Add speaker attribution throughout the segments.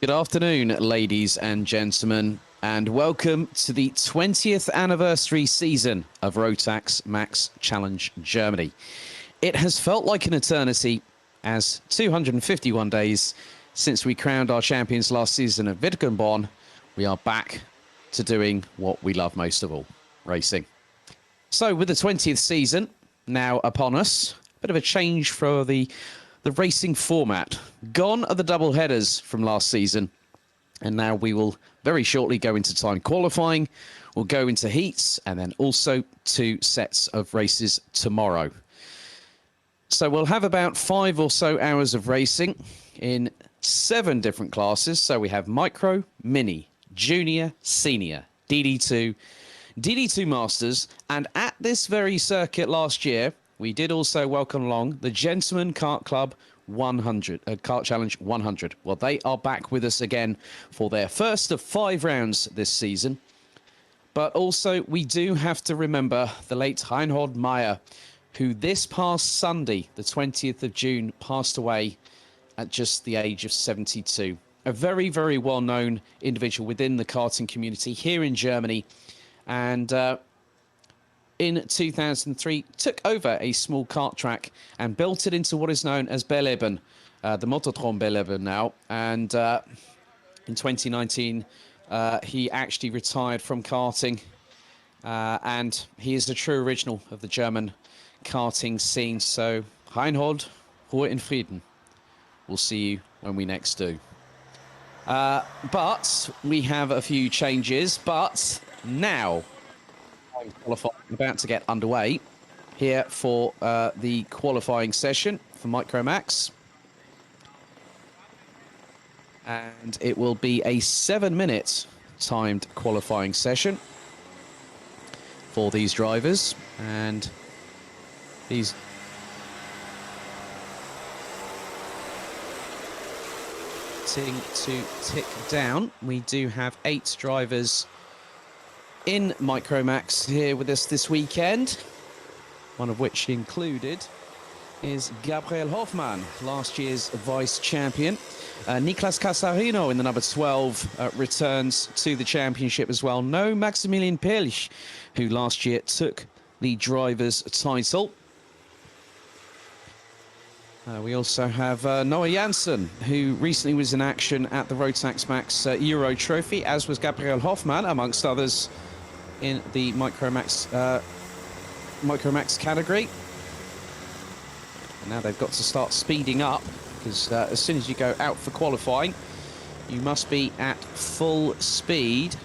Speaker 1: Good afternoon, ladies and gentlemen, and welcome to the 20th anniversary season of Rotax Max Challenge Germany. It has felt like an eternity, as 251 days since we crowned our champions last season at Wittgenborn, we are back to doing what we love most of all, racing. So with the 20th season now upon us, a bit of a change for the racing format. Gone are the double headers from last season, and now we will very shortly go into time qualifying. We'll go into heats and then also 2 sets of races tomorrow. So we'll have about 5 or so hours of racing in 7 different classes. So we have Micro, Mini, Junior, Senior, DD2, DD2 Masters, and at this very circuit last year, we did also welcome along the Gentleman Kart Club 100, Kart Challenge 100. Well, they are back with us again for their first of 5 rounds this season. But also, we do have to remember the late Reinhold Meyer, who this past Sunday, the 20th of June, passed away at just the age of 72. A very, very well-known individual within the karting community here in Germany. And in 2003, took over a small kart track and built it into what is known as Belleben, the Mototron Belleben now. And in 2019, he actually retired from karting. And he is the true original of the German karting scene. So, Reinhold, Ruhe in Frieden. We'll see you when we next do. But we have a few changes. But now, qualifying about to get underway here for the qualifying session for Micromax. And it will be a 7-minute timed qualifying session for these drivers. And these to tick down. We do have 8 drivers in Micromax here with us this weekend, one of which included is Gabriel Hoffmann, last year's vice champion. Niklas Casarino in the number 12 returns to the championship as well. No Maximilian Pelch, who last year took the driver's title. We also have Noah Janssen, who recently was in action at the Rotax Max Euro Trophy, as was Gabriel Hoffmann, amongst others, in the Micromax category. And now they've got to start speeding up, because as soon as you go out for qualifying, you must be at full speed.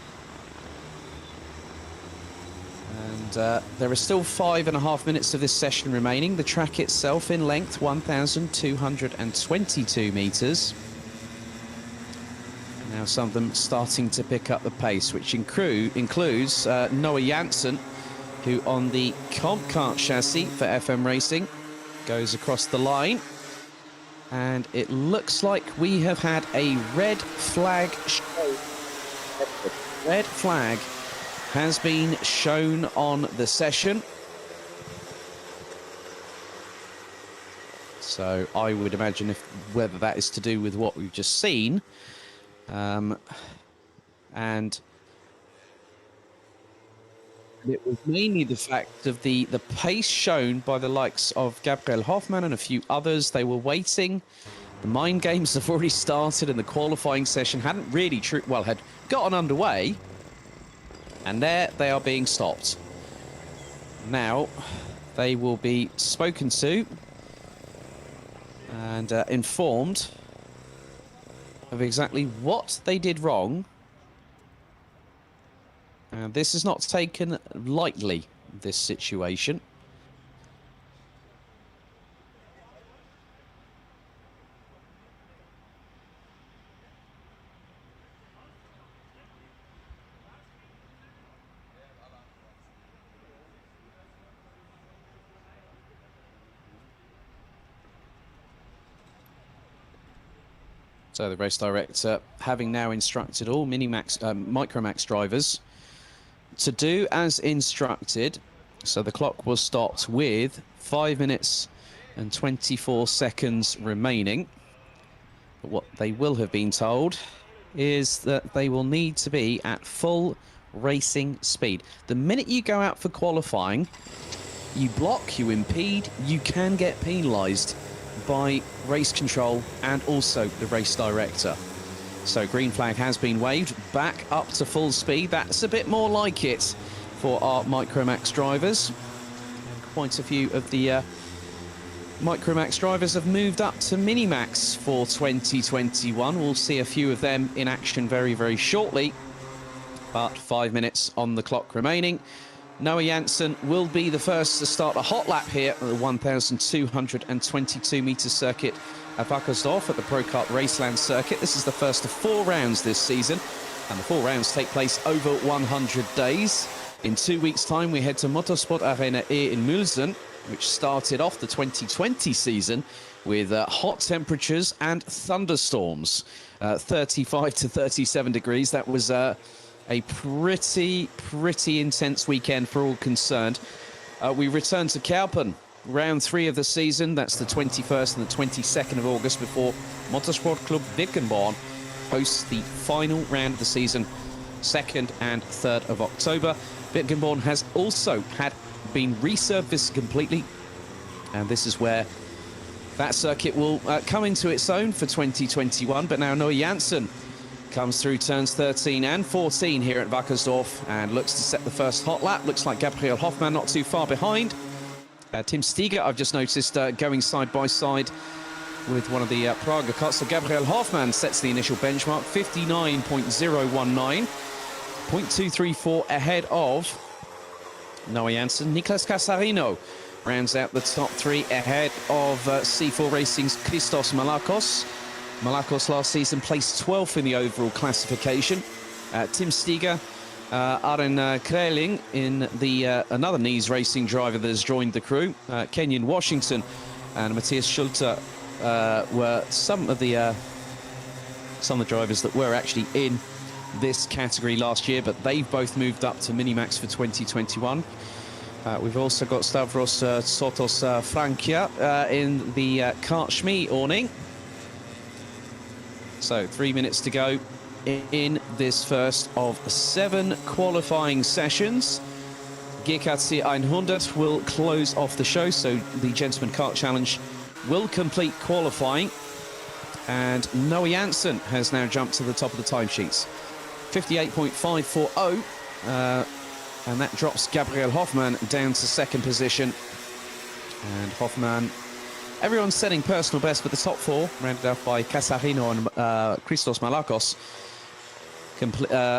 Speaker 1: And there are still 5.5 minutes of this session remaining. The track itself in length, 1,222 meters. Now some of them starting to pick up the pace, which includes Noah Janssen, who on the Comp Kart chassis for FM Racing goes across the line. And it looks like we have had a red flag show. Red flag has been shown on the session. So I would imagine whether that is to do with what we've just seen. And it was mainly the fact of the pace shown by the likes of Gabriel Hoffmann and a few others. They were waiting. The mind games have already started, and the qualifying session hadn't really had gotten underway. And there they are being stopped. Now they will be spoken to and informed of exactly what they did wrong. And this is not taken lightly, this situation. So the race director, having now instructed all Micromax drivers to do as instructed. So the clock was stopped with 5 minutes and 24 seconds remaining. But what they will have been told is that they will need to be at full racing speed. The minute you go out for qualifying, you block, you impede, you can get penalised by race control and also the race director. So green flag has been waved, back up to full speed. That's a bit more like it for our Micromax drivers. Quite a few of the Micromax drivers have moved up to Minimax for 2021. We'll see a few of them in action very, very shortly. But 5 minutes on the clock remaining. Noah Janssen will be the first to start a hot lap here at the 1,222-metre circuit at Wackersdorf at the Pro Kart Raceland circuit. This is the first of 4 rounds this season, and the 4 rounds take place over 100 days. In 2 weeks' time, we head to Motorsport Arena E in Mulsen, which started off the 2020 season with hot temperatures and thunderstorms. 35 to 37 degrees. That was a pretty intense weekend for all concerned. We return to Kaupen, round 3 of the season. That's the 21st and the 22nd of August before Motorsport Club Wickenborn hosts the final round of the season, 2nd and 3rd of October. Wickenborn has also been resurfaced completely, and this is where that circuit will come into its own for 2021. But now Noah Janssen comes through turns 13 and 14 here at Wackersdorf and looks to set the first hot lap. Looks like Gabriel Hoffmann not too far behind. Tim Steger, I've just noticed, going side by side with one of the Praga karts. So Gabriel Hoffmann sets the initial benchmark, 59.019, 0.234 ahead of Noah Janssen. Niklas Casarino rounds out the top 3 ahead of C4 Racing's Christos Malakos. Malakos last season placed 12th in the overall classification. Tim Steger, Aren Kreling in the another Nies Racing driver that has joined the crew. Kenyon Washington and Matthias Schulte were some of the drivers that were actually in this category last year, but they've both moved up to Minimax for 2021. We've also got Stavros Sotos Frankia in the Kart Schmee awning. So 3 minutes to go in this first of 7 qualifying sessions. GKC 100 will close off the show, so the Gentleman Kart Challenge will complete qualifying. And Noah Janssen has now jumped to the top of the timesheets. 58.540, and that drops Gabriel Hoffmann down to 2nd position. And Hoffmann, everyone's setting personal best, but the top 4, rounded off by Casarino and Christos Malakos,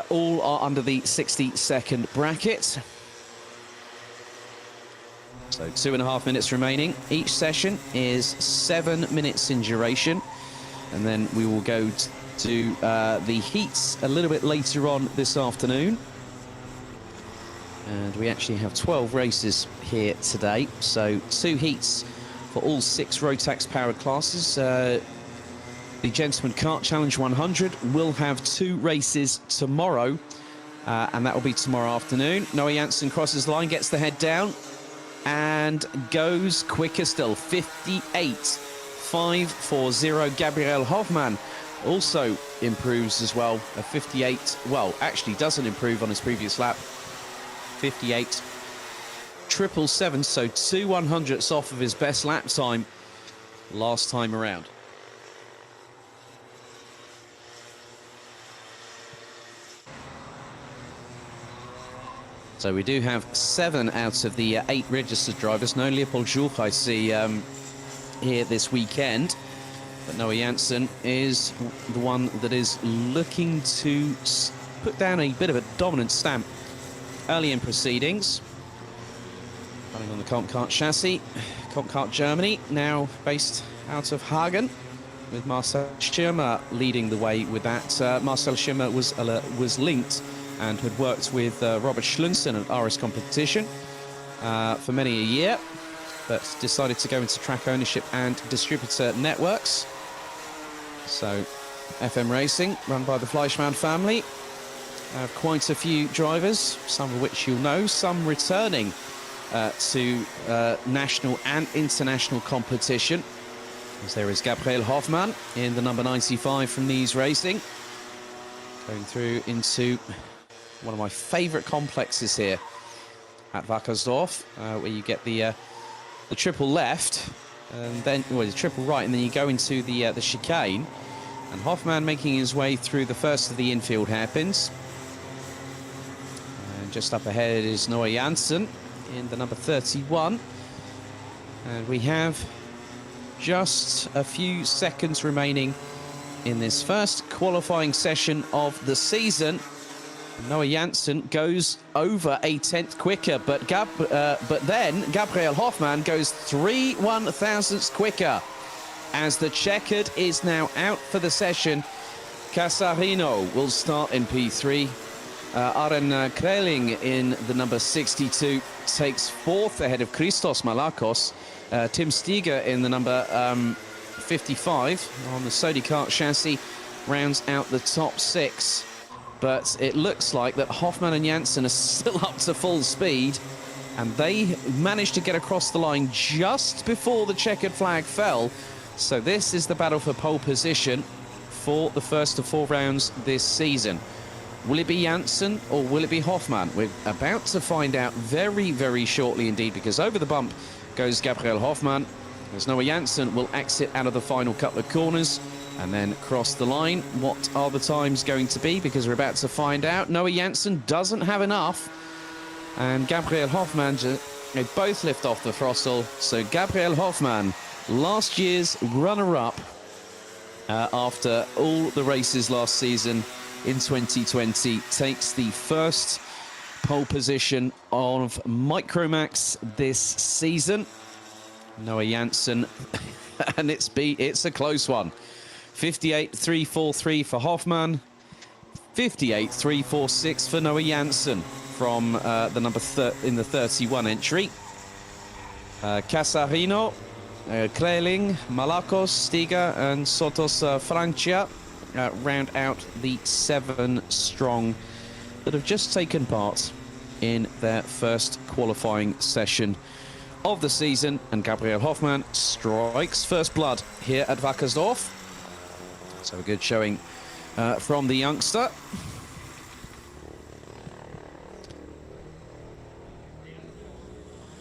Speaker 1: all are under the 60-second bracket. So 2.5 minutes remaining. Each session is 7 minutes in duration, and then we will go to the heats a little bit later on this afternoon. And we actually have 12 races here today, so 2 heats for all 6 Rotax powered classes. The Gentleman Kart Challenge 100 will have 2 races tomorrow, and that will be tomorrow afternoon. Noah Janssen crosses the line, gets the head down, and goes quicker still. 58.540. Gabriel Hoffmann also improves as well. A 58, well, actually doesn't improve on his previous lap. 58.777, so 2 100ths off of his best lap time last time around. So we do have 7 out of the 8 registered drivers. No Leopold Jourg I see here this weekend. But Noah Janssen is the one that is looking to put down a bit of a dominant stamp early in proceedings. Running on the Comp Kart chassis. Comp Kart Germany, now based out of Hagen, with Marcel Schirmer leading the way with that. Marcel Schirmer was linked and had worked with Robert Schlunsen at RS Competition for many a year, but decided to go into track ownership and distributor networks. So FM Racing, run by the Fleischmann family, have quite a few drivers, some of which you'll know, some returning to national and international competition. As there is Gabriel Hoffmann in the number 95 from Nies Racing. Going through into one of my favourite complexes here at Wackersdorf, where you get the triple left, and then the triple right, and then you go into the chicane. And Hofmann making his way through the first of the infield hairpins. And just up ahead is Noah Janssen in the number 31. And we have just a few seconds remaining in this first qualifying session of the season. Noah Janssen goes over a tenth quicker, but then Gabriel Hofmann goes 3/1000ths quicker. As the checkered is now out for the session, Casarino will start in P3. Aren Kreling in the number 62 takes fourth ahead of Christos Malakos. Tim Steger in the number 55 on the Sodi Kart chassis rounds out the top six. But it looks like that Hofmann and Janssen are still up to full speed, and they managed to get across the line just before the checkered flag fell. So this is the battle for pole position for the first of 4 rounds this season. Will it be Janssen or will it be Hofmann? We're about to find out very, very shortly indeed, because over the bump goes Gabriel Hofmann, as Noah Janssen will exit out of the final couple of corners and then cross the line. What are the times going to be? Because we're about to find out. Noah Janssen doesn't have enough, and Gabriel Hofmann, they both lift off the throttle. So Gabriel Hofmann, last year's runner-up after all the races last season in 2020, takes the first pole position of Micromax this season. Noah Janssen, and it's a close one. 58.343 for Hofmann, 58.346 for Noah Janssen from the number in the 31 entry. Casarino, Kreling, Malakos, Stiga and Sotos Francia round out the 7 strong that have just taken part in their first qualifying session of the season. And Gabriel Hofmann strikes first blood here at Wackersdorf. So a good showing from the youngster.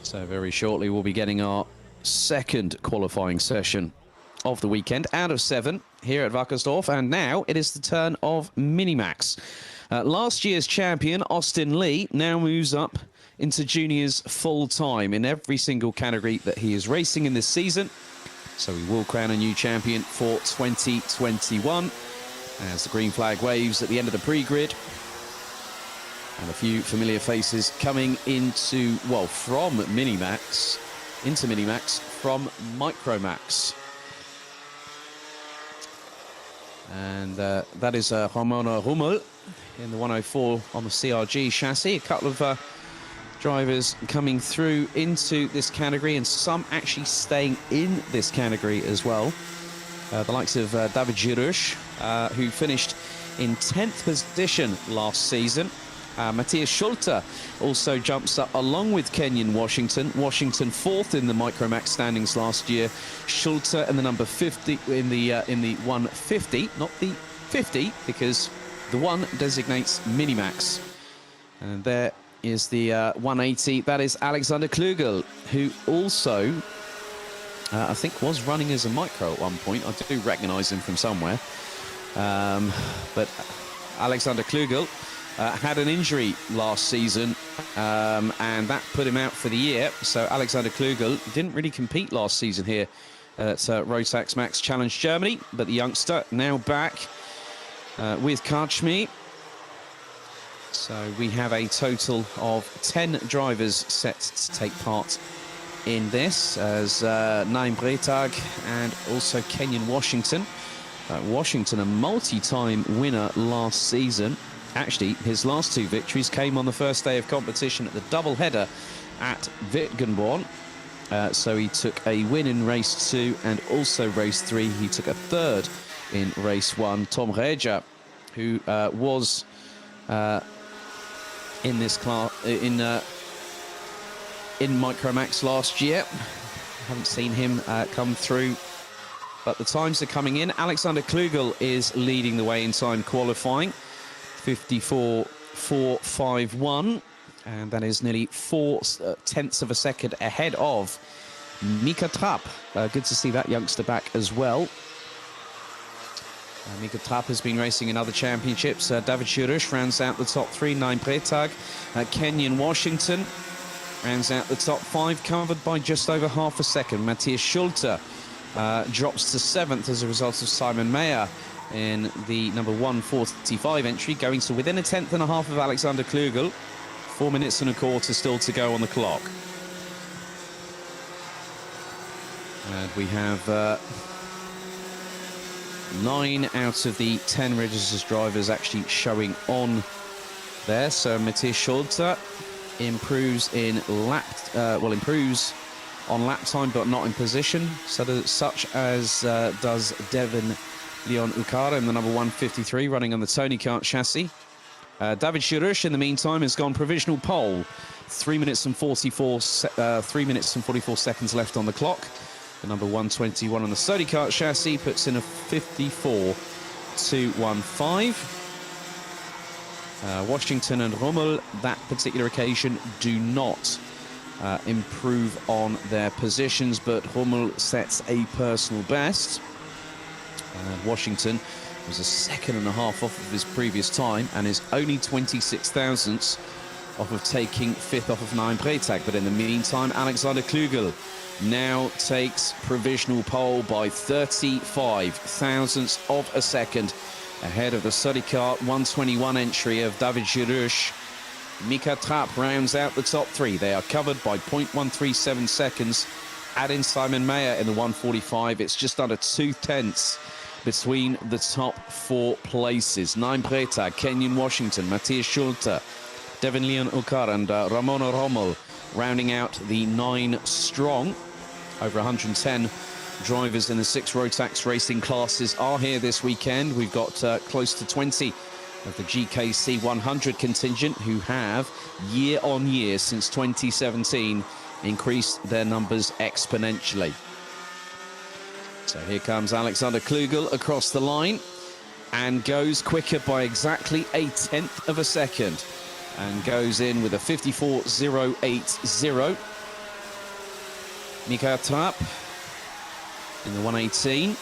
Speaker 1: So very shortly we'll be getting our second qualifying session of the weekend out of 7 here at Wackersdorf. And now it is the turn of Minimax. Last year's champion, Austin Lee, now moves up into juniors full-time in every single category that he is racing in this season. So we will crown a new champion for 2021 as the green flag waves at the end of the pre-grid. And a few familiar faces coming into, well, from Minimax, into Minimax from Micromax. And that is Ramona Rummel in the 104 on the CRG chassis. A couple of drivers coming through into this category, and some actually staying in this category as well. The likes of David Girouche, who finished in 10th position last season. Matthias Schulte also jumps up along with Kenyon Washington. Washington 4th in the Micromax standings last year. Schulte in the number 50 in the 150, not the 50, because the 1 designates Minimax. And there is the 180. That is Alexander Klugel, who also I think was running as a micro at one point. I do recognise him from somewhere. But Alexander Klugel had an injury last season, and that put him out for the year. So Alexander Klugel didn't really compete last season here at Rotax Max Challenge Germany, but the youngster now back with Karchmi. So we have a total of 10 drivers set to take part in this, as Naim Bretag and also Kenyon Washington. Washington, a multi-time winner last season. Actually, his last 2 victories came on the first day of competition at the double-header at Wittgenborn. So he took a win in race 2 and also race 3. He took a 3rd in race 1. Tom Reger, who was in this class in Micromax last year. Haven't seen him come through, but the times are coming in. Alexander Klugel is leading the way in time qualifying. 54.451. And that is nearly 4/10 of a second ahead of Mika Trapp. Good to see that youngster back as well. Mika Trapp has been racing in other championships. David Chirush rounds out the top three. Nine Bretag. Kenyon Washington rounds out the top five, covered by just over half a second. Matthias Schulte drops to 7th as a result of Simon Mayer in the number 145 entry, going to within 1/10.5 of Alexander Klugel. 4 minutes and a quarter still to go on the clock. And we have 9 out of the 10 registered drivers actually showing on there. So Matthias Schulte improves in improves on lap time, but not in position. So such as does Devin Leon Ukara in the number 153, running on the Tony Kart chassis. David Chirush, in the meantime, has gone provisional pole. 3 minutes and 44 seconds left on the clock. The number 121 on the Sony Kart chassis puts in a 54.215. Washington and Rommel, that particular occasion, do not improve on their positions, but Rommel sets a personal best. Washington was a 1.5 off of his previous time and is only 26 thousandths off of taking 5th off of 9 Bretag. But in the meantime, Alexander Klugel now takes provisional pole by 35 thousandths of a second ahead of the Sony Kart 121 entry of David Chirush. Mika Trapp rounds out the top three. They are covered by 0.137 seconds. Add in Simon Mayer in the 145. It's just under 2/10 between the top 4 places. 9 Bretag, Kenyon Washington, Matthias Schulte, Devin Leon Ukar and Ramona Rommel rounding out the 9 strong. Over 110 drivers in the 6 Rotax racing classes are here this weekend. We've got close to 20 of the GKC 100 contingent who have, year on year since 2017, increased their numbers exponentially. So here comes Alexander Klugel across the line and goes quicker by exactly 1/10 of a second and goes in with a 54.080. Mika Trapp in the 118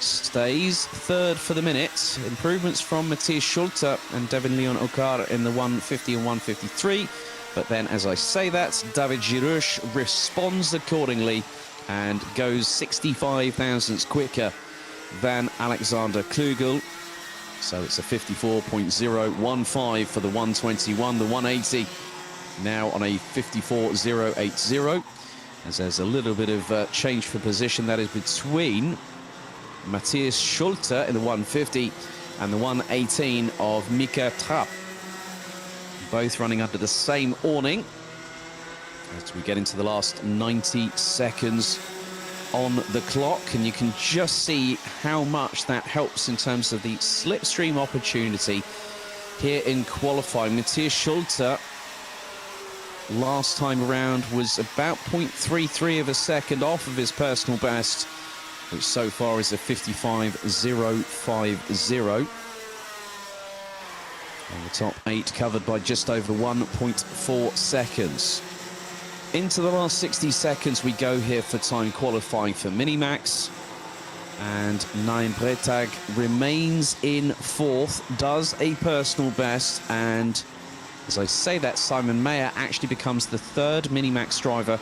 Speaker 1: stays 3rd for the minute. Improvements from Matthias Schulte and Devin Leon Okar in the 150 and 153. But then, as I say that, David Chirush responds accordingly and goes 65 thousandths quicker than Alexander Klugel. So it's a 54.015 for the 121. The 180 now on a 54.080. As there's a little bit of change for position that is between Matthias Schulte in the 150 and the 118 of Mika Trapp. Both running under the same awning as we get into the last 90 seconds on the clock, and you can just see how much that helps in terms of the slipstream opportunity here in qualifying. Matthias Schulte last time around was about 0.33 of a second off of his personal best, which so far is a 55.050. And the top 8 covered by just over 1.4 seconds. Into the last 60 seconds we go here for time qualifying for Minimax. And 9 Bretag remains in 4th, does a personal best, and as I say that, Simon Mayer actually becomes the 3rd Minimax driver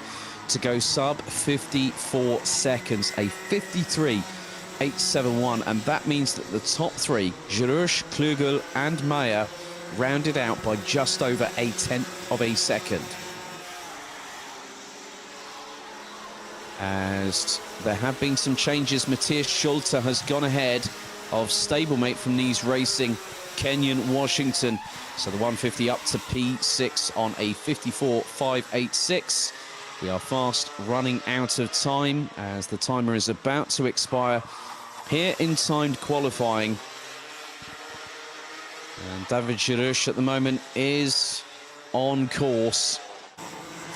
Speaker 1: to go sub 54 seconds, a 53.871, and that means that the top 3, Chirush, Klugel and Mayer, rounded out by just over 1/10 of a second. As there have been some changes, Matthias Schulte has gone ahead of stablemate from Nice Racing, Kenyon Washington. So the 150 up to P6 on a 54.586. We are fast running out of time as the timer is about to expire here in timed qualifying. And David Chirush at the moment is on course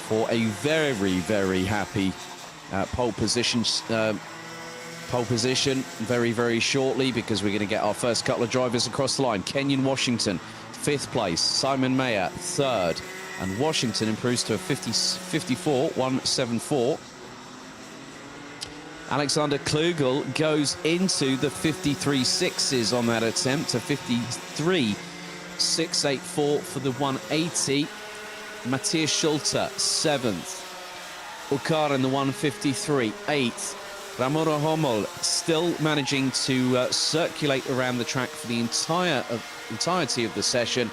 Speaker 1: for a very, very happy pole position Pole position very, very shortly, because we're going to get our first couple of drivers across the line. Kenyon Washington, 5th place. Simon Mayer, 3rd. And Washington improves to a 54.174. Alexander Klugel goes into the 53.6s on that attempt to 53.684 for the 180. Matthias Schulte, 7th. Ukar in the 153, 8th. Ramona Hommel still managing to circulate around the track for the entirety of the session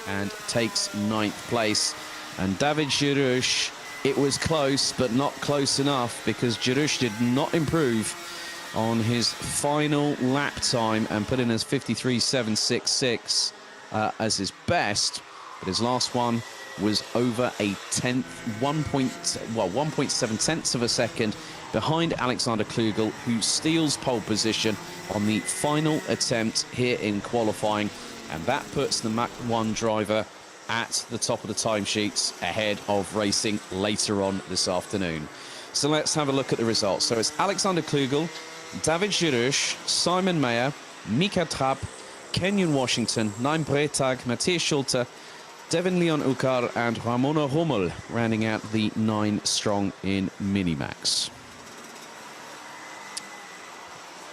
Speaker 1: and takes 9th place. And David Girouche, it was close, but not close enough, because Girouche did not improve on his final lap time and put in as 53.766 as his best, but his last one was over a 1.7 tenths of a second behind Alexander Klugel, who steals pole position on the final attempt here in qualifying, and that puts the Mach 1 driver at the top of the timesheets ahead of racing later on this afternoon. So let's have a look at the results. So it's Alexander Klugel, David Girouche, Simon Mayer, Mika Trapp, Kenyon Washington, Naim Bretag, Matthias Schulte, Devin Leon Ukar and Ramona Hummel rounding out the 9 strong in Minimax.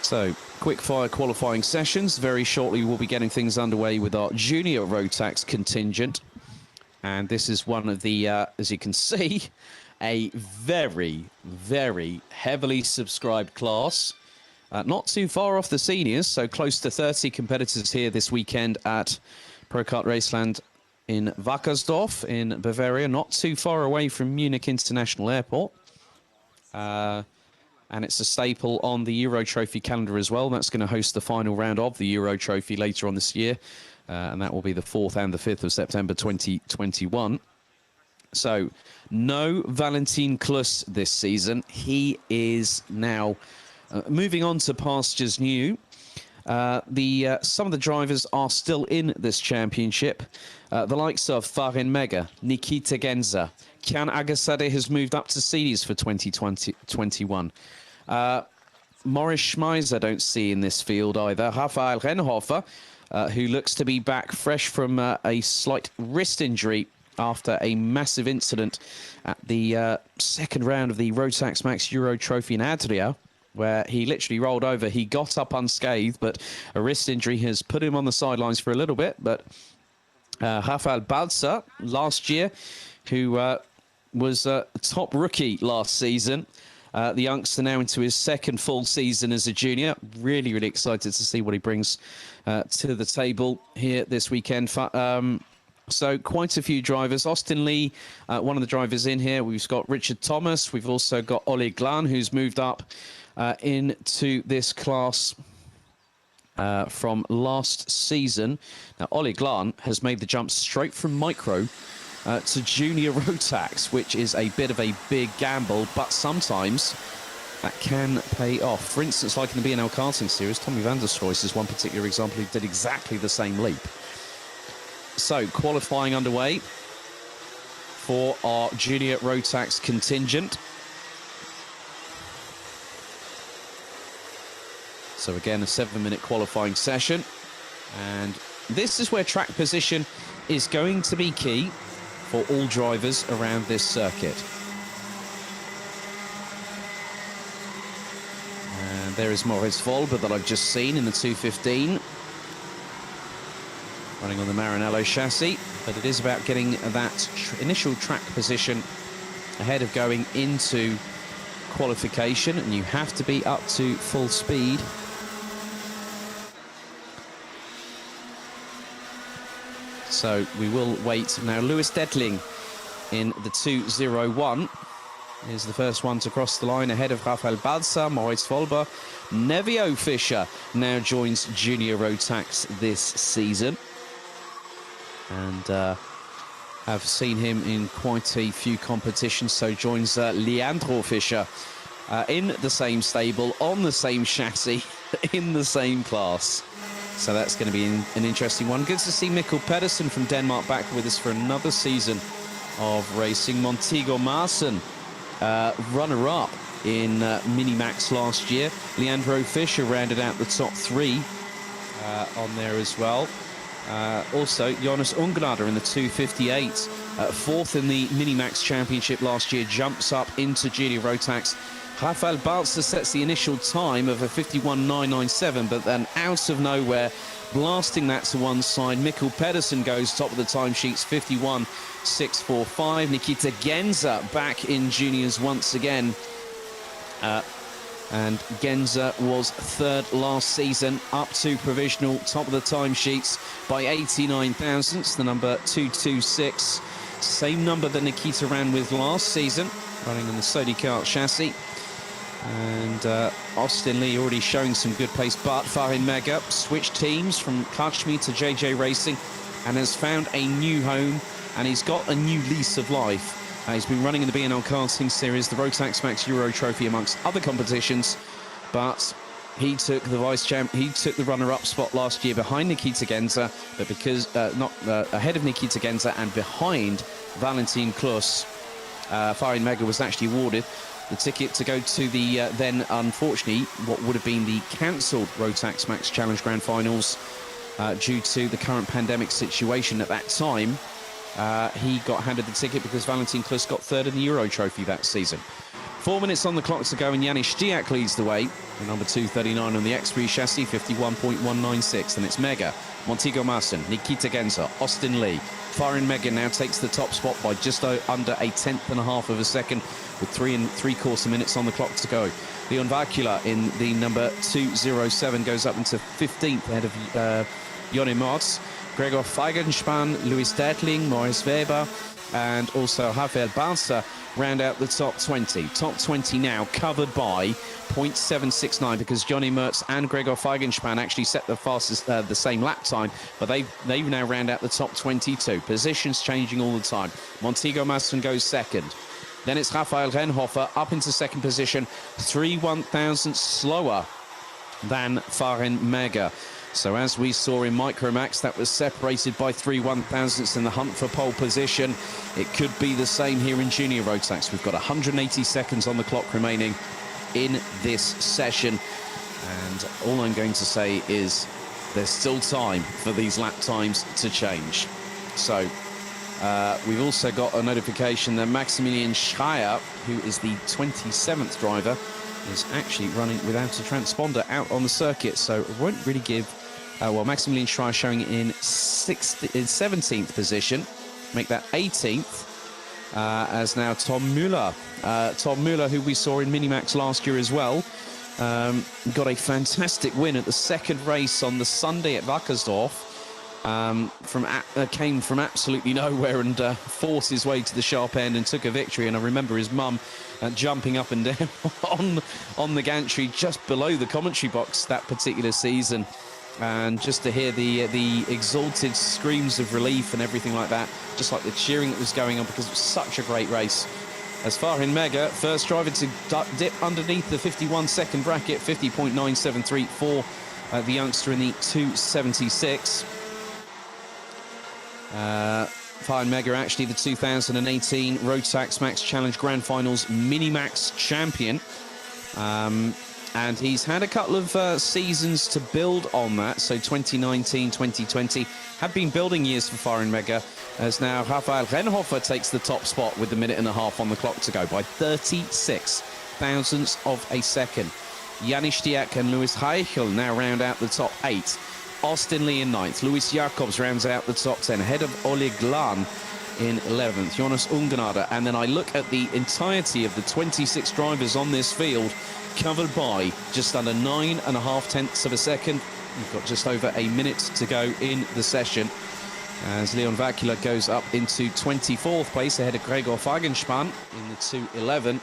Speaker 1: So, quick fire qualifying sessions. Very shortly we'll be getting things underway with our junior Rotax contingent. And this is one of the, as you can see, a very, very heavily subscribed class. Not too far off the seniors, so close to 30 competitors here this weekend at Pro Kart Raceland in Wackersdorf in Bavaria, not too far away from Munich International Airport. And it's a staple on the Euro Trophy calendar as well. That's going to host the final round of the Euro Trophy later on this year. And that will be the 4th and the 5th of September 2021. So, no Valentin Klus this season. He is now moving on to pastures new. Some of the drivers are still in this championship. The likes of Farin Mega, Nikita Genza, Kian Agasade has moved up to seniors for 2021. Morris Schmeiser I don't see in this field either. Rafael Renhofer, who looks to be back fresh from a slight wrist injury after a massive incident at the second round of the Rotax Max Euro Trophy in Adria, where he literally rolled over. He got up unscathed, but a wrist injury has put him on the sidelines for a little bit. But Rafael Balza, last year, who was a top rookie last season, the youngster now into his 2nd full season as a junior. Really, really excited to see what he brings to the table here this weekend. So quite a few drivers. Austin Lee, one of the drivers in here. We've got Richard Thomas. We've also got Ollie Glan, who's moved up into this class from last season. Now, Ollie Glan has made the jump straight from micro to junior Rotax, which is a bit of a big gamble, but sometimes that can pay off. For instance, like in the B&L karting series, Tommy van der Stroys is one particular example who did exactly the same leap. So, qualifying underway for our junior Rotax contingent. So again, a 7-minute qualifying session. And this is where track position is going to be key for all drivers around this circuit. And there is Moritz Volber that I've just seen in the 215. Running on the Maranello chassis, but it is about getting that initial track position ahead of going into qualification, and you have to be up to full speed. So we will wait. Now, Lewis Dedling in the 201 is the first one to cross the line ahead of Rafael Balza, Moritz Volber. Nevio Fischer now joins Junior Rotax this season. And have seen him in quite a few competitions, so joins Leandro Fischer in the same stable, on the same chassis, in the same class. So that's going to be an interesting one. Good to see Mikkel Pedersen from Denmark back with us for another season of racing. Montego Marson, runner-up in Minimax last year. Leandro Fischer rounded out the top 3 on there as well. Also, Jonas Ungnade in the 258, 4th in the Minimax Championship last year, jumps up into Junior Rotax. Rafael Balzer sets the initial time of a 51.997, but then out of nowhere, blasting that to one side, Mikkel Pedersen goes top of the timesheets, 51.645. Nikita Genza back in juniors once again. And Genza was 3rd last season, up to provisional top of the timesheets by 89 thousandths, the number 226. Same number that Nikita ran with last season, running on the Sodi Kart chassis. And Austin Lee already showing some good pace, but Farin Mega switched teams from Kachmi to JJ Racing and has found a new home, and he's got a new lease of life. He's been running in the B&L Karting Series, the Rotax Max Euro Trophy, amongst other competitions, but he took the the runner-up spot last year behind Nikita Genza, but because ahead of Nikita Genza and behind Valentin Klus, Farin Mega was actually awarded the ticket to go to the then, unfortunately, what would have been the cancelled Rotax Max Challenge Grand Finals due to the current pandemic situation at that time. He got handed the ticket because Valentin Klus got 3rd in the Euro Trophy that season. 4 minutes on the clock to go, and Janis Stiak leads the way. The number 239 on the X3 chassis, 51.196. And it's Mega, Montego Marson, Nikita Genza, Austin Lee. Farin Mega now takes the top spot by just under a 1/10.5 of a second, with 3 3/4 minutes on the clock to go. Leon Vakula in the number 207 goes up into 15th ahead of Jonny Martz. Gregor Feigenspan, Louis Dertling, Maurice Weber, and also Rafael Balzer round out the top 20. Top 20 now covered by 0.769, because Johnny Mertz and Gregor Feigenspan actually set the fastest, the same lap time, but they now round out the top 22. Positions changing all the time. Montego Masson goes 2nd. Then it's Rafael Renhofer up into 2nd position, 3 1/1000ths slower than Farin Mega. So as we saw in Micromax, that was separated by 3 1/1000ths in the hunt for pole position. It could be the same here in Junior Rotax. We've got 180 seconds on the clock remaining in this session. And all I'm going to say is there's still time for these lap times to change. So we've also got a notification that Maximilian Schreier, who is the 27th driver, is actually running without a transponder out on the circuit. So it won't really give... well, Maximilian Schreier showing in 17th position. Make that 18th. As now Tom Müller. Tom Müller, who we saw in Minimax last year as well, got a fantastic win at the 2nd race on the Sunday at Wackersdorf. Came from absolutely nowhere and forced his way to the sharp end and took a victory. And I remember his mum jumping up and down on the gantry just below the commentary box that particular season. And just to hear the exalted screams of relief and everything like that, just like the cheering that was going on, because it was such a great race. As Farin Mega, first driver to dip underneath the 51-second bracket, 50.973 for the youngster in the 276. Farin Mega, actually the 2018 Rotax Max Challenge Grand Finals Minimax champion. And he's had a couple of seasons to build on that. So 2019, 2020 have been building years for Farin Mega, as now Rafael Renhofer takes the top spot with a 1.5 minutes on the clock to go by 36 thousandths of a second. Janis Stiak and Louis Reichel now round out the top 8. Austin Lee in 9th. Louis Jacobs rounds out the top 10 ahead of Oleg Glan in 11th. Jonas Ungnade. And then I look at the entirety of the 26 drivers on this field, covered by just under 9.5 of a second. We've got just over a minute to go in the session, as Leon Vakula goes up into 24th place ahead of Gregor Feigenspan in the 211.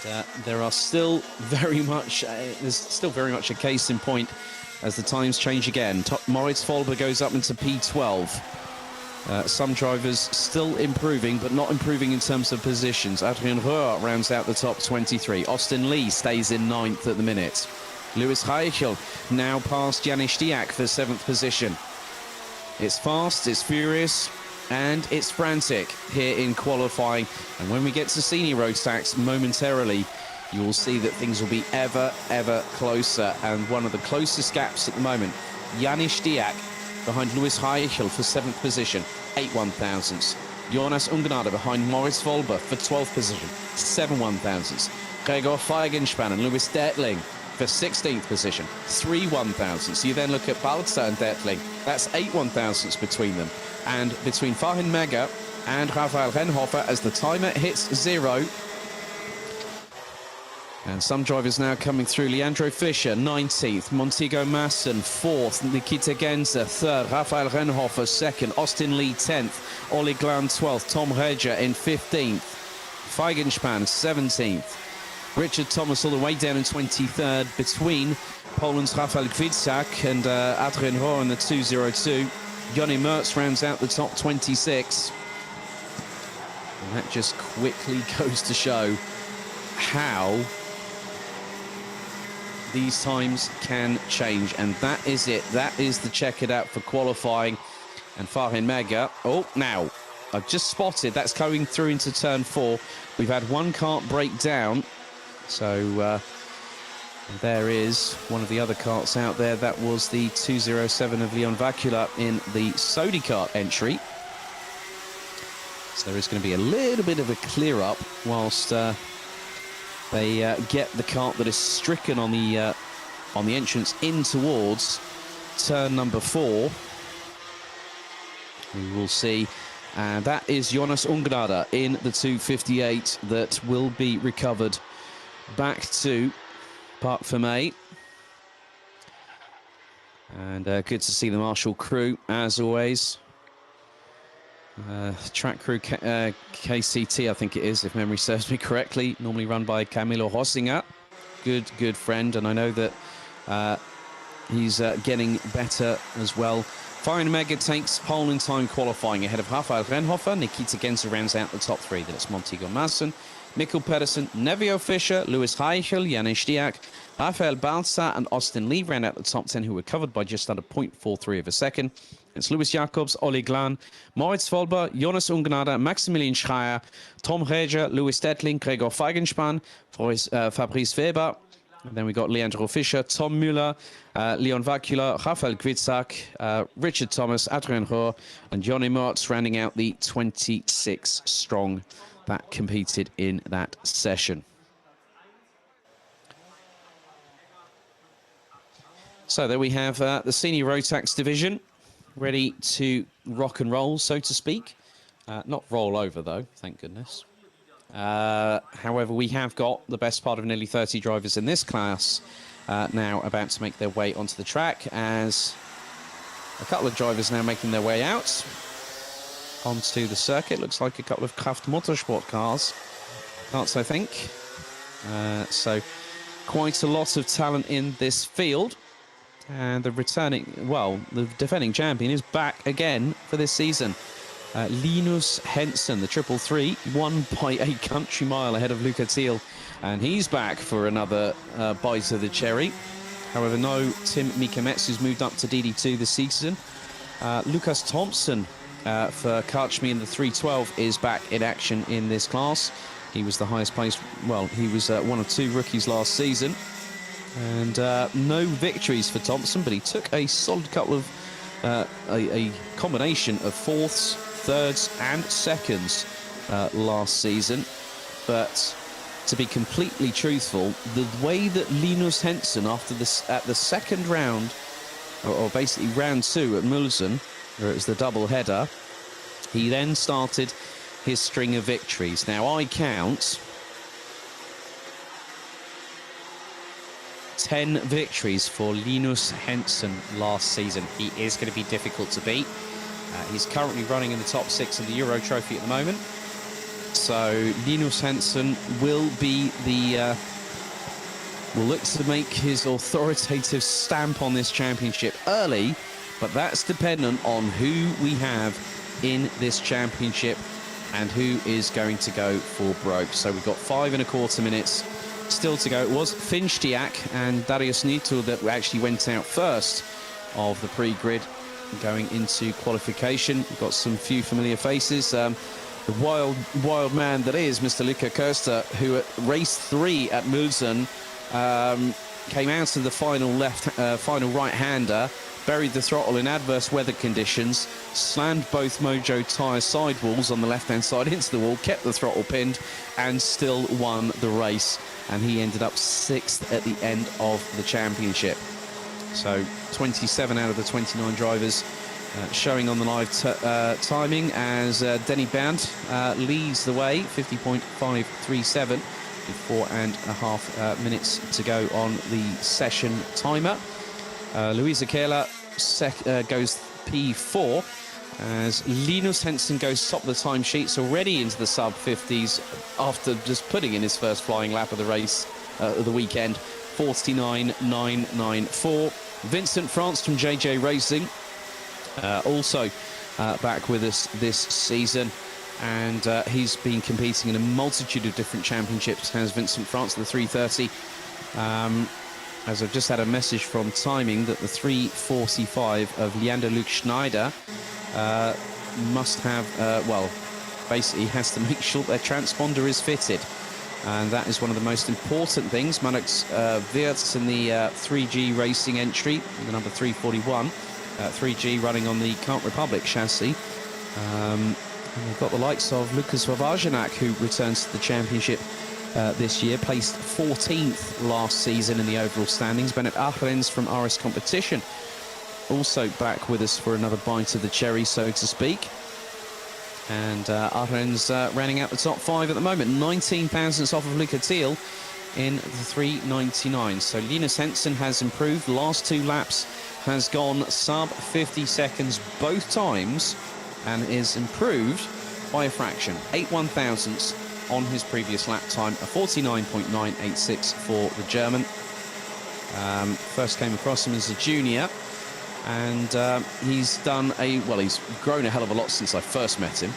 Speaker 1: And there are still very much a case in point as the times change again. Moritz Folber goes up into P12. Some drivers still improving, but not improving in terms of positions. Adrien Rohr rounds out the top 23. Austin Lee stays in 9th at the minute. Louis Reichel now past Janis Stiak for 7th position. It's fast, it's furious, and it's frantic here in qualifying. And when we get to senior Rotax momentarily, you will see that things will be ever closer. And one of the closest gaps at the moment, Janis Diak behind Lewis Heichel for 7th position, 8 1,000ths. Jonas Ungnade behind Moritz Volber for 12th position, 7 1,000ths. Gregor Feigenspan and Lewis Detling for 16th position, 3 1,000ths. You then look at Balzer and Detling, that's 8 1,000ths between them. And between Fahin Mega and Rafael Renhofer, as the timer hits 0. And some drivers now coming through. Leandro Fischer, 19th. Montego Masson, 4th. Nikita Genza, 3rd. Rafael Renhofer, 2nd. Austin Lee, 10th. Oli Glan, 12th. Tom Reger in 15th. Feigenspan, 17th. Richard Thomas all the way down in 23rd between Poland's Rafael Kwiatek and Adrian Rohr in the 202. Johnny Mertz rounds out the top 26. And that just quickly goes to show how these times can change, and that is it. That is the check it out for qualifying. And Fahin Mega, oh, now I've just spotted that's going through into turn 4. We've had one kart break down, so there is one of the other karts out there. That was the 207 of Leon Vakula in the Sodi kart entry. So there is going to be a little bit of a clear up whilst they get the kart that is stricken on the entrance in towards turn number 4. We will see. And that is Jonas Ungnade in the 258 that will be recovered back to Parc Fermé. And good to see the Marshall crew, as always. Track crew KCT, I think it is, if memory serves me correctly, normally run by Camilo Rossinger. Good friend, and I know that he's getting better as well. Fahin Mega takes pole in time qualifying ahead of Rafael Renhofer. Nikita Genza rounds out the top 3. That's Montego Masson, Mikkel Pedersen, Nevio Fischer, Lewis Heichel, Janis Diak, Rafael Balzer and Austin Lee round out the top 10, who were covered by just under 0.43 of a second. It's Lewis Jacobs, Oli Glan, Moritz Volber, Jonas Ungnade, Maximilian Schreier, Tom Reger, Lewis Detling, Gregor Feigenspan, Fabrice Weber. And then we got Leandro Fischer, Tom Müller, Leon Vakula, Rafael Kwiatek, Richard Thomas, Adrian Rohr, and Johnny Mertz rounding out the 26 strong that competed in that session. So there we have the senior Rotax division ready to rock and roll, so to speak. Not roll over, though, thank goodness. However, we have got the best part of nearly 30 drivers in this class now about to make their way onto the track, as a couple of drivers now making their way out onto the circuit. Looks like a couple of Kraft Motorsport cars, I think. So quite a lot of talent in this field. And the defending champion is back again for this season. Linus Henson, the 333, won by a country mile ahead of Luca Thiel. And he's back for another bite of the cherry. However, no Tim Micromax, who's moved up to DD2 this season. Lucas Thompson for Karchme in the 312 is back in action in this class. He was the highest placed, well, he was one of 2 rookies last season. And no victories for Thompson, but he took a solid couple of, a combination of 4ths, 3rds and 2nds last season. But to be completely truthful, the way that Linus Henson, after this, at the second round, or basically round 2 at Mulsen, where it was the double header, he then started his string of victories. Now I count 10 victories for Linus Henson last season. He is going to be difficult to beat. He's currently running in the top 6 of the Euro Trophy at the moment. So Linus Henson will be the will look to make his authoritative stamp on this championship early, but that's dependent on who we have in this championship and who is going to go for broke. So we've got 5 1/4 minutes still to go. It was Finstiak and Darius Nito that actually went out first of the pre-grid. going into qualification. We've got some few familiar faces. The wild man that is Mr. Luca Costa, who at race 3 at Mulsanne came out of the final right-hander, buried the throttle in adverse weather conditions, slammed both Mojo tyre sidewalls on the left-hand side into the wall, kept the throttle pinned, and still won the race. And he ended up 6th at the end of the championship. So 27 out of the 29 drivers showing on the live timing as Denny Band leads the way, 50.537, with 4.5 minutes to go on the session timer. Luisa Kehler goes P4 as Linus Henson goes top of the timesheets, already into the sub-50s after just putting in his first flying lap of the race of the weekend, 49.994. Vincent France from JJ Racing, also back with us this season, and he's been competing in a multitude of different championships, has Vincent France, the 330. As I've just had a message from timing that the 345 of Leander Luc Schneider must have, well, basically has to make sure their transponder is fitted. And that is one of the most important things. Manox Wirtz in the 3G Racing entry, the number 341. 3G running on the Kart Republic chassis. And we've got the likes of Lukas Wawrzyniak, who returns to the championship this year, placed 14th last season in the overall standings. Bennett Ahrens from RS Competition, also back with us for another bite of the cherry, so to speak. And Ahrens rounding out the top 5 at the moment, 19 thousandths off of Luca Thiel in the 399. So Linus Henson has improved. Last 2 laps has gone sub 50 seconds both times and is improved by a fraction, 8 1,000ths on his previous lap time, a 49.986 for the German. First came across him as a junior, and he's done he's grown a hell of a lot since I first met him.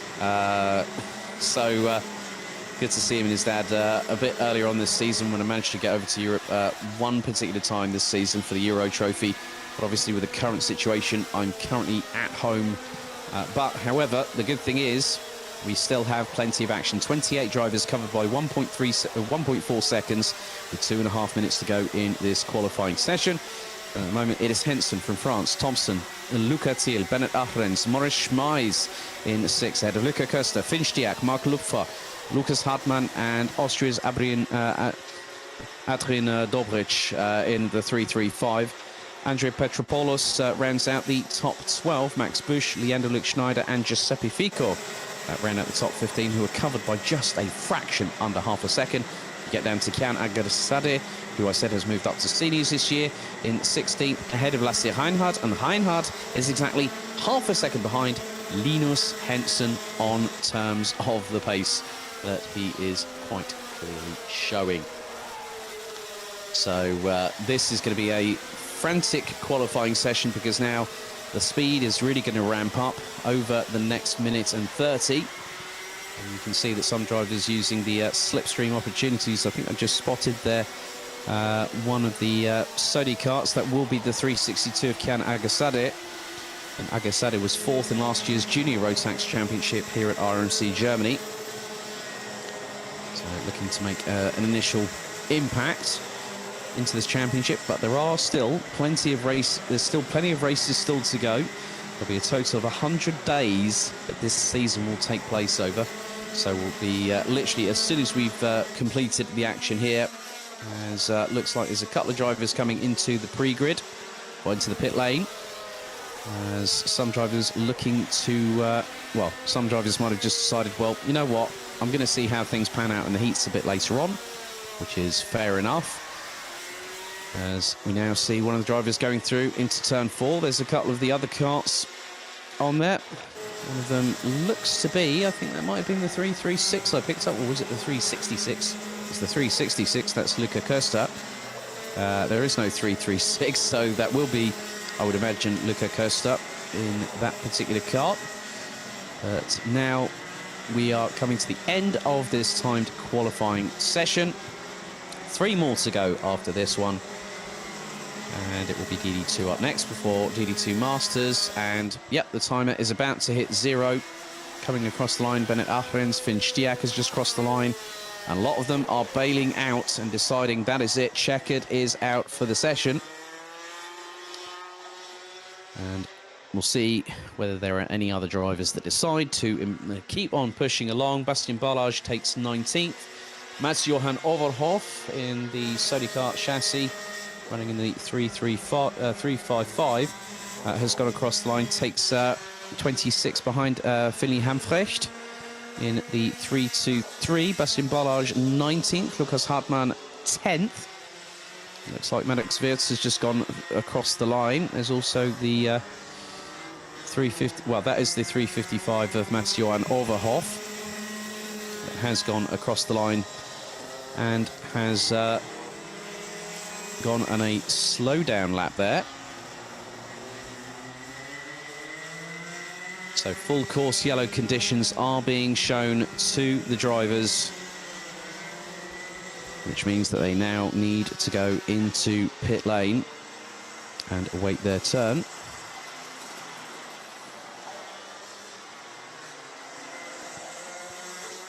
Speaker 1: So good to see him and his dad a bit earlier on this season when I managed to get over to Europe one particular time this season for the Euro Trophy. But obviously with the current situation, I'm currently at home. But however, the good thing is we still have plenty of action. 28 drivers covered by 1.4 seconds with 2.5 minutes to go in this qualifying session. At the moment, it is Henson from France, Thompson, Luca Thiel, Bennett Ahrens, Maurice Schmeis in 6th, ahead of Luca Köster, Finstiak, Mark Lupfer, Lucas Hartmann, and Austria's Adrian Dobrich in the 335. Andrea Petropoulos rounds out the top 12. Max Busch, Leander Luc Schneider, and Giuseppe Fico round out the top 15, who are covered by just a fraction under half a second. You get down to Kian Agarsade, who I said has moved up to seniors this year, in 16th, ahead of Lasse Reinhardt, and Reinhardt is exactly half a second behind Linus Henson on terms of the pace that he is quite clearly showing. So this is going to be a frantic qualifying session, because now the speed is really going to ramp up over the next minute and 30. And you can see that some drivers using the slipstream opportunities. I think I just spotted there one of the Sodi karts. That will be the 362 of Kian Agarsade. And Agarsade was 4th in last year's Junior Rotax Championship here at RMC Germany. So looking to make an initial impact into this championship, but there are still plenty of races still to go. There'll be a total of 100 days that this season will take place over. So we'll be literally, as soon as we've completed the action here, as looks like there's a couple of drivers coming into the pre-grid or into the pit lane, as some drivers looking to some drivers might have just decided, well, you know what, I'm going to see how things pan out in the heats a bit later on, which is fair enough. As we now see one of the drivers going through into turn 4. There's a couple of the other karts on there. One of them looks to be, I think that might have been the 336 I picked up, or was it the 366? It's the 366, that's Luca Köster. There is no 336, so that will be, I would imagine, Luca Köster in that particular kart. But now we are coming to the end of this timed qualifying session. 3 more to go after this one. And it will be DD2 up next before DD2 Masters. And, yep, the timer is about to hit 0. Coming across the line, Bennett Ahrens, Finn Stiak has just crossed the line. And a lot of them are bailing out and deciding that is it. Checkered is out for the session. And we'll see whether there are any other drivers that decide to keep on pushing along. Bastian Barlage takes 19th. Mats-Johan Overhoff in the Sodicar chassis, running in the 355, has gone across the line, takes 26 behind Finley Hamfrecht in the 323. Bastian Barlage 19th, Lukas Hartmann 10th. Looks like Maddox Wirtz has just gone across the line. There's also the 350, well, that is the 355 of Mats-Johan Overhoff. It has gone across the line and has gone on a slow-down lap there. So full course yellow conditions are being shown to the drivers, which means that they now need to go into pit lane and await their turn.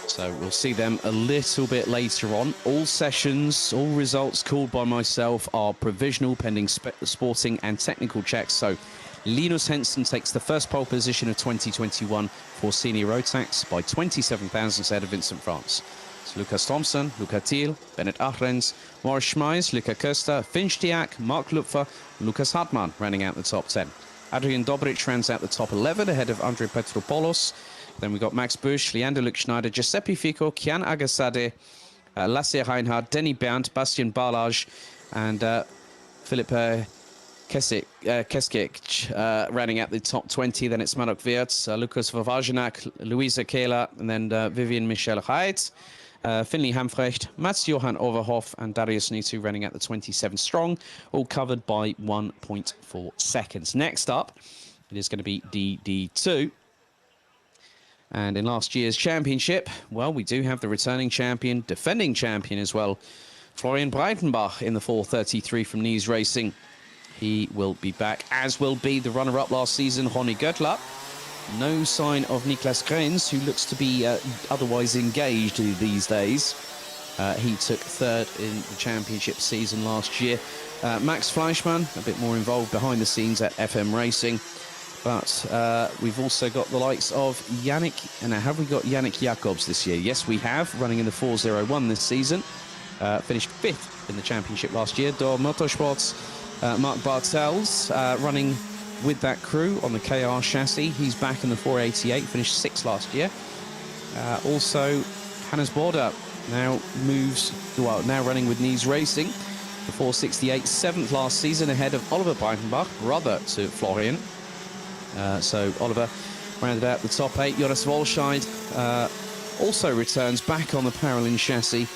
Speaker 1: So we'll see them a little bit later on. All sessions, all results called by myself are provisional pending sporting and technical checks. So Linus Henson takes the first pole position of 2021 for senior Rotax by 27 thousandths ahead of Vincent France. So Lucas Thompson, Luca Thiel, Bennett Ahrens, Morris Schmeis, Luca Köster, Finn Stiak, Mark Lupfer, Lucas Hartmann rounding out the top 10. Adrian Dobrich rounds out the top 11 ahead of Andrei Petropoulos. Then we've got Max Busch, Leander Luck-Schneider, Giuseppe Fico, Kian Agasade, Lasse Reinhardt, Denny Bernd, Bastian Barlage, and Philip Keskic rounding out the top 20. Then it's Madok Wirtz, Lukas Vavajanak, Luisa Kehler, and then Vivian Michel Haidt, Finley Hamfrecht, Mats-Johan Overhoff, and Darius Nitu running at the 27 strong, all covered by 1.4 seconds. Next up, it is going to be DD2. And in last year's championship, well, we do have the returning champion, defending champion as well, Florian Breitenbach in the 433 from Nies Racing. He will be back, as will be the runner-up last season, Ronny Göttler. No sign of Niklas Grens, who looks to be otherwise engaged these days. He took third in the championship season last year. Max Fleischmann, a bit more involved behind the scenes at FM Racing. But we've also got the likes of Yannick. And have we got Yannick Jacobs this year? Yes, we have, running in the 401 this season. Finished 5th in the championship last year. Dor Motorsports, Mark Bartels, running with that crew on the KR chassis. He's back in the 488, finished 6th last year. Also, Hannes Border now now running with Nies Racing. The 468, 7th last season, ahead of Oliver Breitenbach, brother to Florian. So Oliver rounded out the top 8. Jonas Wolscheid also returns back on the Paralin chassis.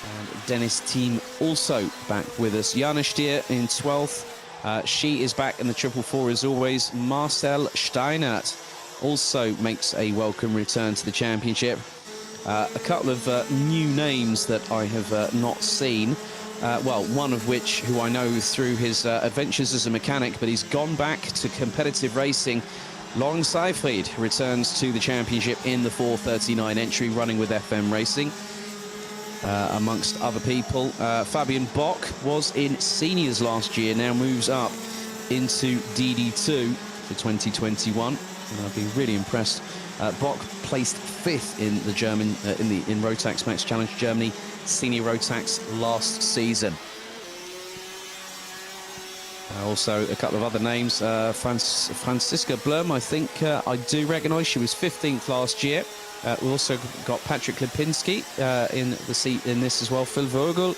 Speaker 1: And Dennis Thiem also back with us. Jana Stier in 12th. She is back in the 444 as always. Marcel Steinert also makes a welcome return to the championship. A couple of new names that I have not seen. Well, one of which, who I know through his adventures as a mechanic, but he's gone back to competitive racing. Laurent Seyfried returns to the championship in the 439 entry, running with FM Racing, amongst other people. Fabian Bock was in seniors last year, now moves up into DD2 for 2021, and I've been really impressed. Bock placed 5th in the German in Rotax Max Challenge Germany Senior Rotax last season. Also a couple of other names. Franziska Blum, I think I do recognise. She was 15th last year. We also got Patrick Lipinski in this as well. Phil Vogel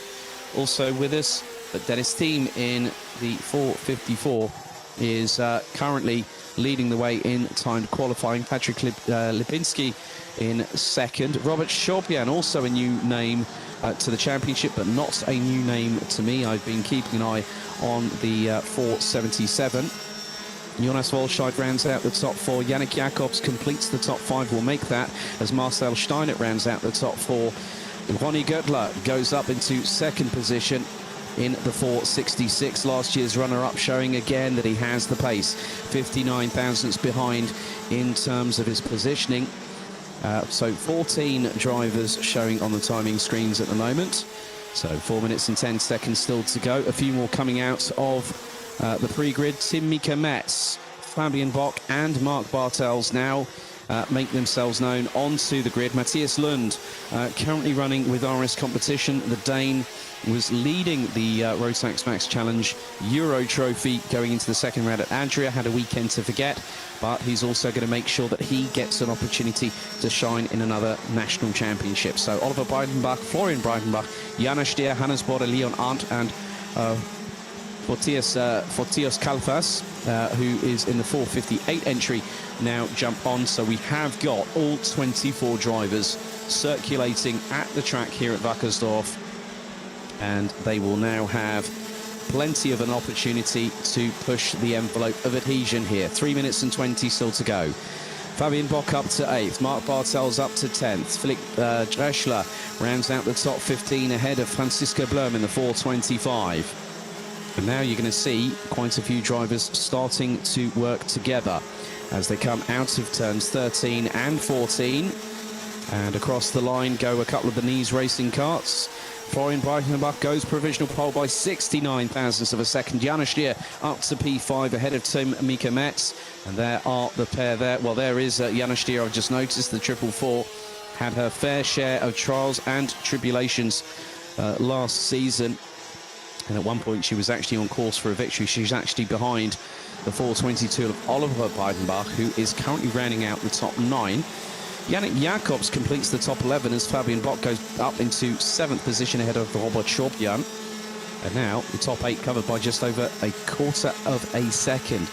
Speaker 1: also with us. But Dennis Thiem in the 454 is currently leading the way in timed qualifying. Patrick Lipinski in 2nd. Robert Chaupian, also a new name to the championship, but not a new name to me. I've been keeping an eye on the 477. Jonas Wolscheid rounds out the top 4. Yannick Jacobs completes the top 5. Will make that as Marcel Steinert rounds out the top 4. Ronny Göttler goes up into 2nd position. in the 466. Last year's runner-up showing again that he has the pace. 59 thousandths behind in terms of his positioning. So 14 drivers showing on the timing screens at the moment. So 4 minutes and 10 seconds still to go. A few more coming out of the pre-grid. Micromax, Fabian Bock and Mark Bartels now make themselves known onto the grid. Matthias Lund currently running with RS Competition. The Dane was leading the Rotax Max Challenge Euro Trophy going into the second round at Adria. Had a weekend to forget, but he's also going to make sure that he gets an opportunity to shine in another national championship. So Oliver Breitenbach, Florian Breitenbach, Jana Stier, Hannes Bode, Leon Arndt and Fortios Kalfas, who is in the 458 entry, now jump on. So we have got all 24 drivers circulating at the track here at Wackersdorf, and they will now have plenty of an opportunity to push the envelope of adhesion here. 3 minutes and 20 still to go. Fabian Bock up to 8th, Mark Bartels up to 10th, Philipp Dreschler rounds out the top 15 ahead of Francisco Blum in the 425. And now you're going to see quite a few drivers starting to work together as they come out of turns 13 and 14. And across the line go a couple of the Knees racing carts. Florian Breitenbach goes provisional pole by 69 thousandths of a second. Jana Stier up to P5 ahead of Tim Micromax. And there are the pair there. Well, there is Jana Stier. I've just noticed the 444 had her fair share of trials and tribulations last season. And at one point, she was actually on course for a victory. She's actually behind the 422 of Oliver Breitenbach, who is currently rounding out the top 9. Yannick Jacobs completes the top 11 as Fabian Bock goes up into 7th position ahead of Robert Schorpian. And now the top 8 covered by just over a quarter of a second.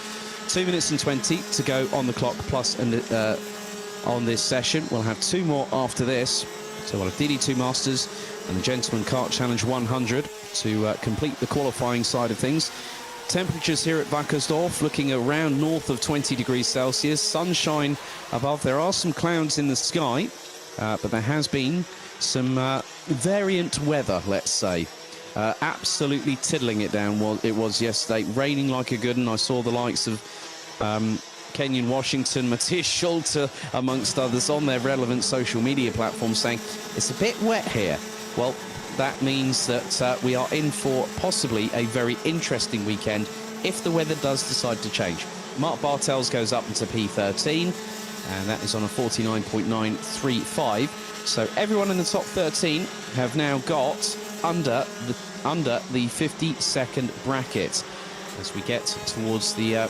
Speaker 1: 2 minutes and 20 to go on the clock, plus on this session. We'll have 2 more after this. So we'll have DD2 Masters and the Gentleman Kart Challenge 100 to complete the qualifying side of things. Temperatures here at Wackersdorf looking around north of 20 degrees Celsius. Sunshine above. There are some clouds in the sky, but there has been some variant weather, let's say. Absolutely tiddling it down it was yesterday. Raining like a good one. I saw the likes of Kenyon Washington, Matthias Schulte, amongst others, on their relevant social media platforms saying, it's a bit wet here. Well, that means that we are in for possibly a very interesting weekend if the weather does decide to change. Mark Bartels goes up into P13, and that is on a 49.935. So everyone in the top 13 have now got under the 50-second bracket. As we get towards the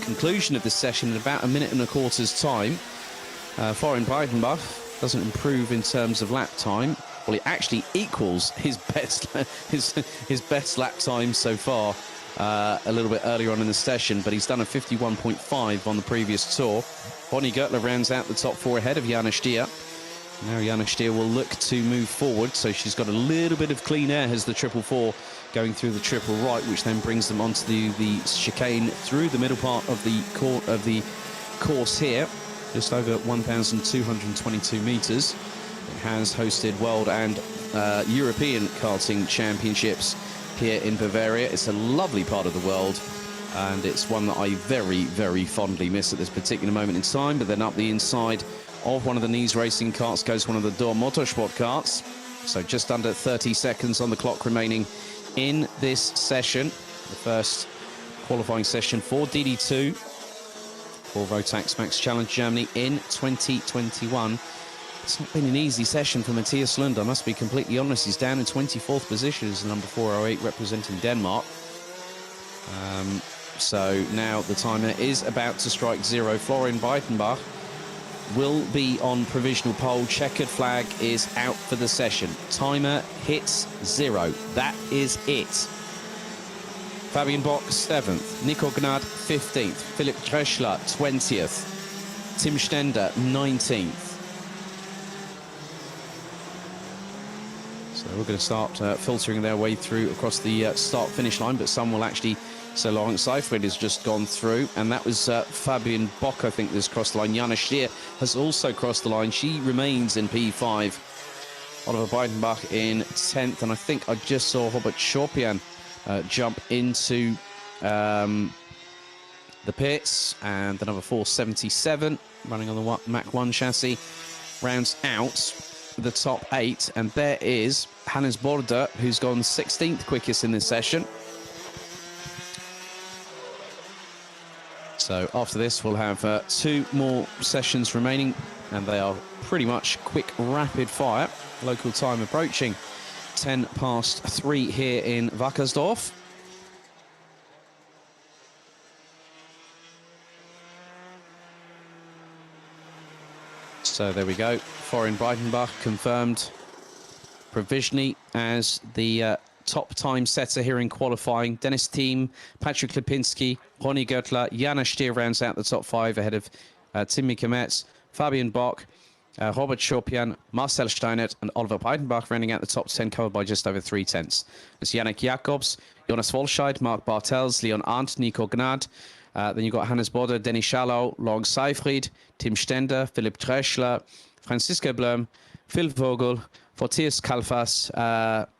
Speaker 1: conclusion of this session in about 1.25 minutes time, Florian Breitenbach doesn't improve in terms of lap time. Well, it actually equals his best his best lap time so far a little bit earlier on in the session, but he's done a 51.5 on the previous tour. Bonnie Gertler rounds out the top 4 ahead of Jana Stier. Now Jana Stier will look to move forward, so she's got a little bit of clean air as the 444 going through the triple right, which then brings them onto the chicane through the middle part of the course here, just over 1,222 meters. It has hosted world and European karting championships here in Bavaria. It's a lovely part of the world, and it's one that I very, very fondly miss at this particular moment in time. But then up the inside of one of the Knees racing carts goes one of the Dor Motorsport carts. So just under 30 seconds on the clock remaining in this session. The first qualifying session for DD2 for Rotax Max Challenge Germany in 2021. It's not been an easy session for Matthias Lund, I must be completely honest. He's down in 24th position as the number 408 representing Denmark. So now the timer is about to strike 0. Florian Breitenbach will be on provisional pole. Checkered flag is out for the session. Timer hits 0. That is it. Fabian Bock 7th, Nico Gnad 15th, Philipp Dreschler 20th, Tim Stender 19th. So we're going to start filtering their way through across the start-finish line, but some will actually... So Laurent Seifried has just gone through, and that was Fabian Bock, I think, that's crossed the line. Jana Stier has also crossed the line. She remains in P5. Oliver Breidenbach in 10th, and I think I just saw Robert Schorpian jump into the pits, and the number 477 running on the Mach 1 chassis rounds out the top 8, and there is Hannes Border, who's gone 16th quickest in this session. So after this, we'll have 2 more sessions remaining, and they are pretty much quick, rapid fire. Local time approaching 10 past 3 here in Wackersdorf. So there we go. Florian Breitenbach confirmed provisionally as the top time setter here in qualifying. Dennis Thiem, Patrick Lipinski, Ronny Göttler, Jana Stier rounds out the top 5 ahead of Tim Micromax, Fabian Bock, Robert Schorpian, Marcel Steinert, and Oliver Breitenbach rounding out the top 10, covered by just over 3/10. It's Yannick Jacobs, Jonas Wolscheid, Mark Bartels, Leon Arndt, Nico Gnad. Then you've got Hannes Border, Denny Schallau, Lorg Seifried, Tim Stender, Philipp Treschler, Franziska Blum, Phil Vogel, Fortius Kalfas,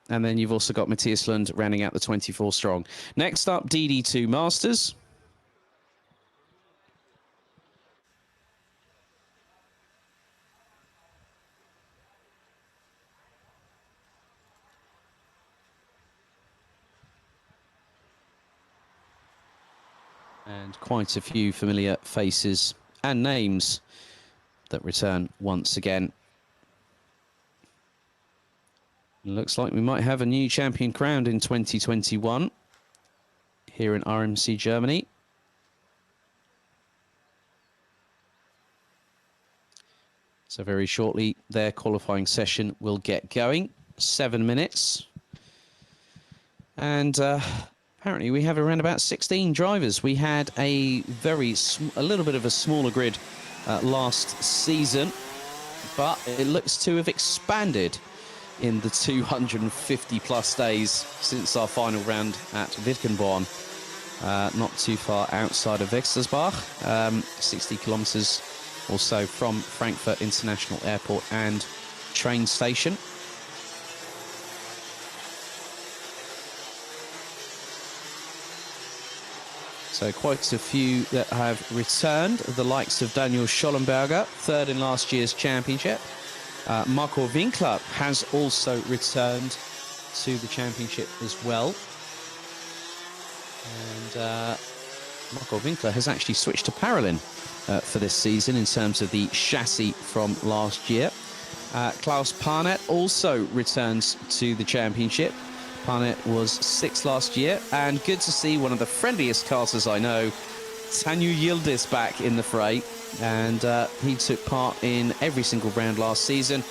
Speaker 1: and then you've also got Matthias Lund rounding out the 24 strong. Next up, DD2 Masters. And quite a few familiar faces and names that return once again. Looks like we might have a new champion crowned in 2021 here in RMC Germany. So very shortly, their qualifying session will get going. 7 minutes. And apparently we have around about 16 drivers. We had a little bit of a smaller grid last season, but it looks to have expanded in the 250 plus days since our final round at Wittenborn, not too far outside of Wechtersbach, 60 kilometers or so from Frankfurt International Airport and train station. So quite a few that have returned, the likes of Daniel Schollenberger, 3rd in last year's championship. Marco Winkler has also returned to the championship as well. And Marco Winkler has actually switched to Paralin for this season in terms of the chassis from last year. Klaus Parnet also returns to the championship. Parnet was 6th last year, and good to see one of the friendliest casters I know, Tanju Yildiz, back in the fray, and he took part in every single round last season.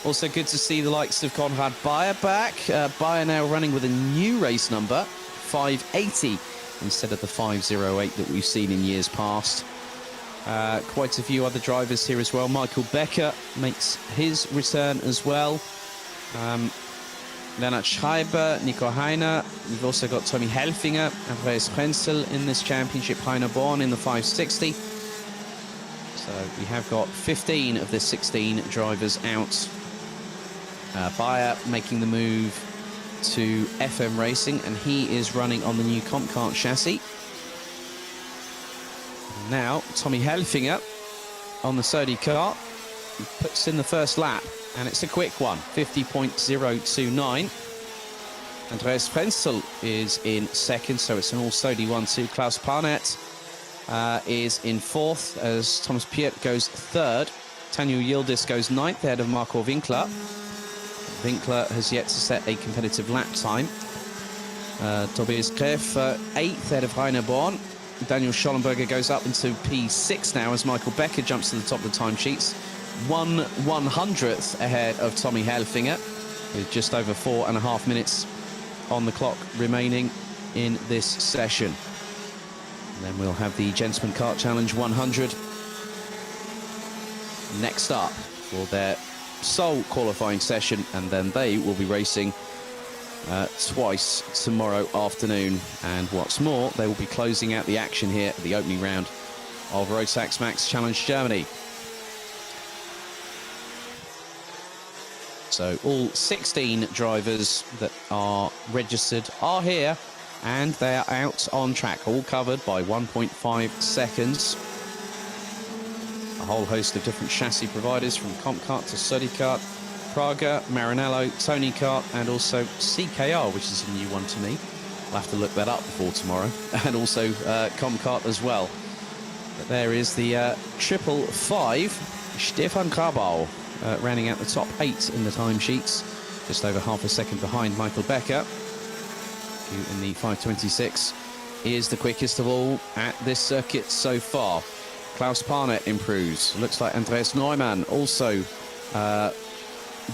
Speaker 1: Also good to see the likes of Konrad Bayer back. Bayer now running with a new race number, 580, instead of the 508 that we've seen in years past. Quite a few other drivers here as well. Michael Becker makes his return as well. Lennart Schreiber, Nico Heiner. We've also got Tommy Helfinger, Andreas Frenzel in this championship, Heiner Born in the 560. So we have got 15 of the 16 drivers out. Bayer making the move to FM Racing, and he is running on the new Comp Kart chassis. Now, Tommy Helfinger on the Sodi kart puts in the first lap, and it's a quick one, 50.029. Andreas Frenzel is in 2nd, so it's an all Sodi 1-2. Klaus Parnet is in 4th, as Thomas Piet goes 3rd. Tanju Yildiz goes 9th, ahead of Marco Winkler. Winkler has yet to set a competitive lap time. Tobias Greff 8th, ahead of Heiner Born. Daniel Schollenberger goes up into P6 now as Michael Becker jumps to the top of the timesheets. 1/100th ahead of Tommy Helfinger, with just over 4.5 minutes on the clock remaining in this session. And then we'll have the Gentleman Kart Challenge 100 next up for their sole qualifying session, and then they will be racing twice tomorrow afternoon. And what's more, they will be closing out the action here at the opening round of Rotax Max Challenge Germany. So all 16 drivers that are registered are here, and they are out on track, all covered by 1.5 seconds. A whole host of different chassis providers, from Compkart to Sodikart, Praga, Maranello, Tony Kart, and also CKR, which is a new one to me. I'll have to look that up before tomorrow. And also Compkart as well. But there is the 555, Stefan Grabau, rounding out the top 8 in the timesheets. Just over half a second behind Michael Becker, who in the 526 is the quickest of all at this circuit so far. Klaus Parnet improves. Looks like Andreas Neumann also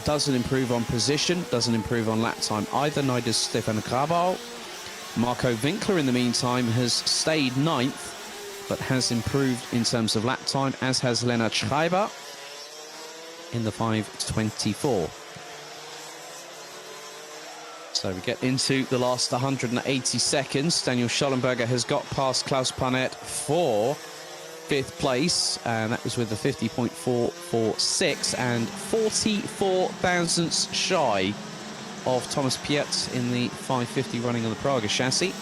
Speaker 1: doesn't improve on position, doesn't improve on lap time either, neither does Stefan Grabau. Marco Winkler, in the meantime, has stayed 9th, but has improved in terms of lap time, as has Lennart Schreiber in the 524. So we get into the last 180 seconds. Daniel Schollenberger has got past Klaus Parnet for 5th place, and that was with a 50.446 and 44 thousandths shy of Thomas Piet in the 550 running on the Praga chassis.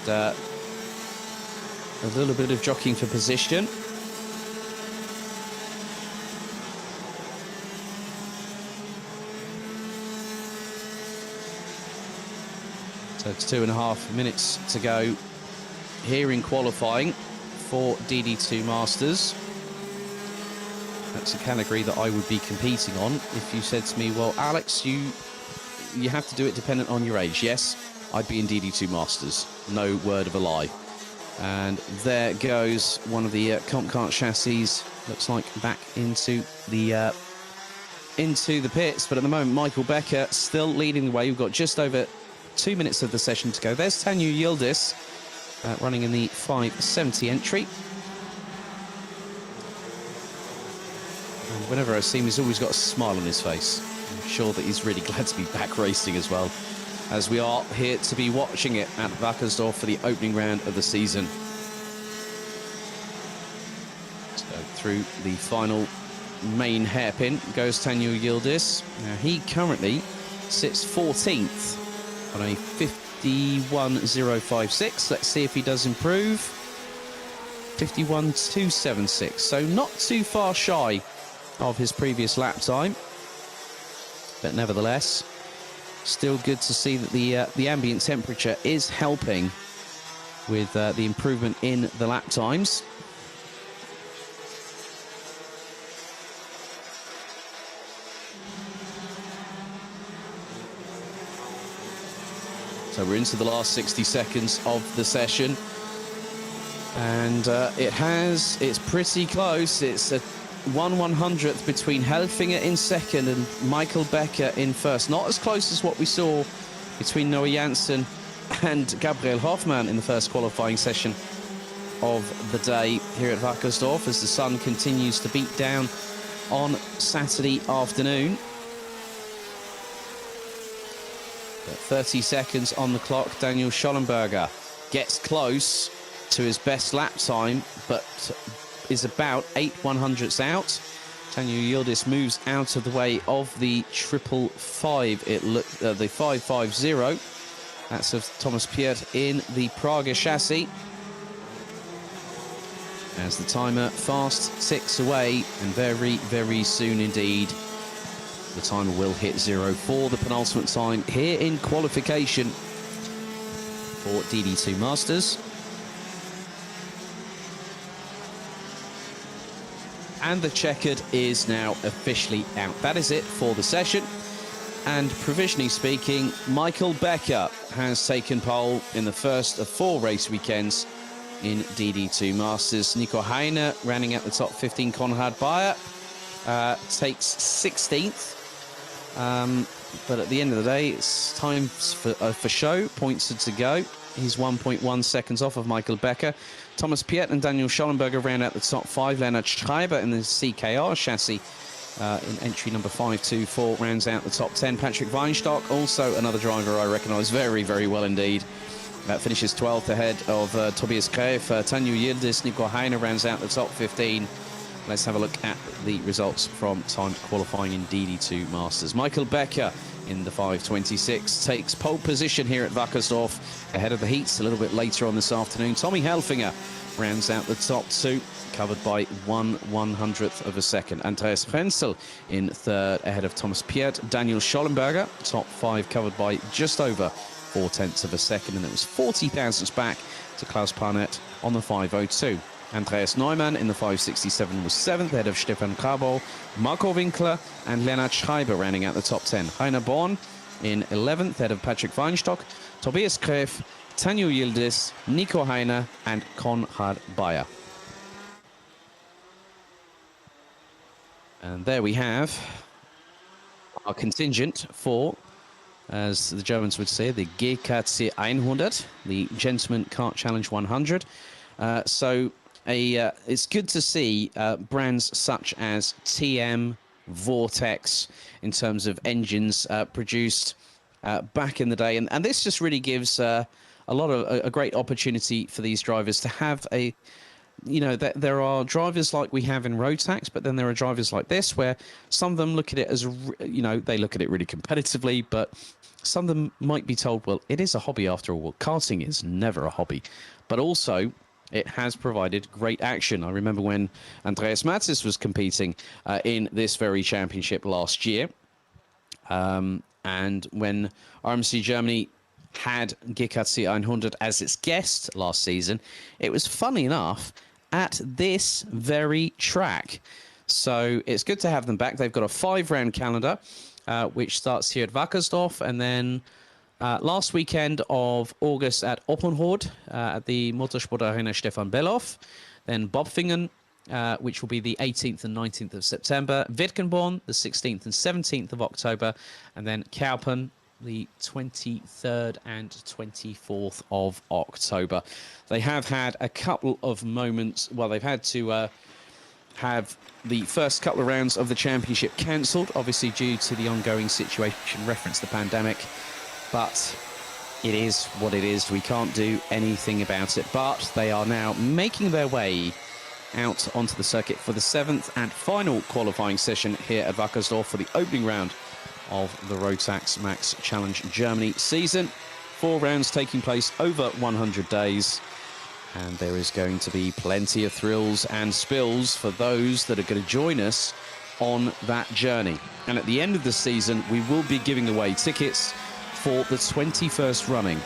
Speaker 1: And a little bit of jockeying for position. So it's 2.5 minutes to go here in qualifying for DD2 Masters. That's a category that I would be competing on. If you said to me, well, Alex, you have to do it dependent on your age. Yes, I'd be in DD2 Masters. No word of a lie. And there goes one of the Compkart chassis. Looks like back into the pits. But at the moment, Michael Becker still leading the way. We've got just over 2 minutes of the session to go. There's Tanju Yildiz running in the 570 entry. And whenever I see him, he's always got a smile on his face. I'm sure that he's really glad to be back racing as well, as we are here to be watching it at Wackersdorf for the opening round of the season. So through the final main hairpin goes Tanju Yildiz. Now he currently sits 14th on a 51.056. Let's see if he does improve. 51.276. So not too far shy of his previous lap time, but nevertheless, still good to see that the ambient temperature is helping with the improvement in the lap times. So we're into the last 60 seconds of the session, and it's pretty close. It's a 1/100th between Helfinger in second and Michael Becker in first. Not as close as what we saw between Noah Janssen and Gabriel Hoffmann in the first qualifying session of the day here at Wackersdorf, as the sun continues to beat down on Saturday afternoon. But 30 seconds on the clock. Daniel Schollenberger gets close to his best lap time, but is about 8/100ths out. Tanju Yildiz moves out of the way of the 555. The 550. That's of Thomas Piet in the Praga chassis. As the timer fast ticks away, and very, very soon indeed, the timer will hit 0 for the penultimate time here in qualification for DD2 Masters. And the checkered is now officially out. That is it for the session. And provisionally speaking, Michael Becker has taken pole in the first of 4 race weekends in DD2 Masters. Nico Heine running at the top 15. Konrad Bayer takes 16th. But at the end of the day, it's time for show. Points are to go. He's 1.1 seconds off of Michael Becker. Thomas Piet and Daniel Schollenberger round out the top 5. Lennart Schreiber in the CKR chassis in entry number 524 rounds out the top 10. Patrick Weinstock, also another driver I recognise very, very well indeed. Finishes 12th ahead of Tobias Greif. Tanju Yildiz, Nico Heine rounds out the top 15. Let's have a look at the results from timed qualifying in DD2 Masters. Michael Becker in the 5:26 takes pole position here at Wackersdorf ahead of the heats a little bit later on this afternoon. Tommy Helfinger rounds out the top two, covered by 1/100th of a second. Andreas Frenzel in third ahead of Thomas Piet. Daniel Schollenberger, top five, covered by just over 0.4 of a second. And it was 40 thousandths back to Klaus Parnett on the 5:02. Andreas Neumann in the 5:67 was seventh ahead of Stefan Krabol, Marco Winkler and Lennart Schreiber rounding out the top 10. Heiner Born in 11th ahead of Patrick Weinstock, Tobias Greff, Tanju Yildiz, Nico Heiner and Konrad Bayer. And there we have our contingent for, as the Germans would say, the GKC 100, the Gentleman Kart Challenge 100. It's good to see brands such as TM, Vortex, in terms of engines produced back in the day. And this just really gives a great opportunity for these drivers to have a, there are drivers like we have in Rotax, but then there are drivers like this where some of them look at it as, they look at it really competitively, but some of them might be told, well, it is a hobby after all. Well, karting is never a hobby, but also it has provided great action. I remember when Andreas Matzes was competing in this very championship last year. And when RMC Germany had GKC 100 as its guest last season, it was, funny enough, at this very track. So it's good to have them back. They've got a 5-round calendar, which starts here at Wackersdorf, and then last weekend of August at Oppenhord at the Motorsport Arena Stefan Bellof, then Bobfingen, which will be the 18th and 19th of September, Witkenborn, the 16th and 17th of October, and then Kaupen, the 23rd and 24th of October. They have had a couple of moments, well, they've had to have the first couple of rounds of the championship cancelled, obviously due to the ongoing situation, reference the pandemic. But it is what it is. We can't do anything about it. But they are now making their way out onto the circuit for the 7th and final qualifying session here at Wackersdorf for the opening round of the Rotax Max Challenge Germany season. 4 rounds taking place over 100 days. And there is going to be plenty of thrills and spills for those that are going to join us on that journey. And at the end of the season, we will be giving away tickets for the 21st running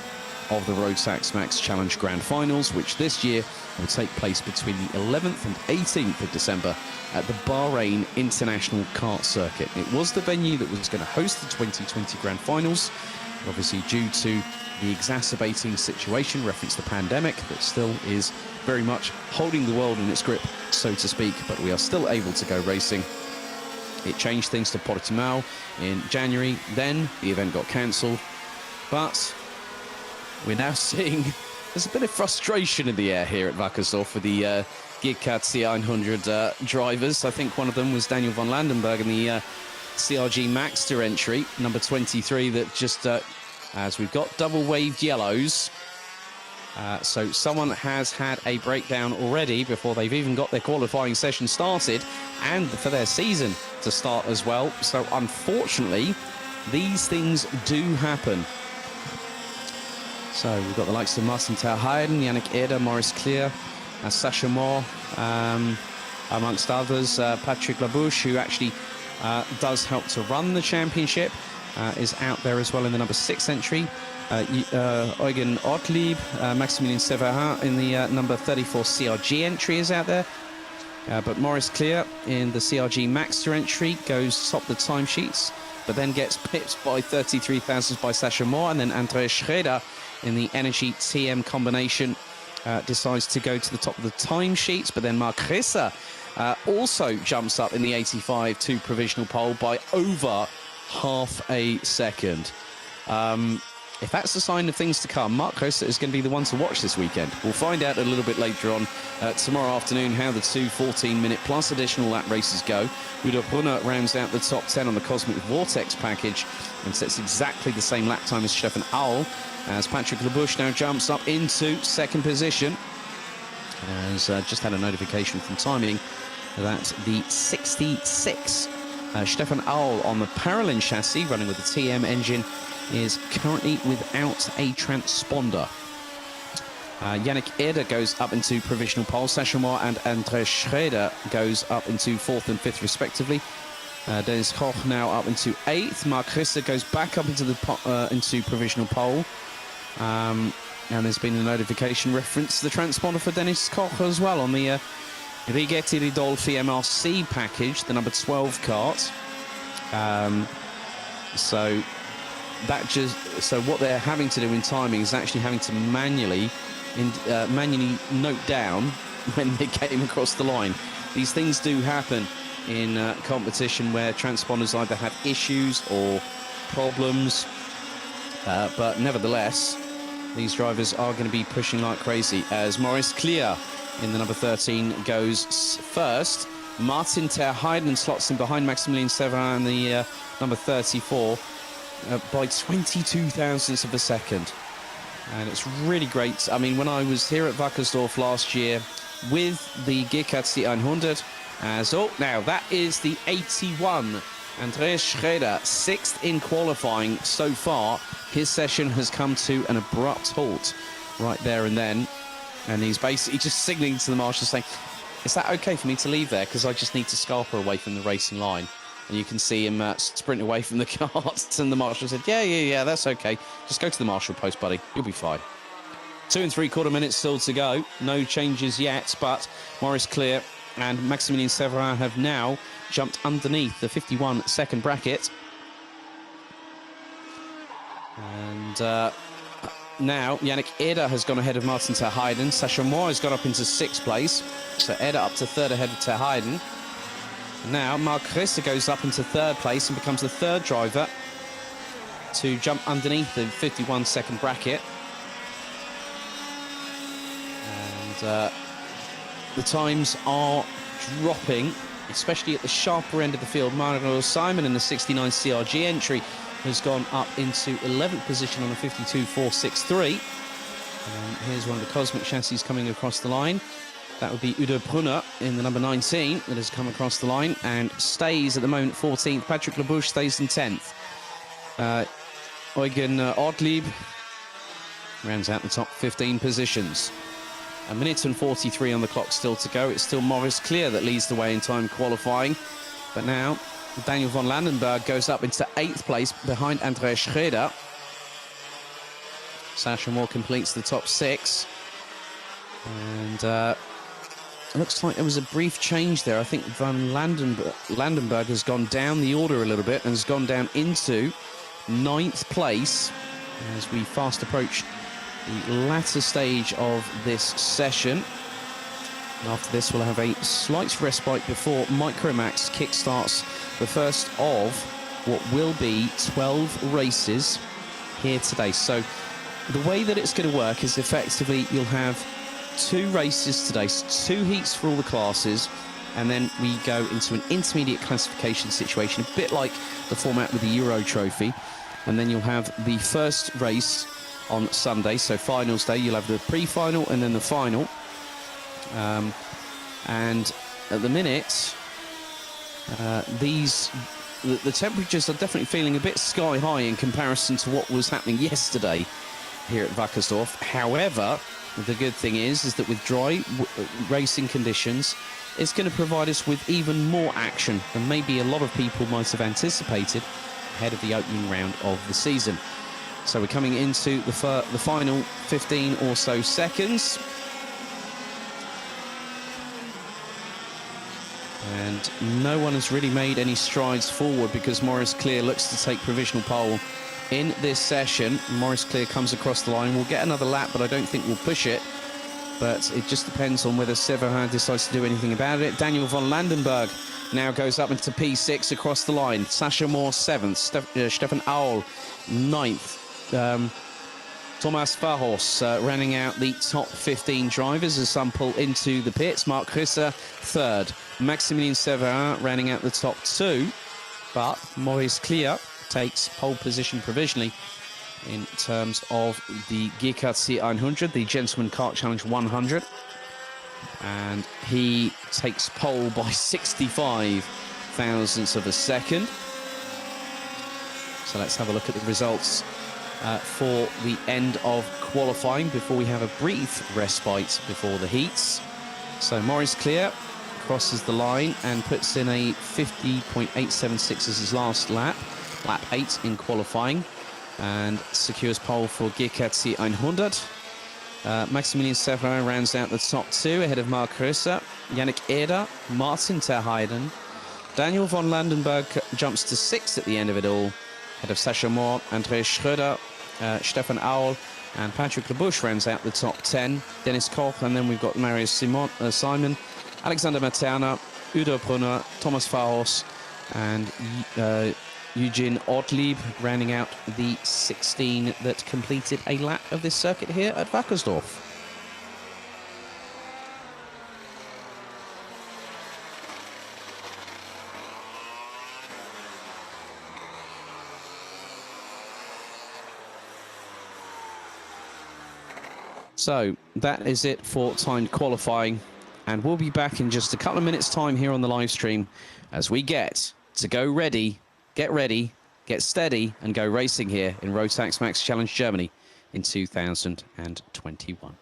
Speaker 1: of the Rotax Max Challenge Grand Finals, which this year will take place between the 11th and 18th of December at the Bahrain International Kart Circuit. It was the venue that was going to host the 2020 Grand Finals, obviously due to the exacerbating situation, reference the pandemic, that still is very much holding the world in its grip, so to speak, but we are still able to go racing. It changed things to Portimao in January, then the event got cancelled, but we're now seeing there's a bit of frustration in the air here at Wackersdorf for the GKC 100 drivers. I think one of them was Daniel von Landenberg in the CRG Maxter entry, number 23, that just, as we've got double waved yellows, so someone has had a breakdown already before they've even got their qualifying session started, and for their season to start as well. So unfortunately, these things do happen. So we've got the likes of Martin Terheiden, Yannick Eder, Maurice Clear, Sasha Moore, amongst others. Patrick Labouche, who actually does help to run the championship, is out there as well in the number 6 entry. Eugen Ortlieb, Maximilien Severin in the number 34 CRG entry is out there. But Maurice Clear in the CRG Maxter entry goes top the timesheets, but then gets pipped by 33 thousandths by Sasha Moore, and then Andreas Schroeder in the Energy TM combination decides to go to the top of the timesheets, but then Mark Risser also jumps up in the 85-2 provisional pole by over half a second. If that's a sign of things to come, Mark Risser is going to be the one to watch this weekend. We'll find out a little bit later on tomorrow afternoon how the 2 14-minute plus additional lap races go. Udo Brunner rounds out the top 10 on the Cosmic Vortex package and sets exactly the same lap time as Stefan Aul, as Patrick Labouche now jumps up into 2nd position. Has just had a notification from timing that the 66 Stefan Aul on the Paralin chassis, running with the TM engine, is currently without a transponder. Yannick Eder goes up into provisional pole. Sascha Moore and André Schrader goes up into 4th and 5th respectively. Dennis Koch now up into 8th. Mark Risse goes back up into into provisional pole. And there's been a notification reference to the transponder for Dennis Koch as well on the Rigetti Ridolfi MRC package, the number 12 kart. So what they're having to do in timing is actually having to manually note down when they came across the line. These things do happen in competition where transponders either have issues or problems, but nevertheless these drivers are going to be pushing like crazy as Maurice Clear in the number 13 goes first. Martin ter Heiden slots in behind Maximilien Severin in the number 34 by 22 thousandths of a second. And it's really great. I mean, when I was here at Wackersdorf last year with the GKC 100, now that is the 81. Andreas Schrader, 6th in qualifying so far. His session has come to an abrupt halt right there and then. And he's basically just signaling to the marshal saying, is that okay for me to leave there? Because I just need to scarper away from the racing line. And you can see him sprint away from the cart. And the marshal said, yeah, that's okay. Just go to the marshal post, buddy. You'll be fine. 2 3/4 minutes still to go. No changes yet, but Maurice Clear and Maximilien Severin have now jumped underneath the 51 second bracket. And now Yannick Eder has gone ahead of Martin ter Heiden. Sascha Moore has got up into 6th place. So Eder up to 3rd ahead of ter Heiden. Now Mark Risse goes up into 3rd place and becomes the 3rd driver to jump underneath the 51 second bracket. And the times are dropping, especially at the sharper end of the field. Mario Simon in the 69 CRG entry has gone up into 11th position on a 52.463. And here's one of the Cosmic chassis coming across the line. That would be Udo Brunner in the number 19 that has come across the line and stays at the moment 14th. Patrick Labouche stays in 10th. Eugen Ortlieb rounds out the top 15 positions. 1 minute and 43 on the clock still to go. It's still Maurice Clear that leads the way in time qualifying. But now Daniel von Landenberg goes up into 8th place behind Andreas Schrader. Sascha Moore completes the top 6. And it looks like there was a brief change there. I think von Landenberg has gone down the order a little bit and has gone down into 9th place as we fast approach the latter stage of this session. And after this, we'll have a slight respite before Micromax kickstarts the first of what will be 12 races here today. So the way that it's going to work is effectively you'll have 2 races today, 2 heats for all the classes, and then we go into an intermediate classification situation, a bit like the format with the Euro Trophy. And then you'll have the first race on Sunday, so finals day. You'll have the pre-final and then the final. And at the minute, the temperatures are definitely feeling a bit sky high in comparison to what was happening yesterday here at Wackersdorf. However, the good thing is that with dry racing conditions, it's going to provide us with even more action than maybe a lot of people might have anticipated ahead of the opening round of the season. So we're coming into the final 15 or so seconds. And no one has really made any strides forward because Maurice Clear looks to take provisional pole in this session. Maurice Clear comes across the line. We'll get another lap, but I don't think we'll push it. But it just depends on whether Severin decides to do anything about it. Daniel von Landenberg now goes up into P6 across the line. Sascha Moore 7th. Stefan Aul 9th. Thomas Fahos rounding out the top 15 drivers as some pull into the pits. Mark Risse 3rd. Maximilien Severin rounding out the top 2. But Maurice Clear takes pole position provisionally in terms of the GKC 100, the Gentleman Kart Challenge 100. And he takes pole by 65 thousandths of a second. So let's have a look at the results for the end of qualifying before we have a brief respite before the heats. So Maurice Clear crosses the line and puts in a 50.876 as his last lap, lap 8 in qualifying, and secures pole for GKC 100. Maximilian Severin rounds out the top 2 ahead of Mark Rösser, Yannick Eder, Martin Terheiden. Daniel von Landenberg jumps to 6th at the end of it all, ahead of Sascha Moore, Andreas Schröder, Stefan Aul, and Patrick Lebush rounds out the top 10. Dennis Koch, and then we've got Marius Simon, Alexander Materna, Udo Brunner, Thomas Fahos, and Eugene Ortlieb rounding out the 16 that completed a lap of this circuit here at Wackersdorf. So that is it for timed qualifying, and we'll be back in just a couple of minutes' time here on the live stream as we get to go ready, get steady, and go racing here in Rotax Max Challenge Germany in 2021.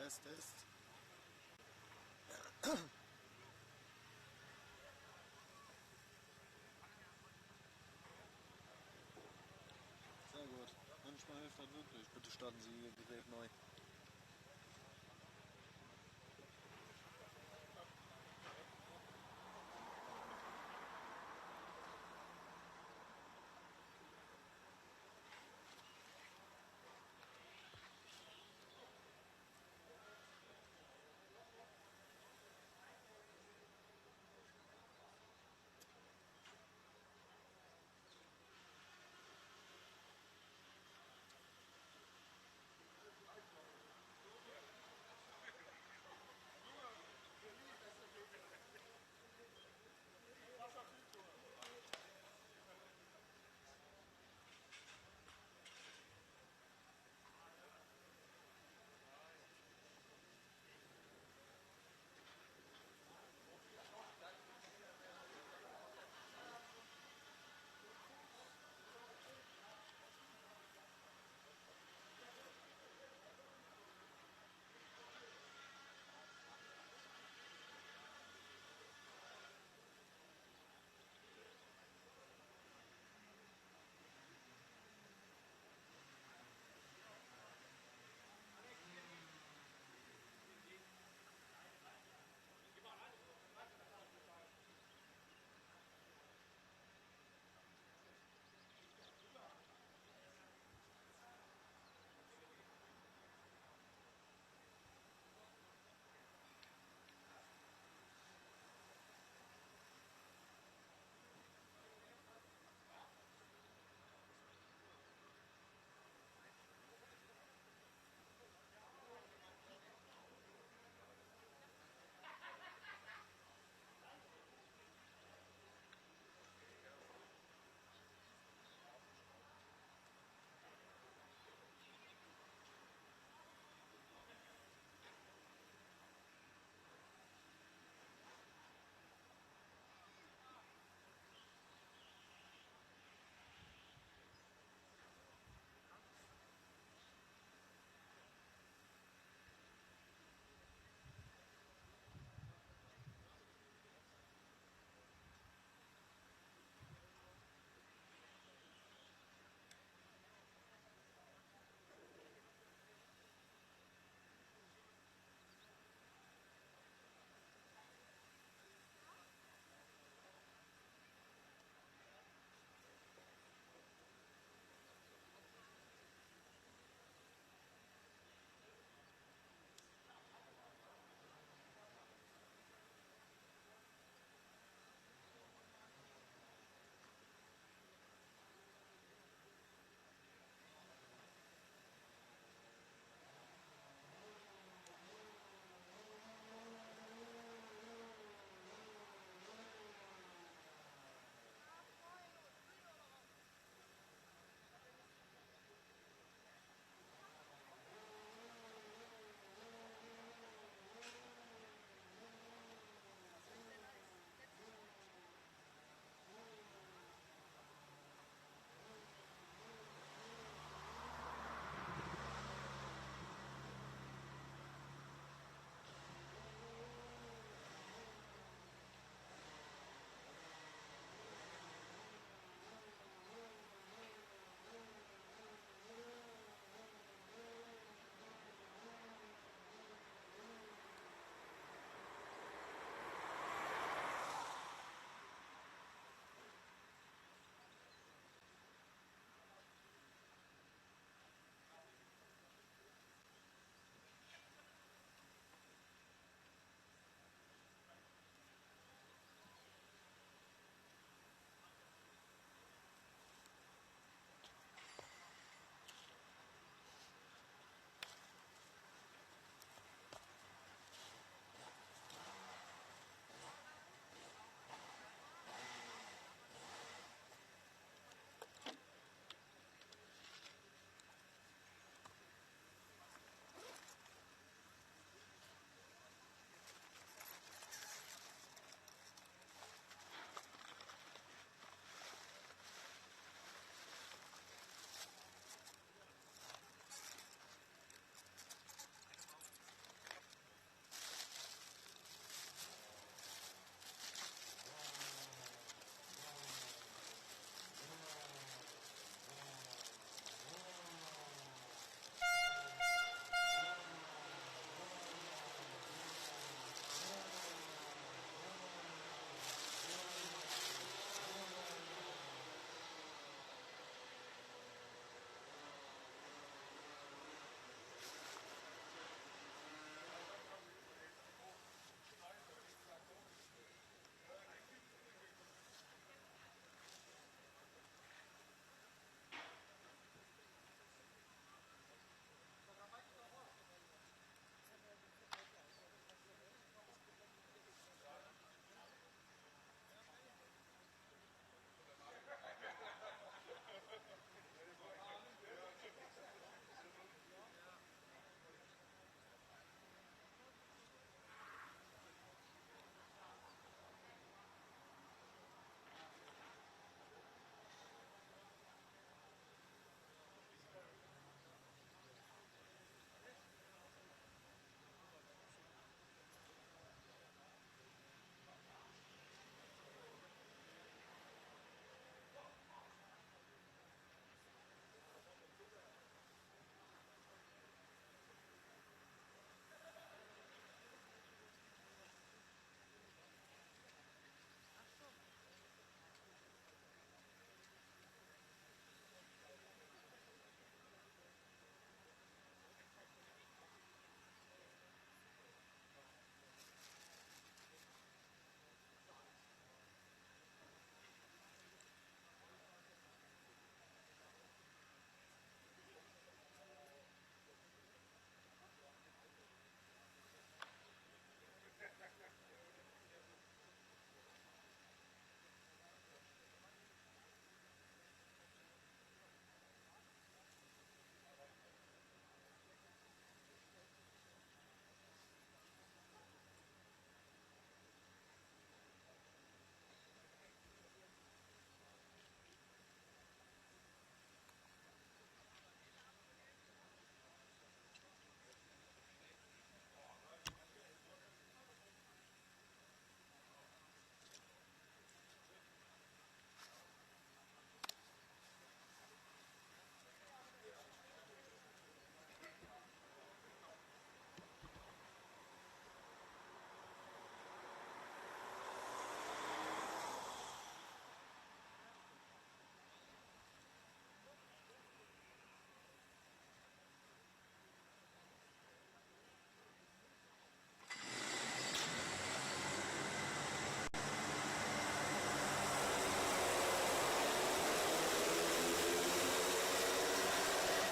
Speaker 2: Test. Sehr gut. Manchmal hilft das wirklich. Bitte starten Sie Ihr Gerät neu.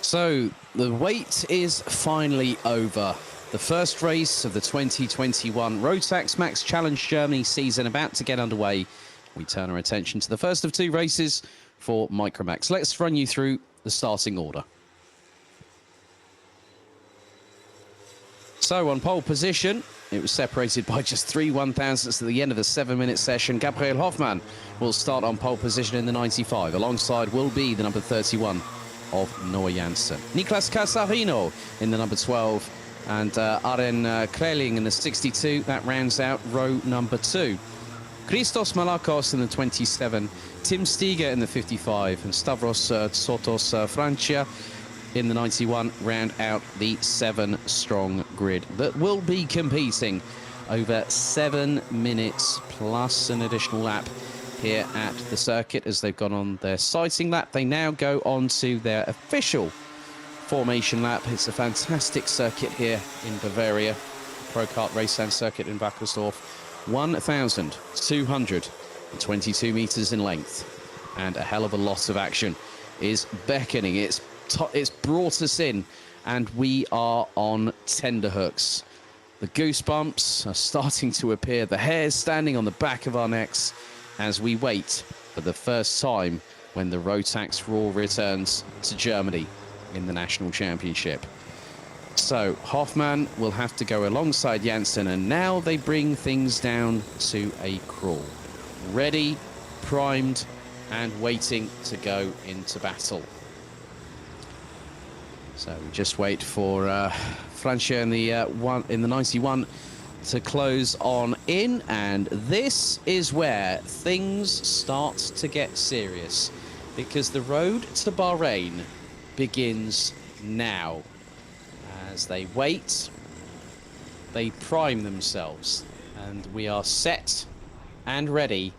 Speaker 1: So the wait is finally over. The first race of the 2021 Rotax Max Challenge Germany season about to get underway. We turn our attention to the first of two races for Micromax. Let's run you through the starting order. So on pole position, it was separated by just 3 1,000ths at the end of the 7-minute session. Gabriel Hoffmann will start on pole position in the 95. Alongside will be the number 31 of Noah Janssen. Niklas Casarino in the number 12 and Aren Kreling in the 62. That rounds out row number 2. Christos Malakos in the 27, Tim Steger in the 55 and Stavros Tsotos Francia in the 91 round out the 7-strong grid that will be competing over 7 minutes plus an additional lap here at the circuit. As they've gone on their sighting lap, they now go on to their official formation lap. It's a fantastic circuit here in Bavaria, Pro Kart Raceland circuit in Wackersdorf. 1,222 meters in length, and a hell of a lot of action is beckoning. It's brought us in, and we are on tenterhooks. The goosebumps are starting to appear, the hairs standing on the back of our necks as we wait for the first time when the Rotax Raw returns to Germany in the National Championship. So Hoffmann will have to go alongside Janssen, and now they bring things down to a crawl. Ready, primed, and waiting to go into battle. So we just wait for Francia in the 91 to close on in, and this is where things start to get serious, because the road to Bahrain begins now. As they wait, they prime themselves, and we are set and ready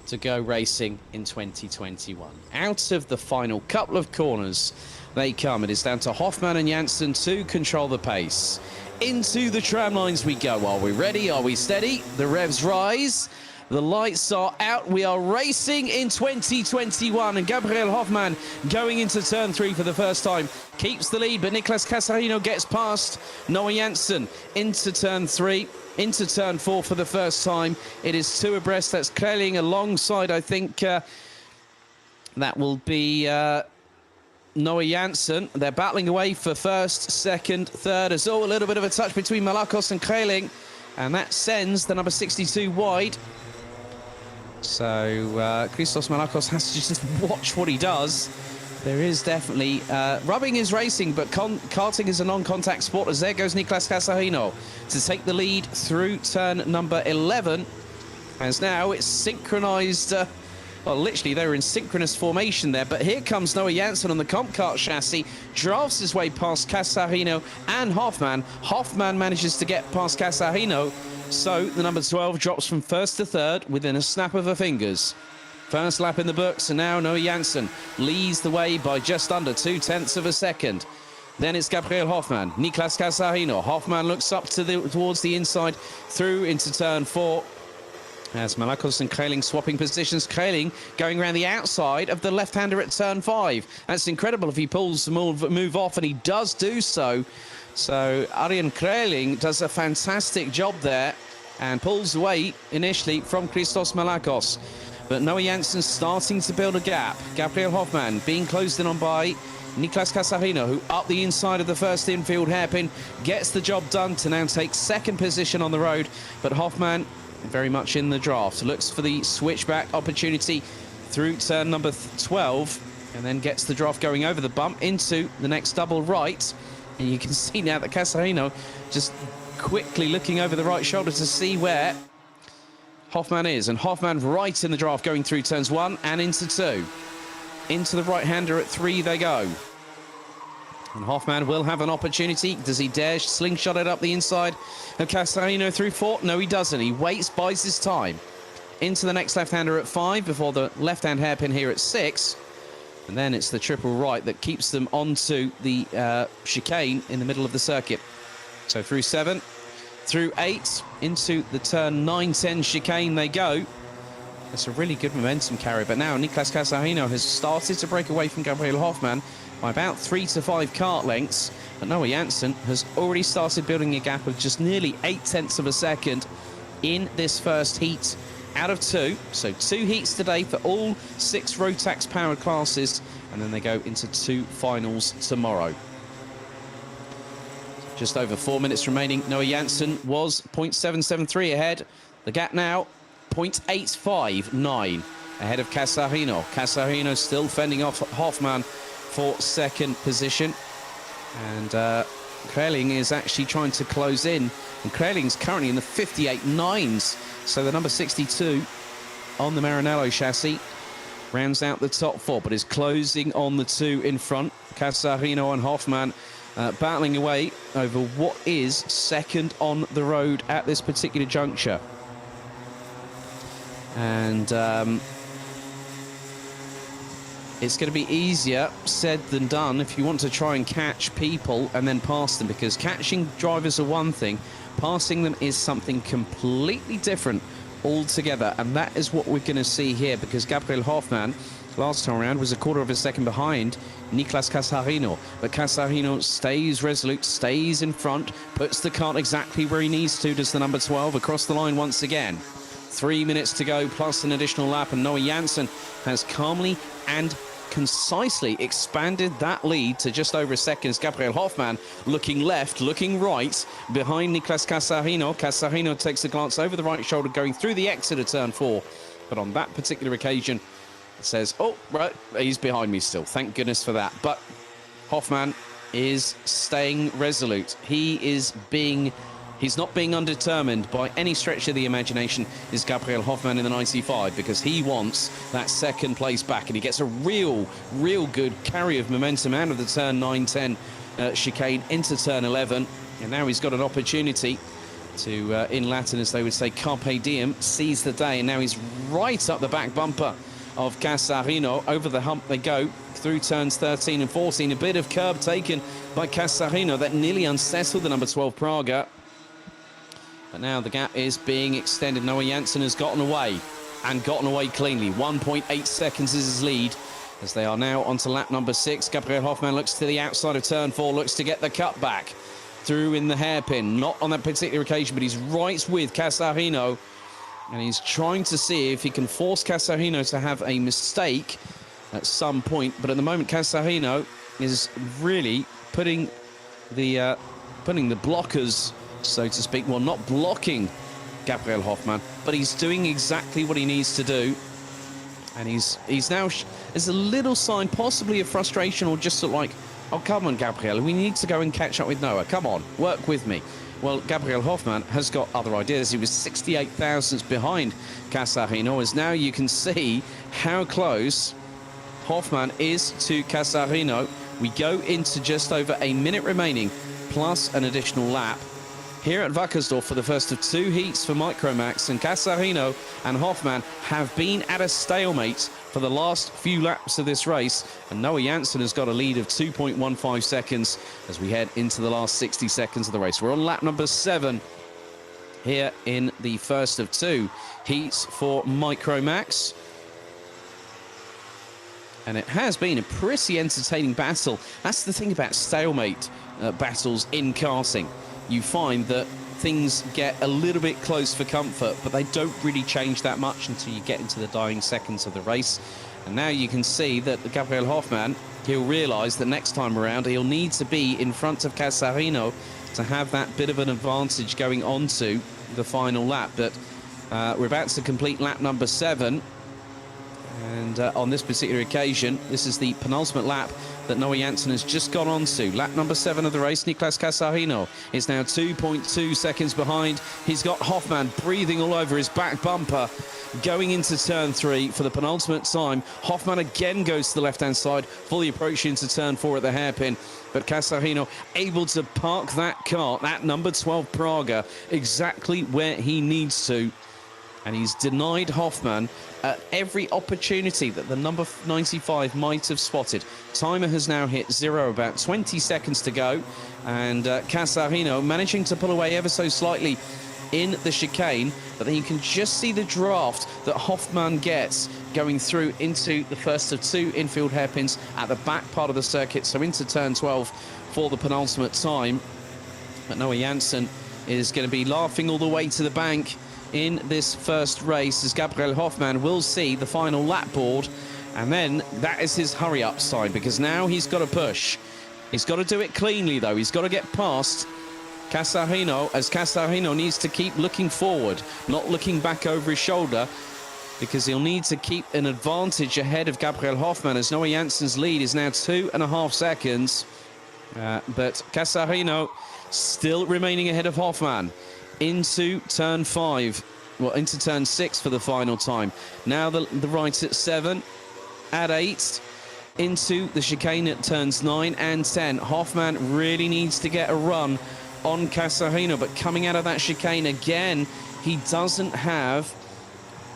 Speaker 1: to go racing in 2021. Out of the final couple of corners they come. It is down to Hoffmann and Janssen to control the pace. Into the tram lines we go. Are we ready? Are we steady? The revs rise. The lights are out. We are racing in 2021, and Gabriel Hoffmann going into turn 3 for the first time keeps the lead, but Niklas Casarino gets past Noah Janssen into turn 3, into turn 4 for the first time. It is 2 abreast. That's Kreling alongside, I think, that will be Noah Janssen. They're battling away for first, second, third. There's a little bit of a touch between Malakos and Kreling, and that sends the number 62 wide. So Christos Malakos has to just watch what he does. There is definitely rubbing is racing, but karting is a non-contact sport, as there goes Niklas Casarino to take the lead through turn number 11. As now it's synchronized, well, literally they were in synchronous formation there, but here comes Noah Janssen on the comp kart chassis, drafts his way past Casarino and Hoffmann. Hoffmann manages to get past Casarino, so the number 12 drops from first to third within a snap of her fingers. First lap in the books, and now Noah Janssen leads the way by just under 0.2 of a second. Then it's Gabriel Hoffmann, Niklas Casarino. Hoffmann looks up towards the inside, through into turn 4. As Malakos and Kreling swapping positions. Kreling going around the outside of the left-hander at turn 5. That's incredible if he pulls the move off, and he does do so. So Arjen Kreling does a fantastic job there and pulls away initially from Christos Malakos. But Noah Janssen starting to build a gap. Gabriel Hoffmann being closed in on by Niklas Casarino, who up the inside of the first infield hairpin gets the job done to now take second position on the road. But Hoffmann very much in the draft, looks for the switchback opportunity through turn number 12, and then gets the draft going over the bump into the next double right. And you can see now that Casarino just quickly looking over the right shoulder to see where Hoffmann is, and Hoffmann right in the draft going through turns 1 and into 2. Into the right-hander at 3 they go. And Hoffmann will have an opportunity. Does he dare slingshot it up the inside of Casarino through 4? No, he doesn't. He waits, buys his time. Into the next left-hander at 5 before the left-hand hairpin here at 6. And then it's the triple right that keeps them onto the chicane in the middle of the circuit. So through 7, through 8, into the turn 9-10 chicane they go. That's a really good momentum carry. But now Niklas Casarino has started to break away from Gabriel Hoffmann. by about 3 to 5 kart lengths. But Noah Janssen has already started building a gap of just nearly 0.8 of a second in this first heat out of 2. So 2 heats today for all 6 Rotax powered classes, and then they go into 2 finals tomorrow. Just over 4 minutes remaining. Noah Janssen was 0.773 ahead. The gap now 0.859 ahead of Casarino. Casarino still fending off Hoffman for second position. And Krelling is actually trying to close in. And Krelling's currently in the 58.9s. So the number 62 on the Maranello chassis rounds out the top 4, but is closing on the 2 in front. Casarino and Hoffman battling away over what is second on the road at this particular juncture. And it's going to be easier said than done if you want to try and catch people and then pass them, because catching drivers are one thing, passing them is something completely different altogether. And that is what we're going to see here, because Gabriel Hoffman last time around was a quarter of a second behind Nicolas Casarino, but Casarino stays resolute, stays in front, puts the kart exactly where he needs to, does the number 12 across the line once again. 3 minutes to go plus an additional lap, and Noah Janssen has calmly and concisely expanded that lead to just over a second. Gabriel Hoffman looking left, looking right behind Nicolas Casarino. Casarino takes a glance over the right shoulder going through the exit of turn 4, but on that particular occasion it says, oh, right, he's behind me still. Thank goodness for that. But Hoffman is staying resolute. He's not being undetermined by any stretch of the imagination, is Gabriel Hoffman in the 95, because he wants that second place back, and he gets a real good carry of momentum out of the turn 9-10 chicane into turn 11. And now he's got an opportunity to, in Latin, as they would say, carpe diem, seize the day. And now he's right up the back bumper of Casarino. Over the hump they go through turns 13 and 14. A bit of curb taken by Casarino that nearly unsettled the number 12 Praga. But now the gap is being extended. Noah Janssen has gotten away, and gotten away cleanly. 1.8 seconds is his lead, as they are now onto lap number 6. Gabriel Hoffman looks to the outside of turn 4, looks to get the cut back through in the hairpin. Not on that particular occasion, but he's right with Casarino, and he's trying to see if he can force Casarino to have a mistake at some point. But at the moment, Casarino is really putting the blockers, so to speak, well, not blocking Gabriel Hoffman, but he's doing exactly what he needs to do. And he's now, there's a little sign possibly of frustration, or just sort of like, oh, come on, Gabriel, we need to go and catch up with Noah. Come on, work with me. Well, Gabriel Hoffman has got other ideas. He was 68 thousandths behind Casarino, as now you can see how close Hoffman is to Casarino. We go into just over a minute remaining, plus an additional lap here at Wackersdorf for the first of 2 heats for Micromax, and Casarino and Hoffman have been at a stalemate for the last few laps of this race, and Noah Janssen has got a lead of 2.15 seconds as we head into the last 60 seconds of the race. We're on lap number 7 here in the first of 2 heats for Micromax. And it has been a pretty entertaining battle. That's the thing about stalemate battles in karting. You find that things get a little bit close for comfort, but they don't really change that much until you get into the dying seconds of the race. And now you can see that Gabriel Hoffman, he'll realise that next time around he'll need to be in front of Casarino to have that bit of an advantage going on to the final lap. But we're about to complete lap number 7. And on this particular occasion, this is the penultimate lap that Noah Janssen has just gone on to. Lap number 7 of the race. Nicolas Casarino is now 2.2 seconds behind. He's got Hoffman breathing all over his back bumper going into turn 3 for the penultimate time. Hoffman again goes to the left-hand side, fully approaching into turn 4 at the hairpin. But Casarino able to park that kart, that number 12 Praga, exactly where he needs to. And he's denied Hoffman at every opportunity that the number 95 might have spotted. Timer has now hit 0, about 20 seconds to go. And Casarino managing to pull away ever so slightly in the chicane, but then you can just see the draft that Hoffmann gets going through into the first of two infield hairpins at the back part of the circuit, so into turn 12 for the penultimate time. But Noah Janssen is going to be laughing all the way to the bank in this first race, as Gabriel Hoffmann will see the final lap board, and then that is his hurry-up sign, because now he's got to push. He's got to do it cleanly, though. He's got to get past Casarino, as Casarino needs to keep looking forward, not looking back over his shoulder, because he'll need to keep an advantage ahead of Gabriel Hoffmann, as Noah Janssen's lead is now 2.5 seconds. But Casarino still remaining ahead of Hoffmann into turn 5, well, into turn 6 for the final time. Now the right at 7, at 8, into the chicane at turns 9 and 10. Hoffmann really needs to get a run on Casarino, but coming out of that chicane again, he doesn't have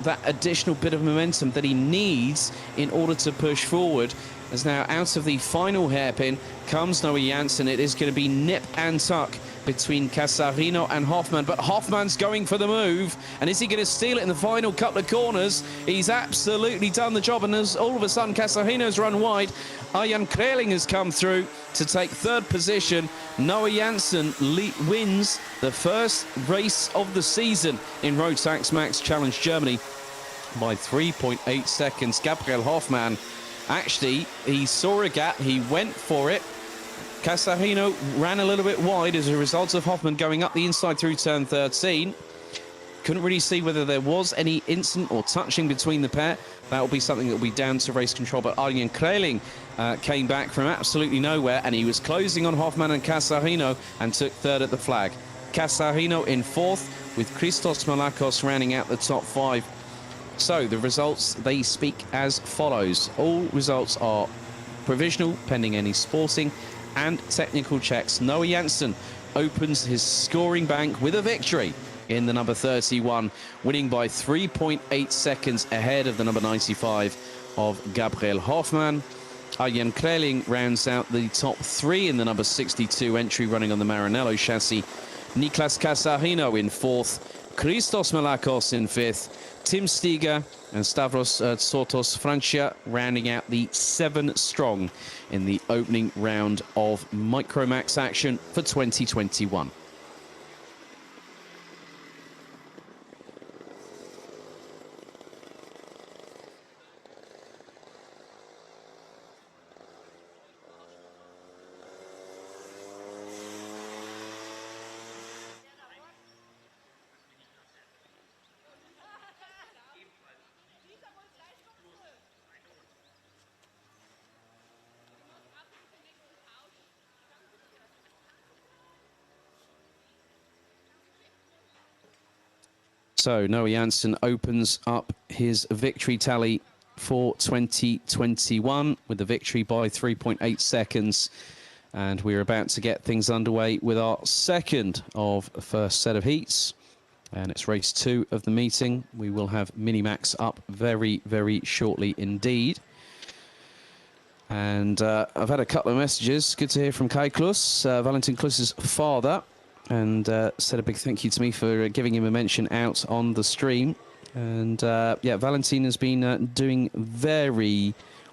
Speaker 1: that additional bit of momentum that he needs in order to push forward. As now out of the final hairpin comes Noah Janssen. It is going to be nip and tuck between Casarino and Hoffmann, but Hoffmann's going for the move, and is he going to steal it in the final couple of corners? He's absolutely done the job, and as all of a sudden Casarino's run wide, Arjan Kreling has come through to take third position. Noah Janssen wins the first race of the season in Rotax Max Challenge Germany by 3.8 seconds. Gabriel Hoffmann, actually, he saw a gap, he went for it. Casarino ran a little bit wide as a result of Hoffmann going up the inside through turn 13. Couldn't really see whether there was any incident or touching between the pair. That will be something that will be down to race control. But Arjan Kreling came back from absolutely nowhere, and he was closing on Hoffmann and Casarino and took third at the flag. Casarino in fourth, with Christos Malakos rounding out the top 5. So the results, they speak as follows. All results are provisional, pending any sporting and technical checks. Noah Janssen opens his scoring bank with a victory in the number 31, winning by 3.8 seconds ahead of the number 95 of Gabriel Hoffmann. Arjan Kreling rounds out the top 3 in the number 62 entry, running on the Maranello chassis. Niklas Casarino in 4th, Christos Malakos in 5th, Tim Stiga and Stavros Tsortos Francia rounding out the 7 strong in the opening round of Micromax action for 2021. So Noah Janssen opens up his victory tally for 2021 with the victory by 3.8 seconds. And we're about to get things underway with our second of the first set of heats. And it's race 2 of the meeting. We will have Minimax up very, very shortly indeed. And I've had a couple of messages. Good to hear from Kai Klus, Valentin Klus's father. And said a big thank you to me for giving him a mention out on the stream. And yeah, Valentin has been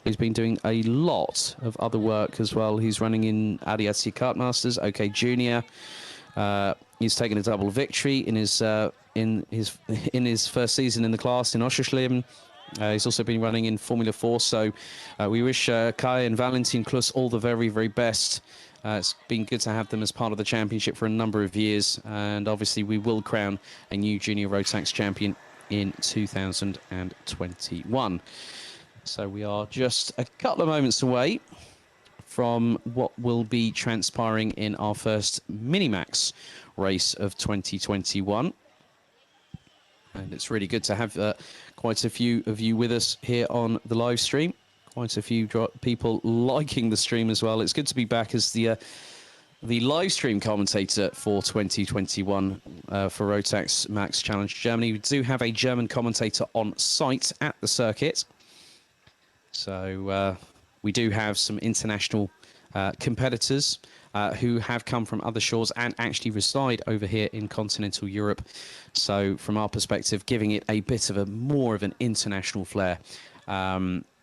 Speaker 1: he's been doing a lot of other work as well. He's running in RMC Kart Masters, OK Junior. He's taken a double victory in his first season in the class in Oschersleben. He's also been running in Formula 4. So we wish Kai and Valentin Klus all the very, very best. It's been good to have them as part of the championship for a number of years, and obviously we will crown a new junior Rotax champion in 2021. So we are just a couple of moments away from what will be transpiring in our first Minimax race of 2021. And it's really good to have quite a few of you with us here on the live stream. Quite a few people liking the stream as well. It's good to be back as the live stream commentator for 2021 for Rotax Max Challenge Germany. We do have a German commentator on site at the circuit. So we do have some international competitors who have come from other shores and actually reside over here in continental Europe. So from our perspective, giving it a bit of a more of an international flair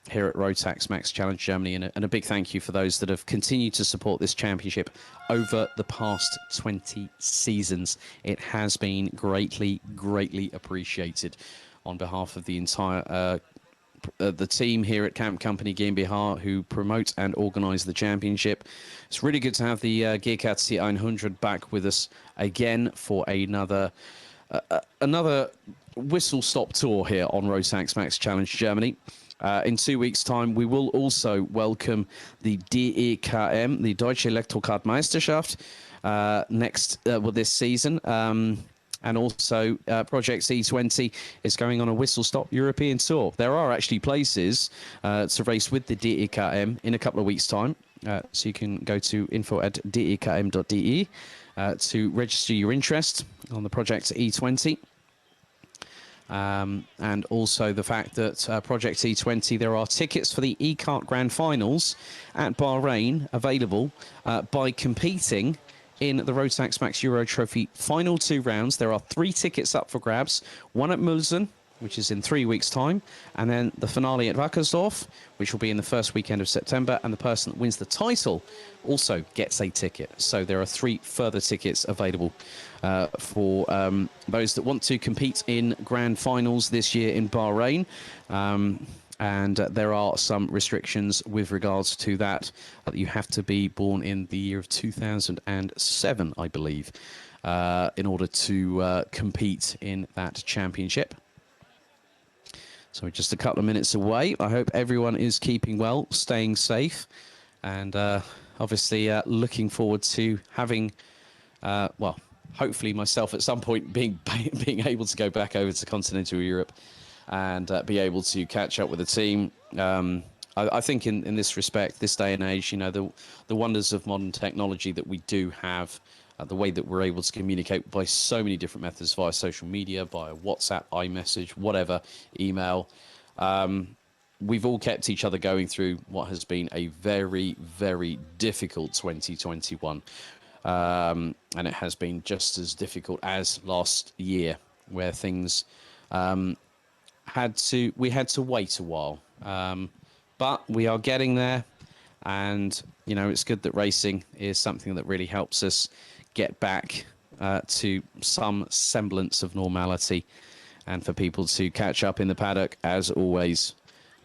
Speaker 1: here at Rotax Max Challenge Germany. And a big thank you for those that have continued to support this championship over the past 20 seasons. It has been greatly, greatly appreciated on behalf of the entire the team here at Camp Company GmbH who promote and organise the championship. It's really good to have the GKC 100 back with us again for another whistle-stop tour here on Rotax Max Challenge Germany. In 2 weeks' time, we will also welcome the DEKM, the Deutsche Elektrokart-Meisterschaft, this season. And also, Project C20 is going on a whistle-stop European tour. There are actually places to race with the DEKM in a couple of weeks' time. So you can go to info@dekm.de to register your interest on the Project E20. And also the fact that Project E20, there are tickets for the e-kart Grand Finals at Bahrain available by competing in the Rotax Max Euro Trophy final 2 rounds. There are 3 tickets up for grabs, one at Mulsen, which is in 3 weeks' time, and then the finale at Wackersdorf, which will be in the first weekend of September, and the person that wins the title also gets a ticket. So there are 3 further tickets available for those that want to compete in grand finals this year in Bahrain. And there are some restrictions with regards to that. You have to be born in the year of 2007, I believe, in order to compete in that championship. So we're just a couple of minutes away. I hope everyone is keeping well, staying safe, and obviously looking forward to having, well, hopefully myself at some point being able to go back over to continental Europe and be able to catch up with the team. I think in this respect, this day and age, you know, the wonders of modern technology that we do have, the way that we're able to communicate by so many different methods, via social media, via WhatsApp, iMessage, whatever, email. We've all kept each other going through what has been a very, very difficult 2021. And it has been just as difficult as last year, where things we had to wait a while, but we are getting there. And you know, it's good that racing is something that really helps us get back to some semblance of normality, and for people to catch up in the paddock as always.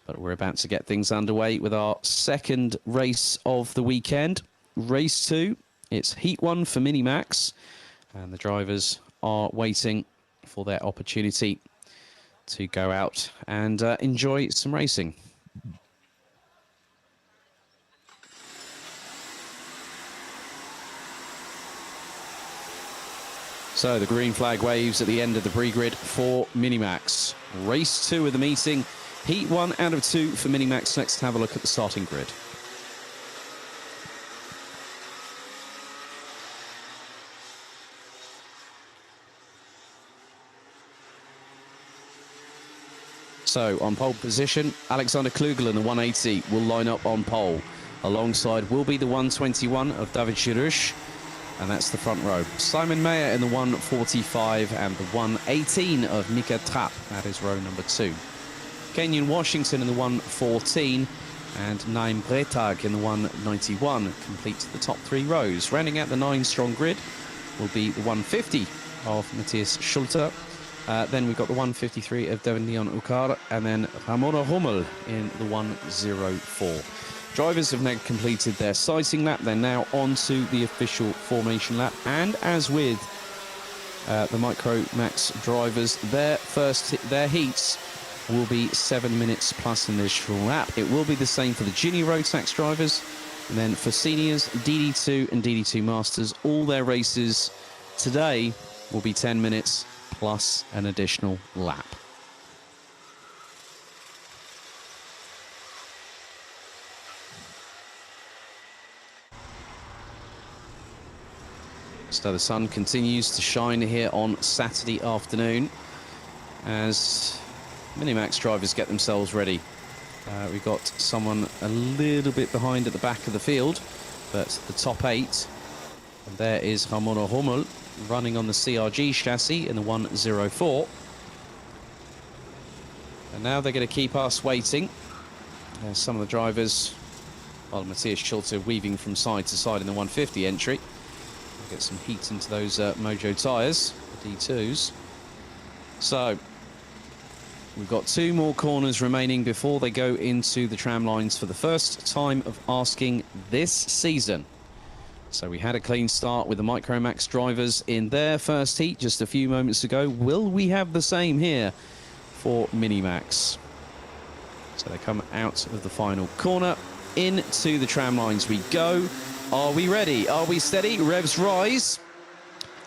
Speaker 1: But we're about to get things underway with our second race of the weekend, race 2. It's heat 1 for Minimax, and the drivers are waiting for their opportunity to go out and enjoy some racing. So the green flag waves at the end of the pre-grid for Minimax. Race 2 of the meeting, heat 1 out of 2 for Minimax. Let's have a look at the starting grid. So on pole position, Alexander Klugel in the 180 will line up on pole. Alongside will be the 121 of David Chirush, and that's the front row. Simon Mayer in the 145 and the 118 of Mika Trapp. That is row number 2. Kenyon Washington in the 114 and Naim Bretag in the 191 complete the top 3 rows. Rounding out the 9-strong grid will be the 150 of Matthias Schulte. Then we've got the 153 of Devin Leon Ukar, and then Ramona Hummel in the 104. Drivers have now completed their sighting lap. They're now on to the official formation lap. And as with the Micromax drivers, their heats will be 7 minutes plus an additional lap. It will be the same for the junior Rotax drivers. And then for seniors, DD2 and DD2 Masters, all their races today will be 10 minutes plus an additional lap. So the sun continues to shine here on Saturday afternoon as Minimax drivers get themselves ready. We've got someone a little bit behind at the back of the field, but the top 8. And there is Ramona Hummel running on the CRG chassis in the 104. And now they're going to keep us waiting. Some of the drivers, well, Matthias Schulte weaving from side to side in the 150 entry. Get some heat into those Mojo tyres, the D2s. So, we've got 2 more corners remaining before they go into the tram lines for the first time of asking this season. So we had a clean start with the Micromax drivers in their first heat just a few moments ago. Will we have the same here for Minimax? So they come out of the final corner. Into the tram lines we go. Are we ready? Are we steady? Revs rise.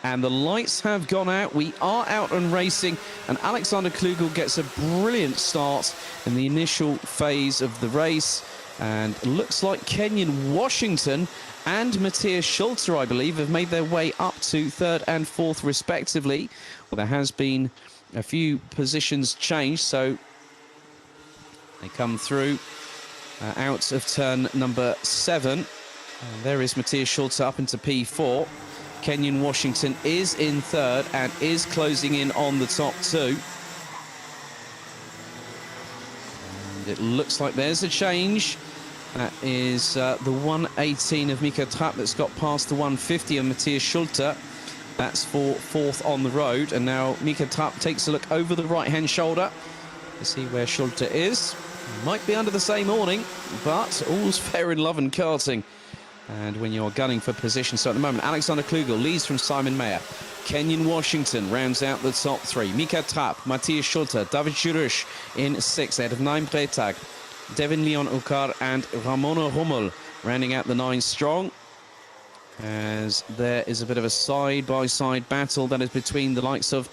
Speaker 1: And the lights have gone out. We are out and racing. And Alexander Klugel gets a brilliant start in the initial phase of the race. And it looks like Kenyon Washington and Matthias Schulte, I believe, have made their way up to 3rd and 4th, respectively. Well, there has been a few positions changed, so they come through out of turn number 7. And there is Matthias Schulte up into P4. Kenyon Washington is in 3rd and is closing in on the top 2. And it looks like there's a change. That is the 118 of Mika Trapp that's got past the 150 of Matthias Schulte. That's for 4th on the road. And now Mika Trapp takes a look over the right-hand shoulder to see where Schulte is. Might be under the same awning, but all's fair in love and karting. And when you're gunning for position, so at the moment, Alexander Klugel leads from Simon Mayer. Kenyon Washington rounds out the top 3. Mika Trapp, Matthias Schulte, David Jurush in 6th, ahead of 9 Bretag. Devin Leon Ukar and Ramona Hummel rounding out the 9 strong. As there is a bit of a side-by-side battle that is between the likes of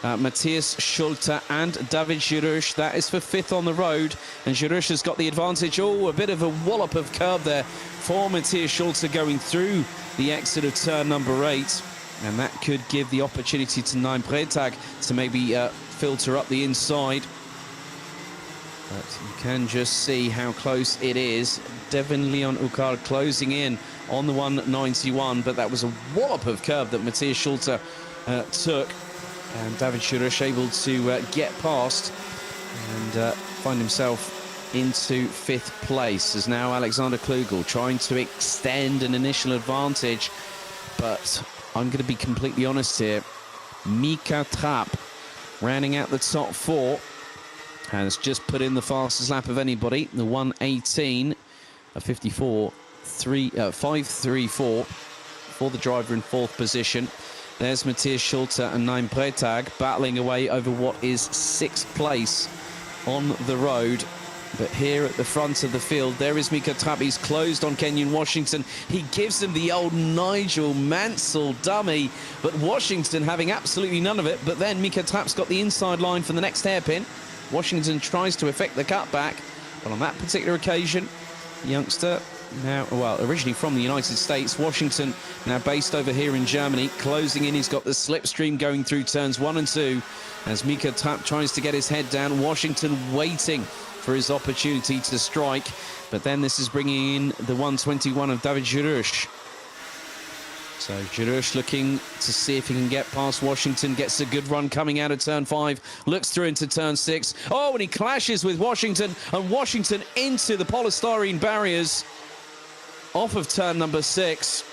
Speaker 1: Matthias Schulte and David Jurush. That is for 5th on the road, and Jurush has got the advantage. Oh, a bit of a wallop of curb there for Matthias Schulte going through the exit of turn number 8, and that could give the opportunity to 9 Bretag to maybe filter up the inside. But you can just see how close it is. Devin Leon Ukar closing in on the 191, but that was a wallop of curb that Matthias Schulte took. And David Jurush able to get past and find himself into 5th place. As now Alexander Klugel trying to extend an initial advantage. But I'm going to be completely honest here. Mika Trapp rounding out the top 4 has just put in the fastest lap of anybody. The 118, a 5.34 for the driver in 4th position. There's Matthias Schulte and 9 Bretag battling away over what is 6th place on the road. But here at the front of the field, there is Mika Trapp. He's closed on Kenyon Washington. He gives him the old Nigel Mansell dummy, but Washington having absolutely none of it. But then Mika Trapp's got the inside line for the next hairpin. Washington tries to effect the cutback, but on that particular occasion, the youngster, now, well, originally from the United States, Washington now based over here in Germany, closing in. He's got the slipstream going through turns 1 and 2 as Mika Trapp tries to get his head down. Washington waiting for his opportunity to strike, but then this is bringing in the 121 of David Jurush. So Jurush looking to see if he can get past Washington, gets a good run coming out of turn 5, looks through into turn 6. Oh, and he clashes with Washington, and Washington into the polystyrene barriers off of turn number 6.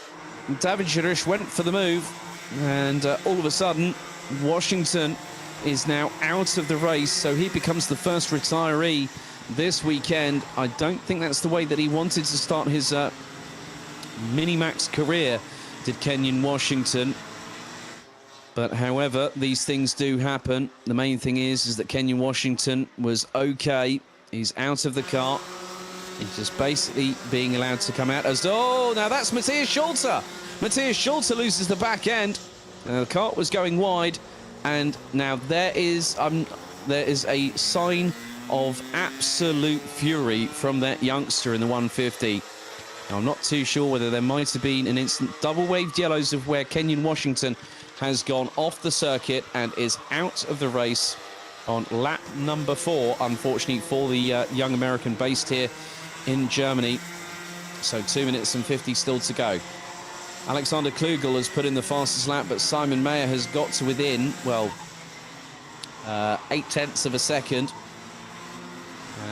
Speaker 1: David Jurush went for the move, and all of a sudden, Washington is now out of the race, so he becomes the first retiree this weekend. I don't think that's the way that he wanted to start his Minimax career, did Kenyon Washington. But however, these things do happen. The main thing is that Kenyon Washington was okay. He's out of the car. He's just basically being allowed to come out as... Oh, now that's Matthias Schulte. Matthias Schulte loses the back end. The car was going wide. And now there is a sign of absolute fury from that youngster in the 150. Now, I'm not too sure whether there might have been an instant double-waved yellows of where Kenyon Washington has gone off the circuit and is out of the race on lap number 4, unfortunately, for the young American based here in Germany. So 2 minutes and 50 still to go. Alexander Klugel has put in the fastest lap, but Simon Mayer has got to within, well, 0.8 of a second.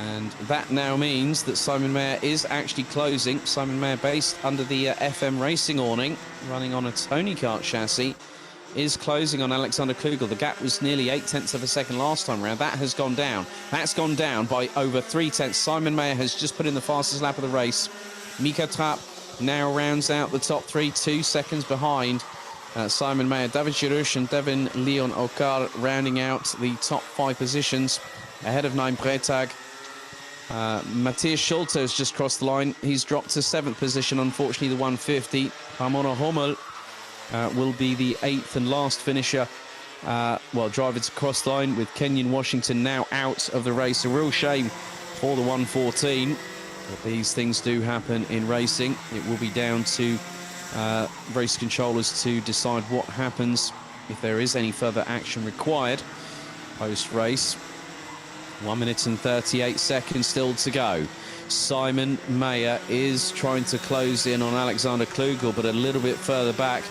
Speaker 1: And that now means that Simon Mayer is actually closing. Simon Mayer, based under the FM Racing awning, running on a Tony Kart chassis, is closing on Alexander Klugel. The gap was nearly 0.8 of a second last time around. That has gone down. That's gone down by over 0.3. Simon Mayer has just put in the fastest lap of the race. Mika Trapp now rounds out the top 3, 2 seconds behind Simon Mayer. David Girouche and Devin Leon Okar rounding out the top 5 positions ahead of Naim Bretag. Matthias Schulte has just crossed the line. He's dropped to 7th position, unfortunately, the 150. Ramona Hummel will be the 8th and last finisher. Driver to cross the line, with Kenyon Washington now out of the race. A real shame for the 114. But these things do happen in racing. It will be down to race controllers to decide what happens, if there is any further action required post-race. 1 minute and 38 seconds still to go. Simon Mayer is trying to close in on Alexander Klugel, but a little bit further back.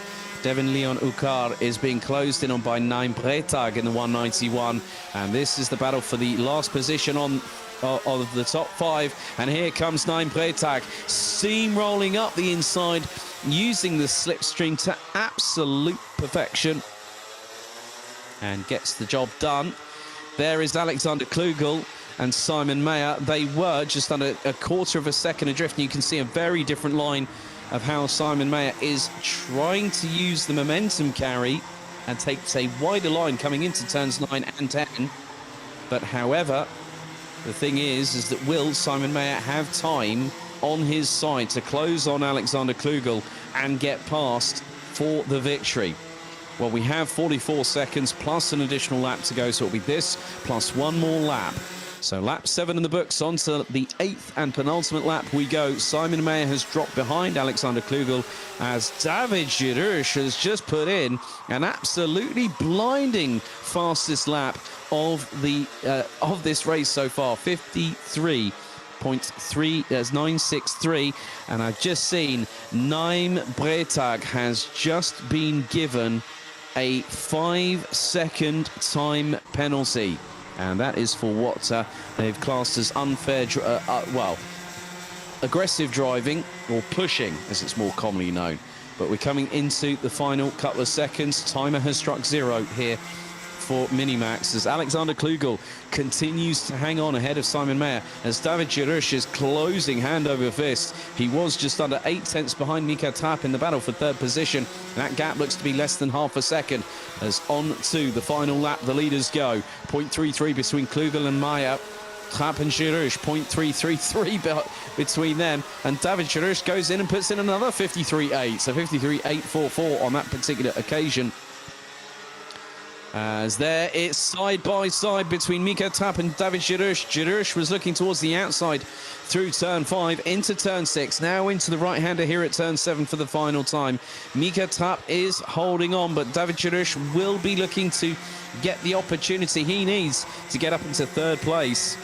Speaker 1: Devin Leon Ukar is being closed in on by Naim Bretag in the 191. And this is the battle for the last position of the top 5. And here comes Naim Bretag, steamrolling up the inside, using the slipstream to absolute perfection, and gets the job done. There is Alexander Klugel and Simon Mayer. They were just under a quarter of a second adrift, and you can see a very different line of how Simon Mayer is trying to use the momentum carry and takes a wider line coming into turns 9 and 10. But however, the thing is that will Simon Mayer have time on his side to close on Alexander Klugel and get past for the victory? Well, we have 44 seconds plus an additional lap to go, so it'll be this plus one more lap. So lap 7 in the books, on to the 8th and penultimate lap we go. Simon Mayer has dropped behind Alexander Klugel as David Girouche has just put in an absolutely blinding fastest lap of this race so far, 53.963, and I've just seen Naim Bretag has just been given a 5-second time penalty, and that is for what they've classed as unfair, aggressive driving, or pushing as it's more commonly known. But we're coming into the final couple of seconds. Timer has struck 0 here for Minimax as Alexander Klugel continues to hang on ahead of Simon Mayer as David Girouche is closing hand over fist. He was just under 0.8 behind Mika Trapp in the battle for 3rd position. That gap looks to be less than half a second as on to the final lap the leaders go. 0.33 between Klugel and Mayer. Trapp and Girouche, 0.333 between them, and David Girouche goes in and puts in another 53.8, so 53.844 on that particular occasion. As there it's side by side between Mika Trapp and David Girouche. Girouche was looking towards the outside through turn 5 into turn 6, now into the right-hander here at turn 7 for the final time. Mika Trapp is holding on, but David Girouche will be looking to get the opportunity he needs to get up into 3rd place.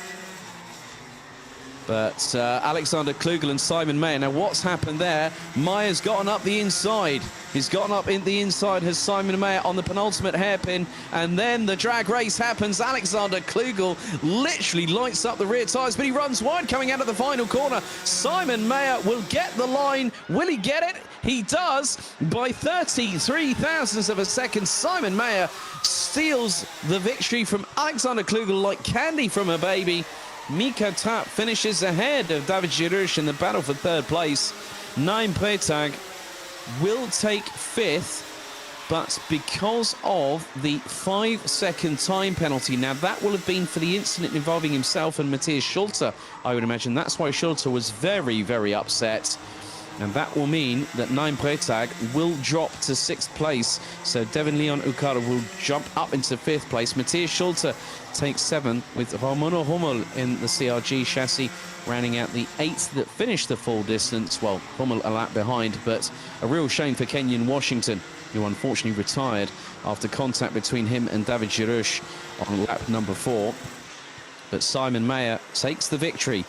Speaker 1: But Alexander Klugel and Simon Mayer. Now, what's happened there? Mayer's gotten up the inside. He's gotten up in the inside, has Simon Mayer on the penultimate hairpin. And then the drag race happens. Alexander Klugel literally lights up the rear tyres, but he runs wide coming out of the final corner. Simon Mayer will get the line. Will he get it? He does by 33 thousandths of a second. Simon Mayer steals the victory from Alexander Klugel like candy from a baby. Mika Trapp finishes ahead of David Girouche in the battle for 3rd place. Naim Bretag will take 5th, but because of the 5-second time penalty, now that will have been for the incident involving himself and Matthias Schulte, I would imagine. That's why Schulte was very, very upset. And that will mean that Naim Bretag will drop to 6th place. So Devin Leon Ukara will jump up into 5th place. Matthias Schulte takes 7th with Ramona Hummel in the CRG chassis, rounding out the 8th that finished the full distance. Well, Hummel a lap behind, but a real shame for Kenyon Washington, who unfortunately retired after contact between him and David Girouche on lap number 4. But Simon Mayer takes the victory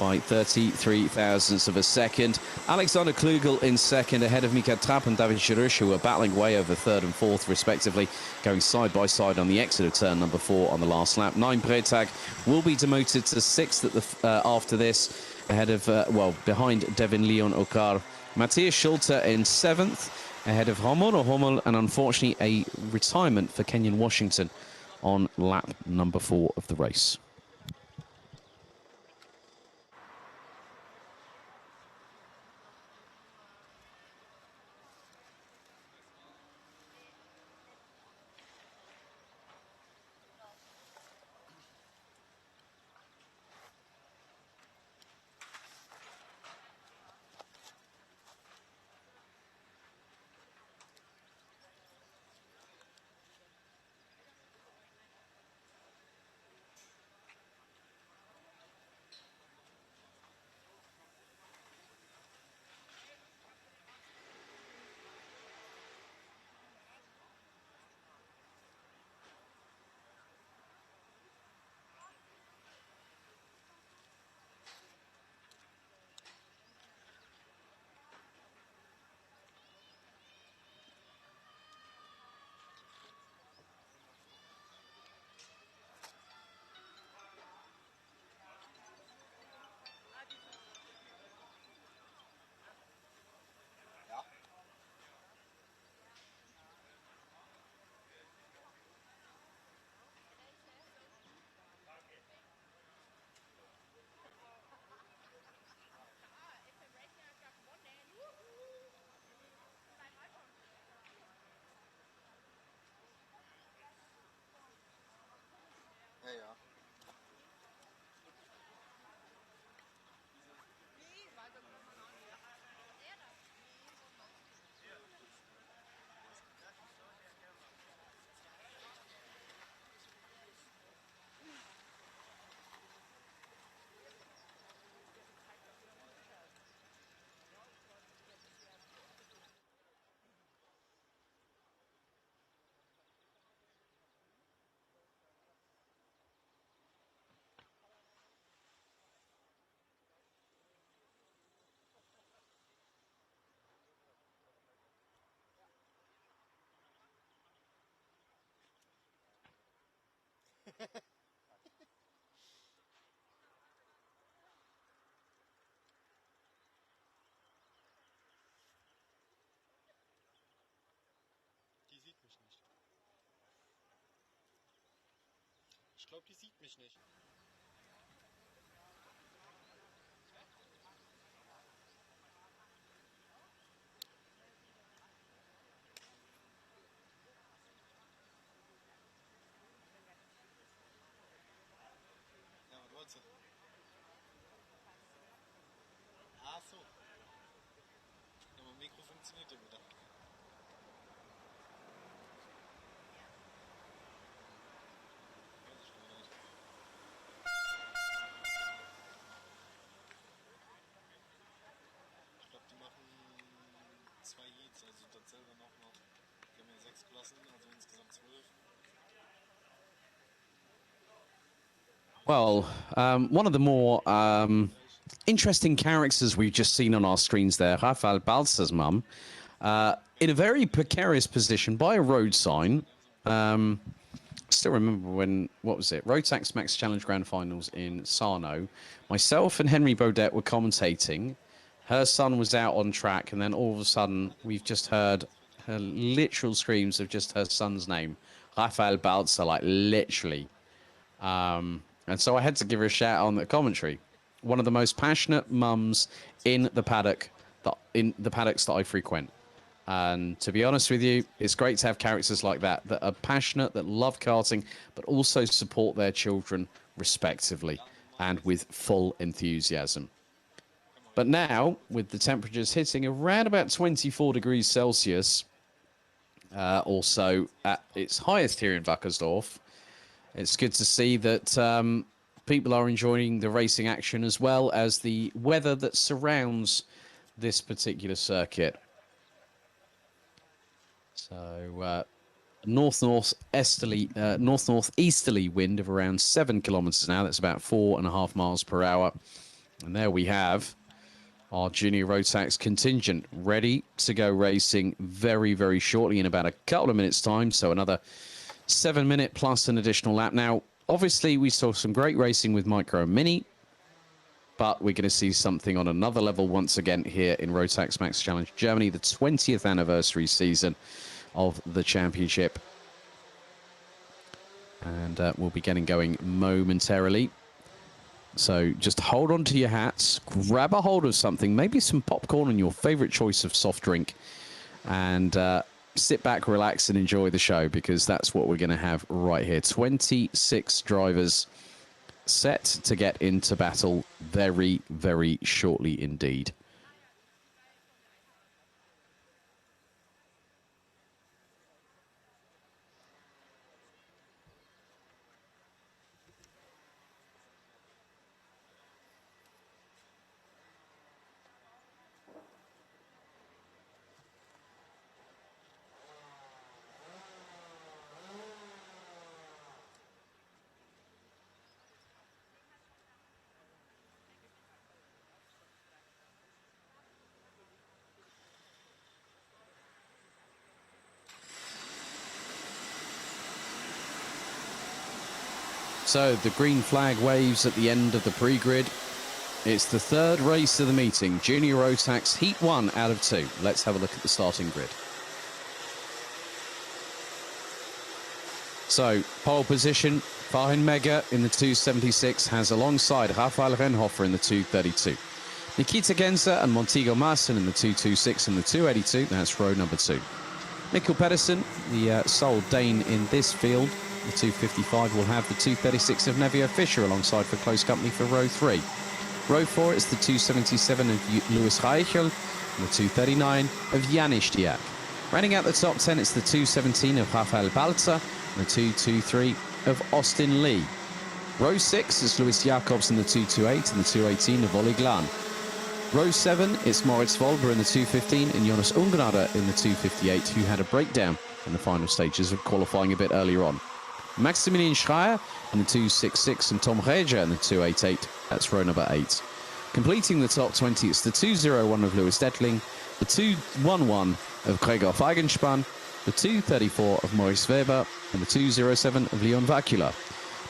Speaker 1: by 33 thousandths of a second. Alexander Klugel in second, ahead of Mika Trapp and David Chirush, who are battling way over third and fourth, respectively, going side by side on the exit of turn number 4 on the last lap. 9 Bretag will be demoted to 6th at the, after this, ahead of, behind Devin Leon Okar. Matthias Schulte in 7th, ahead of Hummel, and unfortunately a retirement for Kenyon Washington on lap number 4 of the race.
Speaker 2: Ja. Die sieht mich nicht. Ich glaube, die sieht mich nicht. Ja, was wolltest du? Ach so. Ja, mein Mikro funktioniert ja wieder. Weiß ich gar nicht. Ich glaube, die machen 2 Heats, also dasselbe nochmal. Die haben ja 6 Klassen, also insgesamt 12.
Speaker 1: Well, one of the more interesting characters we've just seen on our screens there, Rafael Balsa's mum, in a very precarious position by a road sign. Still remember when, what was it, Rotax Max Challenge Grand Finals in Sarno. Myself and Henry Baudet were commentating. Her son was out on track, and then all of a sudden, we've just heard her literal screams of just her son's name, Rafael Balsa, like literally. And so I had to give her a shout on the commentary. One of the most passionate mums in the paddock, paddocks that I frequent. And to be honest with you, it's great to have characters like that are passionate, that love karting, but also support their children respectively and with full enthusiasm. But now, with the temperatures hitting around about 24 degrees Celsius, also at its highest here in Wackersdorf, it's good to see that people are enjoying the racing action as well as the weather that surrounds this particular circuit. So north-northeasterly wind of around 7 kilometers an hour. That's about 4.5 miles per hour. And there we have our junior Rotax contingent ready to go racing very, very shortly in about a couple of minutes' time. So another 7 minute plus an additional lap. Now, obviously, we saw some great racing with Micro and Mini, but we're going to see something on another level once again here in Rotax Max Challenge Germany, the 20th anniversary season of the championship. And we'll be getting going momentarily. So just hold on to your hats, grab a hold of something, maybe some popcorn and your favorite choice of soft drink, and sit back, relax, and enjoy the show, because that's what we're going to have right here. 26 drivers set to get into battle very, very shortly indeed. So the green flag waves at the end of the pre-grid. It's the third race of the meeting. Junior Rotax Heat 1 out of 2. Let's have a look at the starting grid. So pole position, Farin Mega in the 276 has alongside Rafael Renhofer in the 232. Nikita Genza and Montego Marson in the 226 and the 282. That's row number 2. Mikkel Pedersen, the sole Dane in this field, the 255 will have the 236 of Nevio Fischer alongside for close company for row 3. Row 4 is the 277 of Louis Reichel and the 239 of Janis Diak. Rounding out the top 10, it's the 217 of Rafael Balzer and the 223 of Austin Lee. Row 6 is Louis Jacobs in the 228 and the 218 of Olli Glan. Row 7, it's Moritz Volber in the 215 and Jonas Ungnade in the 258, who had a breakdown in the final stages of qualifying a bit earlier on. Maximilian Schreier in the 266 and Tom Reger in the 288. That's row number 8. Completing the top 20, it's the 201 of Louis Detling, the 211 of Gregor Feigenspann, the 234 of Maurice Weber, and the 207 of Leon Vakula.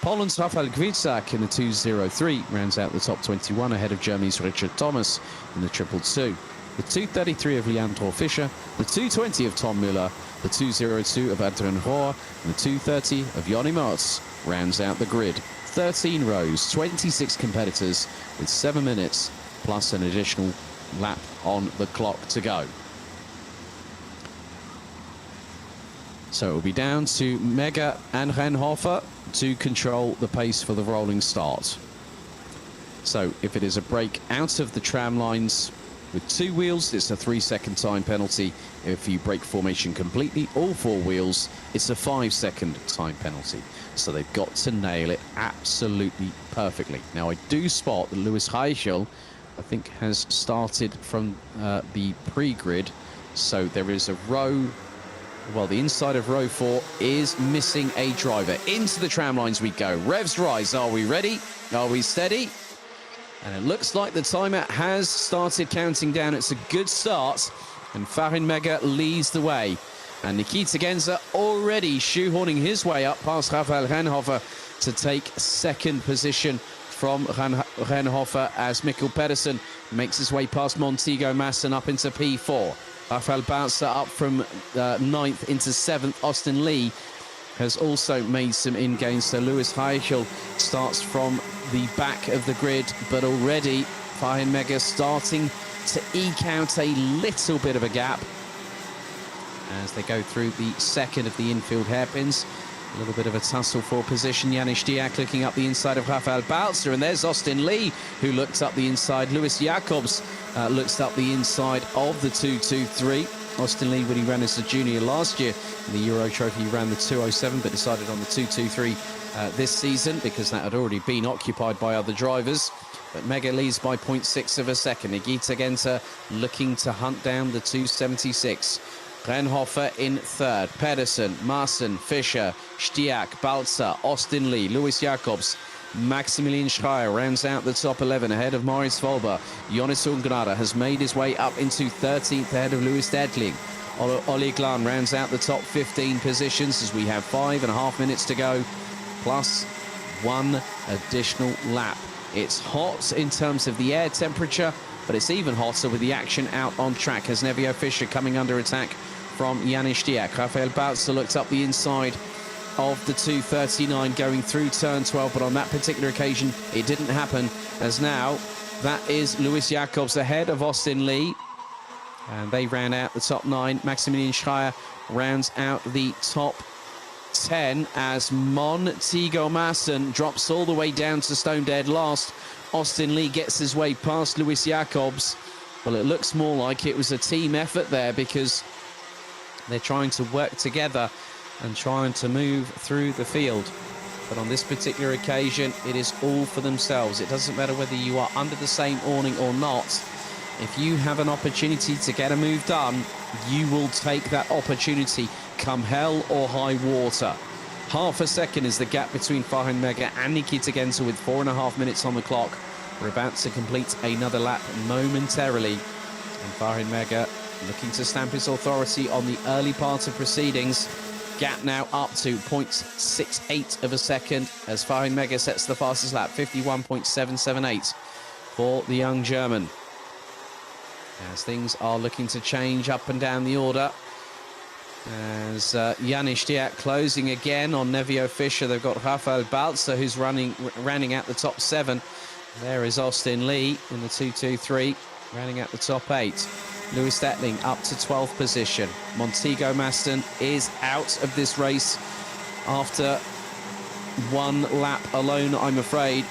Speaker 1: Poland's Rafael Gwitzak in the 203 rounds out the top 21 ahead of Germany's Richard Thomas in the 222. The 233 of Leandro Fischer, the 220 of Tom Müller, the 202 of Adrian Rohr, and the 230 of Jonny Mertz rounds out the grid. 13 rows, 26 competitors with 7 minutes plus an additional lap on the clock to go. So it will be down to Mega and Renhofer to control the pace for the rolling start. So if it is a break out of the tram lines with 2 wheels, it's a 3-second time penalty. If you break formation completely, all 4 wheels, it's a 5-second time penalty. So they've got to nail it absolutely perfectly. Now I do spot that Louis Reichel, I think, has started from the pre-grid. So there is a row, well, the inside of row 4 is missing a driver. Into the tram lines we go. Revs rise. Are we ready? Are we steady? And it looks like the timer has started counting down. It's a good start. And Farin Mega leads the way. And Nikita Genza already shoehorning his way up past Rafael Renhofer to take second position from Renhofer as Mikkel Pedersen makes his way past Montego Masson up into P4. Rafael Balzer up from 9th into 7th. Austin Lee has also made some in-gains. So Louis Reichel starts from the back of the grid, but already Farin Mega starting to eke out a little bit of a gap as they go through the second of the infield hairpins. A little bit of a tussle for position. Janis Diak looking up the inside of Rafael Balzer, and there's Austin Lee, who looked up the inside. Louis Jacobs looks up the inside of the 223. Austin Lee, when he ran as a junior last year in the Euro Trophy, he ran the 207, but decided on the 223 this season because that had already been occupied by other drivers. But Mega leads by 0.6 of a second. Nikita Genza looking to hunt down the 276. Renhofer in third. Pedersen, Marson, Fischer, Stiak, Balzer, Austin Lee, Louis Jacobs Maximilian Schreier rounds out the top 11 ahead of Maurice Volber. Jonas Ungrada has made his way up into 13th ahead of Louis Dedling. Ollie Glan rounds out the top 15 positions as we have 5.5 minutes to go, plus one additional lap. It's hot in terms of the air temperature, but it's even hotter with the action out on track as Nevio Fischer coming under attack from Janis Diak. Rafael Balzer looked up the inside of the 239 going through turn 12, but on that particular occasion it didn't happen, as now that is Lewis Jacobs ahead of Austin Lee, and they ran out the top 9. Maximilian Schreier rounds out the top 10 as Montego Masson drops all the way down to stone dead last. Austin Lee gets his way past Lewis Jacobs. Well, it looks more like it was a team effort there, because they're trying to work together and trying to move through the field. But on this particular occasion, it is all for themselves. It doesn't matter whether you are under the same awning or not. If you have an opportunity to get a move done, you will take that opportunity, come hell or high water. Half a second is the gap between Farhan Mega and Nikita Genza with 4.5 minutes on the clock. We're about to complete another lap momentarily. And Farhan Mega looking to stamp his authority on the early part of proceedings. Gap now up to 0.68 of a second as Farhan Mega sets the fastest lap, 51.778 for the young German. As things are looking to change up and down the order, as Janis Diak closing again on Nevio Fischer. They've got Rafael Balzer who's running at the top 7. There is Austin Lee in the 223, running at the top 8. Louis Detling up to 12th position. Montego Masson is out of this race after one lap alone, I'm afraid.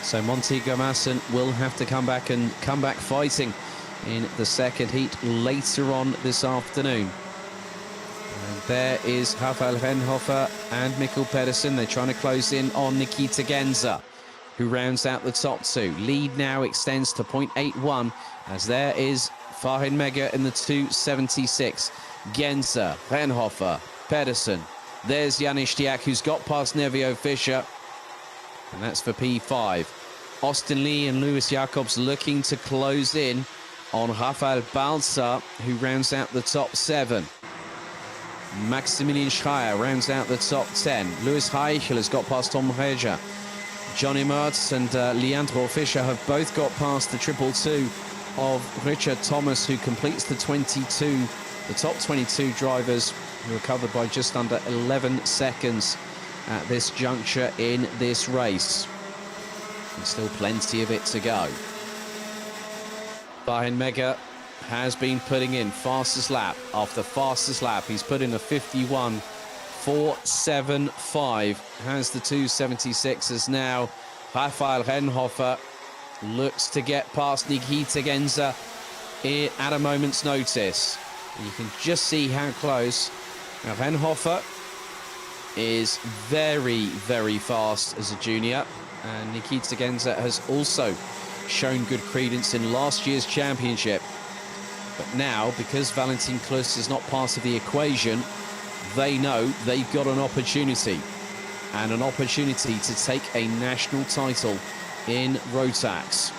Speaker 1: So Montego Masson will have to come back fighting in the second heat later on this afternoon. And there is Rafael Renhofer and Mikkel Pedersen. They're trying to close in on Nikita Genza, who rounds out the top 2. Lead now extends to 0.81 as there is Farhan Mega in the 276. Genza, Renhofer, Pedersen. There's Janis Diak, who's got past Nevio Fischer, and that's for P5. Austin Lee and Lewis Jacobs looking to close in on Rafael Balzer, who rounds out the top 7. Maximilian Schreier rounds out the top 10. Lewis Heichel has got past Tom Reger. Johnny Mertz and Leandro Fischer have both got past the 222 of Richard Thomas, who completes the 22. The top 22 drivers who are covered by just under 11 seconds at this juncture in this race. And still plenty of it to go. Farhan Mega has been putting in fastest lap after fastest lap. He's put in a 51.475. Has the 276 as now Rafael Renhofer looks to get past Nikita Genza at a moment's notice. You can just see how close. Now, Renhofer is very, very fast as a junior, and Nikita Genza has also shown good credence in last year's championship. But now, because Valentin Klus is not part of the equation, they know they've got an opportunity, and an opportunity to take a national title in Rotax.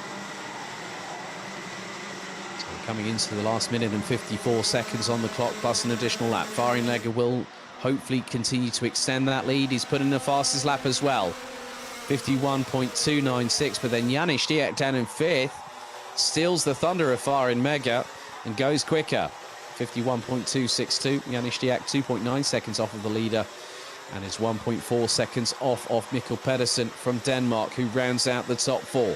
Speaker 1: So coming into the last minute and 54 seconds on the clock, plus an additional lap. Farhan Mega will hopefully continue to extend that lead. He's put in the fastest lap as well, 51.296, but then Janis Diak down in 5th steals the thunder of Farhan Mega and goes quicker, 51.262. Janis Diak 2.9 seconds off of the leader, and is 1.4 seconds off of Mikkel Pedersen from Denmark, who rounds out the top 4.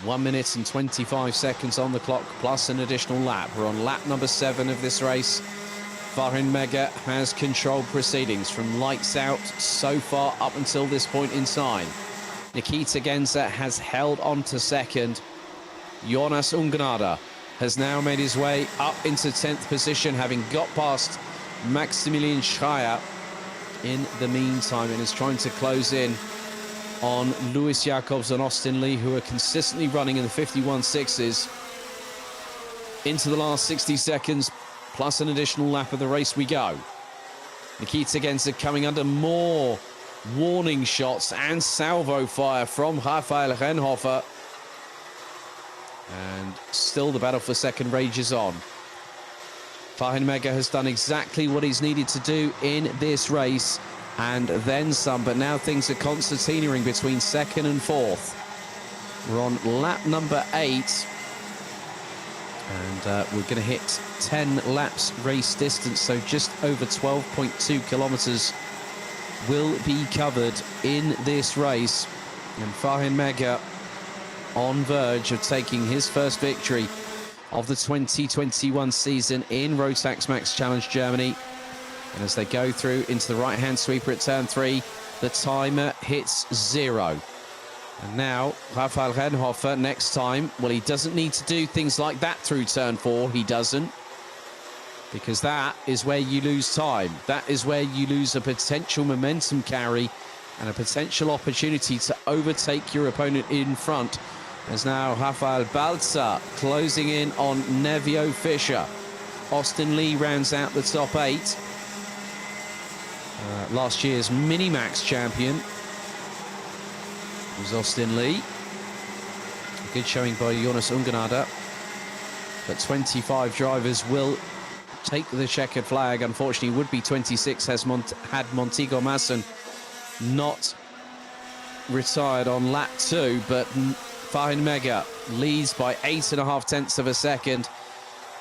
Speaker 1: 1 minute and 25 seconds on the clock, plus an additional lap. We're on lap number 7 of this race. Farhan Mega has controlled proceedings from lights out so far up until this point in time. Nikita Genza has held on to second. Jonas Ungnada has now made his way up into 10th position, having got past Maximilian Schreier in the meantime, and is trying to close in on Lewis Jacobs and Austin Lee, who are consistently running in the 51.6s. Into the last 60 seconds, plus an additional lap of the race we go. Nikita Genza coming under more warning shots and salvo fire from Rafael Renhofer. And still the battle for second rages on. Fahin Mega has done exactly what he's needed to do in this race, and then some, but now things are concertinaing between second and fourth. We're on lap number 8, and we're going to hit 10 laps race distance, so just over 12.2 kilometers will be covered in this race. And Fahin Mega on verge of taking his first victory of the 2021 season in Rotax Max Challenge Germany. And as they go through into the right-hand sweeper at turn 3, the timer hits 0. And now Rafael Renhofer next time, well, he doesn't need to do things like that through turn 4. He doesn't, because that is where you lose time. That is where you lose a potential momentum carry and a potential opportunity to overtake your opponent in front. As now Rafael Balza closing in on Nevio Fischer. Austin Lee rounds out the top 8. Last year's Minimax champion was Austin Lee. A good showing by Jonas Ungenader. But 25 drivers will take the checkered flag. Unfortunately, would be 26 had Montego Masson not retired on lap 2, but Fahin Mega leads by 8.5 tenths of a second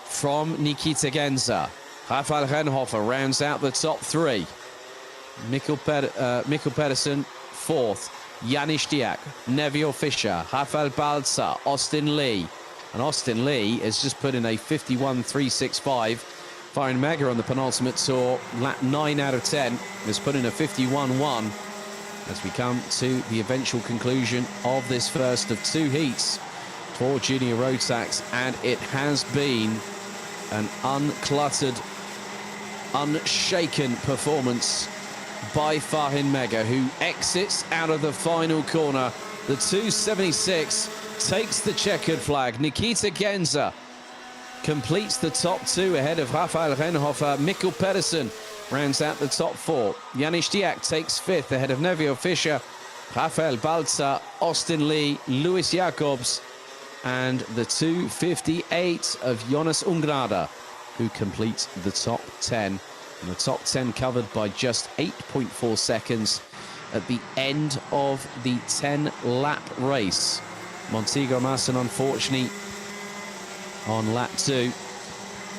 Speaker 1: from Nikita Genza. Rafael Renhofer rounds out the top 3. Mikkel Pedersen, 4th. Janis Diak, Nevio Fischer, Rafael Balza, Austin Lee. And Austin Lee has just put in a 51.365. Fahin Mega on the penultimate tour, lap 9 out of 10, has put in a 51.1. As we come to the eventual conclusion of this first of 2 heats for Junior Rotax, and it has been an uncluttered, unshaken performance by Fahin Mega, who exits out of the final corner. The 276 takes the checkered flag. Nikita Genza completes the top 2 ahead of Rafael Renhofer. Mikkel Pedersen rounds out the top 4. Janis Diak takes 5th ahead of Nevio Fischer, Rafael Balza, Austin Lee, Lewis Jacobs, and the 258 of Jonas Ungenader, who completes the top 10. And the top 10 covered by just 8.4 seconds at the end of the 10-lap race. Montego Masson, unfortunately, on lap 2,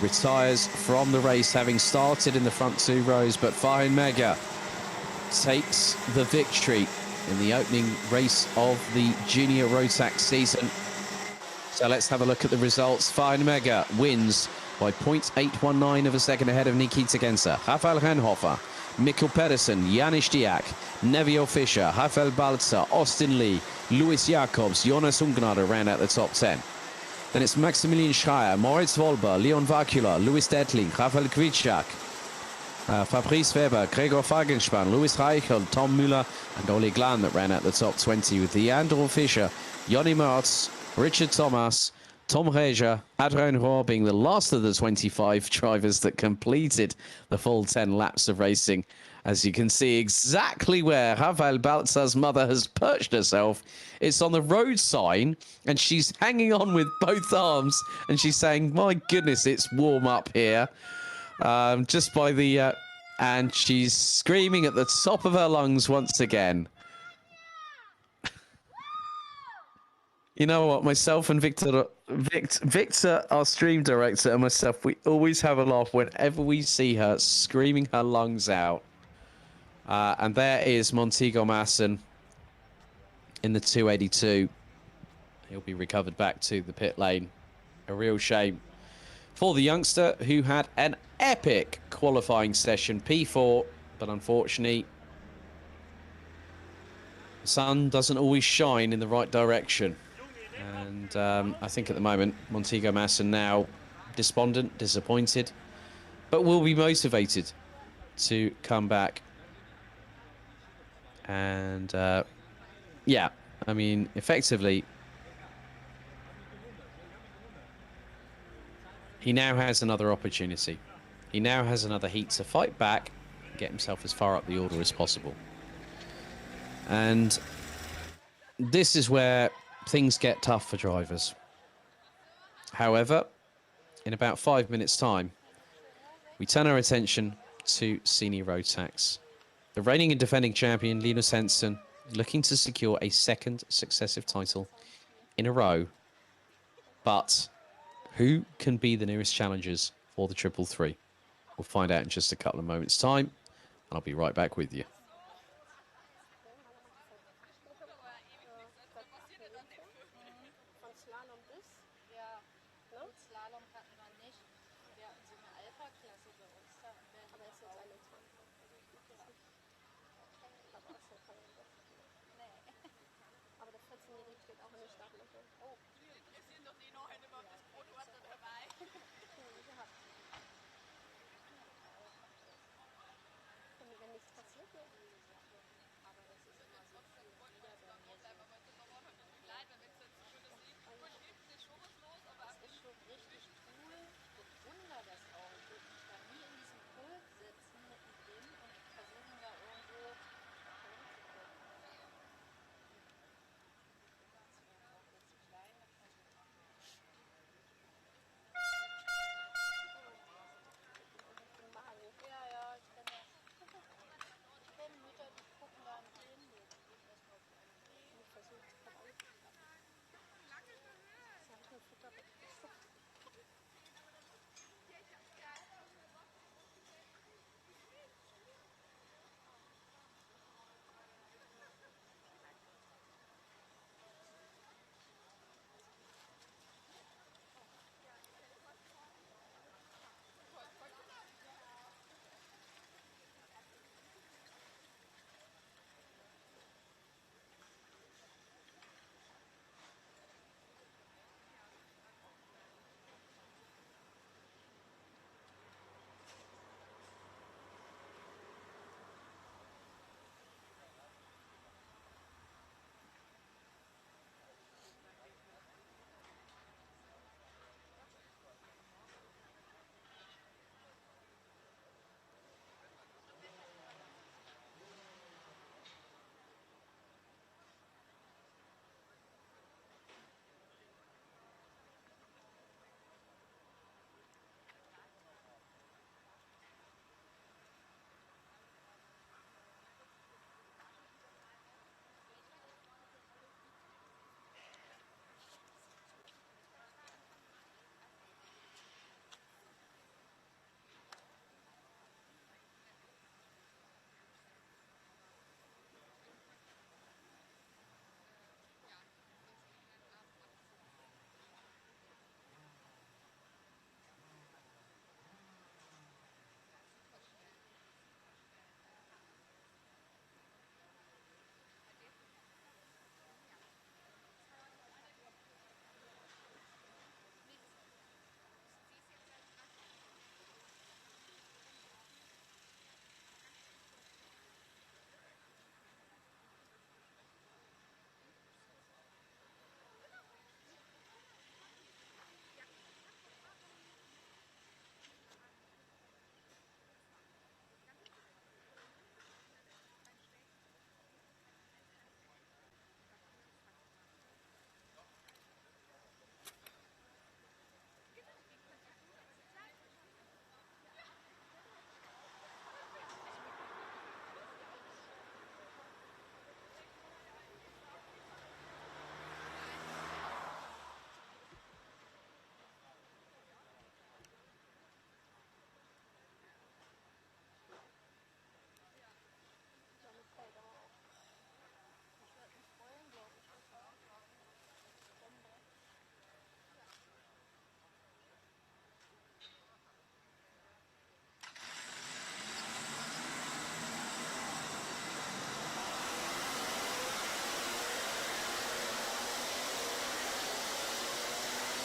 Speaker 1: retires from the race, having started in the front 2 rows, but Fahin Mega takes the victory in the opening race of the Junior Rotax season. So let's have a look at the results. Fahin Mega wins by 0.819 of a second ahead of Nikita Genza, Rafael Renhofer, Mikkel Pedersen, Janis Diak, Nevio Fischer, Rafael Balza, Austin Lee, Lewis Jacobs, Jonas Ungenader round out the top 10. Then it's Maximilian Schreier, Moritz Wolber, Leon Vakula, Louis Detling, Rafael Kvitschak, Fabrice Weber, Gregor Fagenspann, Louis Reichel, Tom Müller, and Oli Glan that ran out the top 20, with Leandro Fischer, Jonny Mertz, Richard Thomas, Tom Reger, Adrian Rohr being the last of the 25 drivers that completed the full 10 laps of racing. As you can see exactly where Rafael Balza's mother has perched herself. It's on the road sign, and she's hanging on with both arms, and she's saying, my goodness, it's warm up here. Just by the... and she's screaming at the top of her lungs once again. You know what? Myself and Victor, our stream director, and myself, we always have a laugh whenever we see her screaming her lungs out. And there is Montego Masson in the 282. He'll be recovered back to the pit lane. A real shame for the youngster, who had an epic qualifying session, P4, but unfortunately, the sun doesn't always shine in the right direction. And I think at the moment, Montego Masson now despondent, disappointed, but will be motivated to come back. And yeah, I mean, effectively, he now has another opportunity. He now has another heat to fight back and get himself as far up the order as possible. And this is where things get tough for drivers. However, in about 5 minutes' time, we turn our attention to Senior Rotax. The reigning and defending champion, Linus Henson, looking to secure a second successive title in a row. But who can be the nearest challengers for the Triple Three? We'll find out in just a couple of moments' time, and I'll be right back with you.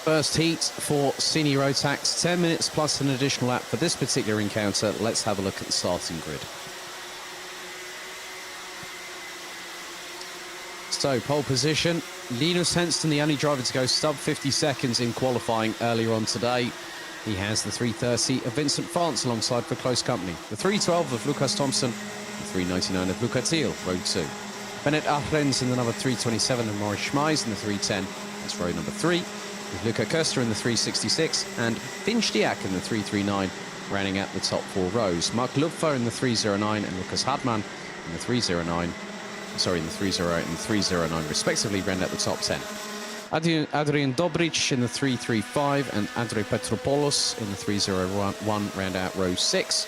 Speaker 1: First heat for Senior Rotax, 10 minutes plus an additional lap for this particular encounter. Let's have a look at the starting grid. So, pole position, Linus Henson, the only driver to go sub 50 seconds in qualifying earlier on today. He has the 3:30 of Vincent France alongside for close company. The 3:12 of Lucas Thompson, the 3:99 of Luca Thiel, Road 2. Bennett Ahrens in the number 327 and Maurice Schmeis in the 310. That's row number 3. With Luca Köster in the 366 and Finchdiak in the 339, rounding out the top 4 rows. Mark Lupfer in the 309 and Lucas Hartmann in the 309. Sorry, in the 308 and 309 respectively, round out the top 10. Adrian Dobric in the 335 and Andrei Petropoulos in the 301 round out row 6,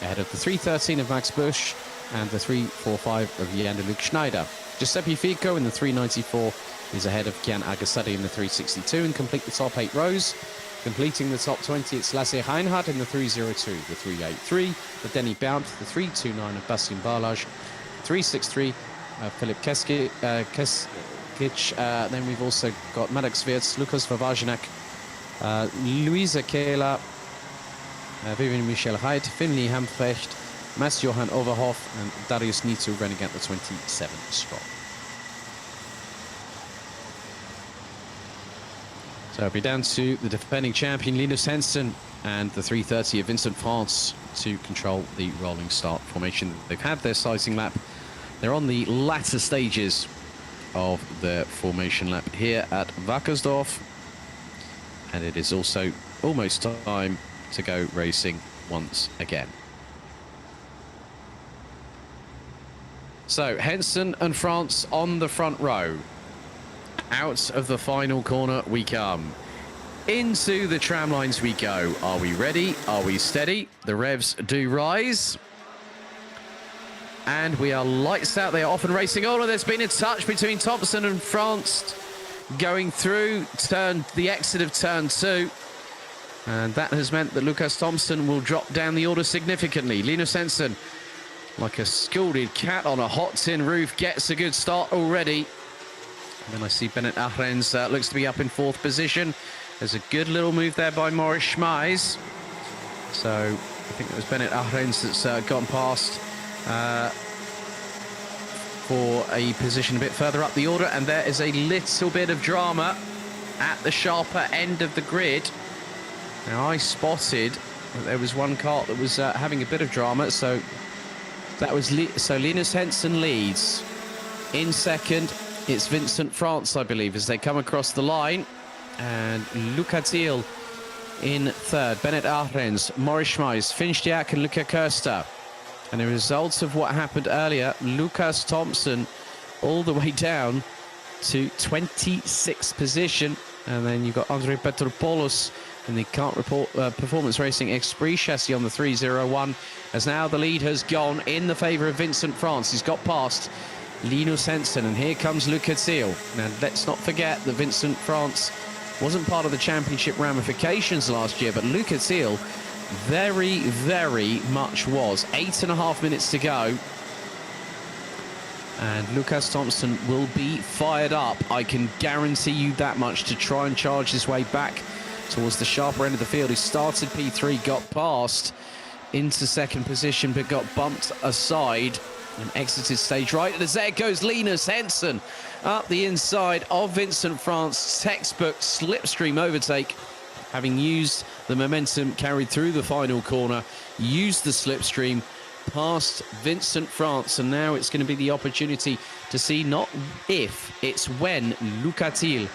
Speaker 1: ahead of the 313 of Max Busch and the 345 of Jan-Luc Schneider. Giuseppe Fico in the 394 is ahead of Kian Agasadi in the 362 and complete the top 8 rows. Completing the top 20, it's Lasse Reinhardt in the 302, the 383, the Denny Bount, the 329 of Bastian Barlage, 363 Philip Keskic. Then we've also got Maddox Wirtz, Lukas Vavajinak, Luisa Kehler, Vivian Michel Heid, Finley Hamprecht, Mats Johan Overhoff, and Darius Nitu running out the 27 spot. So it'll be down to the defending champion Linus Henson and the 330 of Vincent France to control the rolling start formation. They've had their sighting lap. They're on the latter stages of the formation lap here at Wackersdorf, and it is also almost time to go racing once again. So Henson and France on the front row. Out of the final corner we come. Into the tram lines we go. Are we ready? Are we steady? The revs do rise. And we are lights out. They are off and racing. Oh, there's been a touch between Thompson and France going through the exit of turn 2. And that has meant that Lucas Thompson will drop down the order significantly. Linus Henson, like a scalded cat on a hot tin roof, gets a good start already. And then I see Bennett Ahrens looks to be up in 4th position. There's a good little move there by Maurice Schmeis. So I think it was Bennett Ahrens that's gone past for a position a bit further up the order, and there is a little bit of drama at the sharper end of the grid. Now I spotted that there was one kart that was having a bit of drama, so that was so Linus Henson leads. In 2nd, it's Vincent France, I believe, as they come across the line, and Luca Thiel in 3rd. Bennett Ahrens, Maurice Schmeis, Finchdiak and Luca Köster. And the result of what happened earlier, Lucas Thompson all the way down to 26th position. And then you've got Andrei Petropoulos in the Kart Report Performance Racing Esprit chassis on the 301. As now the lead has gone in the favour of Vincent France. He's got past Linus Henson, and here comes Luca Thiel. Now let's not forget that Vincent France wasn't part of the championship ramifications last year, but Luca Thiel very, very much was. 8.5 minutes to go. And Lucas Thompson will be fired up. I can guarantee you that much, to try and charge his way back towards the sharper end of the field. He started P3, got past into 2nd position, but got bumped aside and exited stage right. And as there goes Linus Henson up the inside of Vincent France. Textbook slipstream overtake, having used the momentum carried through the final corner, used the slipstream past Vincent France, and now it's going to be the opportunity to see not if, it's when Luca Thiel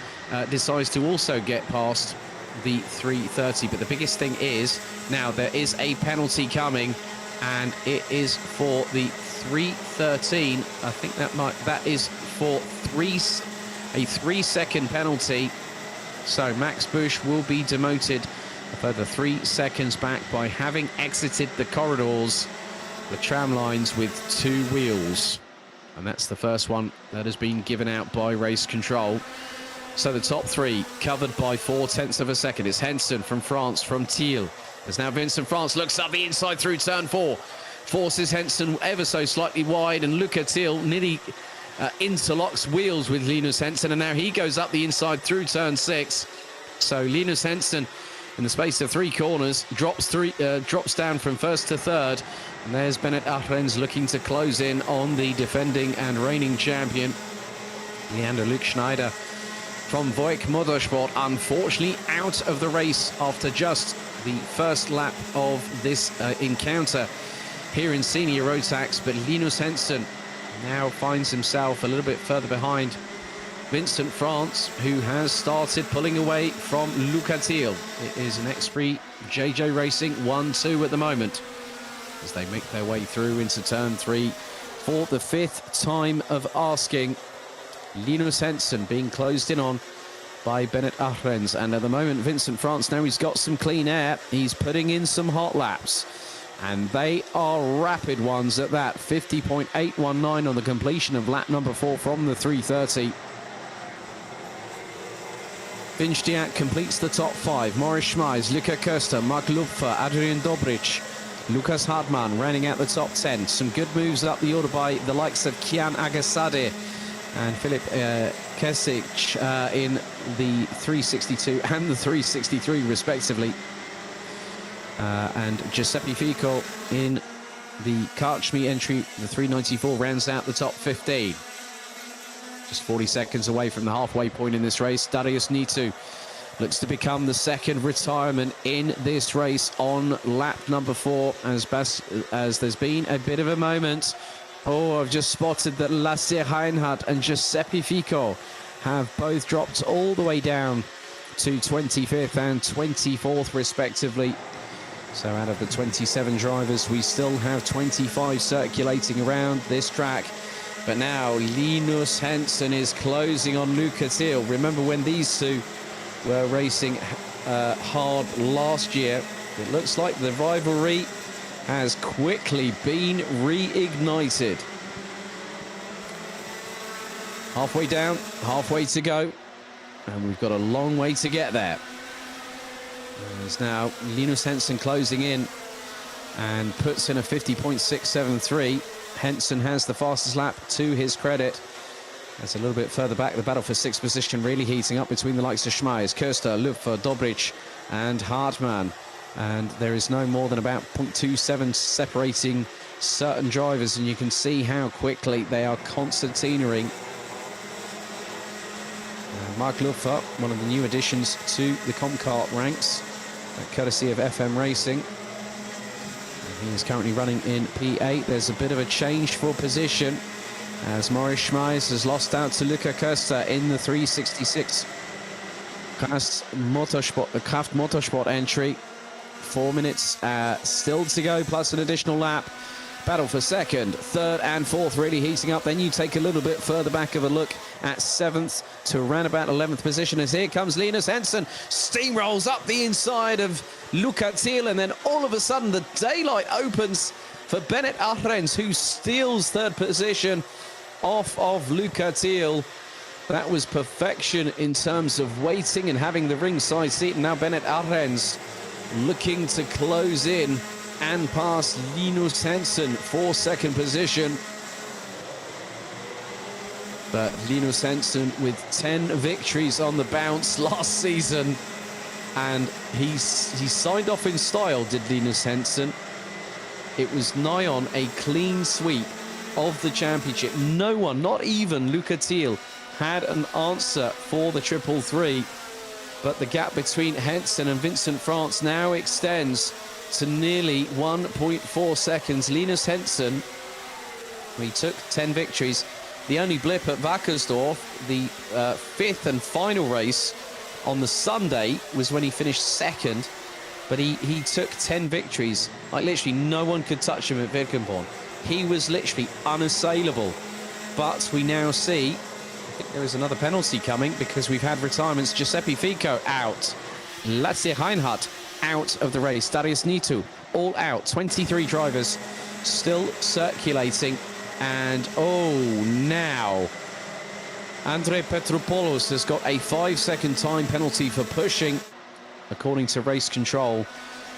Speaker 1: decides to also get past the 330. But the biggest thing is now there is a penalty coming, and it is for the 313. I think that is for a 3-second penalty. So Max Busch will be demoted a further 3 seconds back by having exited the corridors, the tram lines with 2 wheels. And that's the first one that has been given out by race control. So the top 3 covered by 0.4 of a second. It's Henson from France, from Thiel. As now Vincent France looks up the inside through turn 4. Forces Henson ever so slightly wide, and Luca Thiel nearly interlocks wheels with Linus Henson, and now he goes up the inside through turn 6. So Linus Henson, in the space of 3 corners, drops down from 1st to 3rd. And there's Bennett Ahrens looking to close in on the defending and reigning champion, Jan-Luc Schneider from Voigt Motorsport, unfortunately out of the race after just the first lap of this encounter here in Senior Rotax. But Linus Henson now finds himself a little bit further behind Vincent France, who has started pulling away from Luca Thiel. It is an X-Prix JJ Racing 1-2 at the moment as they make their way through into turn 3 for the 5th time of asking. Linus Henson being closed in on by Bennett Ahrens, and at the moment Vincent France, now he's got some clean air, he's putting in some hot laps, and they are rapid ones at that. 50.819 on the completion of lap number 4 from the 330. Vinjdiak completes the top 5. Morris Schmeis, Luca Köster, Mark Lupfer, Adrian Dobric, Lukas Hartmann rounding out the top 10. Some good moves up the order by the likes of Kian Agassade and Filip Kesic in the 362 and the 363 respectively. And Giuseppe Fico in the Karchmi entry, the 394, rounds out the top 15. Just 40 seconds away from the halfway point in this race. Darius Nitu looks to become the second retirement in this race on lap number 4, as there's been a bit of a moment. Oh, I've just spotted that Lasse Reinhardt and Giuseppe Fico have both dropped all the way down to 25th and 24th respectively. So out of the 27 drivers, we still have 25 circulating around this track. But now Linus Henson is closing on Luca Thiel. Remember when these two were racing hard last year? It looks like the rivalry has quickly been reignited. Halfway down, halfway to go, and we've got a long way to get there. There's now Linus Henson closing in and puts in a 50.673. Henson has the fastest lap to his credit. That's a little bit further back. The battle for 6th position really heating up between the likes of Schmeis, Köster, Lupfer, Dobric and Hartmann. And there is no more than about 0.27 separating certain drivers, and you can see how quickly they are concertinaing. Mark Lupfer, one of the new additions to the Comkart ranks, courtesy of FM Racing. He is currently running in P8. There's a bit of a change for position as Morris Schmeis has lost out to Luca Köster in the 366 Kraft Motorsport entry. 4 minutes still to go, plus an additional lap. Battle for 2nd, 3rd and 4th really heating up. Then you take a little bit further back of a look at 7th to around about 11th position, as here comes Linus Henson, steamrolls up the inside of Luca Thiel, and then all of a sudden the daylight opens for Bennett Ahrens, who steals 3rd position off of Luca Thiel. That was perfection in terms of waiting and having the ringside seat. And now Bennett Ahrens looking to close in and pass Linus Henson for 2nd position. But Linus Henson with 10 victories on the bounce last season, and he signed off in style, did Linus Henson. It was nigh on a clean sweep of the championship. No one, not even Luca Thiel, had an answer for the 333. But the gap between Henson and Vincent France now extends to nearly 1.4 seconds. Linus Henson, he took 10 victories. The only blip at Wackersdorf, the 5th and final race on the Sunday, was when he finished 2nd. But he took 10 victories. Like, literally no one could touch him at Wirkenborn. He was literally unassailable. But we now see, I think there is another penalty coming, because we've had retirements. Giuseppe Fico out. Lasse Reinhardt out of the race. Darius Nitu all out. 23 drivers still circulating. And oh, now Andrei Petropoulos has got a 5-second time penalty for pushing, according to race control.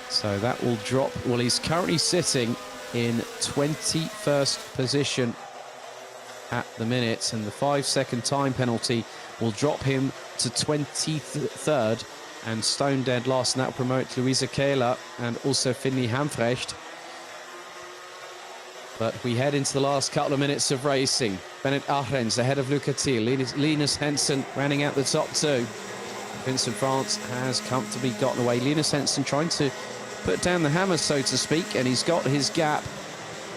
Speaker 1: So that will drop. Well, he's currently sitting in 21st position at the minute, and the 5-second time penalty will drop him to 23rd and stone dead last, and that will promote Luisa Kehler and also Finley Hamfrecht. But we head into the last couple of minutes of racing. Bennett Ahrens ahead of Luca Thiel. Linus Henson rounding out the top 2. Vincent France has comfortably gotten away. Linus Henson trying to put down the hammer, so to speak, and he's got his gap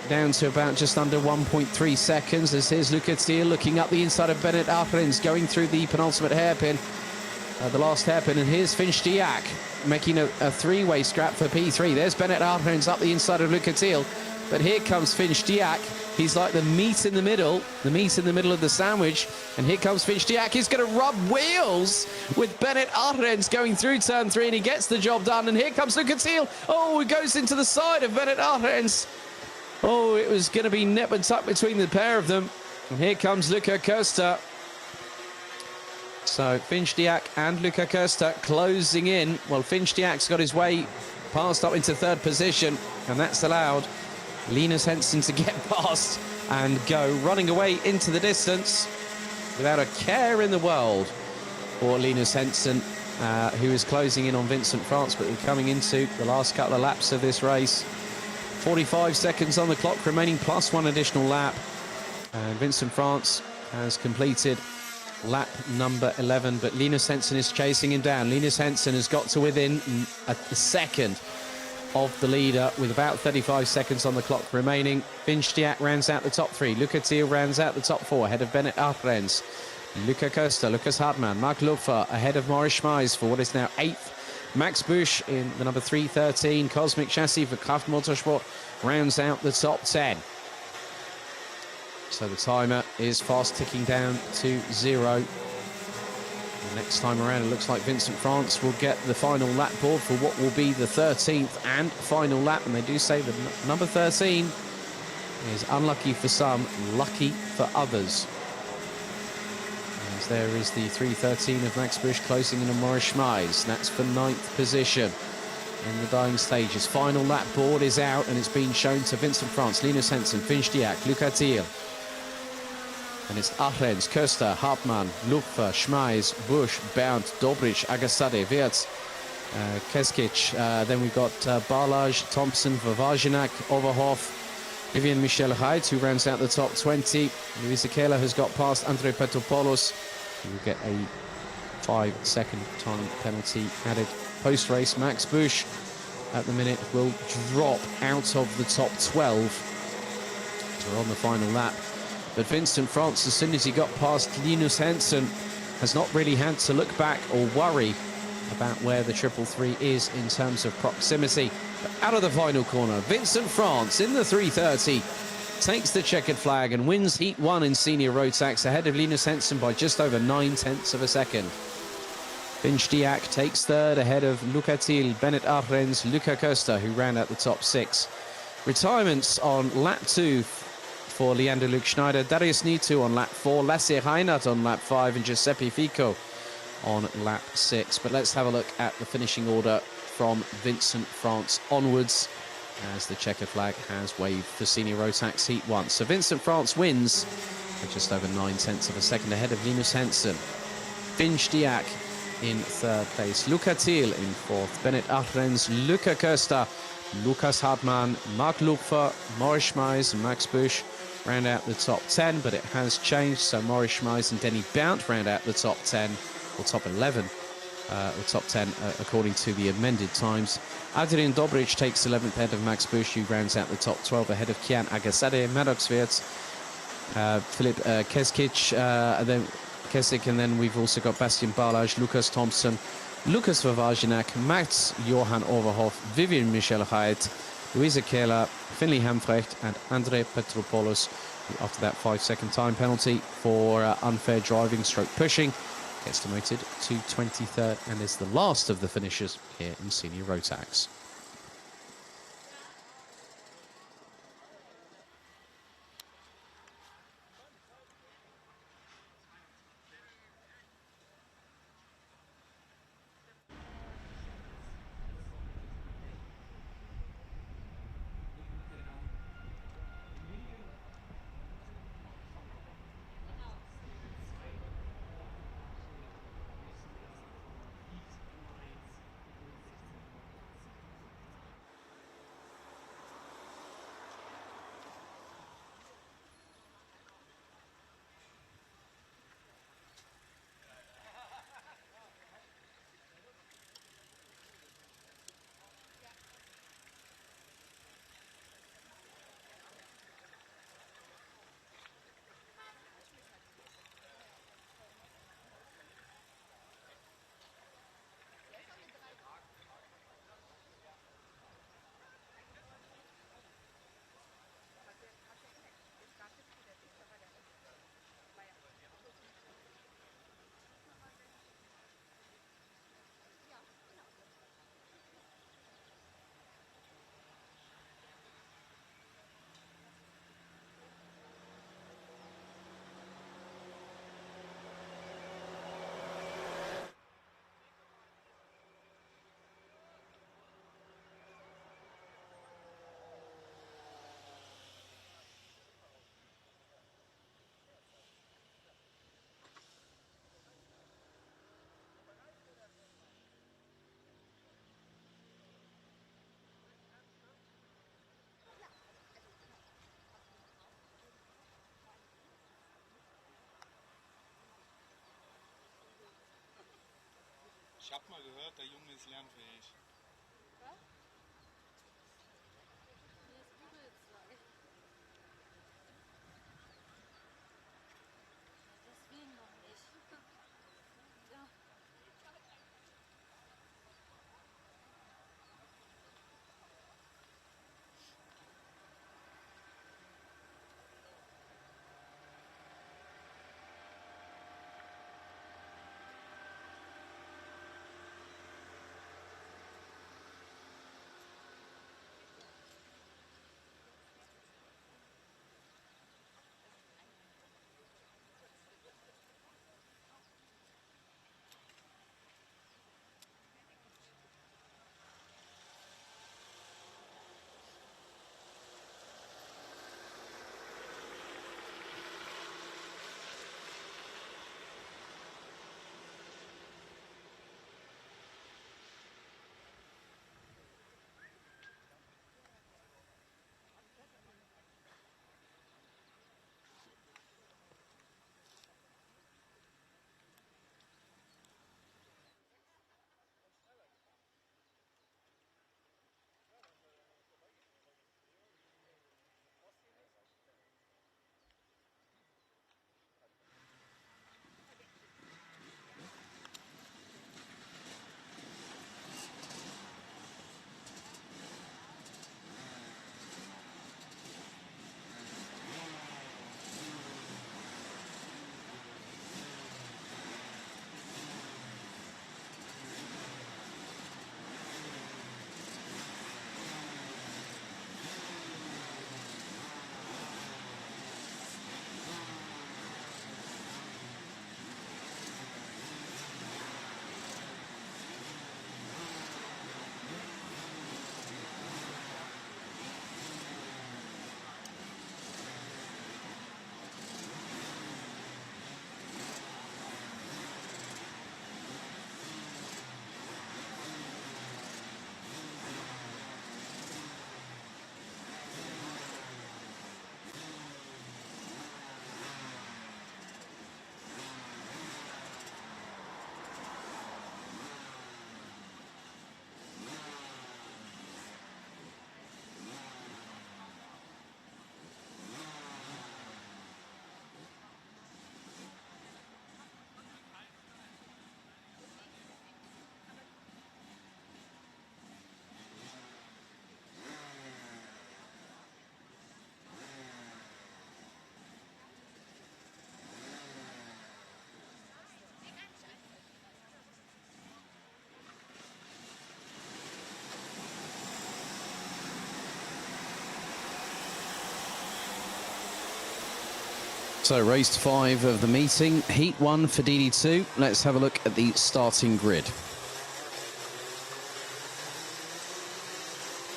Speaker 1: down to about just under 1.3 seconds. As here's Luca Thiel looking up the inside of Bennett Ahrens, going through the penultimate hairpin, the last hairpin. And here's Finch Diak making a three-way scrap for P3. There's Bennett Ahrens up the inside of Luca Thiel. But here comes Finch Diak. He's like the meat in the middle of the sandwich. And here comes Finch Diak. He's going to rub wheels with Bennett Ahrens going through turn 3, and he gets the job done. And here comes Luca Thiel. Oh, he goes into the side of Bennett Ahrens. Oh, it was going to be nip and tuck between the pair of them. And here comes Luca Köster. So Finch Diak and Luca Köster closing in. Well, Finch Diak's got his way passed up into third position, and that's allowed Linus Henson to get past and go running away into the distance without a care in the world for Linus Henson, who is closing in on Vincent France. But we're coming into the last couple of laps of this race. 45 seconds on the clock remaining, plus one additional lap. And Vincent France has completed lap number 11, but Linus Henson is chasing him down. Linus Henson has got to within a second of the leader with about 35 seconds on the clock remaining. Finch Diak rounds out the top 3. Luca Thiel rounds out the top 4 ahead of Bennett Ahrens. Luca Köster, Lukas Hartmann, Mark Lupfer ahead of Maurice Schmeis for what is now 8th. Max Busch in the number 313 Cosmic Chassis for Kraft Motorsport rounds out the top 10. So the timer is fast ticking down to 0. Next time around, it looks like Vincent France will get the final lap board for what will be the 13th and final lap. And they do say that number 13 is unlucky for some, lucky for others. As there is the 313 of Max Busch closing in on Maurice Schmeis. That's for 9th position in the dying stages. Final lap board is out, and it's been shown to Vincent France, Linus Henson, Finch Diak, Luca Thiel. And it's Ahrens, Köster, Hartmann, Lupfer, Schmeis, Busch, Berndt, Dobrich, Agasade, Wirtz, Keskic. Then we've got Barlage, Thompson, Vavajinak, Overhoff, Vivian Michel Haidt, who rounds out the top 20. Luisa Kehler has got past Andrei Petropoulos, who will get a 5-second time penalty added post-race. Max Busch at the minute will drop out of the top 12. We're on the final lap. But Vincent France, as soon as he got past Linus Henson, has not really had to look back or worry about where the 333 is in terms of proximity. But out of the final corner, Vincent France in the 330 takes the checkered flag and wins Heat 1 in Senior Rotax ahead of Linus Henson by just over 9/10 of a second. Finch Diak takes third ahead of Luca Thiel, Bennett Ahrens, Luca Köster, who round out the top 6. Retirements on lap 2 for Leander Luke Schneider, Darius Nitu on lap 4, Lasse Reinhardt on lap 5, and Giuseppe Fico on lap 6. But let's have a look at the finishing order from Vincent France onwards, as the checkered flag has waved for Senior Rotax Heat 1. So Vincent France wins at just over 9/10 of a second ahead of Linus Henson. Finch Diak in third place, Luca Thiel in fourth, Bennett Ahrens, Luca Köster, Lukas Hartmann, Mark Lupfer, Maurice Schmeis and Max Busch round out the top 10, but it has changed. So Maurice Schmeis and Denny Berndt round out the top 10, or top 11, or top 10 according to the amended times. Adrian Dobrich takes 11th ahead of Max Busch, who rounds out the top 12 ahead of Kian Agasade, Maddox Wirtz, Philip Keskic, and then we've also got Bastian Barlage, Lucas Thompson, Lukas Vavajinak, Max Johann Overhoff, Vivian Michel Haidt, Luisa Kehler, Finley Hamfrecht and Andrei Petropoulos, who after that 5-second time penalty for unfair driving stroke pushing gets demoted to 23rd and is the last of the finishers here in Senior Rotax.
Speaker 2: Ich habe mal gehört, der Junge ist lernfähig.
Speaker 3: Was? Nee, ist übelst. Deswegen noch nicht. Ja.
Speaker 1: So race 5 of the meeting, heat 1 for DD2. Let's have a look at the starting grid.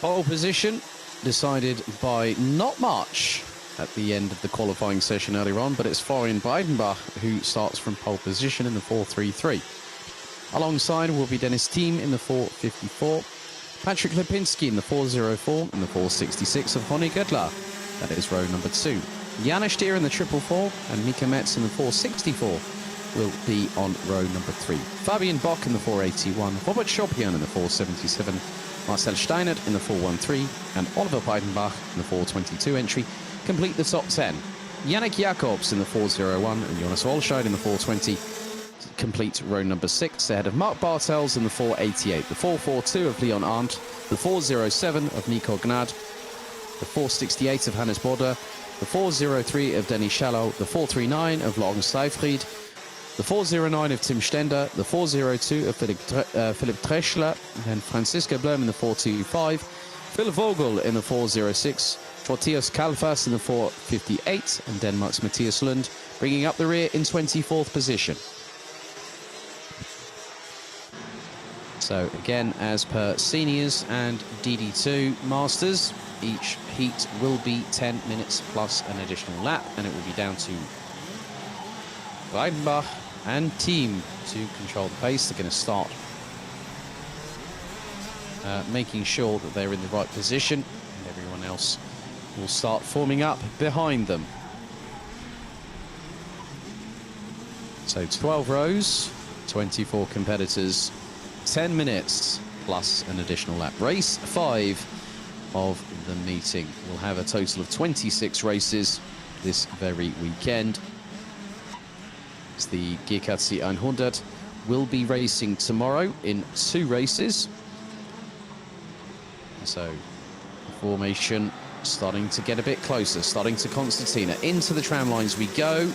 Speaker 1: Pole position decided by not much at the end of the qualifying session earlier on, but it's Florian Breidenbach who starts from pole position in the 433. Alongside will be Dennis Thiem in the 454, Patrick Lipinski in the 404 and the 466 of Honey Gödler. That is row number 2. Jana Stier in the 444 and Micromax in the 464 will be on row number 3. Fabian Bock in the 481, Robert Schopian in the 477, Marcel Steinert in the 413 and Oliver Breidenbach in the 422 entry complete the top 10. Yannick Jacobs in the 401 and Jonas Wolscheid in the 420 complete row number 6 ahead of Mark Bartels in the 488, the 442 of Leon Arndt, the 407 of Nico Gnad, the 468 of Hannes Bodder, the 403 of Denny Shallow, the 439 of Logan Seifried, the 409 of Tim Stender, the 402 of Philipp Treschler, and Franziska Blum in the 425, Phil Vogel in the 406, Matthias Kalfas in the 458, and Denmark's Matthias Lund bringing up the rear in 24th position. So again, as per seniors and DD2 Masters, each heat will be 10 minutes plus an additional lap, and it will be down to Breidenbach and Thiem to control the pace. They're going to start making sure that they're in the right position, and everyone else will start forming up behind them. So 12 rows, 24 competitors 10 minutes plus an additional lap. Race 5 of the meeting. We'll have a total of 26 races this very weekend. It's the Gierkatzi 100 will be racing tomorrow in 2 races. So the formation starting to get a bit closer, starting to concertina. Into the tram lines we go.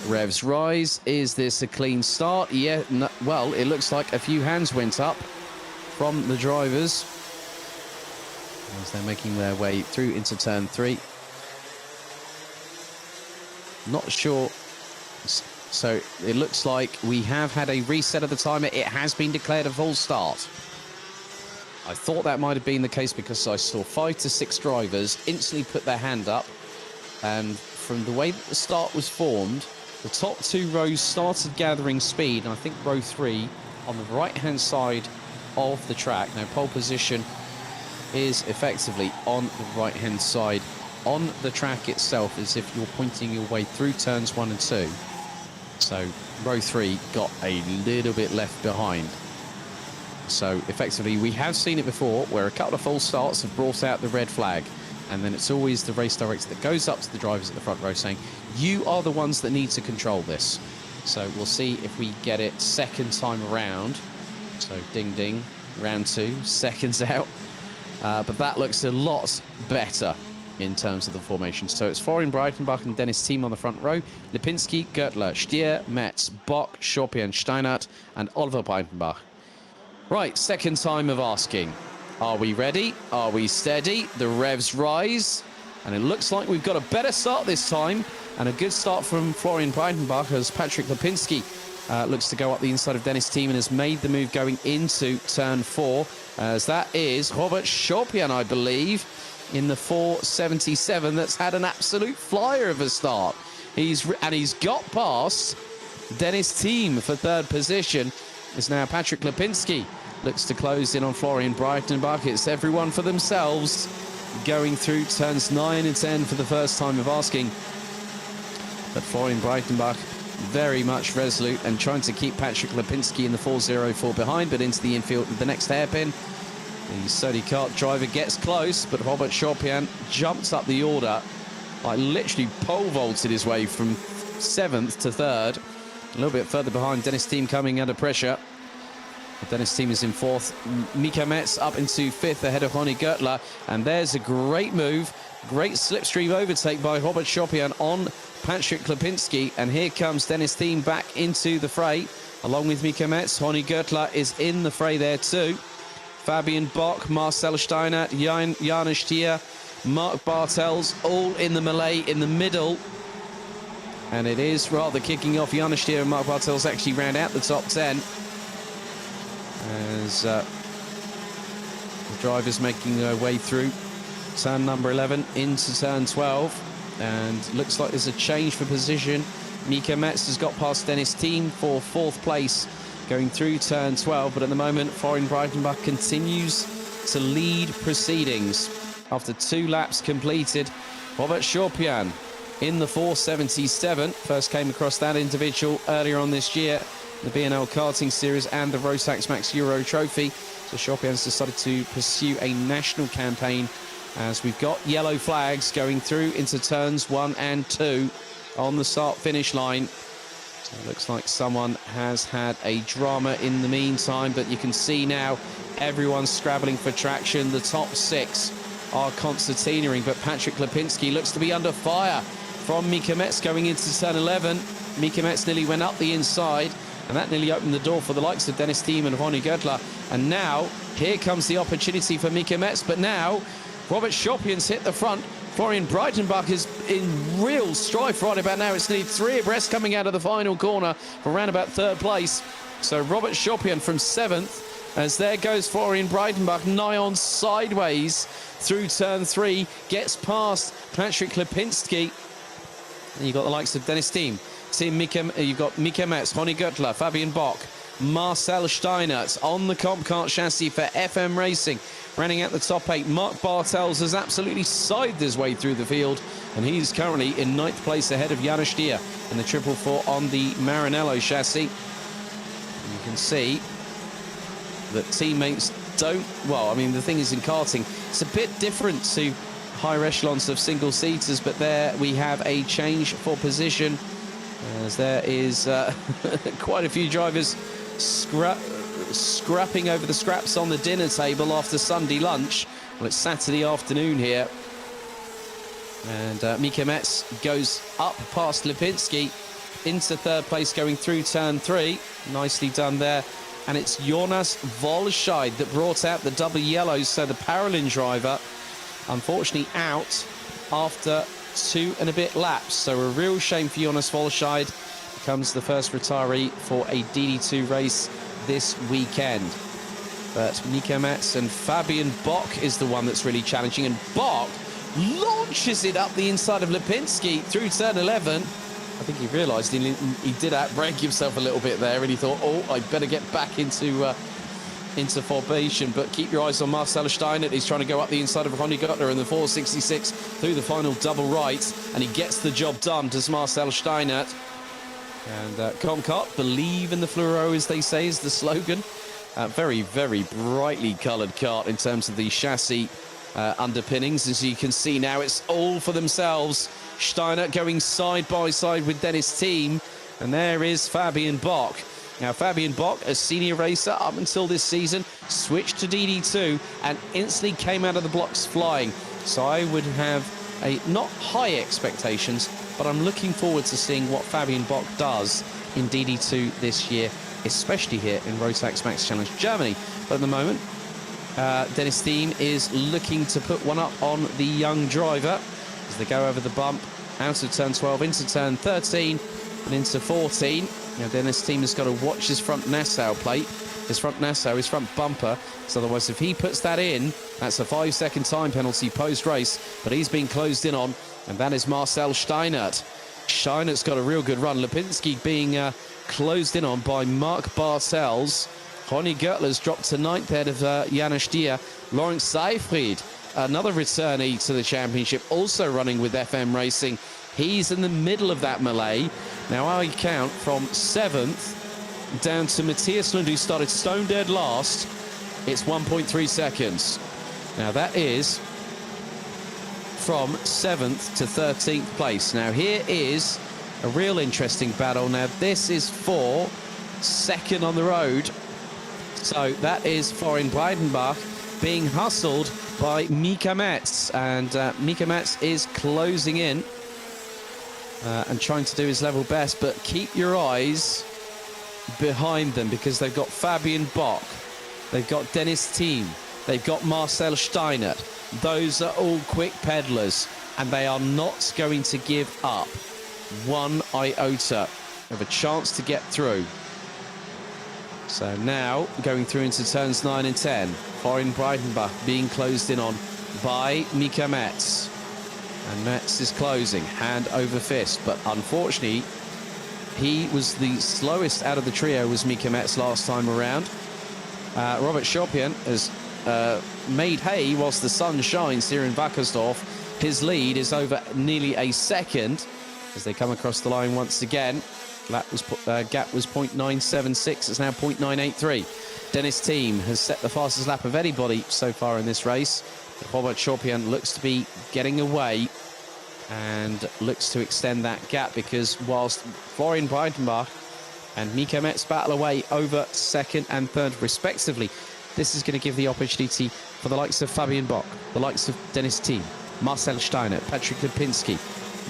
Speaker 1: Revs rise. Is this a clean start? Yeah, no, well, it looks like a few hands went up from the drivers as they're making their way through into turn 3. Not sure. So it looks like we have had a reset of the timer. It has been declared a full start. I thought that might have been the case because I saw 5 to 6 drivers instantly put their hand up. And from the way that the start was formed, the top 2 rows started gathering speed. And I think row 3 on the right-hand side of the track. Now, pole position is effectively on the right-hand side on the track itself, as if you're pointing your way through turns 1 and 2. So row 3 got a little bit left behind. So effectively, we have seen it before where a couple of false starts have brought out the red flag, and then it's always the race director that goes up to the drivers at the front row saying, you are the ones that need to control this. So we'll see if we get it second time around. So ding ding, round 2, seconds out. But that looks a lot better in terms of the formation. So it's Florian Breitenbach and Dennis Thiem on the front row. Lipinski, Görtler, Stier, Metz, Bock, Schoppian, Steinert, and Oliver Breitenbach. Right, second time of asking. Are we ready? Are we steady? The revs rise. And it looks like we've got a better start this time. And a good start from Florian Breitenbach as Patrick Lipinski looks to go up the inside of Dennis Thiem and has made the move going into turn 4. As that is Robert Schoppian, I believe, in the 477 that's had an absolute flyer of a start. He's got past Dennis Thiem for 3rd position. Is now Patrick Lipinski looks to close in on Florian Breitenbach. It's everyone for themselves going through turns 9 and 10 for the first time of asking. But Florian Breitenbach very much resolute and trying to keep Patrick Lipinski in the 404 behind, but into the infield with the next hairpin. The Sodi kart driver gets close, but Robert Schoppian jumps up the order, like literally pole vaulted his way from 7th to 3rd. A little bit further behind, Dennis Thiem coming under pressure. But Dennis Thiem is in 4th. Micromax up into 5th ahead of Ronny Görtler. And there's a great move. Great slipstream overtake by Robert Schoppian on Patrick Lipinski. And here comes Dennis Thiem back into the fray. Along with Micromax, Ronny Görtler is in the fray there too. Fabian Bock, Marcel Steiner, Jana Stier, Mark Bartels, all in the melee in the middle. And it is rather kicking off. Jana Stier and Mark Bartels actually round out the top 10. As the drivers making their way through turn number 11 into turn 12. And looks like there's a change for position. Micromax has got past Dennis Thiem for 4th place going through turn 12. But at the moment, Florian Breitenbach continues to lead proceedings. After 2 laps completed, Robert Schoppian in the 477. First came across that individual earlier on this year, the B&L Karting Series and the Rotax Max Euro Trophy. So Schoppian's decided to pursue a national campaign as we've got yellow flags going through into turns 1 and 2 on the start-finish line. So it looks like someone has had a drama in the meantime, but you can see now everyone's scrabbling for traction. The top 6 are concertinaing, but Patrick Lipinski looks to be under fire from Micromax going into turn 11. Micromax nearly went up the inside, and that nearly opened the door for the likes of Dennis Thiem and Ronny Görtler. And now, here comes the opportunity for Micromax, but now Robert Schoppian's hit the front. Florian Breitenbach is in real strife right about now. It's nearly 3 abreast coming out of the final corner for around about 3rd place. So Robert Schoppian from 7th, as there goes Florian Breitenbach nigh on sideways through turn 3, gets past Patrick Lipinski. And you've got the likes of Dennis Thiem. You've got Micromax, Ronny Görtler, Fabian Bock, Marcel Steinert on the comp kart chassis for FM Racing. Running out the top 8, Mark Bartels has absolutely scythed his way through the field, and he's currently in 9th place ahead of Jana Stier in the 444 on the Maranello chassis. And you can see that teammates don't, well, I mean, the thing is in karting, it's a bit different to higher echelons of single-seaters, but there we have a change for position, as there is quite a few drivers scrapping over the scraps on the dinner table after Sunday lunch. Well, it's Saturday afternoon here. And Micromax goes up past Lipinski into third place, going through turn 3. Nicely done there. And it's Jonas Volscheid that brought out the double yellows, so the Paralin driver, unfortunately, out after 2 and a bit laps. So a real shame for Jonas Volscheid. Becomes the first retiree for a DD2 race this weekend. But Micromax and Fabian Bock is the one that's really challenging. And Bock launches it up the inside of Lipinski through turn 11. I think he realised he did outbrake himself a little bit there, and he thought, oh, I'd better get back into formation. But keep your eyes on Marcel Steinert. He's trying to go up the inside of Ronnie Göttler in the 466 through the final double right, and he gets the job done, does Marcel Steinert. And Comcart, believe in the fluoro, as they say, is the slogan. Very, very brightly coloured kart in terms of the chassis underpinnings. As you can see now, it's all for themselves. Steiner going side by side with Dennis Thiem, and there is Fabian Bock. Now, Fabian Bock, a senior racer up until this season, switched to DD2 and instantly came out of the blocks flying. So I would have not high expectations, but I'm looking forward to seeing what Fabian Bock does in DD2 this year, especially here in Rotax Max Challenge Germany. But at the moment, Dennis Thiem is looking to put one up on the young driver as they go over the bump out of turn 12 into turn 13 and into 14. Now, Dennis Thiem has got to watch his front Nassau plate, his front bumper. So otherwise, if he puts that in, that's a 5-second time penalty post-race. But he's been closed in on, and that is Marcel Steinert. Steinert's got a real good run. Lipinski being closed in on by Mark Bartels. Ronnie Göttler's dropped to 9th ahead of Janusz Dier. Lawrence Seyfried, another returnee to the championship, also running with FM Racing. He's in the middle of that melee. Now I count from 7th down to Matthias Lund, who started stone dead last. It's 1.3 seconds. Now that is from 7th to 13th place. Now here is a real interesting battle. Now this is for second on the road. So that is Florian Breidenbach being hustled by Micromax, and Micromax is closing in and trying to do his level best, but keep your eyes behind them because they've got Fabian Bock, they've got Dennis Thiem, they've got Marcel Steinert. Those are all quick peddlers, and they are not going to give up one iota of a chance to get through. So now going through into turns 9 and 10. Florian Breidenbach being closed in on by Micromax. And Metz is closing, hand over fist. But unfortunately, he was the slowest out of the trio, was Micromax last time around. Robert Schopian has made hay whilst the sun shines here in Wackersdorf. His lead is over nearly a second as they come across the line once again. Gap was 0.976. It's now 0.983. Dennis Thiem has set the fastest lap of anybody so far in this race. Robert Schopian looks to be getting away and looks to extend that gap, because whilst Florian Breidenbach and Micromax battle away over second and third respectively, this is going to give the opportunity for the likes of Fabian Bock, the likes of Dennis Thiem, Marcel Steinert, Patrick Lipinski,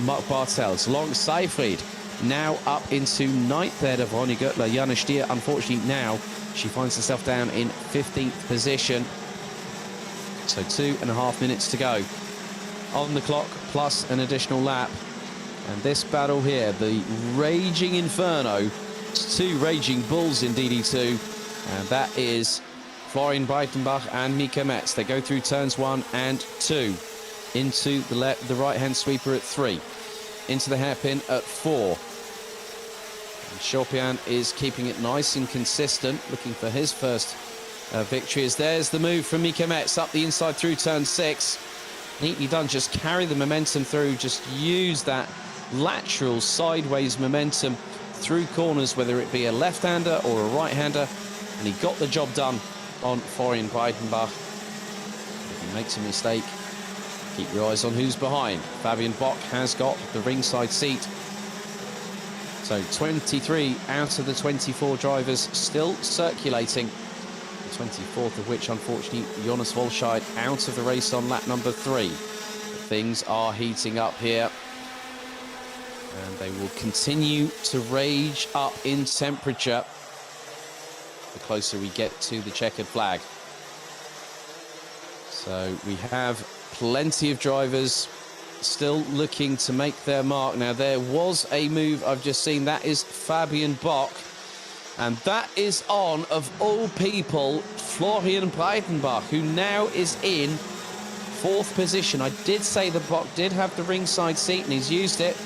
Speaker 1: Mark Bartels, Lawrence Seyfried, now up into 9th ahead of Ronnie Göttler. Janusz Dier, unfortunately, now she finds herself down in 15th position. So 2.5 minutes to go on the clock, plus an additional lap. And this battle here, the Raging Inferno, it's 2 Raging Bulls in DD2, and that is Florian Breitenbach and Micromax. They go through turns 1 and 2, into the right-hand sweeper at 3, into the hairpin at 4. And Schopian is keeping it nice and consistent, looking for his first victory. As there's the move from Micromax up the inside through turn 6. Neatly done, just carry the momentum through, just use that lateral sideways momentum through corners, whether it be a left-hander or a right-hander, and he got the job done on Florian Breitenbach. If he makes a mistake, keep your eyes on who's behind. Fabian Bock has got the ringside seat. So 23 out of the 24 drivers still circulating. The 24th of which, unfortunately, Jonas Volscheid out of the race on lap number 3. But things are heating up here. And they will continue to rage up in temperature the closer we get to the checkered flag. So we have plenty of drivers still looking to make their mark. Now, there was a move I've just seen. That is Fabian Bock. And that is on, of all people, Florian Breitenbach, who now is in 4th position. I did say that Bock did have the ringside seat, and he's used it.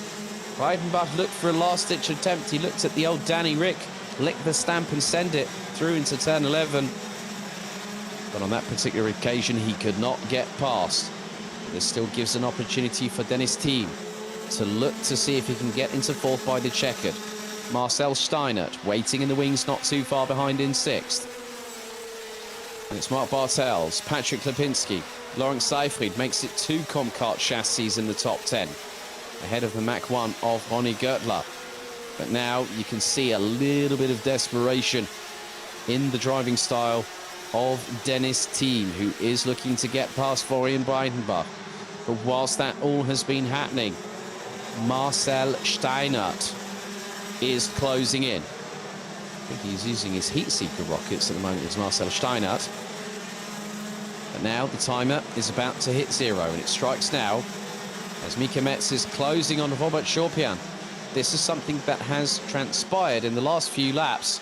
Speaker 1: Breitenbach looked for a last-ditch attempt. He looked at the old Danny Rick, lick the stamp and send it through into turn 11. But on that particular occasion, he could not get past. This still gives an opportunity for Dennis Thiem to look to see if he can get into 4th by the checkered. Marcel Steinert waiting in the wings, not too far behind in 6th. And it's Mark Bartels, Patrick Lipinski. Lawrence Seyfried makes it 2 Comcart chassis in the top 10. Ahead of the Mach 1 of Ronnie Gertler. But now you can see a little bit of desperation in the driving style of Dennis Thiem, who is looking to get past Florian Breitenbach. But whilst that all has been happening, Marcel Steinert is closing in. I think he's using his heat seeker rockets at the moment, as Marcel Steinert. But now the timer is about to hit 0, and it strikes now as Micromax is closing on Robert Schorpian. This is something that has transpired in the last few laps.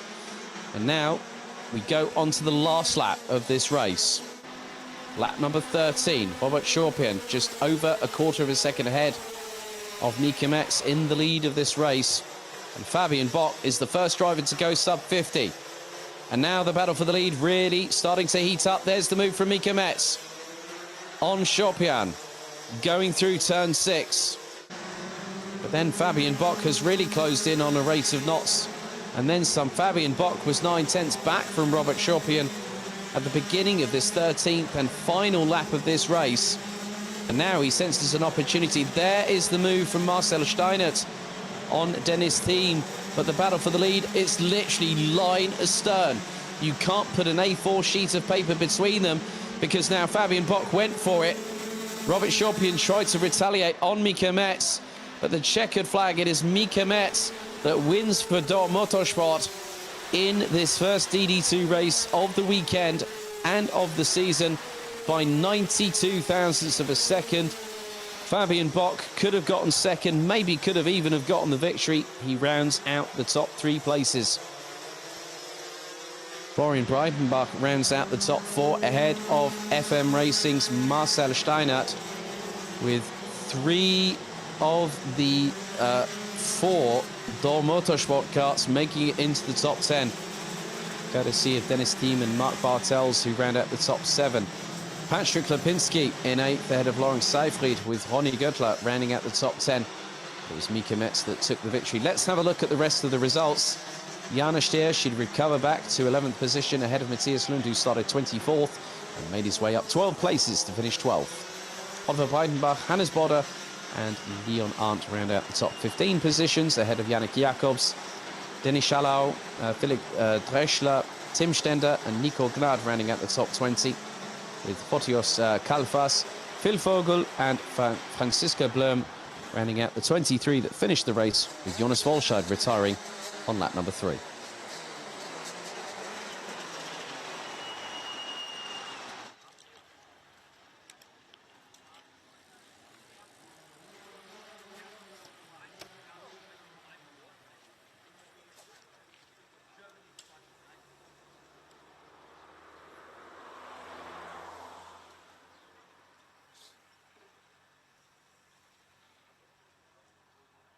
Speaker 1: And now we go on to the last lap of this race. Lap number 13. Robert Schorpian just over a quarter of a second ahead of Micromax in the lead of this race. And Fabian Bock is the first driver to go sub 50. And now the battle for the lead really starting to heat up. There's the move from Micromax on Schorpian, going through turn 6. But then Fabian Bock has really closed in on a rate of knots. And then some. Fabian Bock was 9/10 back from Robert Schorpian at the beginning of this 13th and final lap of this race. And now he senses an opportunity. There is the move from Marcel Steinert on Dennis Thiem. But the battle for the lead is literally line astern. You can't put an A4 sheet of paper between them, because now Fabian Bock went for it. Robert Schorpian tried to retaliate on Micromax, but the checkered flag, it is Micromax that wins for Dor Motorsport in this first DD2 race of the weekend and of the season by 92 thousandths of a second. Fabian Bock could have gotten second, maybe could have even have gotten the victory. He rounds out the top 3 places. Florian Breitenbach rounds out the top 4 ahead of FM Racing's Marcel Steinert, with 3 of the 4 Dor Motorsport karts making it into the top 10. Courtesy of Dennis Thiem and Mark Bartels, who round out the top 7. Patrick Lipinski in 8th ahead of Lawrence Seyfried, with Ronnie Göttler rounding out the top 10. It was Micromax that took the victory. Let's have a look at the rest of the results. Jana Stier should recover back to 11th position ahead of Matthias Lund, who started 24th and made his way up 12 places to finish 12th. Oliver Breitenbach, Hannes Bodder and Leon Arndt round out the top 15 positions ahead of Yannick Jacobs. Dennis Schalau, Philipp Dreschler, Tim Stender and Nico Gnad rounding out the top 20, with Fotios Kalfas, Phil Vogel and Francisco Blum rounding out the 23 that finished the race, with Jonas Volscheid retiring on lap number 3.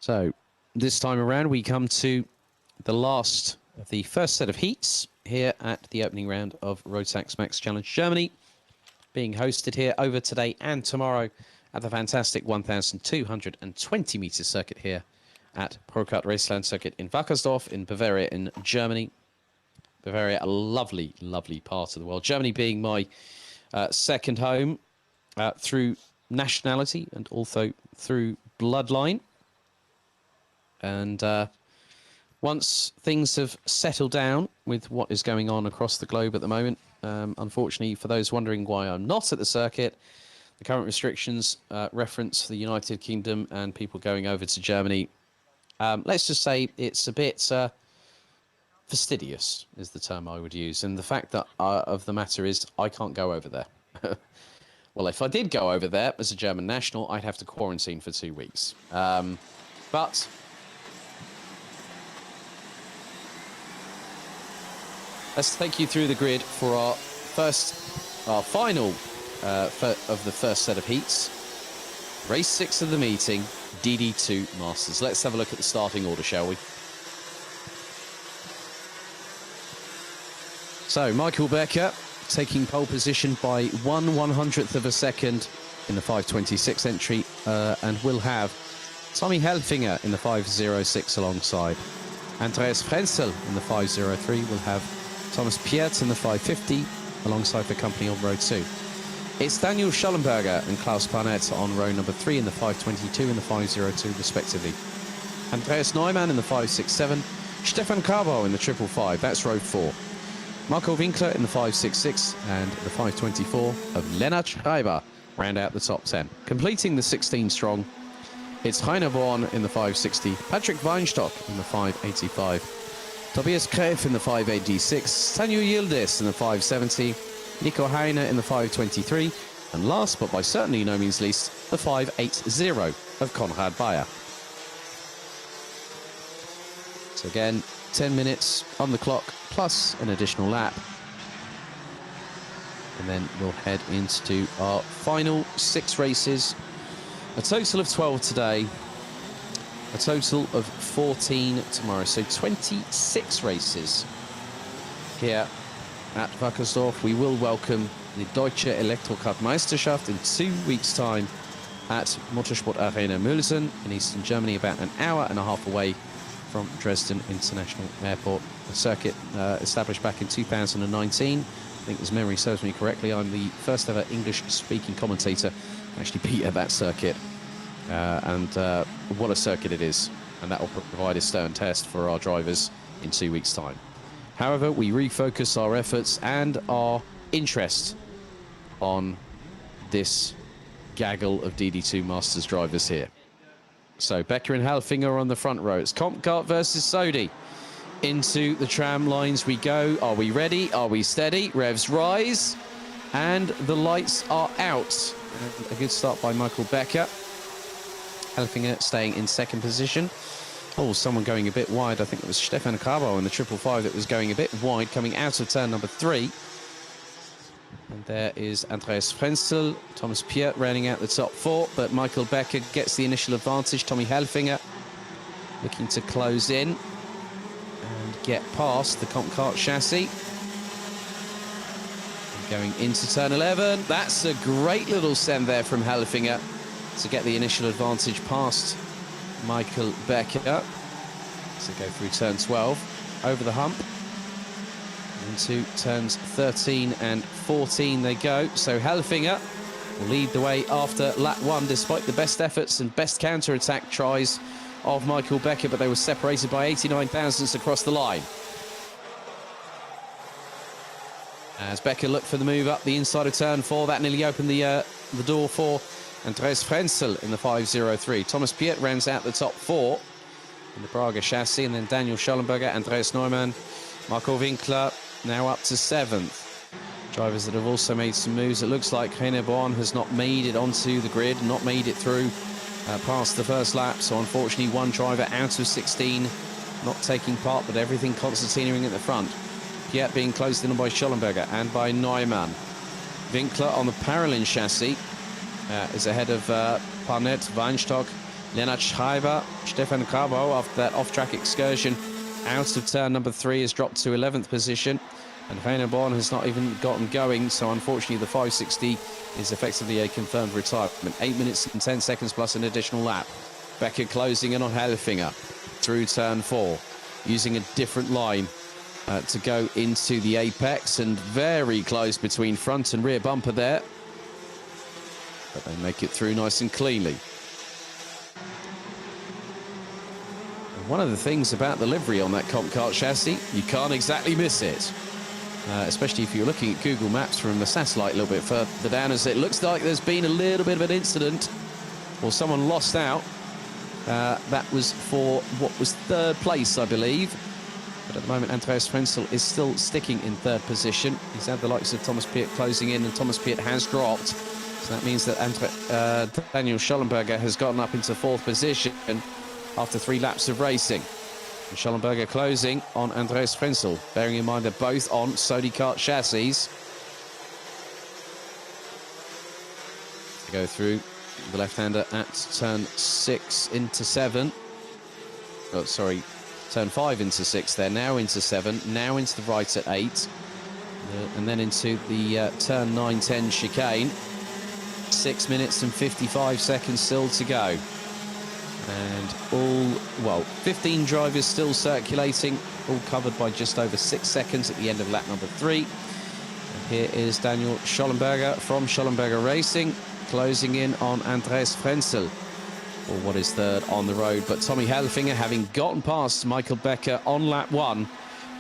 Speaker 1: So this time around, we come to the last of the first set of heats here at the opening round of Rotax Max Challenge Germany, being hosted here over today and tomorrow at the fantastic 1,220 meter circuit here at Prokart Raceland Circuit in Wackersdorf in Bavaria in Germany. Bavaria, a lovely, lovely part of the world. Germany being my second home through nationality and also through bloodline. And once things have settled down with what is going on across the globe at the moment, unfortunately, for those wondering why I'm not at the circuit, the current restrictions reference the United Kingdom and people going over to Germany. Let's just say it's a bit fastidious, is the term I would use. And the fact that of the matter is I can't go over there. Well, if I did go over there as a German national, I'd have to quarantine for 2 weeks. But let's take you through the grid for our final of the first set of heats. Race 6 of the meeting, DD2 Masters. Let's have a look at the starting order, shall we? So, Michael Becker taking pole position by 1/100th of a second in the 5:26 entry, and will have Tommy Helfinger in the 5:06 alongside. Andreas Frenzel in the 5:03 will have Thomas Pietz in the 5:50 alongside the company on row 2. It's Daniel Schollenberger and Klaus Barnett on row number 3 in the 5:22 and the 5:02 respectively. Andreas Neumann in the 5:67, Stefan Carbo in the 555, that's row 4. Marco Winkler in the 5:66 and the 5:24 of Lennart Schreiber round out the top 10. Completing the 16 strong, it's Heiner Born in the 5:60, Patrick Weinstock in the 5:85, Tobias Kreff in the 5:86, Tanju Yildiz in the 5:70, Nico Heiner in the 5:23, and last but by certainly no means least, the 5:80 of Konrad Bayer. So again, 10 minutes on the clock, plus an additional lap. And then we'll head into our final 6 races. A total of 12 today. A total of 14 tomorrow. So 26 races here at Wackersdorf. We will welcome the Deutsche Elektrokart-Meisterschaft in 2 weeks' time at Motorsport Arena Mülsen in eastern Germany, about an hour and a half away from Dresden International Airport. A circuit established back in 2019. I think, as memory serves me correctly, I'm the first ever English-speaking commentator actually be at that circuit. And what a circuit it is. And that will provide a stern test for our drivers in 2 weeks' time. However, we refocus our efforts and our interest on this gaggle of DD2 Masters drivers here. So Becker and Halfinger on the front row. It's Compkart versus Sodi. Into the tram lines we go. Are we ready? Are we steady? Revs rise. And the lights are out. And a good start by Michael Becker. Halfinger staying in second position. Oh, someone going a bit wide. I think it was Stefan Carbo in the 555 that was going a bit wide, coming out of turn number 3. And there is Andreas Frenzel, Thomas Piet rounding out the top 4, but Michael Becker gets the initial advantage. Tommy Helfinger looking to close in and get past the Compkart chassis. And going into turn 11, that's a great little send there from Helfinger to get the initial advantage past Michael Becker. So go through turn 12, over the hump. Into turns 13 and 14 they go. So Helfinger will lead the way after lap 1, despite the best efforts and best counter-attack tries of Michael Becker, but they were separated by 89 thousandths across the line. As Becker looked for the move up the inside of turn 4, that nearly opened the door for Andreas Frenzel in the 5:03. Thomas Piet rounds out the top 4 in the Braga chassis, and then Daniel Schollenberger, Andreas Neumann, Marco Winkler now up to 7th. Drivers that have also made some moves. It looks like Heiner Born has not made it onto the grid, not made it through past the first lap. So unfortunately, one driver out of 16 not taking part, but everything concertinaing at the front. Piet being closed in by Schollenberger and by Neumann. Winkler on the Parolin chassis is ahead of Barnett, Weinstock, Lennart Schreiber, Stefan Carbo after that off-track excursion. Out of turn number 3 has dropped to 11th position, and Heiner Born has not even gotten going, so unfortunately the 560 is effectively a confirmed retirement. 8 minutes and 10 seconds plus an additional lap. Becker closing in on Helfinger through turn 4, using a different line to go into the apex, and very close between front and rear bumper there. But they make it through nice and cleanly. And one of the things about the livery on that comp kart chassis, you can't exactly miss it. Especially if you're looking at Google Maps from the satellite a little bit further down, as it looks like there's been a little bit of an incident, or someone lost out. That was for what was third place, I believe. But at the moment, Andreas Frenzel is still sticking in third position. He's had the likes of Thomas Piet closing in, and Thomas Piet has dropped. So that means that Daniel Schollenberger has gotten up into fourth position after 3 laps of racing. And Schollenberger closing on Andreas Frenzel, bearing in mind they're both on Sony kart chassis. To go through the left-hander at turn 6 into 7. Oh, sorry, turn 5 into 6 there, now into 7, now into the right at 8. And then into the turn 9-10 chicane. 6 minutes and 55 seconds still to go. And 15 drivers still circulating, all covered by just over 6 seconds at the end of lap number 3. And here is Daniel Schollenberger from Schollenberger Racing, closing in on Andreas Frenzel, or what is third on the road. But Tommy Helfinger, having gotten past Michael Becker on lap 1,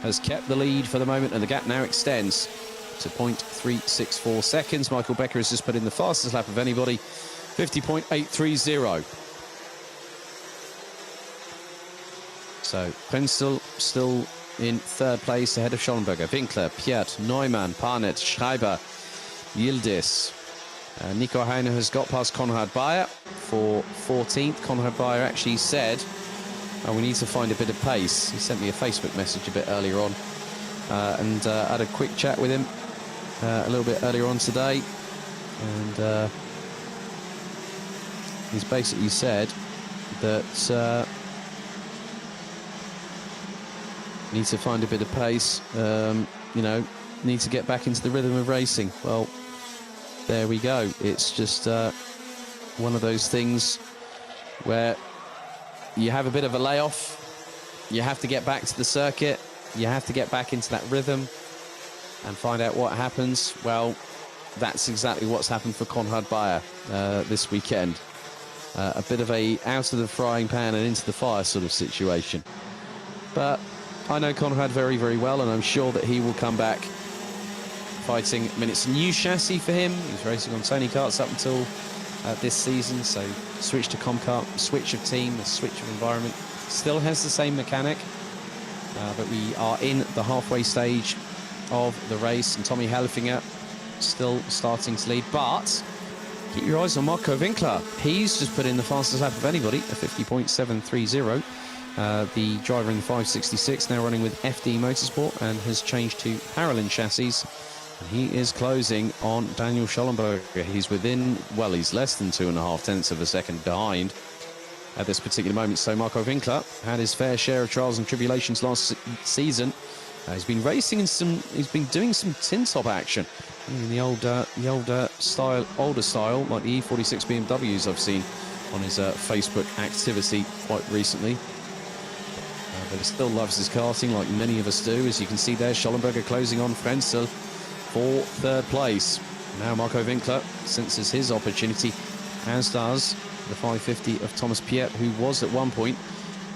Speaker 1: has kept the lead for the moment, and the gap now extends to 0.364 seconds. Michael Becker has just put in the fastest lap of anybody, 50.830. So Frenzel still in third place ahead of Schollenberger. Winkler, Piet, Neumann, Parnet, Schreiber, Yildiz. Nico Heine has got past Konrad Bayer for 14th. Konrad Bayer actually said, oh, we need to find a bit of pace. He sent me a Facebook message a bit earlier on, and had a quick chat with him a little bit earlier on today. And he's basically said that need to find a bit of pace, you know, need to get back into the rhythm of racing. Well, there we go. It's just one of those things where you have a bit of a layoff, you have to get back to the circuit, you have to get back into that rhythm and find out what happens. Well, that's exactly what's happened for Konrad Bayer this weekend. A bit of a out of the frying pan and into the fire sort of situation. But I know Konrad very, very well, and I'm sure that he will come back fighting. I mean, it's a new chassis for him. He was racing on Sony karts up until this season, so switch to Comkart, switch of team, a switch of environment. Still has the same mechanic, but we are in the halfway stage of the race, and Tommy Helfinger still starting to lead. But keep your eyes on Marco Winkler. He's just put in the fastest lap of anybody, a 50.730. The driver in the 566, now running with FD Motorsport, and has changed to Paralin chassis. And he is closing on Daniel Schollenberger. He's within, well, he's less than 2.5 tenths of a second behind at this particular moment. So Marco Winkler had his fair share of trials and tribulations last season. He's been racing in he's been doing some tin top action in the older style, like the E46 BMWs I've seen on his Facebook activity quite recently. But he still loves his karting, like many of us do. As you can see there, Schollenberger closing on Frenzel for third place. Now Marco Winkler senses his opportunity, as does the 550 of Thomas Piet, who was at one point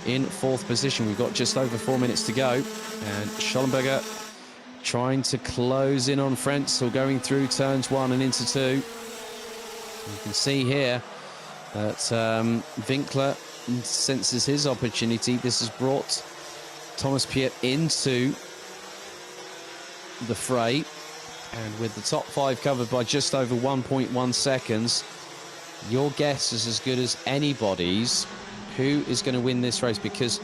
Speaker 1: in fourth position. We've got just over 4 minutes to go, and Schollenberger trying to close in on Frenzel, going through turns 1 and into 2. You can see here that Winkler senses his opportunity. This has brought Thomas Piet into the fray, and with the top 5 covered by just over 1.1 seconds, your guess is as good as anybody's who is going to win this race. Because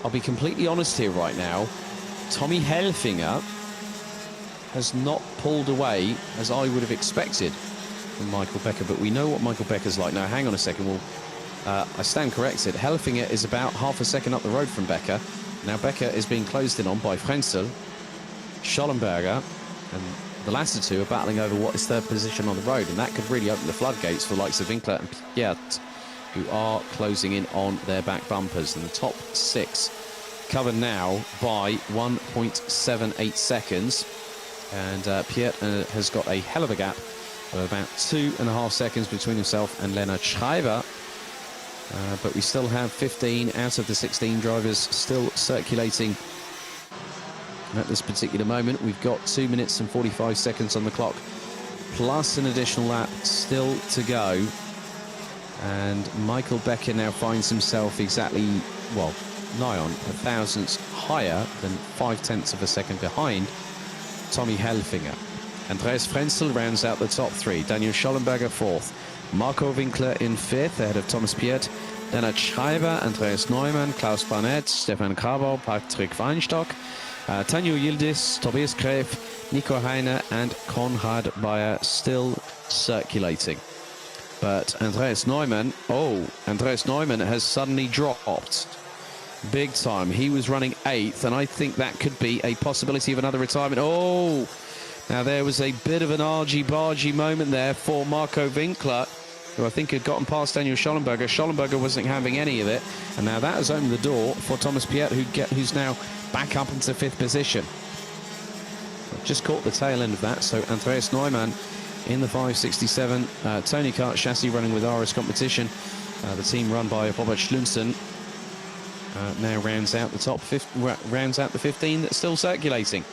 Speaker 1: I'll be completely honest here right now, Tommy Helfinger has not pulled away as I would have expected from Michael Becker, but we know what Michael Becker's like. Now, hang on a second. Well, I stand corrected. Helfinger is about half a second up the road from Becker. Now Becker is being closed in on by Frenzel, Schollenberger, and the latter two are battling over what is third position on the road, and that could really open the floodgates for the likes of Winkler and Piet, who are closing in on their back bumpers. And the top 6 covered now by 1.78 seconds. And Piet has got a hell of a gap of about 2.5 seconds between himself and Lennart Schreiber. But we still have 15 out of the 16 drivers still circulating at this particular moment. We've got 2 minutes and 45 seconds on the clock, plus an additional lap still to go. And Michael Becker now finds himself exactly, well, nigh on a thousandths higher than 0.5 of a second behind Tommy Helfinger. Andreas Frenzel rounds out the top three. Daniel Schollenberger fourth. Marco Winkler in fifth, ahead of Thomas Piet. Lennart Schreiber, Andreas Neumann, Klaus Barnett, Stefan Krabau, Patrick Weinstock, Tanju Yildiz, Tobias Gref, Nico Heine and Konrad Bayer still circulating. But Andreas Neumann has suddenly dropped big time. He was running 8th, and I think that could be a possibility of another retirement. Oh, now there was a bit of an argy-bargy moment there for Marco Winkler, who I think had gotten past Daniel Schollenberger. Schollenberger wasn't having any of it, and now that has opened the door for Thomas Piet, who's now back up into 5th position. Just caught the tail end of that, so Andreas Neumann in the 567. Tony Kart chassis running with RS Competition. The team run by Robert Schlunsen. Now rounds out the 15 that's still circulating.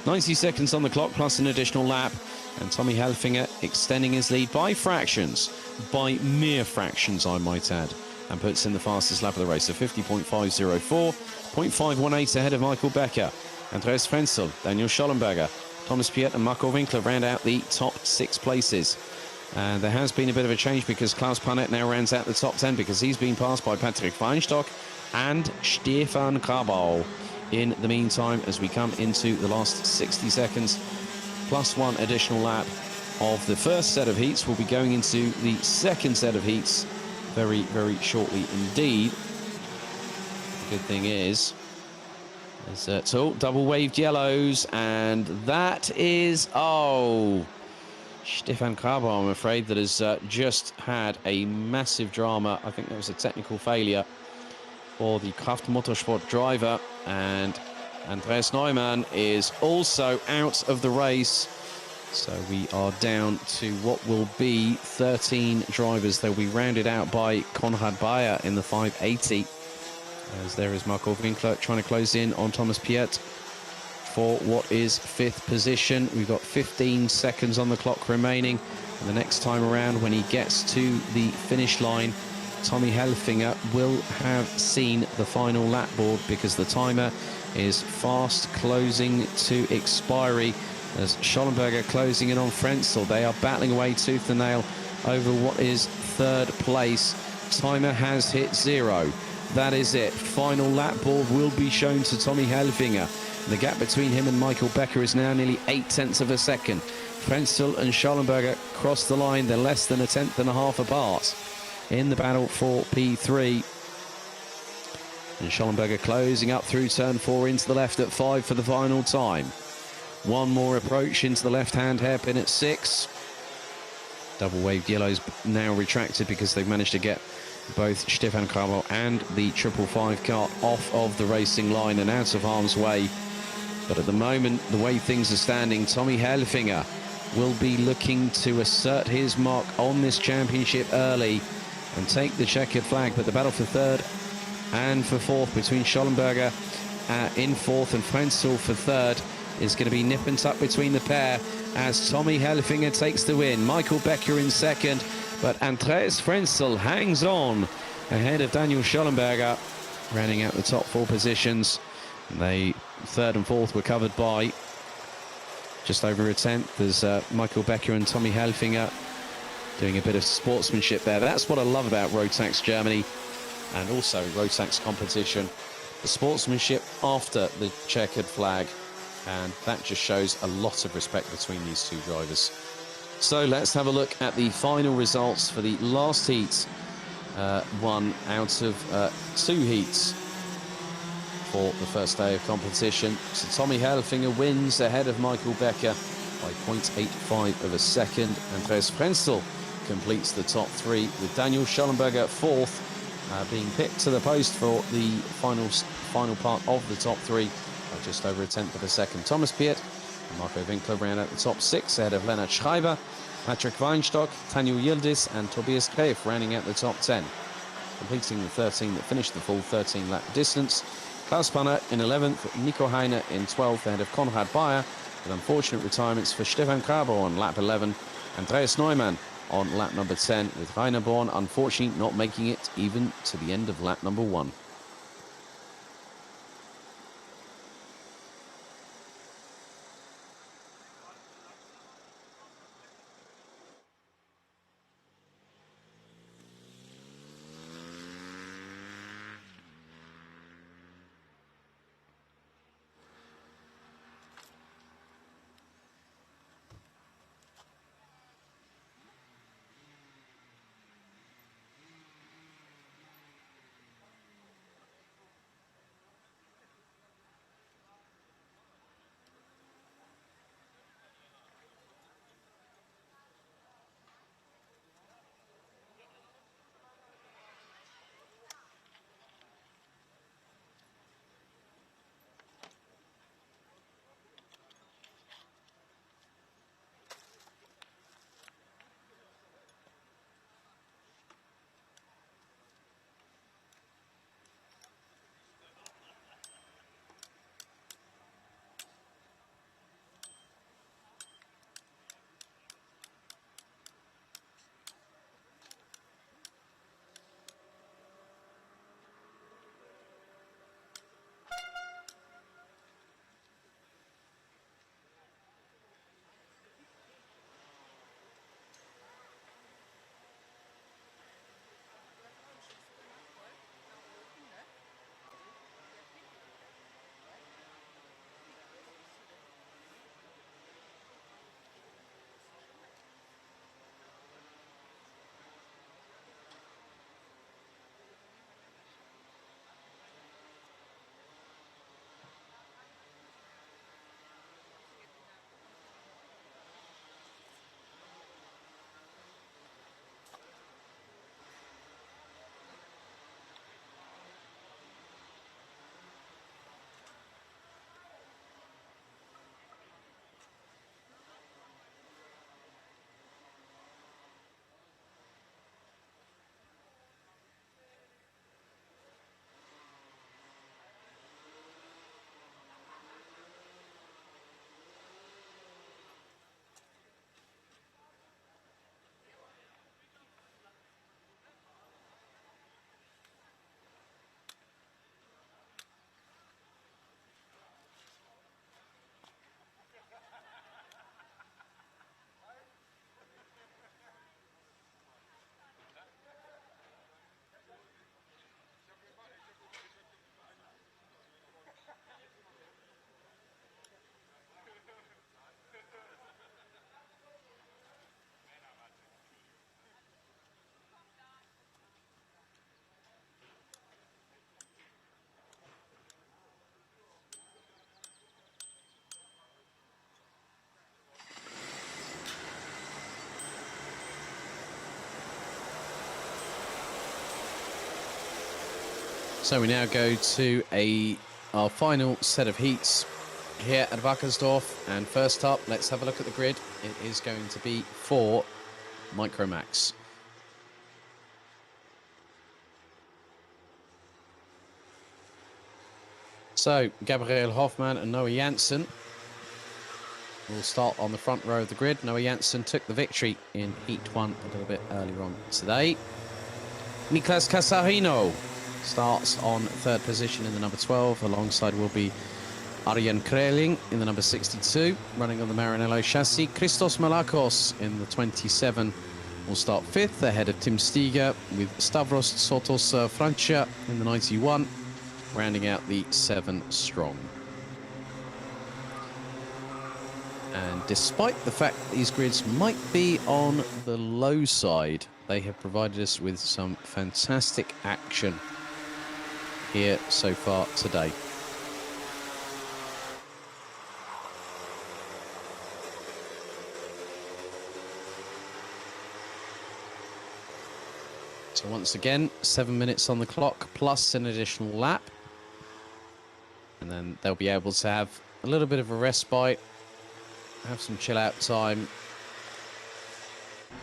Speaker 1: 90 seconds on the clock plus an additional lap, and Tommy Helfinger extending his lead by fractions, by mere fractions I might add, and puts in the fastest lap of the race, a 50.504, 0.518 ahead of Michael Becker. Andreas Frenzel, Daniel Schollenberger, Thomas Piet and Marco Winkler round out the top 6 places. And there has been a bit of a change because Klaus Panett now rounds out the top 10 because he's been passed by Patrick Weinstock and Stefan Krabau. In the meantime, as we come into the last 60 seconds, plus one additional lap of the first set of heats, we'll be going into the second set of heats very, very shortly indeed. The good thing is so double waved yellows, and that is, oh, Stefan Krabau, I'm afraid, that has just had a massive drama. I think that was a technical failure for the Kraft Motorsport driver, and Andreas Neumann is also out of the race. So we are down to what will be 13 drivers. They'll be rounded out by Konrad Bayer in the 580. As there is Marco Winkler trying to close in on Thomas Piet for what is 5th position. We've got 15 seconds on the clock remaining. And the next time around, when he gets to the finish line, Tommy Helfinger will have seen the final lap board because the timer is fast closing to expiry. As Schollenberger closing in on Frenzel, they are battling away tooth and nail over what is 3rd place. Timer has hit 0. That is it. Final lap board will be shown to Tommy Helfinger. The gap between him and Michael Becker is now nearly 0.8 of a second. Frenzel and Schollenberger cross the line. They're less than 1.5 apart in the battle for P3. And Schollenberger closing up through turn 4 into the left at 5 for the final time. One more approach into the left-hand hairpin at 6. Double waved yellows now retracted because they've managed to get both Stefan Krabau and the 555 car off of the racing line and out of harm's way. But at the moment, the way things are standing, Tommy Helfinger will be looking to assert his mark on this championship early and take the checkered flag. But the battle for 3rd and for 4th between Schollenberger in 4th and Frenzel for 3rd is going to be nip and tuck between the pair as Tommy Helfinger takes the win. Michael Becker in 2nd, but Andreas Frenzel hangs on ahead of Daniel Schollenberger, rounding out the top 4 positions. They 3rd and 4th were covered by just over 1/10. There's Michael Becker and Tommy Helfinger doing a bit of sportsmanship there. That's what I love about Rotax Germany and also Rotax competition. The sportsmanship after the checkered flag, and that just shows a lot of respect between these two drivers. So let's have a look at the final results for the last heat. One out of 2 heats for the first day of competition. So Tommy Helfinger wins ahead of Michael Becker by 0.85 of a second. Andreas Frenzel completes the top 3 with Daniel Schollenberger 4th being pipped to the post for the final part of the top three by just over a tenth of a second. Thomas Piet and Marco Winkler ran at the top 6 ahead of Lennart Schreiber, Patrick Weinstock, Tanu Yildiz and Tobias Greif rounding out the top 10. Completing the 13 that finished the full 13-lap distance. Klaus Panner in 11th, Nico Heine in 12th ahead of Konrad Bayer, with unfortunate retirements for Stefan Krabo on lap 11, Andreas Neumann on lap number 10, with Rainer Born unfortunately not making it even to the end of lap number 1. So we now go to our final set of heats here at Wackersdorf. And first up, let's have a look at the grid. It is going to be for Micromax. So Gabriel Hoffmann and Noah Janssen will start on the front row of the grid. Noah Janssen took the victory in Heat 1 a little bit earlier on today. Niklas Casarino starts on third position in the number 12. Alongside will be Arjen Kreling in the number 62, running on the Maranello chassis. Christos Malakos in the 27 will start fifth, ahead of Tim Stiger, with Stavros Sotos Francia in the 91, rounding out the 7 strong. And despite the fact that these grids might be on the low side, they have provided us with some fantastic action here so far today. So once again, 7 minutes on the clock plus an additional lap. And then they'll be able to have a little bit of a respite, have some chill out time,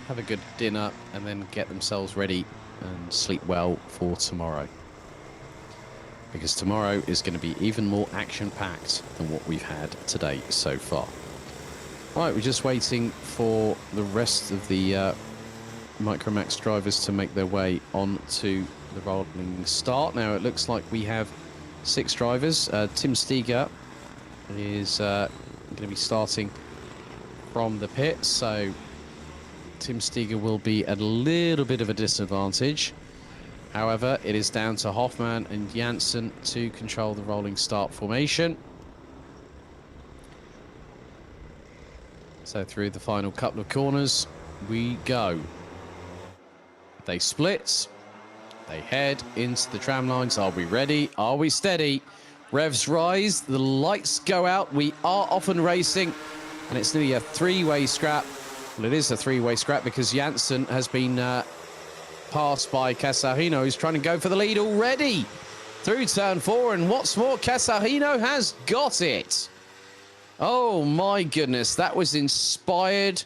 Speaker 1: have a good dinner, and then get themselves ready and sleep well for tomorrow. Because tomorrow is going to be even more action-packed than what we've had today so far. Right, we're just waiting for the rest of the Micromax drivers to make their way onto the rolling start. Now, it looks like we have 6 drivers. Tim Steger is going to be starting from the pit, so Tim Steger will be at a little bit of a disadvantage. However, it is down to Hoffman and Janssen to control the rolling start formation. So through the final couple of corners we go. They split. They head into the tram lines. Are we ready? Are we steady? Revs rise. The lights go out. We are off and racing. And it's nearly a 3-way scrap. Well, it is a 3-way scrap because Janssen has been passed by Casarino, who's trying to go for the lead already through turn 4. And what's more, Casarino has got it. Oh, my goodness. That was inspired,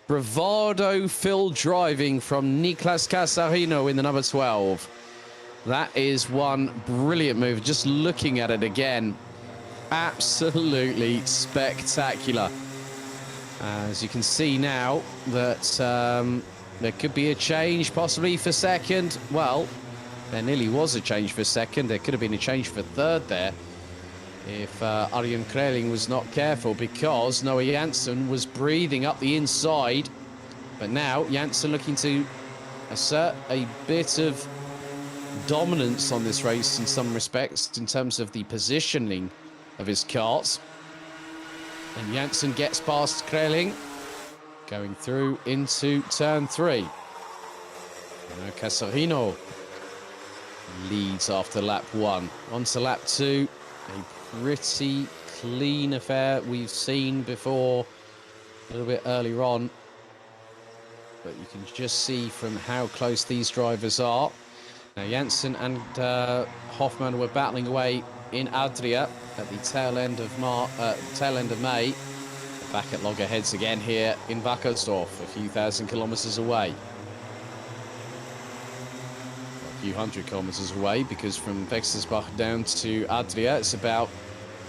Speaker 1: bravado-filled driving from Niklas Casarino in the number 12. That is one brilliant move. Just looking at it again, absolutely spectacular. As you can see now that there could be a change possibly for second. Well, there nearly was a change for second. There could have been a change for third there if Arjen Kreling was not careful, because Noah Janssen was breathing up the inside. But now Janssen looking to assert a bit of dominance on this race in some respects in terms of the positioning of his karts. And Janssen gets past Kreling, going through into turn 3. Now Casarino leads after lap 1. On to lap 2. A pretty clean affair we've seen before a little bit earlier on. But you can just see from how close these drivers are. Now Janssen and Hoffman were battling away in Adria at the tail end of May. Back at loggerheads again here in Wackersdorf, a few thousand kilometers away. A few hundred kilometers away, because from Wechselsbach down to Adria it's about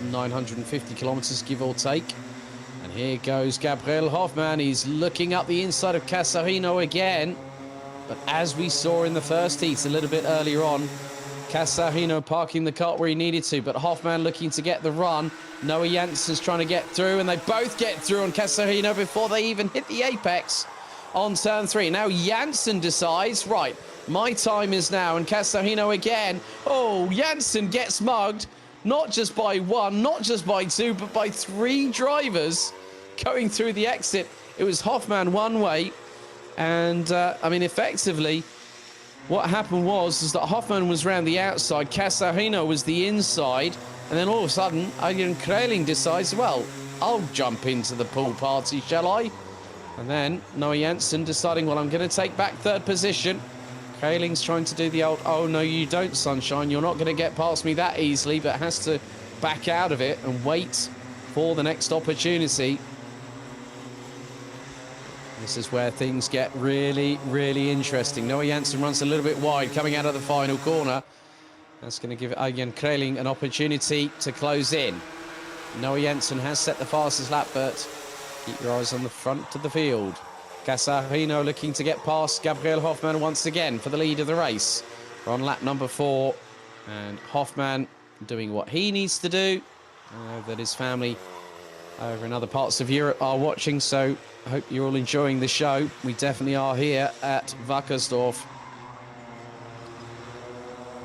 Speaker 1: 950 kilometers, give or take. And here goes Gabriel Hoffman. He's looking up the inside of Casarino again. But as we saw in the first heat a little bit earlier on, Casarino parking the kart where he needed to, but Hoffman looking to get the run. Noah Janssen's trying to get through, and they both get through on Casarino before they even hit the apex on turn 3. Now Janssen decides, right, my time is now, and Casarino again. Oh, Janssen gets mugged, not just by 1, not just by 2, but by 3 drivers going through the exit. It was Hoffman one way, and I mean, effectively, what happened was that Hoffman was around the outside, Casarino was the inside, and then all of a sudden, Arjen Kreling decides, well, I'll jump into the pool party, shall I? And then Noah Janssen deciding, well, I'm going to take back 3rd position. Kreling's trying to do the old, oh, no, you don't, sunshine. You're not going to get past me that easily, but has to back out of it and wait for the next opportunity. This is where things get really, really interesting. Noah Janssen runs a little bit wide coming out of the final corner. That's going to give Arjen Kreling an opportunity to close in. Noah Janssen has set the fastest lap, but keep your eyes on the front of the field. Casarino looking to get past Gabriel Hoffman once again for the lead of the race. We're on lap number 4, and Hoffman doing what he needs to do. I know that his family over in other parts of Europe are watching, so I hope you're all enjoying the show. We definitely are here at Wackersdorf.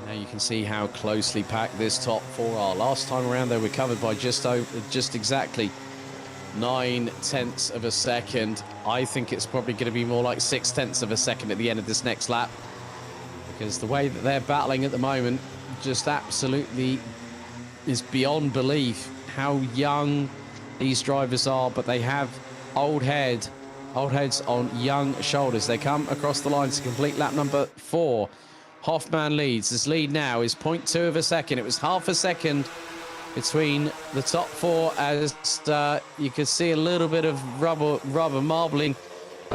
Speaker 1: Now you can see how closely packed this top 4 are. Last time around they were covered by just exactly 9/10 of a second. I think it's probably going to be more like 6/10 of a second at the end of this next lap, because the way that they're battling at the moment just absolutely is beyond belief how young these drivers are, but they have old head Old heads on young shoulders. They come across the line to complete lap number 4. Hoffman leads. His lead now is 0.2 of a second. It was half a second between the top 4 as you could see a little bit of rubber marbling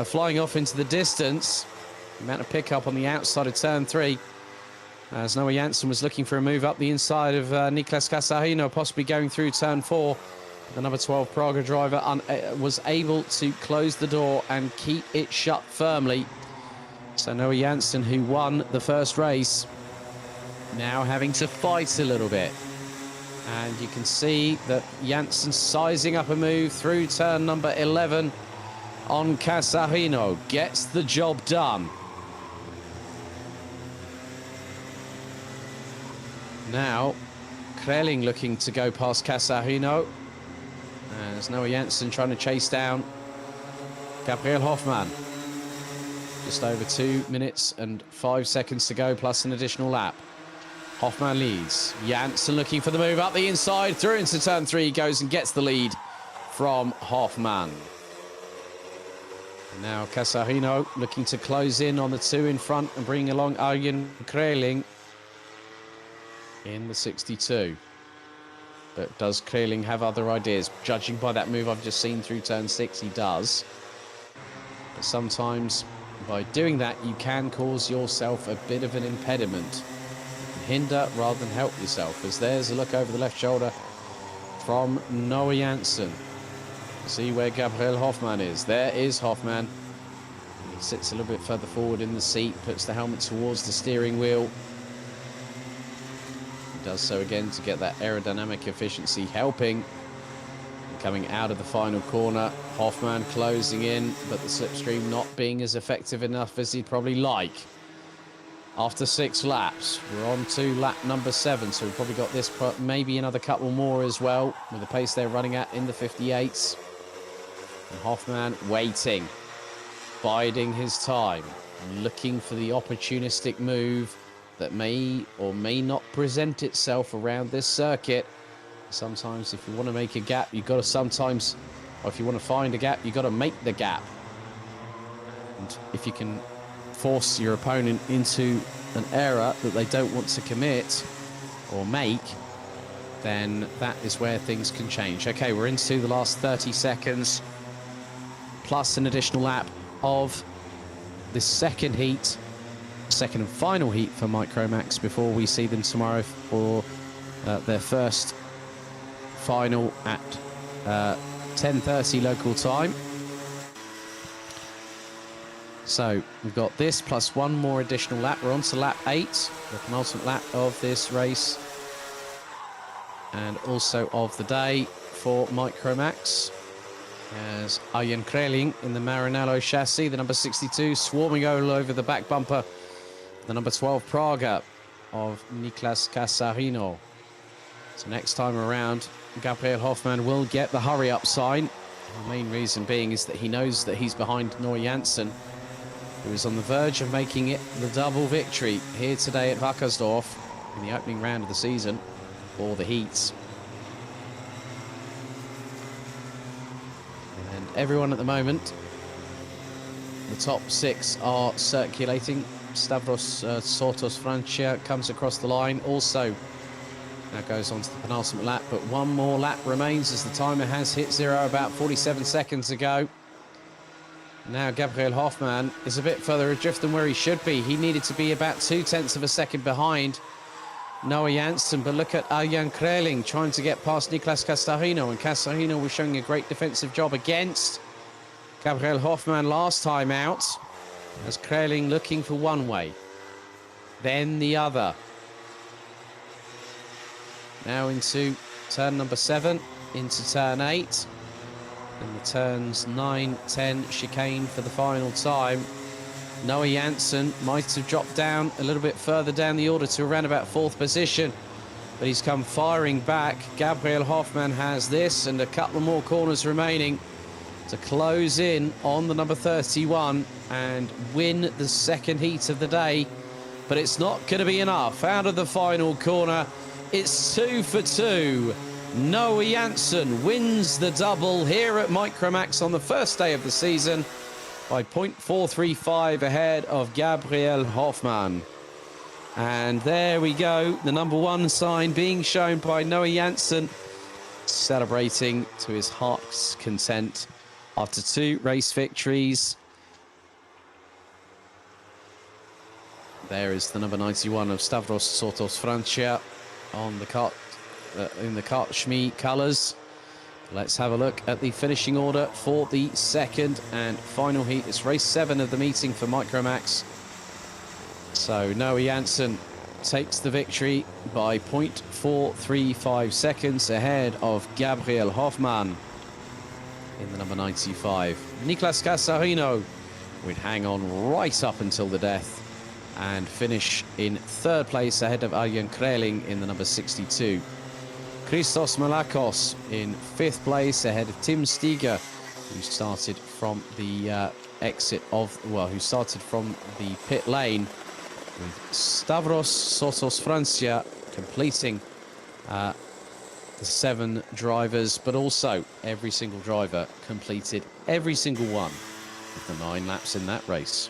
Speaker 1: flying off into the distance. The amount of pickup on the outside of turn 3 as Noah Janssen was looking for a move up the inside of Niklas Casarino, possibly going through turn 4. The number 12 Praga driver was able to close the door and keep it shut firmly. So Noah Janssen, who won the first race, now having to fight a little bit. And you can see that Janssen sizing up a move through turn number 11 on Casarino. Gets the job done. Now, Kreling looking to go past Casarino. And there's Noah Janssen trying to chase down Gabriel Hoffman. Just over 2 minutes and 5 seconds to go, plus an additional lap. Hoffman leads. Janssen looking for the move up the inside. Through into turn 3 he goes and gets the lead from Hoffman. And now Casarino looking to close in on the 2 in front and bring along Arjen Kreling in the 62. But does Kreling have other ideas? Judging by that move I've just seen through turn 6, he does. But sometimes by doing that, you can cause yourself a bit of an impediment. Hinder rather than help yourself. As there's a look over the left shoulder from Noah Janssen. See where Gabriel Hoffman is. There is Hoffman. He sits a little bit further forward in the seat, puts the helmet towards the steering wheel. Does so again to get that aerodynamic efficiency helping. Coming out of the final corner, Hoffman closing in, but the slipstream not being as effective enough as he'd probably like. After 6 laps, we're on to lap number 7, so we've probably got this, maybe another couple more as well, with the pace they're running at in the 58s. And Hoffman waiting, biding his time, looking for the opportunistic move that may or may not present itself around this circuit. Sometimes if you want to make a gap, you've got to sometimes, or if you want to find a gap, you've got to make the gap. And if you can force your opponent into an error that they don't want to commit or make, then that is where things can change. Okay, we're into the last 30 seconds, plus an additional lap of this second heat. Second and final heat for Micromax before we see them tomorrow for their first final at 10:30 local time. So we've got this plus one more additional lap. We're on to lap 8, the penultimate lap of this race and also of the day for Micromax. As Arjen Kreling in the Maranello chassis, the number 62 swarming all over the back bumper. The number 12 Praga of Niklas Casarino. So next time around, Gabriel Hoffman will get the hurry-up sign. The main reason being is that he knows that he's behind Noah Janssen, who is on the verge of making it the double victory here today at Wackersdorf in the opening round of the season for the heats. And everyone at the moment, the top 6 are circulating. Stavros Sortos Francia comes across the line. Also, now goes on to the penultimate lap, but one more lap remains as the timer has hit 0 about 47 seconds ago. Now Gabriel Hoffman is a bit further adrift than where he should be. He needed to be about 0.2 of a second behind Noah Janssen, but look at Arjen Kreling trying to get past Niklas Casarino, and Casarino was showing a great defensive job against Gabriel Hoffman last time out. As Kreling looking for one way, then the other. Now into turn number 7, into turn 8. And the turns 9, 10 chicane for the final time. Noah Janssen might have dropped down a little bit further down the order to around about 4th position, but he's come firing back. Gabriel Hoffman has this and a couple more corners remaining to close in on the number 31 and win the second heat of the day, but it's not going to be enough. Out of the final corner, it's 2 for 2. Noah Janssen wins the double here at Micromax on the first day of the season by 0.435 ahead of Gabriel Hoffmann. And there we go, the number one sign being shown by Noah Janssen, celebrating to his heart's content after 2 race victories. There is the number 91 of Stavros Sotos Francia on the kart, in the kart Schmee colours. Let's have a look at the finishing order for the second and final heat. It's race 7 of the meeting for Micromax. So Noah Janssen takes the victory by 0.435 seconds ahead of Gabriel Hoffmann in the number 95. Niklas Casarino would hang on right up until the death and finish in 3rd place ahead of Arjen Kreling in the number 62. Christos Malakos in 5th place ahead of Tim Stiger, who started from the who started from the pit lane, with Stavros Sotos Francia completing the 7 drivers, but also every single driver completed every single one of the 9 laps in that race.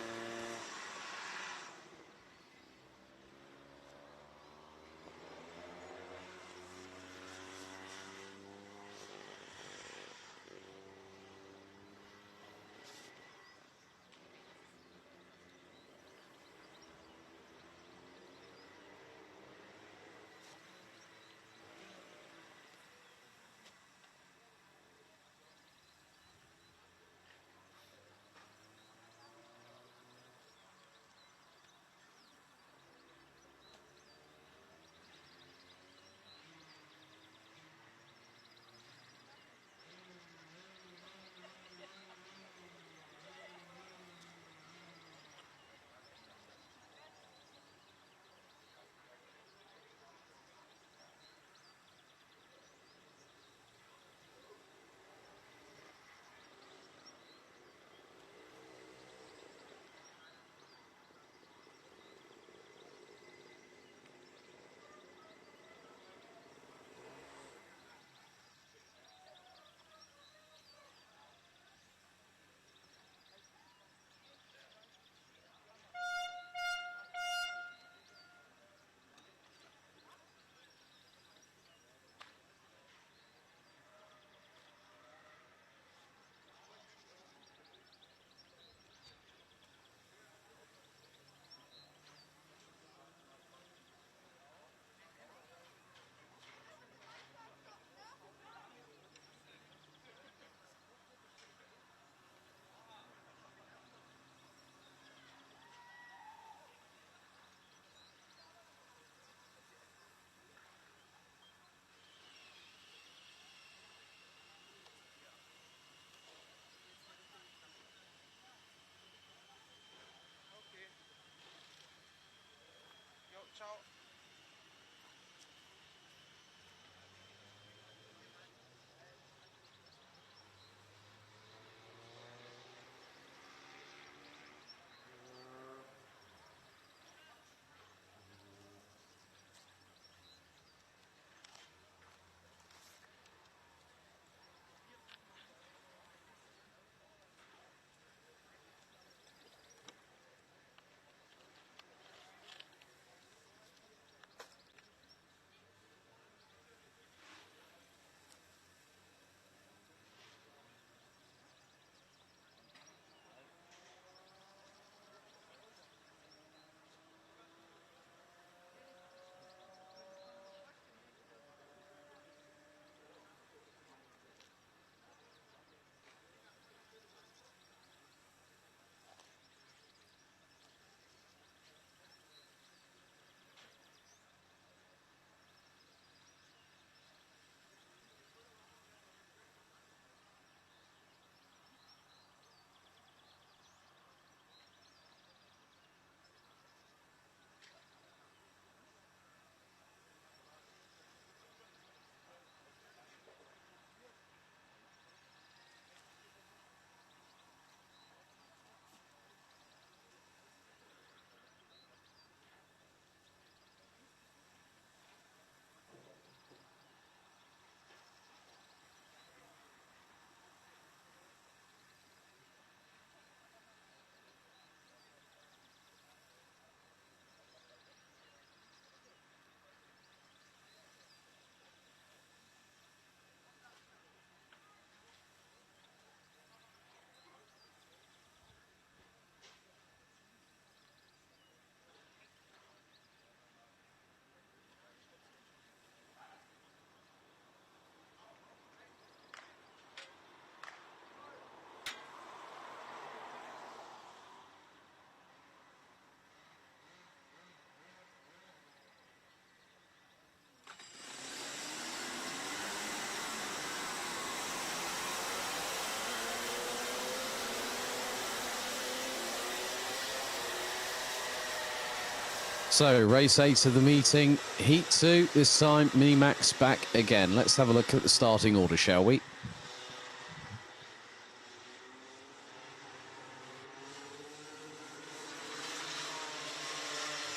Speaker 1: So, race 8 of the meeting, heat 2, this time Minimax back again. Let's have a look at the starting order, shall we?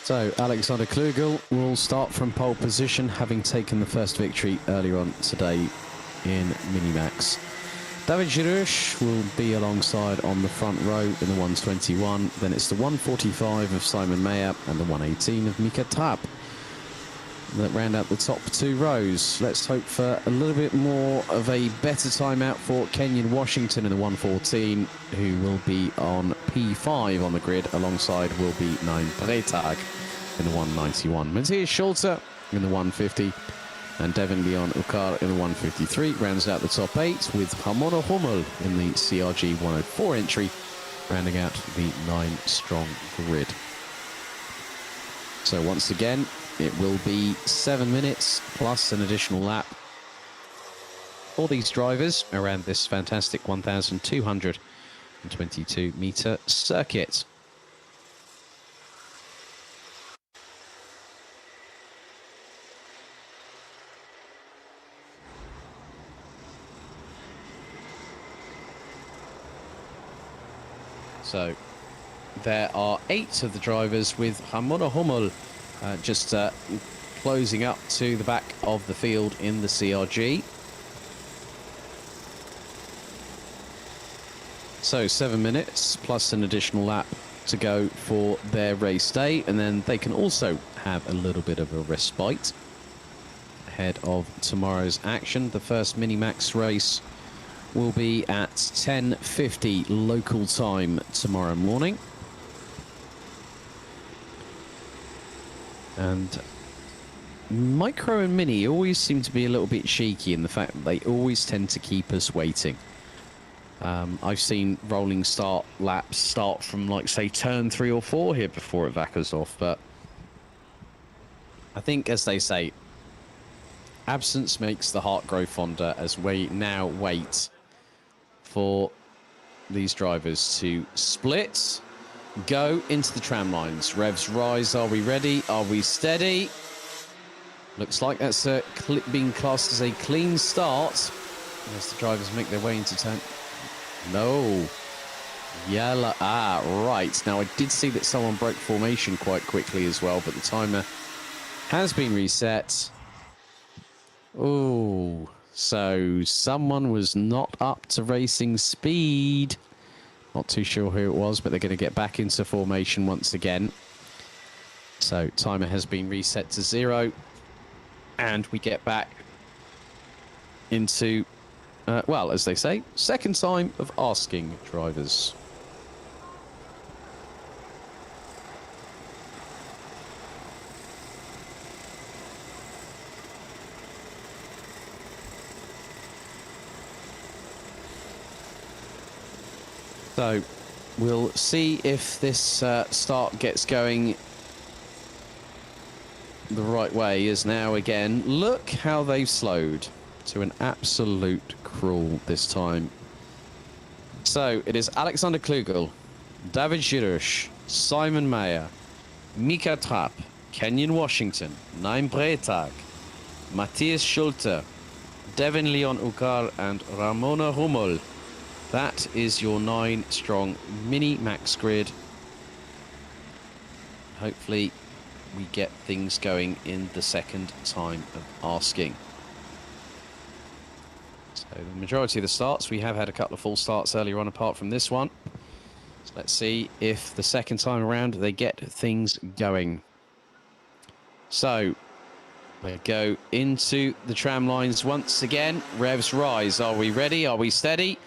Speaker 1: So, Alexander Klugel will start from pole position, having taken the first victory earlier on today in Minimax. David Girouche will be alongside on the front row in the 121. Then it's the 145 of Simon Mayer and the 118 of Mika Trapp that round out the top 2 rows. Let's hope for a little bit more of a better time out for Kenyon Washington in the 114, who will be on P5 on the grid. Alongside will be 9 Bretag in the 191. Matthias Schulter in the 150. And Devin Leon Ukar in the 153 rounds out the top 8 with Ramona Hummel in the CRG 104 entry, rounding out the 9-strong grid. So once again, it will be 7 minutes plus an additional lap for these drivers around this fantastic 1,222 metre circuit. So there are 8 of the drivers with Ramona Hummel just closing up to the back of the field in the CRG. So 7 minutes plus an additional lap to go for their race day, and then they can also have a little bit of a respite ahead of tomorrow's action. The first Minimax race will be at 10:50 local time tomorrow morning. And Micro and Mini always seem to be a little bit cheeky in the fact that they always tend to keep us waiting. I've seen rolling start laps start from, like, say, turn 3 or 4 here before at Wackersdorf, but I think, as they say, absence makes the heart grow fonder, as we now wait for these drivers to split, go into the tram lines. Revs rise. Are we ready? Are we steady? Looks like that's being classed as a clean start as the drivers make their way into turn. No. Yalla. Ah, right. Now, I did see that someone broke formation quite quickly as well, but the timer has been reset. Oh. So someone was not up to racing speed. Not too sure who it was, but they're going to get back into formation once again. So timer has been reset to 0. And we get back into, well, as they say, second time of asking drivers. So we'll see if this start gets going the right way. As now again, look how they've slowed to an absolute crawl this time. So it is Alexander Klugel, David Girouche, Simon Mayer, Mika Trapp, Kenyon Washington, Naim Bretag, Matthias Schulter, Devin Leon Ukar and Ramona Hummel. That is your 9-strong Minimax grid. Hopefully we get things going in the second time of asking. So the majority of the starts, we have had a couple of full starts earlier on apart from this one. So let's see if the second time around they get things going. So we go into the tram lines once again. Revs rise. Are we ready? Are we steady?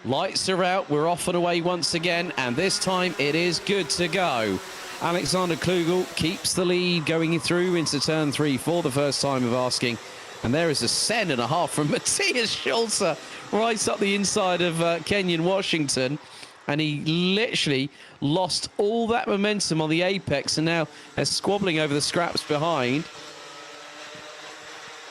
Speaker 1: Lights are out. We're off and away once again, and this time it is good to go. Alexander Klugel keeps the lead going through into turn 3 for the first time of asking. And there is a 7.5 from Matthias Schulze right up the inside of Kenyon Washington. And he literally lost all that momentum on the apex and now is squabbling over the scraps behind.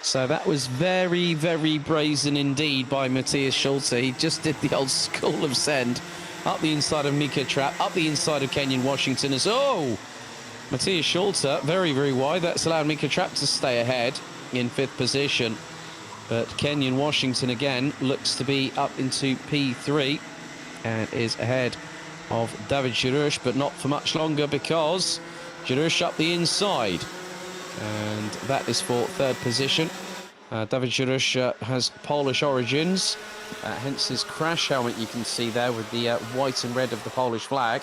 Speaker 1: So that was very, very brazen indeed by Matthias Schulze. He just did the old school of send up the inside of Mika Trapp, up the inside of Kenyon Washington as, oh, Matthias Schulter, very, very wide. That's allowed Mika Trapp to stay ahead in 5th position. But Kenyon Washington, again, looks to be up into P3 and is ahead of David Girouche, but not for much longer because Girouche up the inside. And that is for 3rd position. David Girouche has Polish origins, hence his crash helmet you can see there with the white and red of the Polish flag.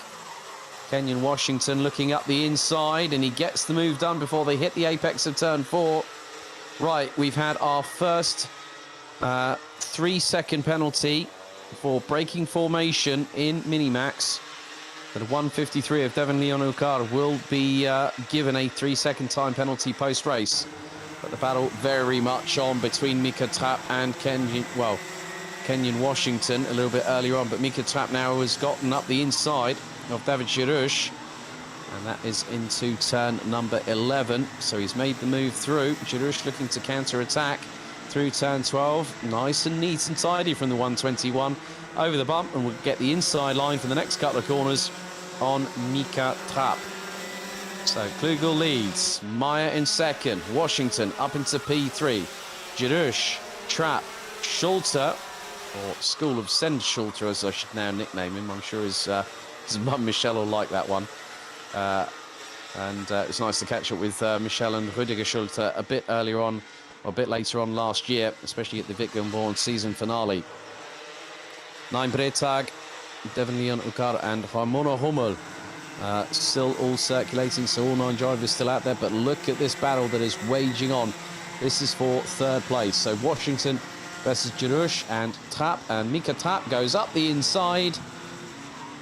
Speaker 1: Kenyon Washington looking up the inside, and he gets the move done before they hit the apex of turn 4. Right, we've had our first 3-second penalty for breaking formation in Minimax. But a 1:53 of Devon Leonukar will be given a 3-second time penalty post-race. But the battle very much on between Mika Trapp and Kenyon Washington a little bit earlier on. But Mika Trapp now has gotten up the inside of David Girouche. And that is into turn number 11. So he's made the move through. Girouche looking to counter-attack through turn 12. Nice and neat and tidy from the 121 over the bump. And we'll get the inside line for the next couple of corners on Mika Trapp. So Klugel leads. Meyer in 2nd. Washington up into P3. Girouche, Trapp, Schulter, or School of Send Schulter, as I should now nickname him. I'm sure his mum Michelle will like that one. It's nice to catch up with Michelle and Rüdiger Schulter a bit earlier on, or a bit later on last year, especially at the Wittgenborn season finale. Nein Bretag, Devon Leon Ukar and Ramona Hummel still all circulating, so all 9 drivers still out there, but look at this battle that is waging on. This is for 3rd place. So Washington versus Girouche and Trapp, and Mika Trapp goes up the inside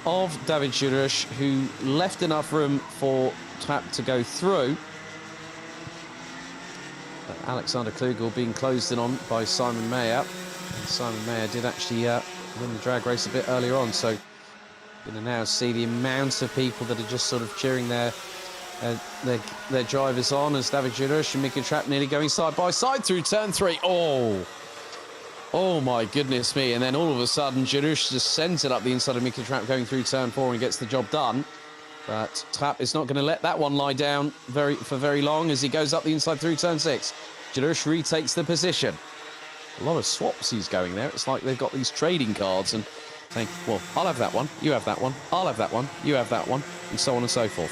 Speaker 1: of David Girouche, who left enough room for Trapp to go through. But Alexander Klugel being closed in on by Simon Mayer. And Simon Mayer did actually win the drag race a bit earlier on, so you're going to now see the amount of people that are just sort of cheering their drivers on as David Girouche and Mika Trapp nearly going side by side through turn 3. Oh my goodness me. And then all of a sudden, Girouche just sends it up the inside of Mika Trapp going through turn 4 and gets the job done. But Trapp is not going to let that one lie down for very long as he goes up the inside through turn 6. Girouche retakes the position. A lot of swaps he's going there. It's like they've got these trading cards and saying, well, I'll have that one, you have that one, I'll have that one, you have that one, and so on and so forth.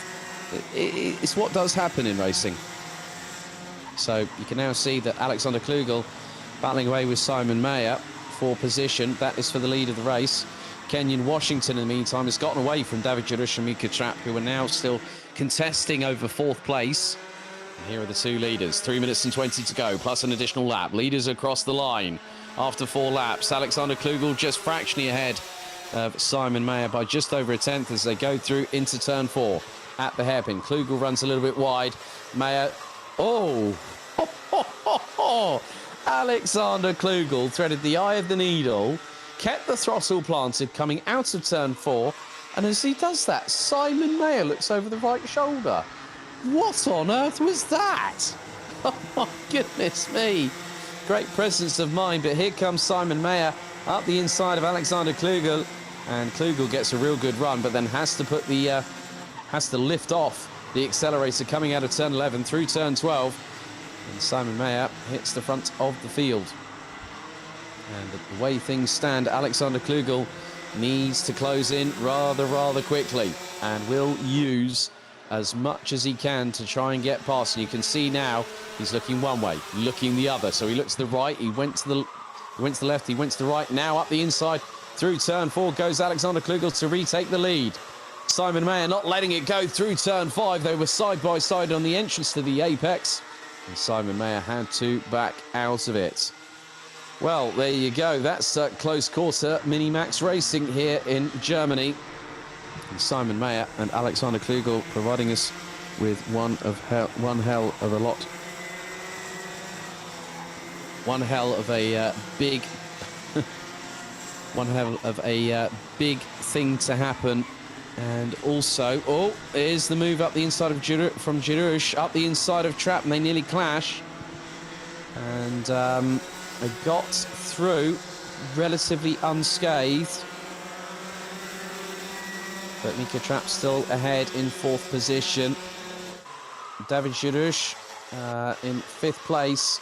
Speaker 1: It's what does happen in racing. So you can now see that Alexander Klugel battling away with Simon Mayer for position. That is for the lead of the race. Kenyon Washington, in the meantime, has gotten away from David Girouche and Mika Trapp, who are now still contesting over 4th place. And here are the 2 leaders. 3 minutes and 20 to go, plus an additional lap. Leaders across the line after 4 laps. Alexander Klugel just fractionally ahead of Simon Mayer by just over a 10th as they go through into turn 4 at the hairpin. Klugel runs a little bit wide. Mayer, Alexander Klugel threaded the eye of the needle, kept the throttle planted coming out of turn 4, and as he does that, Simon Mayer looks over the right shoulder. What on earth was that? Oh my goodness me. Great presence of mind, but here comes Simon Mayer up the inside of Alexander Klugel, and Klugel gets a real good run, but then has to lift off the accelerator coming out of turn 11 through turn 12. And Simon Mayer hits the front of the field. And the way things stand, Alexander Klugel needs to close in rather quickly and will use as much as he can to try and get past. And you can see now he's looking one way, looking the other. So he looks to the right, he went to the left, he went to the right. Now up the inside through turn 4 goes Alexander Klugel to retake the lead. Simon Mayer not letting it go through turn 5. They were side by side on the entrance to the apex. And Simon Mayer had to back out of it. Well, there you go. That's close quarter Minimax racing here in Germany. And Simon Mayer and Alexander Klugel providing us with one hell of a big thing to happen. And also, here's the move up the inside of from Girouche up the inside of Trapp, and they nearly clash. And they got through relatively unscathed. But Mika Trapp still ahead in 4th position. David Girouche in 5th place.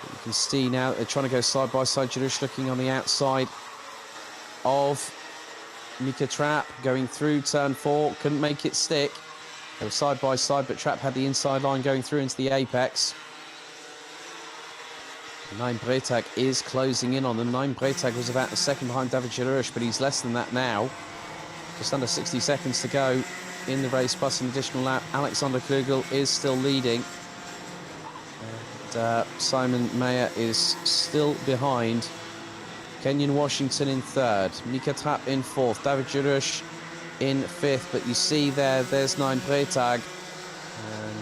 Speaker 1: You can see now they're trying to go side by side. Girouche looking on the outside of Mika Trapp, going through turn 4. Couldn't make it stick. They were side by side, but Trapp had the inside line going through into the apex. 9 Bretag is closing in on them. 9 Bretag was about a second behind David Girouche, but he's less than that now. Just under 60 seconds to go in the race, plus an additional lap. Alexander Klugel is still leading. And Simon Mayer is still behind. Kenyon Washington in 3rd. Mika Trapp in 4th. David Girouche in 5th. But you see there's 9 Bretag.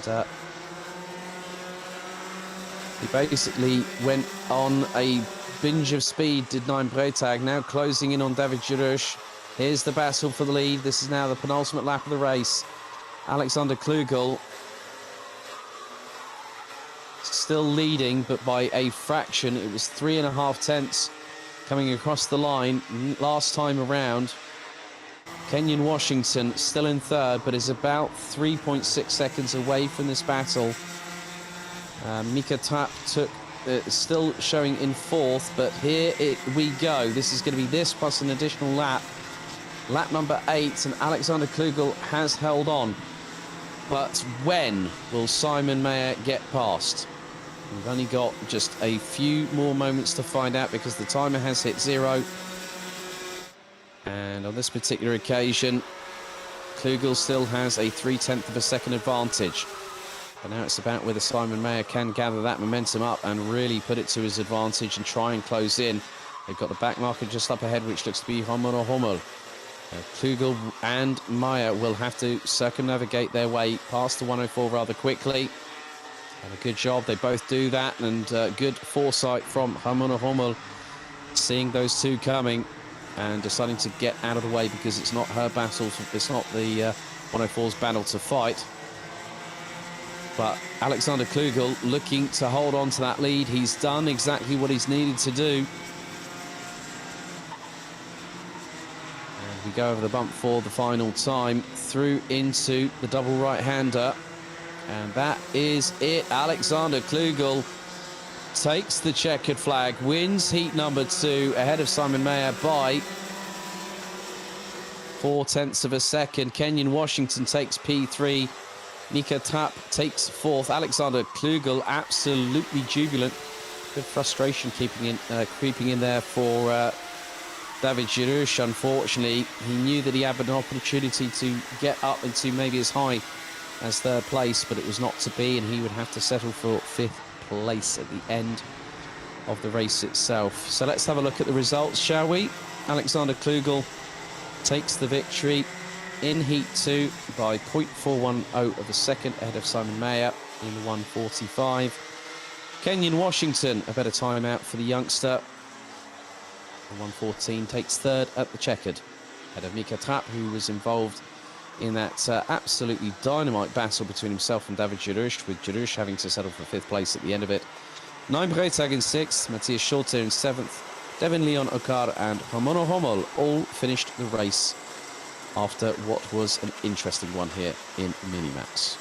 Speaker 1: And he basically went on a binge of speed, did 9 Bretag. Now closing in on David Girouche. Here's the battle for the lead. This is now the penultimate lap of the race. Alexander Klugel still leading, but by a fraction. It was 3.5 tenths coming across the line last time around. Kenyon Washington still in 3rd, but is about 3.6 seconds away from this battle. Mika Trapp still showing in 4th, but here we go. This is going to be this plus an additional lap. Lap number 8, and Alexander Klugel has held on. But when will Simon Mayer get past? We've only got just a few more moments to find out because the timer has hit 0. And on this particular occasion, Klugel still has a 0.3 of a second advantage. But now it's about whether Simon Mayer can gather that momentum up and really put it to his advantage and try and close in. They've got the back marker just up ahead, which looks to be Hummel. Klugel and Mayer will have to circumnavigate their way past the 104 rather quickly. And a good job, they both do that, and good foresight from Hummel, seeing those two coming and deciding to get out of the way because it's not her battle, it's not the 104's battle to fight. But Alexander Klugel looking to hold on to that lead. He's done exactly what he's needed to do. We go over the bump for the final time, through into the double right-hander. And that is it. Alexander Klugel takes the checkered flag, wins heat number 2 ahead of Simon Mayer by 0.4 of a second. Kenyon Washington takes P3. Mika Trapp takes 4th. Alexander Klugel absolutely jubilant. Good frustration creeping in there for David Girouche. Unfortunately, he knew that he had an opportunity to get up into maybe as high as 3rd place, but it was not to be, and he would have to settle for 5th place at the end of the race itself. So let's have a look at the results, shall we? Alexander Klugel takes the victory in Heat 2 by 0.410 of a second ahead of Simon Mayer in 1:45. Kenyon Washington, a better time out for the youngster. 1:14 takes 3rd at the checkered, ahead of Mika Trapp, who was involved in that absolutely dynamite battle between himself and David Girouche, with Girouche having to settle for 5th place at the end of it. 9 Bretag in 6th, Matthias Schulte in 7th, Devin Leon Okar and Hummel all finished the race after what was an interesting one here in Minimax.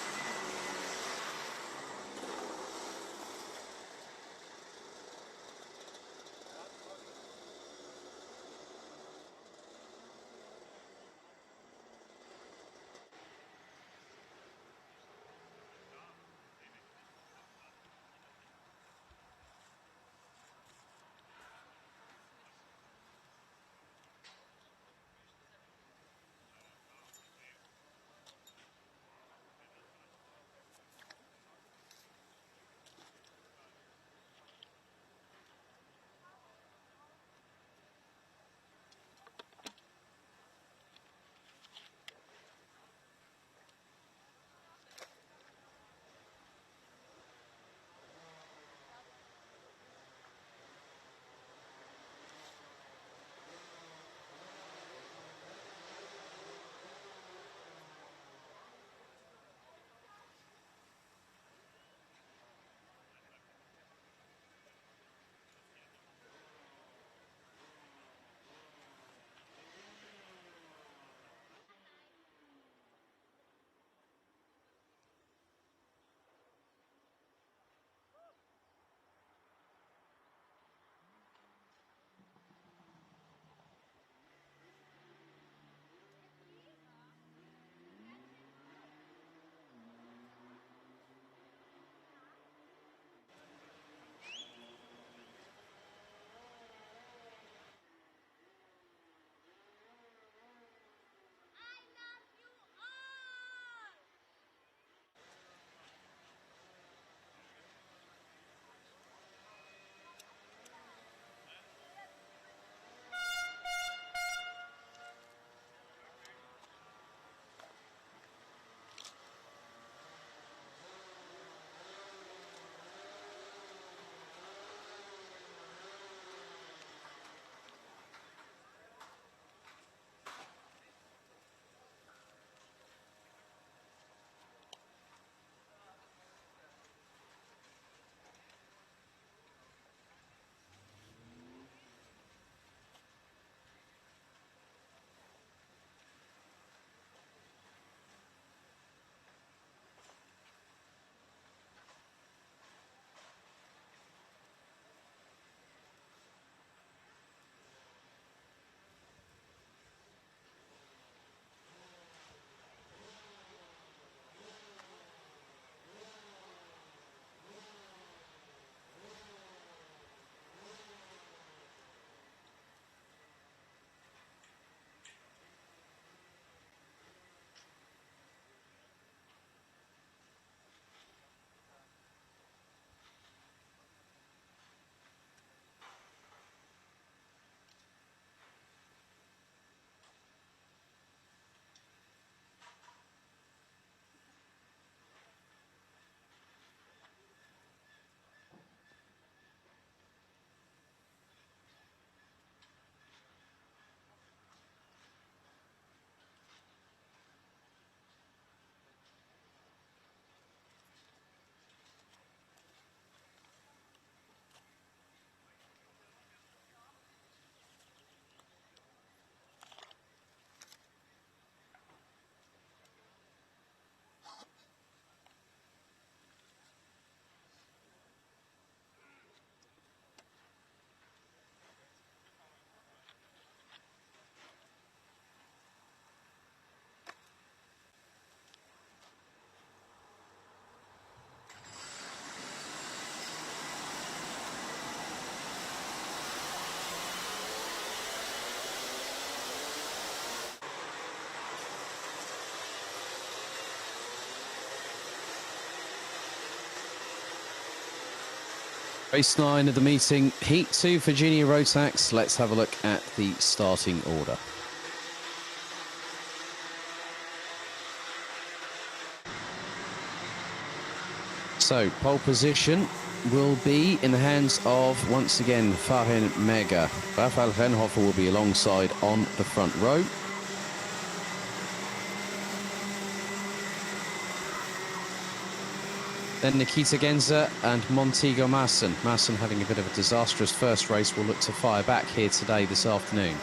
Speaker 1: Race 9 of the meeting, Heat 2 for Junior Rotax. Let's have a look at the starting order. So, pole position will be in the hands of, once again, Farin Mega. Rafael Renhofer will be alongside on the front row. Then Nikita Genza and Montego Masson. Masson having a bit of a disastrous first race, will look to fire back here today, this afternoon.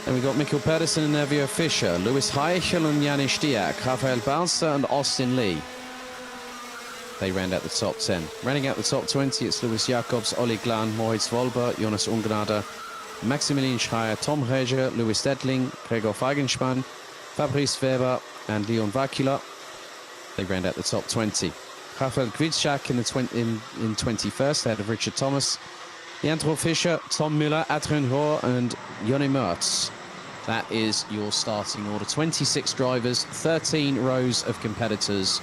Speaker 1: Then we've got Mikkel Pedersen and Nevio Fischer, Lewis Heichel and Janis Diak, Rafael Balser and Austin Lee. They round out the top 10. Rounding out the top 20, it's Lewis Jacobs, Olli Glan, Moritz Wolber, Jonas Ungnade, Maximilian Schreier, Tom Reger, Lewis Detling, Gregor Feigenspann, Fabrice Weber and Leon Vakula. They round out the top 20. Rafael Gwitschak in 21st, ahead of Richard Thomas. Leandro Fischer, Tom Müller, Adrian Hoare and Jonny Mertz. That is your starting order. 26 drivers, 13 rows of competitors.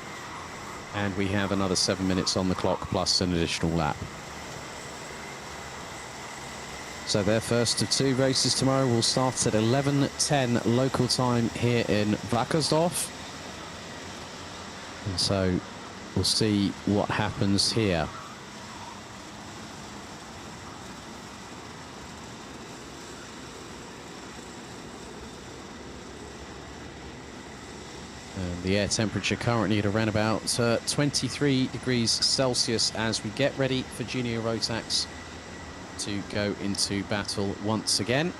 Speaker 1: And we have another 7 minutes on the clock, plus an additional lap. So their first of 2 races tomorrow will start at 11:10 local time here in Wackersdorf. And so we'll see what happens here. The air temperature currently at around about 23 degrees Celsius as we get ready for Junior Rotax to go into battle once again.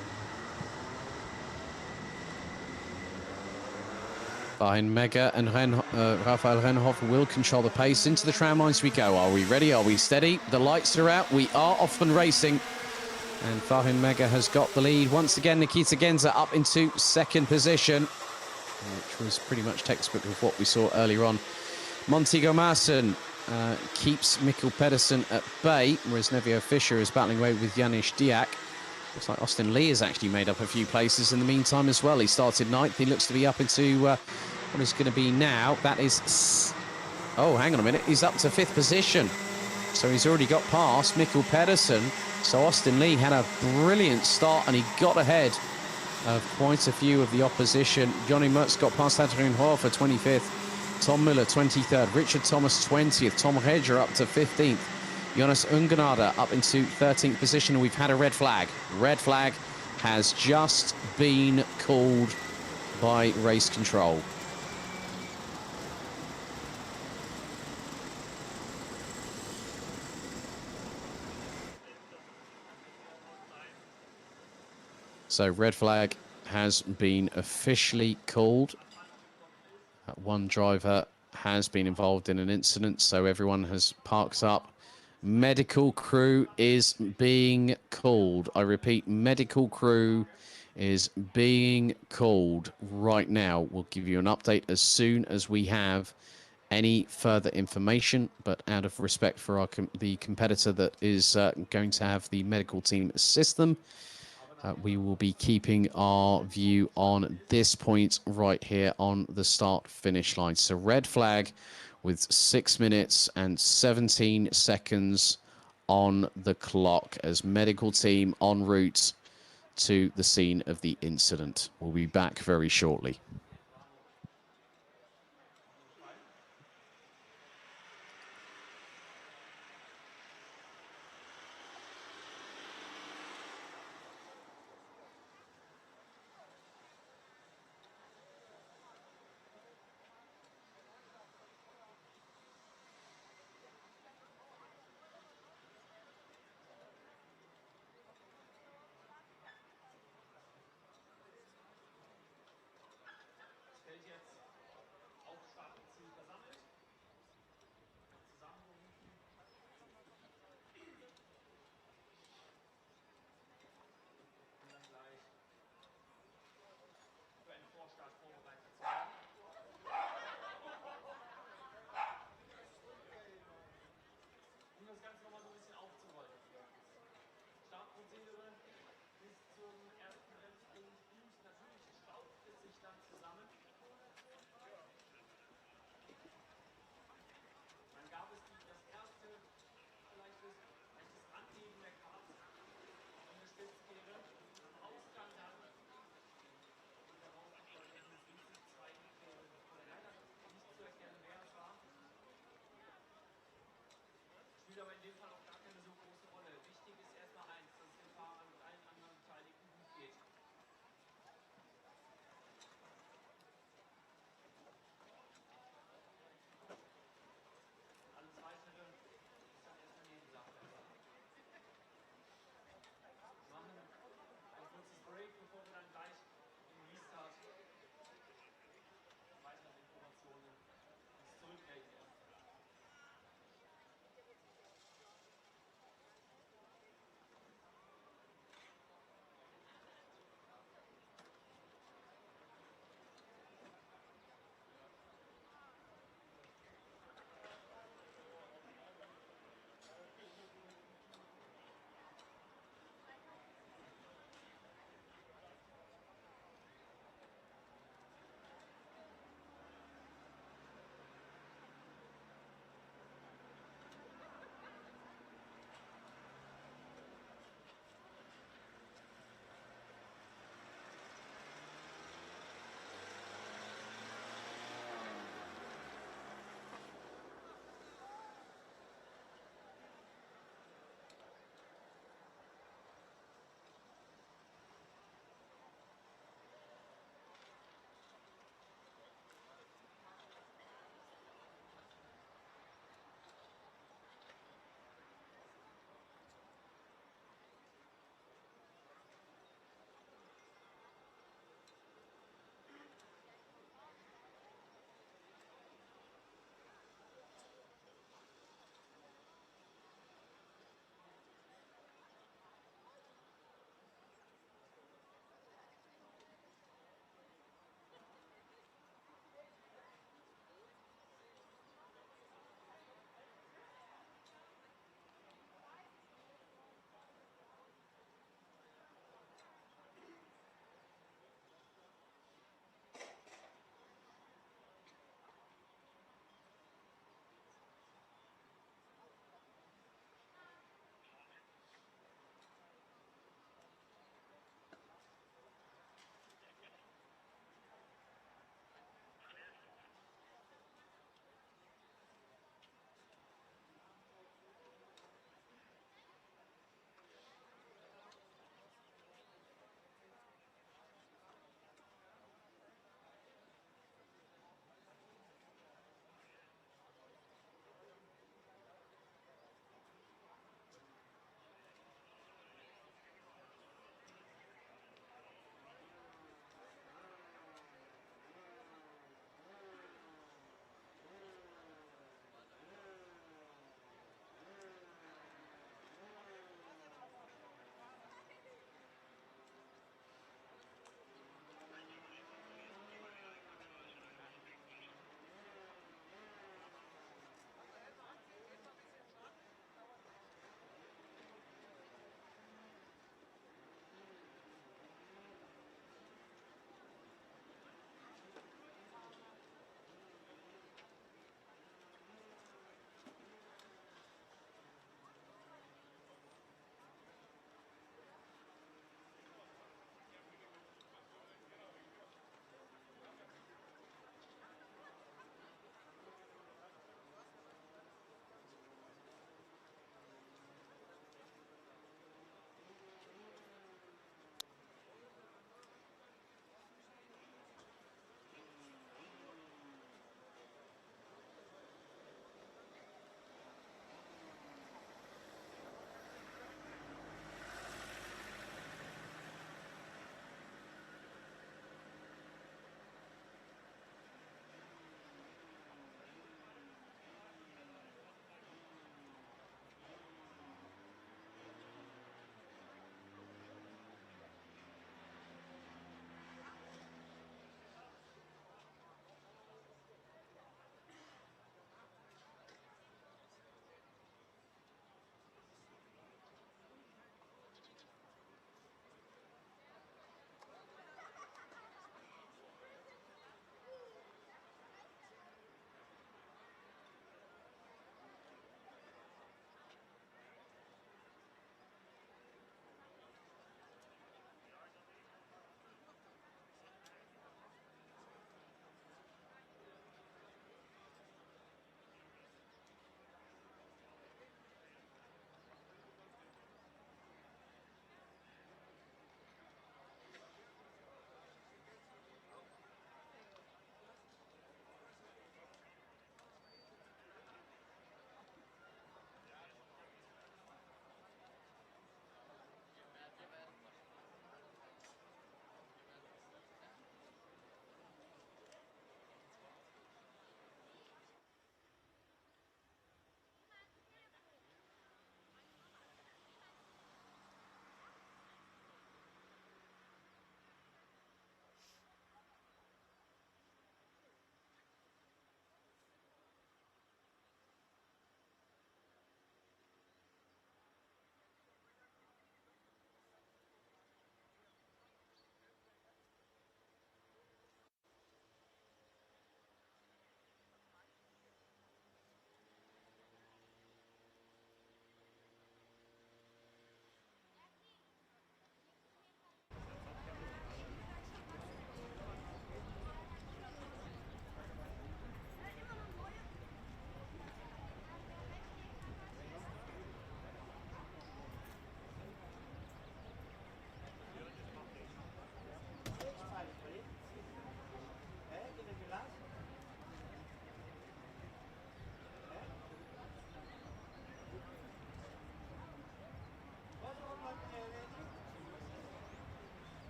Speaker 1: Behind Mega and Rafael Renhofer will control the pace. Into the tram lines we go. Are we ready? Are we steady? The lights are out. We are off and racing. And Fahin Mega has got the lead. Once again, Nikita Genza up into second position, which was pretty much textbook of what we saw earlier on. Montego Masson keeps Mikkel Pedersen at bay, whereas Nevio Fischer is battling away with Janis Diak. Looks like Austin Lee has actually made up a few places in the meantime as well. He started 9th. He looks to be up into what is going to be now. That is... Oh, hang on a minute. He's up to 5th position. So he's already got past Mikkel Pedersen. So Austin Lee had a brilliant start and he got ahead of quite a few of the opposition. Jonny Mertz got past Adrian Hoare for 25th. Tom Müller, 23rd. Richard Thomas, 20th. Tom Reger up to 15th. Jonas Ungnade up into 13th position, and we've had a red flag. Red flag has just been called by race control. So red flag has been officially called. One driver has been involved in an incident, so everyone has parked up. Medical crew is being called. I repeat, medical crew is being called right now. We'll give you an update as soon as we have any further information, but out of respect for the competitor that is going to have the medical team assist them, we will be keeping our view on this point right here on the start-finish line. So red flag with 6 minutes and 17 seconds on the clock as medical team en route to the scene of the incident. We'll be back very shortly.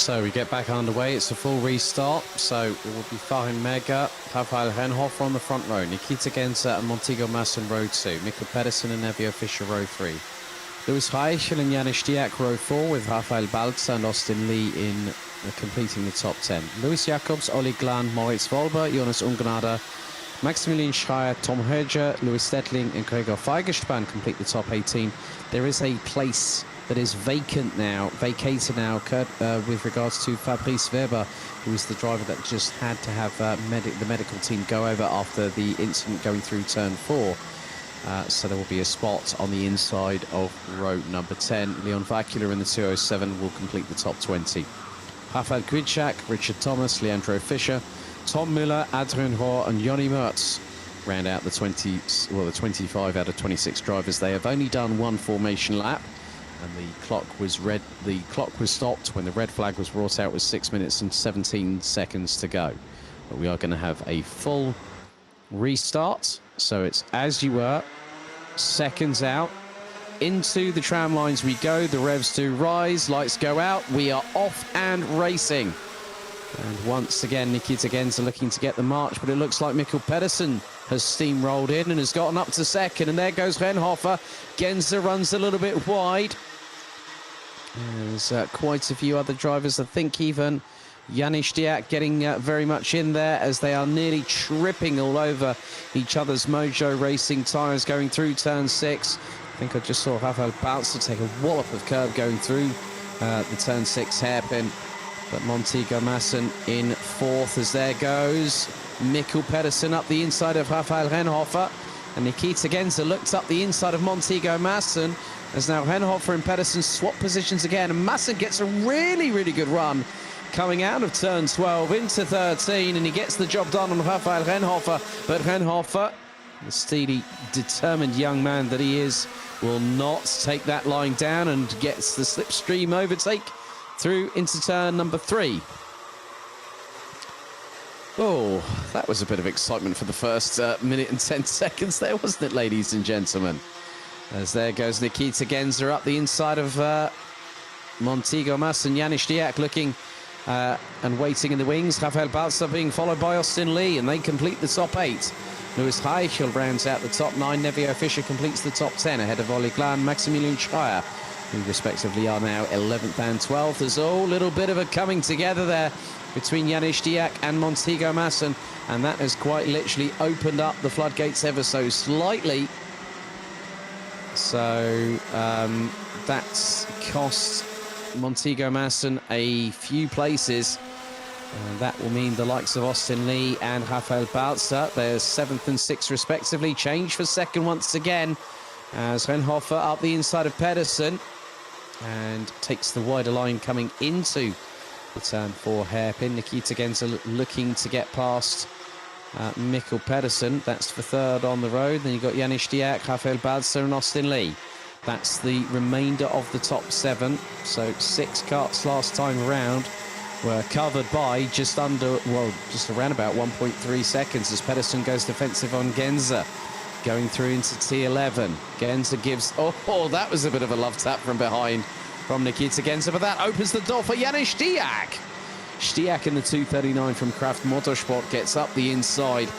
Speaker 1: So we get back underway. It's a full restart. So it will be Farin Mega, Rafael Renhofer on the front row, Nikita Genza and Montego Mas in row 2, Mikkel Pedersen and Nevio Fischer row 3. Lewis Reichel and Janis Stiak row 4 with Rafael Balzer and Austin Lee in completing the top 10. Lewis Jacobs, Olli Glan, Moritz Wolber, Jonas Ungnada, Maximilian Schreier, Tom Herger, Louis Stettling and Gregor Feigespan complete the top 18. There is a place that is vacated now, with regards to Fabrice Weber, who is the driver that just had to have the medical team go over after the incident going through turn 4. So there will be a spot on the inside of row number 10. Leon Vakula in the 207 will complete the top 20. Rafael Gridschak, Richard Thomas, Leandro Fischer, Tom Müller, Adrian Rohr and Jonny Mertz round out the 25 out of 26 drivers. They have only done one formation lap, and the clock was stopped when the red flag was brought out with 6 minutes and 17 seconds to go. But we are going to have a full restart. So it's as you were, seconds out. Into the tram lines we go. The revs do rise, lights go out. We are off and racing. And once again, Nikita Genza looking to get the march, but it looks like Mikkel Pedersen has steamrolled in and has gotten up to second. And there goes Renhofer. Genza runs a little bit wide. There's quite a few other drivers. I think even Janis Stiak getting very much in there as they are nearly tripping all over each other's Mojo Racing tyres going through turn 6. I think I just saw Rafael Balzer take a wallop of curb going through the turn 6 hairpin. But Montego Massen in 4th as there goes Mikkel Pedersen up the inside of Rafael Renhofer. And Nikita Genza looked up the inside of Montego Massen as now Renhofer and Pedersen swap positions again. And Massen gets a really, really good run coming out of turn 12 into 13, and he gets the job done on Rafael Renhofer. But Renhofer, the steely, determined young man that he is, will not take that line down and gets the slipstream overtake through into turn number 3. Oh, that was a bit of excitement for the first minute and 10 seconds there, wasn't it, ladies and gentlemen? As there goes Nikita Genza up the inside of Montego Mas and Janis Stiak looking and waiting in the wings. Rafael Balzer being followed by Austin Lee, and they complete the top 8. Lewis Reichel rounds out the top 9. Nevio Fischer completes the top 10 ahead of Olli Glan, Maximilian Schreier, who respectively are now 11th and 12th. There's a little bit of a coming together there between Janis Stiak and Montego Massen, and that has quite literally opened up the floodgates ever so slightly. So that's cost Montego Massen a few places. That will mean the likes of Austin Lee and Rafael Balzer, they're 7th and 6th respectively, change for second once again as Renhofer up the inside of Pedersen and takes the wider line coming into the turn 4 hairpin. Nikita Genza looking to get past Mikkel Pedersen. That's for 3rd on the road. Then you've got Janis Stiak, Rafael Balzer and Austin Lee. That's the remainder of the top 7. So 6 carts last time around were covered by just around about 1.3 seconds as Pedersen goes defensive on Genza. Going through into T11. Genza gives... Oh, that was a bit of a love tap from behind from Nikita Genza, but that opens the door for Janis Stiak. Stiak in the 239 from Kraft Motorsport gets up the inside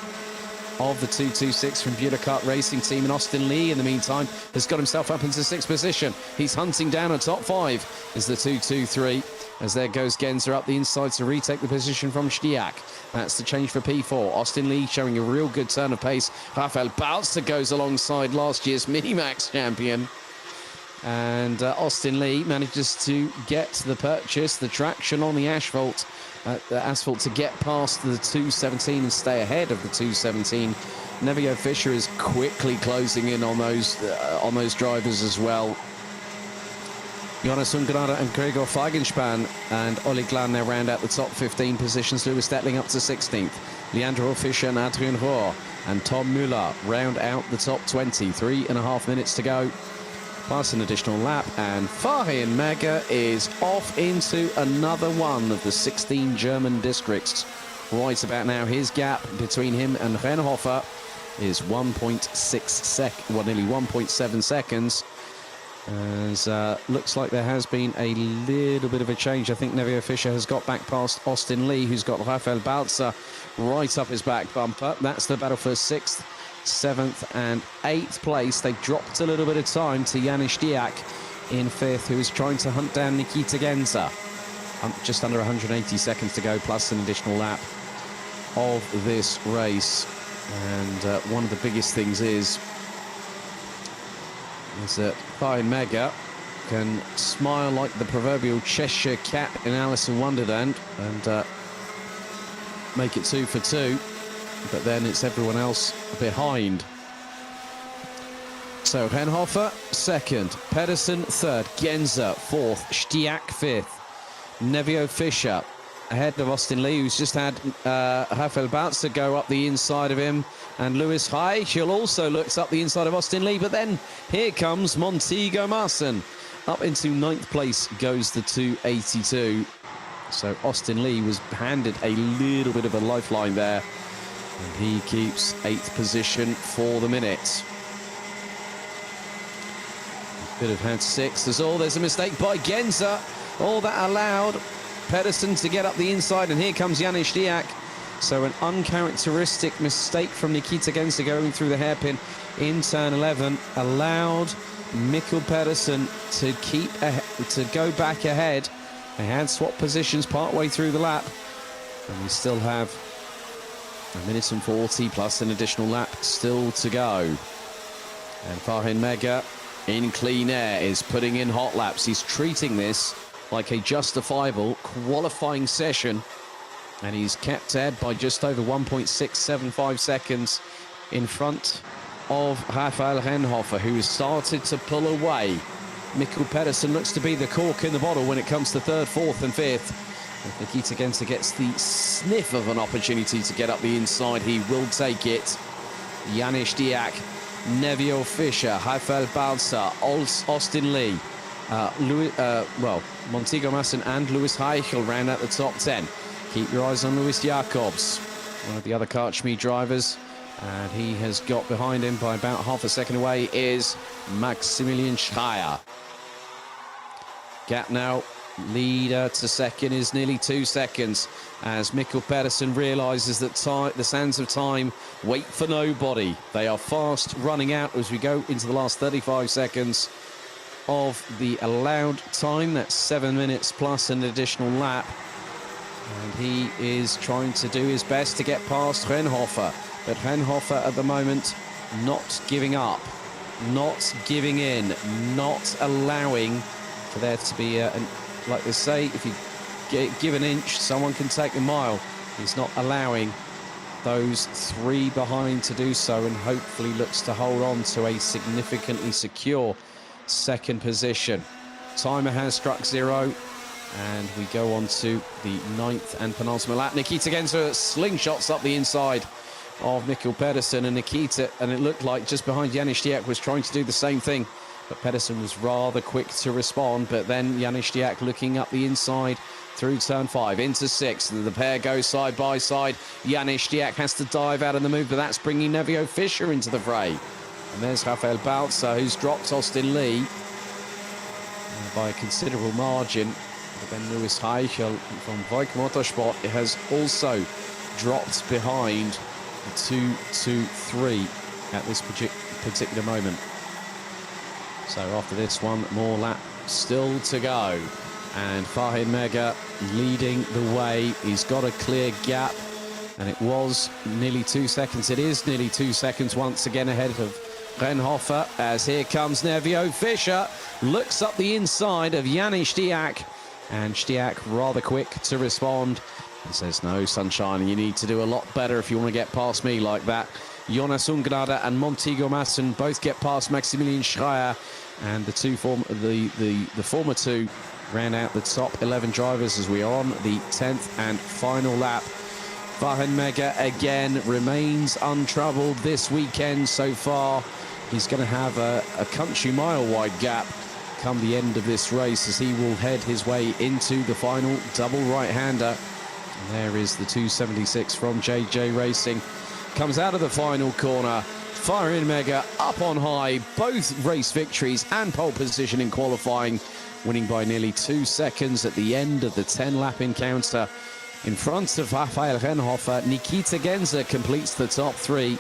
Speaker 1: of the 226 from Budokat Racing Team, and Austin Lee in the meantime has got himself up into 6th position. He's hunting down a top 5 is the 223 as there goes Genza up the inside to retake the position from Stiak. That's the change for P4. Austin Lee showing a real good turn of pace. Rafael Balzer goes alongside last year's Minimax champion, and Austin Lee manages to get the purchase, the traction on the asphalt to get past the 217 and stay ahead of the 217. Nevio Fischer is quickly closing in on those drivers as well. Jonas Ungarada and Gregor Feigenspahn and Olli Glan now round out the top 15 positions. Louis Stettling up to 16th. Leandro Fischer and Adrian Rohr and Tom Müller round out the top 20. 3.5 minutes to go. Plus an additional lap, and Farin Mega is off into another one of the 16 German districts. Right about now, his gap between him and Renhofer is nearly 1.7 seconds. As looks like there has been a little bit of a change. I think Nevio Fischer has got back past Austin Lee, who's got Rafael Balza right up his back bumper. That's the battle for 6th, 7th and 8th place. They dropped a little bit of time to Janis Diak in 5th, who is trying to hunt down Nikita Genza. Just under 180 seconds to go, plus an additional lap of this race. And one of the biggest things is that Fine Mega can smile like the proverbial Cheshire cat in Alice in Wonderland and make it 2 for 2, but then it's everyone else behind. So Henhofer 2nd, Pedersen 3rd, Genza 4th, Stiak 5th, Nevio Fischer ahead of Austin Lee, who's just had Rafael Balza go up the inside of him, and Lewis Heichel also looks up the inside of Austin Lee, but then here comes Montego Marson. Up into 9th place goes the 282. So Austin Lee was handed a little bit of a lifeline there, and he keeps 8th position for the minute. Could have had 6th as all. There's a mistake by Genza. All that allowed Pedersen to get up the inside, and here comes Janis Diak. So an uncharacteristic mistake from Nikita Genza going through the hairpin in turn 11 allowed Mikkel Pedersen to go back ahead. They had swapped positions partway through the lap, and we still have 1 minute and 40 plus an additional lap still to go. And Fahin Mega in clean air is putting in hot laps. He's treating this like a justifiable qualifying session, and he's kept ahead by just over 1.675 seconds in front of Rafael Henhofer, who has started to pull away. Mikkel Pedersen looks to be the cork in the bottle when it comes to 3rd, 4th and 5th. If Nikita Genza gets the sniff of an opportunity to get up the inside, he will take it. Janis Diak, Nevio Fischer, Rafael Balza, Austin Lee, Montego Marson and Lewis Heichel round out the top 10. Keep your eyes on Lewis Jacobs, one of the other Karchme drivers, and he has got behind him by about half a second away is Maximilian Schreier. Gap now, leader to second is nearly 2 seconds as Mikkel Pedersen realises that the sands of time wait for nobody. They are fast running out as we go into the last 35 seconds of the allowed time. That's 7 minutes plus an additional lap. And he is trying to do his best to get past Henhofer. But Henhofer at the moment not giving up, not giving in, not allowing for there to be, like they say, if you give an inch, someone can take a mile. He's not allowing those 3 behind to do so, and hopefully looks to hold on to a significantly secure 2nd position. Timer has struck 0. And we go on to the 9th and penultimate lap. Nikita Genza slingshots up the inside of Mikkel Pedersen, and Nikita, and it looked like just behind Janis Diak, was trying to do the same thing, but Pedersen was rather quick to respond. But then Janis Diak looking up the inside through turn 5 into 6, and the pair go side by side. Janis Diak has to dive out of the move, but that's bringing Nevio Fischer into the fray. And there's Rafael Balza, who's dropped Austin Lee by a considerable margin. But then Lewis Heichel from Voigt Motorsport has also dropped behind the 2-2-3 at this particular moment. So after this, 1 more lap still to go. And Fahin Mega leading the way. He's got a clear gap, and it was nearly 2 seconds. It is nearly 2 seconds once again ahead of Henhofer, as here comes Nevio Fischer. Looks up the inside of Janis Diak, and Stiak rather quick to respond and says, no, sunshine, you need to do a lot better if you want to get past me like that. Jonas Ungrada and Montego Marson both get past Maximilian Schreier, and the former 2 ran out the top 11 drivers as we are on the 10th and final lap. Fahin Mega again remains untroubled this weekend so far. He's going to have a country mile wide gap come the end of this race as he will head his way into the final double right-hander. And there is the 276 from JJ Racing. Comes out of the final corner. Firing Mega up on high, both race victories and pole position in qualifying, winning by nearly 2 seconds at the end of the 10-lap encounter. In front of Rafael Renhofer, Nikita Genza completes the top 3.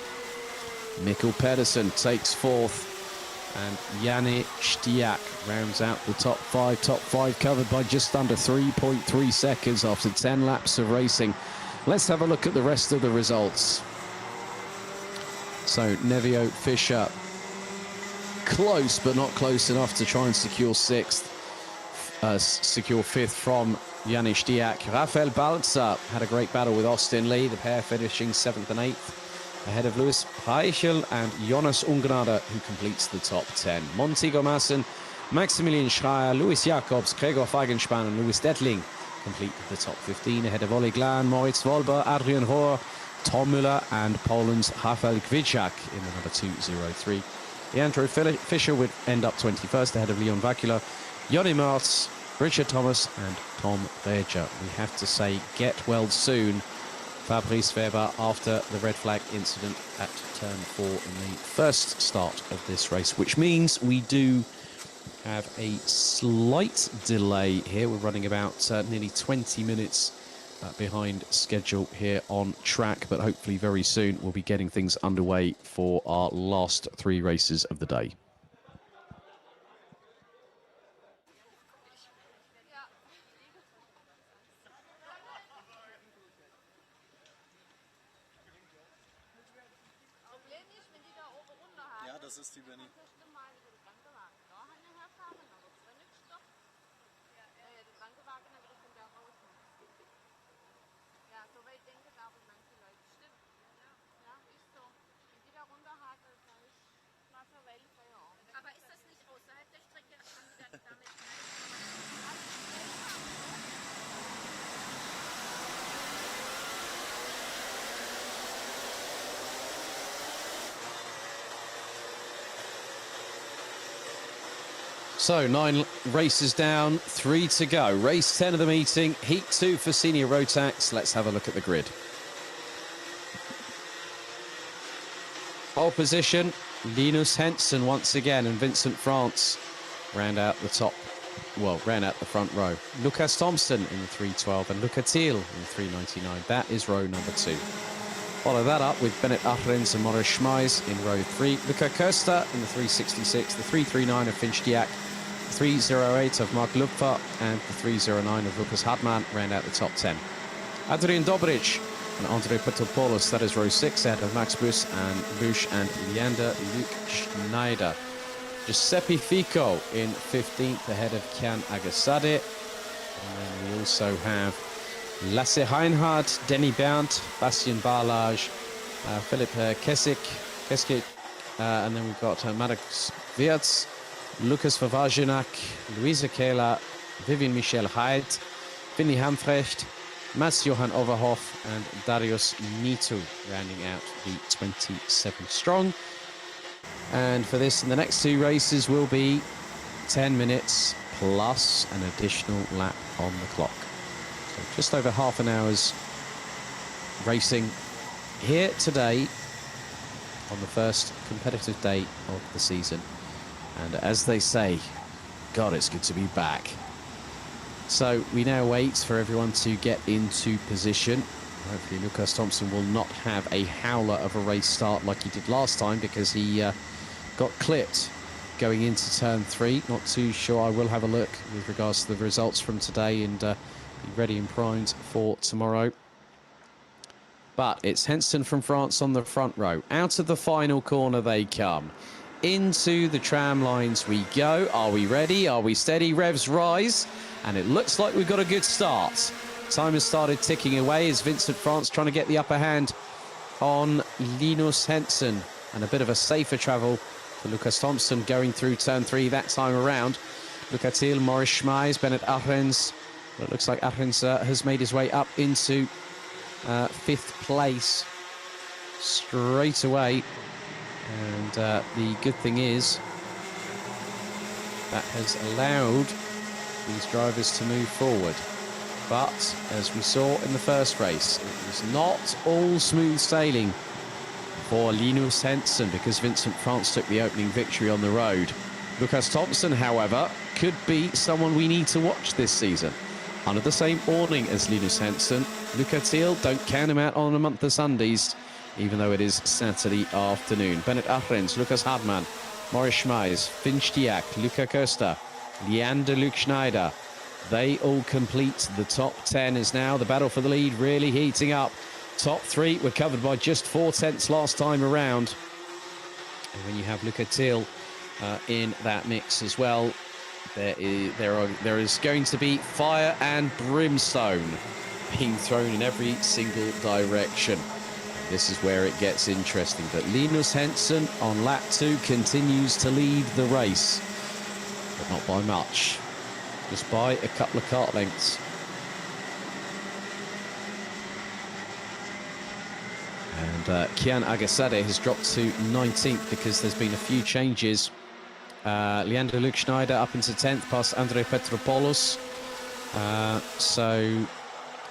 Speaker 1: Mikkel Pedersen takes 4th. And Janne Stiak rounds out the top 5. Top 5 covered by just under 3.3 seconds after 10 laps of racing. Let's have a look at the rest of the results. So Nevio Fischer, close but not close enough to try and secure 6th. Secure 5th from Janne Stiak. Rafael Balzer had a great battle with Austin Lee, the pair finishing 7th and 8th, ahead of Louis Reichel and Jonas Ungnade, who completes the top 10. Monty Gomassen, Maximilian Schreier, Louis Jacobs, Gregor Feigenspann and Louis Dettling complete the top 15, ahead of Olli Glan, Moritz Wolber, Adrian Rohr, Tom Müller and Poland's Rafael Gwiczak in the number 203. Leandro Fischer would end up 21st, ahead of Leon Vakula, Jonny Martz, Richard Thomas and Tom Reger. We have to say get well soon, Fabrice Weber, after the red flag incident at turn 4 in the first start of this race, which means we do have a slight delay here. We're running about nearly 20 minutes behind schedule here on track, but hopefully very soon we'll be getting things underway for our last 3 races of the day.
Speaker 2: Ja, das ist die Benny.
Speaker 3: Aber ist das nicht außerhalb der Strecke? Haben die dann damit
Speaker 1: So 9 races down, 3 to go. Race 10 of the meeting, Heat 2 for senior Rotax. Let's have a look at the grid. Pole position, Linus Henson once again, and Vincent France round out the front row. Lucas Thompson in the 312 and Luca Thiel in the 399. That is row number 2. Follow that up with Bennett Ahrens and Morris Schmeis in row 3. Luca Köster in the 366, the 339 of Finch Diak, 308 of Mark Lupfer and the 309 of Lucas Hartmann round out the top 10. Adrian Dobrich and Andrei Petopoulos, that is row 6, ahead of Max Busch and Leander Luke Schneider. Giuseppe Fico in 15th, ahead of Kian Agasade. And then we also have Lasse Reinhardt, Denny Berndt, Bastian Barlage, Philip Keskik, and then we've got Maddox Wirtz, Lukas Vervagenak, Luisa Kehler, Vivian Michel Haidt, Vinny Hamfrecht, Mats Johan Overhoff and Darius Nitu rounding out the 27 strong. And for this, in the next 2 races will be 10 minutes plus an additional lap on the clock. So just over half an hour's racing here today on the first competitive day of the season. And as they say, God, it's good to be back. So we now wait for everyone to get into position. Hopefully Lucas Thompson will not have a howler of a race start like he did last time, because he got clipped going into turn 3. Not too sure. I will have a look with regards to the results from today and be ready and primed for tomorrow. But it's Henson from France on the front row. Out of the final corner they come. Into the tram lines we go. Are we ready? Are we steady? Revs rise. And it looks like we've got a good start. Time has started ticking away as Vincent France trying to get the upper hand on Linus Henson. And a bit of a safer travel for Lucas Thompson going through turn 3 that time around. Luca Thiel, Morris Schmeis, Bennett Ahrens. But it looks like Ahrens has made his way up into 5th place straight away. And the good thing is that has allowed these drivers to move forward. But as we saw in the first race, it was not all smooth sailing for Linus Henson because Vincent France took the opening victory on the road. Lukas Thompson, however, could be someone we need to watch this season. Under the same awning as Linus Henson, Luca Thiel, don't count him out on a month of Sundays, even though it is Saturday afternoon. Bennett Ahrens, Lukas Hartmann, Morris Schmeis, Finn Stiak, Luca Köster, Leander Luke Schneider. They all complete the top 10 as now the battle for the lead really heating up. Top 3 were covered by just 4/10 last time around. And when you have Luca Thiel in that mix as well, there is going to be fire and brimstone being thrown in every single direction. This is where it gets interesting. But Linus Henson on lap 2 continues to lead the race, but not by much, just by a couple of kart lengths. And Kian Agasade has dropped to 19th because there's been a few changes. Leander Luke Schneider up into 10th past Andrei Petropoulos.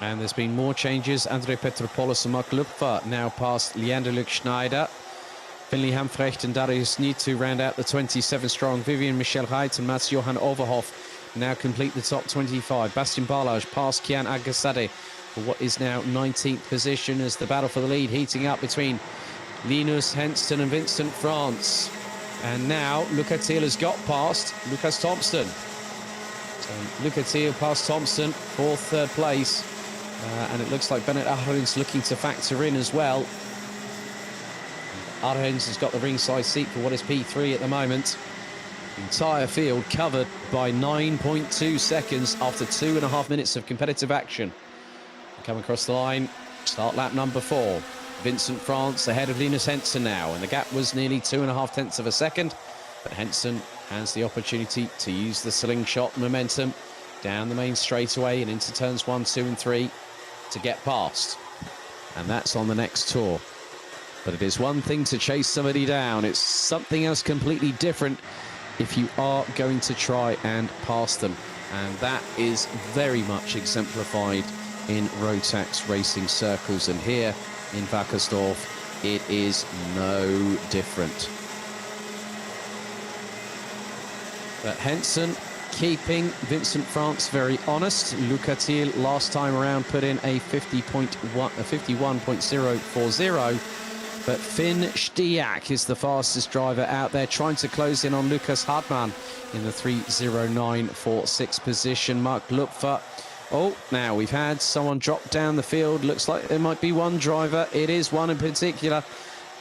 Speaker 1: And there's been more changes. Andrei Petropoulos and Mark Lupfer now past Leander Luke Schneider. Finley Hamfrecht and Darius Need to round out the 27 strong. Vivian Michel Heit and Mats Johan Overhoff now complete the top 25. Bastien Barlage past Kian Agasade for what is now 19th position as the battle for the lead heating up between Linus Henson and Vincent France. And now Luca Thiel has got past Lukas Thompson. So Luca Thiel past Thompson for third place. And it looks like Bennett Ahrens looking to factor in as well. Ahrens has got the ringside seat for what is P3 at the moment. The entire field covered by 9.2 seconds after 2.5 minutes of competitive action. Come across the line, start lap number 4. Vincent France ahead of Linus Henson now, and the gap was nearly 2.5 tenths of a second. But Henson has the opportunity to use the slingshot momentum down the main straightaway and into turns 1, 2 and 3 to get past. And that's on the next tour. But it is one thing to chase somebody down. It's something else completely different if you are going to try and pass them. And that is very much exemplified in Rotax racing circles. And here in Wackersdorf, it is no different. But Henson keeping Vincent France very honest. Luca Thiel last time around put in a 51.040. But Finn Stiak is the fastest driver out there, trying to close in on Lukas Hartmann in the 3:09.46 position. Mark Lupfer. Oh, now we've had someone drop down the field. Looks like there might be one driver. It is one in particular.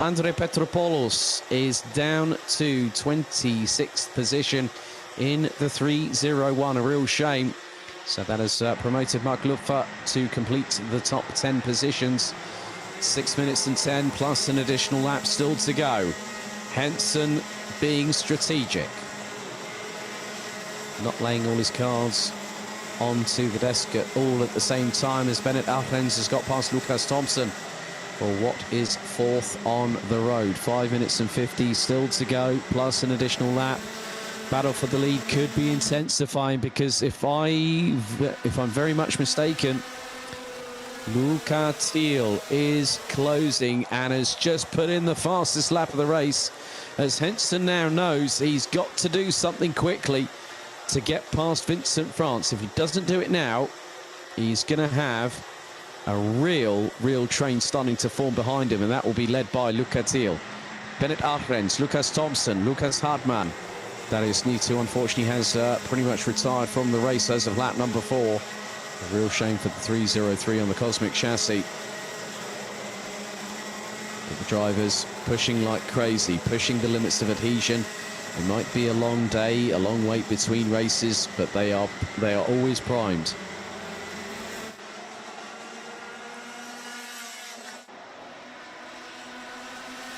Speaker 1: Andrei Petropoulos is down to 26th position in the 3:01. A real shame. So that has promoted Mark Lupfer to complete the top 10 positions. 6 minutes and 10 plus an additional lap still to go. Henson being strategic, not laying all his cards onto the desk all at the same time as Bennett Ahrens has got past Lukas Thompson for what is 4th on the road. 5 minutes and 50 still to go plus an additional lap. Battle for the lead could be intensifying, because if I'm very much mistaken, Luca Thiel is closing and has just put in the fastest lap of the race, as Henson now knows he's got to do something quickly to get past Vincent France. If he doesn't do it now, he's going to have a real train starting to form behind him, and that will be led by Luca Thiel. Bennett Ahrens, Lukas Thompson, Lukas Hartmann. Darius Nitu unfortunately has pretty much retired from the race as of lap number 4. A real shame for the 3:03 on the Cosmic chassis. But the drivers pushing like crazy, pushing the limits of adhesion. It might be a long day, a long wait between races, but they are always primed.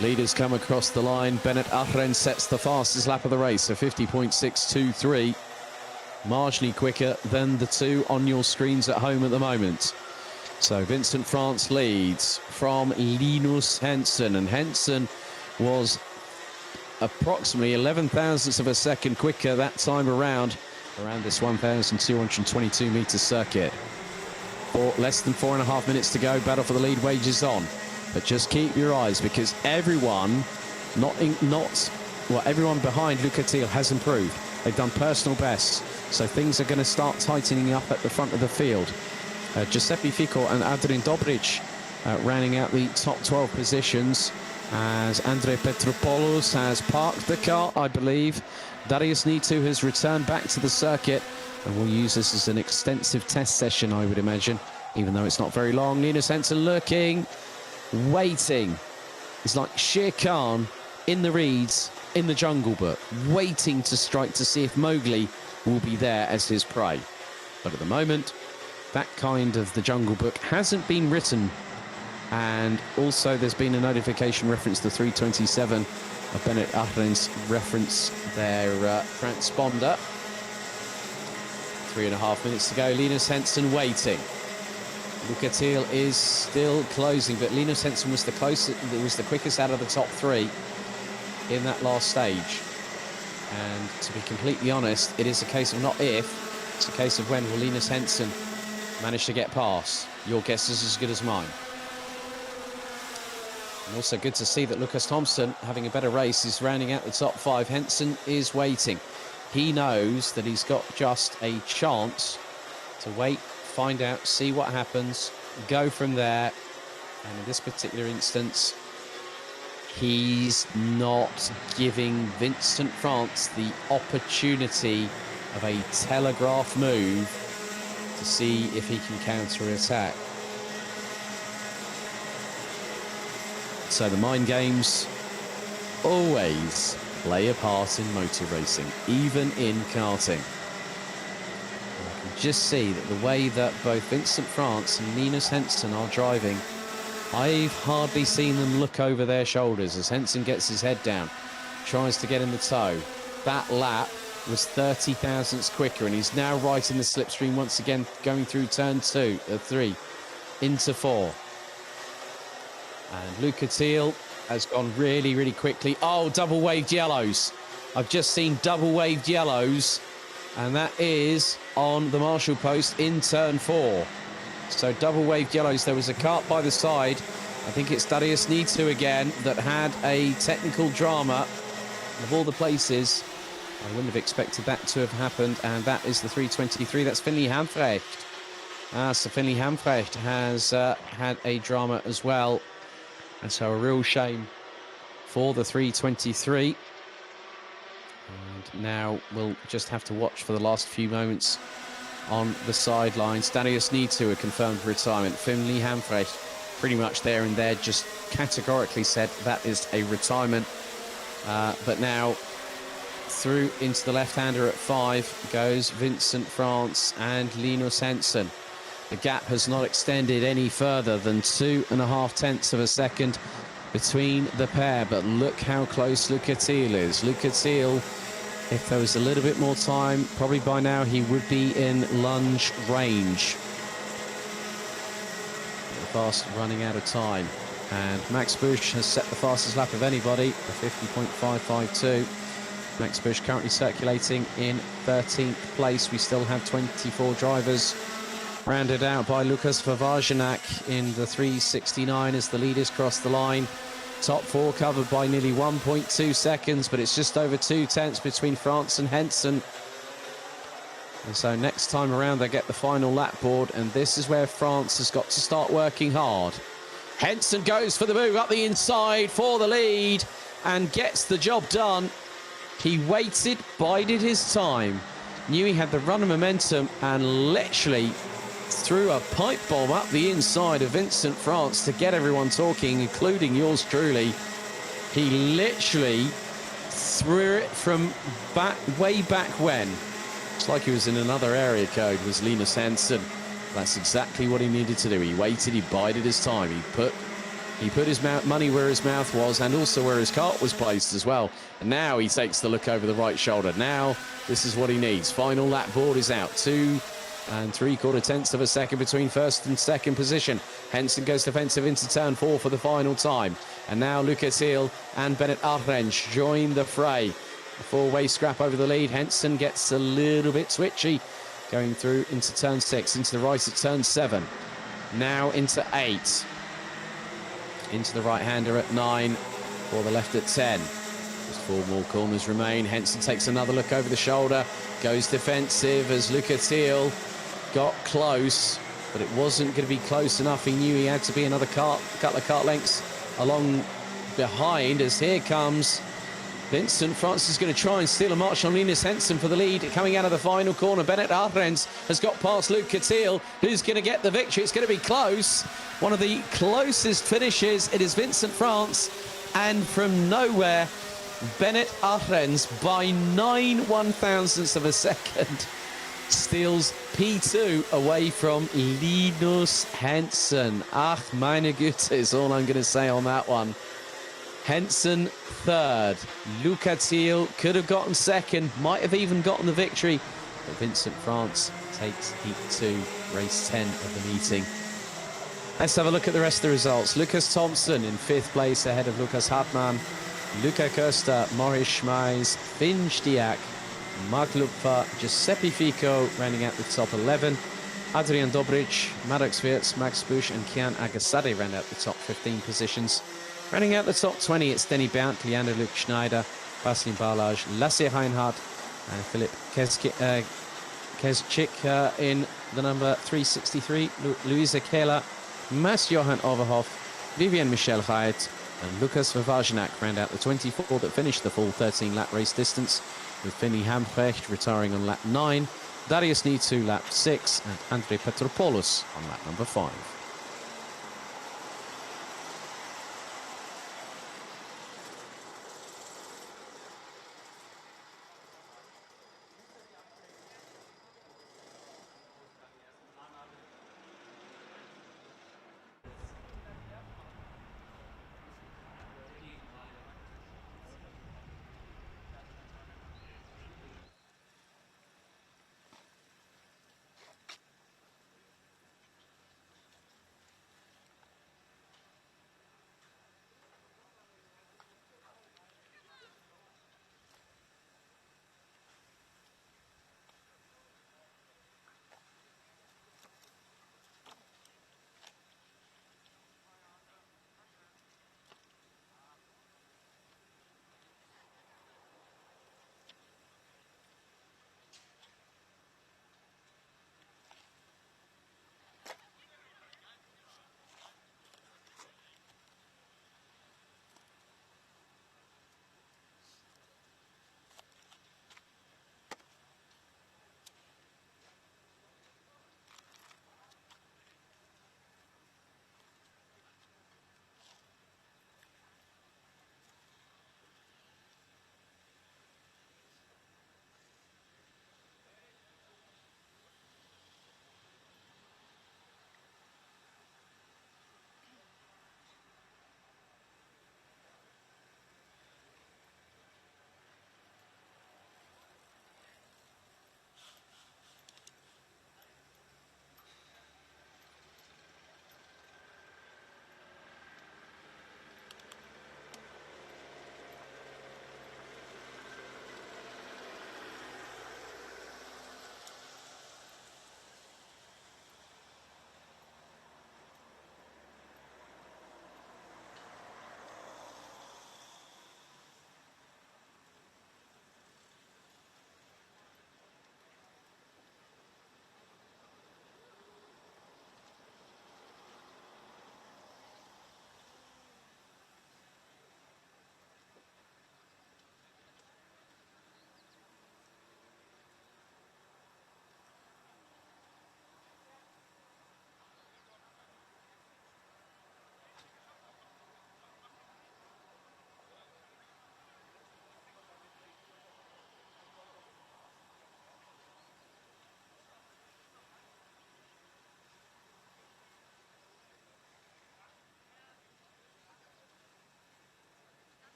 Speaker 1: Leaders come across the line. Bennett Ahrens sets the fastest lap of the race, a 50.623. Marginally quicker than the two on your screens at home at the moment. So Vincent France leads from Linus Henson, and Henson was approximately 11 thousandths of a second quicker that time around this 1,222 metre circuit. For less than 4.5 minutes to go, battle for the lead wages on. But just keep your eyes, because everyone, everyone behind Luca Thiel has improved. They've done personal bests, so things are going to start tightening up at the front of the field. Giuseppe Fico and Adrian Dobric rounding out the top 12 positions, as Andrei Petropoulos has parked the car, I believe. Darius Nitu has returned back to the circuit, and we'll use this as an extensive test session, I would imagine, even though it's not very long. Linus Henson looking, waiting. It's like Shere Khan in the reeds in the Jungle Book, waiting to strike to see if Mowgli will be there as his prey. But at the moment, that kind of the Jungle Book hasn't been written. And also there's been a notification reference to 327 of Bennett Ahren's reference their transponder. 3.5 minutes to go. Linus Henson waiting. Luca Thiel is still closing, but Linus Henson was the quickest out of the top 3 in that last stage. And to be completely honest, it is a case of not if, it's a case of when will Linus Henson manage to get past. Your guess is as good as mine. And also good to see that Lucas Thompson, having a better race, is rounding out the top 5. Henson is waiting. He knows that he's got just a chance to wait, find out, see what happens, go from there. And in this particular instance, he's not giving Vincent France the opportunity of a telegraph move to see if he can counter-attack. So the mind games always play a part in motor racing, even in karting. And I can just see that the way that both Vincent France and Linus Henson are driving, I've hardly seen them look over their shoulders as Henson gets his head down, tries to get in the tow. That lap was 30 thousandths quicker, and he's now right in the slipstream once again, going through turn 3 into 4. And Luca Thiel has gone really, really quickly. Oh, double waved yellows. I've just seen double waved yellows, and that is on the Marshall post in turn 4. So double waved yellows. There was a kart by the side. I think it's Darius Nitu again that had a technical drama. Of all the places, I wouldn't have expected that to have happened. And that is the 323. That's Finley Hamfrecht. So Finley Hamfrecht has had a drama as well. And so a real shame for the 323. And now we'll just have to watch for the last few moments on the sidelines. Darius Nitu, a confirmed retirement. Finley Hamfrecht, pretty much there and there, just categorically said that is a retirement. But now through into the left-hander at 5 goes Vincent France and Linus Henson. The gap has not extended any further than 2.5 tenths of a second between the pair, but look how close Luca Thiel is. Luca Thiel, if there was a little bit more time, probably by now he would be in lunge range. Fast running out of time. And Max Busch has set the fastest lap of anybody, a 50.552. Max Busch currently circulating in 13th place. We still have 24 drivers, rounded out by Lukas Vavajanak in the 369 as the leaders cross the line. Top 4 covered by nearly 1.2 seconds, but it's just over 2 tenths between France and Henson. And so next time around they get the final lap board, and this is where France has got to start working hard. Henson goes for the move up the inside for the lead and gets the job done. He waited, bided his time, knew he had the run of momentum, and literally threw a pipe bomb up the inside of Vincent France to get everyone talking, including yours truly. He literally threw it from way back when. It's like he was in another area code, was Linus Henson. That's exactly what he needed to do. He waited, he bided his time. He put his money where his mouth was, and also where his cart was placed as well. And now he takes the look over the right shoulder. Now this is what he needs. Final lap board is out. 2 3/4 tenths of a second between first and second position. Henson goes defensive into turn 4 for the final time. And now Luca Thiel and Bennett Ahrench join the fray. A 4-way scrap over the lead. Henson gets a little bit twitchy going through into turn 6, into the right at turn 7. Now into 8. into the right-hander at 9, or the left at 10. Just 4 more corners remain. Henson takes another look over the shoulder, goes defensive as Luca Thiel got close, but it wasn't going to be close enough. He knew he had to be another couple of kart lengths along behind, as here comes Vincent France is going to try and steal a march on Linus Henson for the lead. Coming out of the final corner, Bennett Ahrens has got past Luc Catil, who's going to get the victory. It's going to be close. One of the closest finishes. It is Vincent France, and from nowhere, Bennett Ahrens by 9 1/1000ths of a second steals P2 away from Linus Henson. Ach, meine Güte is all I'm going to say on that one. Henson third. Luca Thiel could have gotten second, might have even gotten the victory, but Vincent France takes heat 2, race 10 of the meeting. Let's have a look at the rest of the results. Lucas Thompson in 5th place ahead of Lukas Hartmann. Luca Costa, Maurice Schmeis, Finn Stiak, Mark Lupfer, Giuseppe Fico rounding out the top 11. Adrian Dobric, Maddox Wirtz, Max Busch and Kian Agasade round out the top 15 positions. Rounding out the top 20, it's Denny Bount, Leander Luke Schneider, Bastian Barlage, Lasse Reinhardt and Philip Kezchik in the number 363. Luisa Kehler, Mas Johan Overhoff, Vivian Michel Reit and Lukas Vavagenak round out the 24 that finished the full 13-lap race distance, with Finny Hamprecht retiring on lap 9, Darius Nitu lap 6 and Andrei Petropoulos on lap number 5.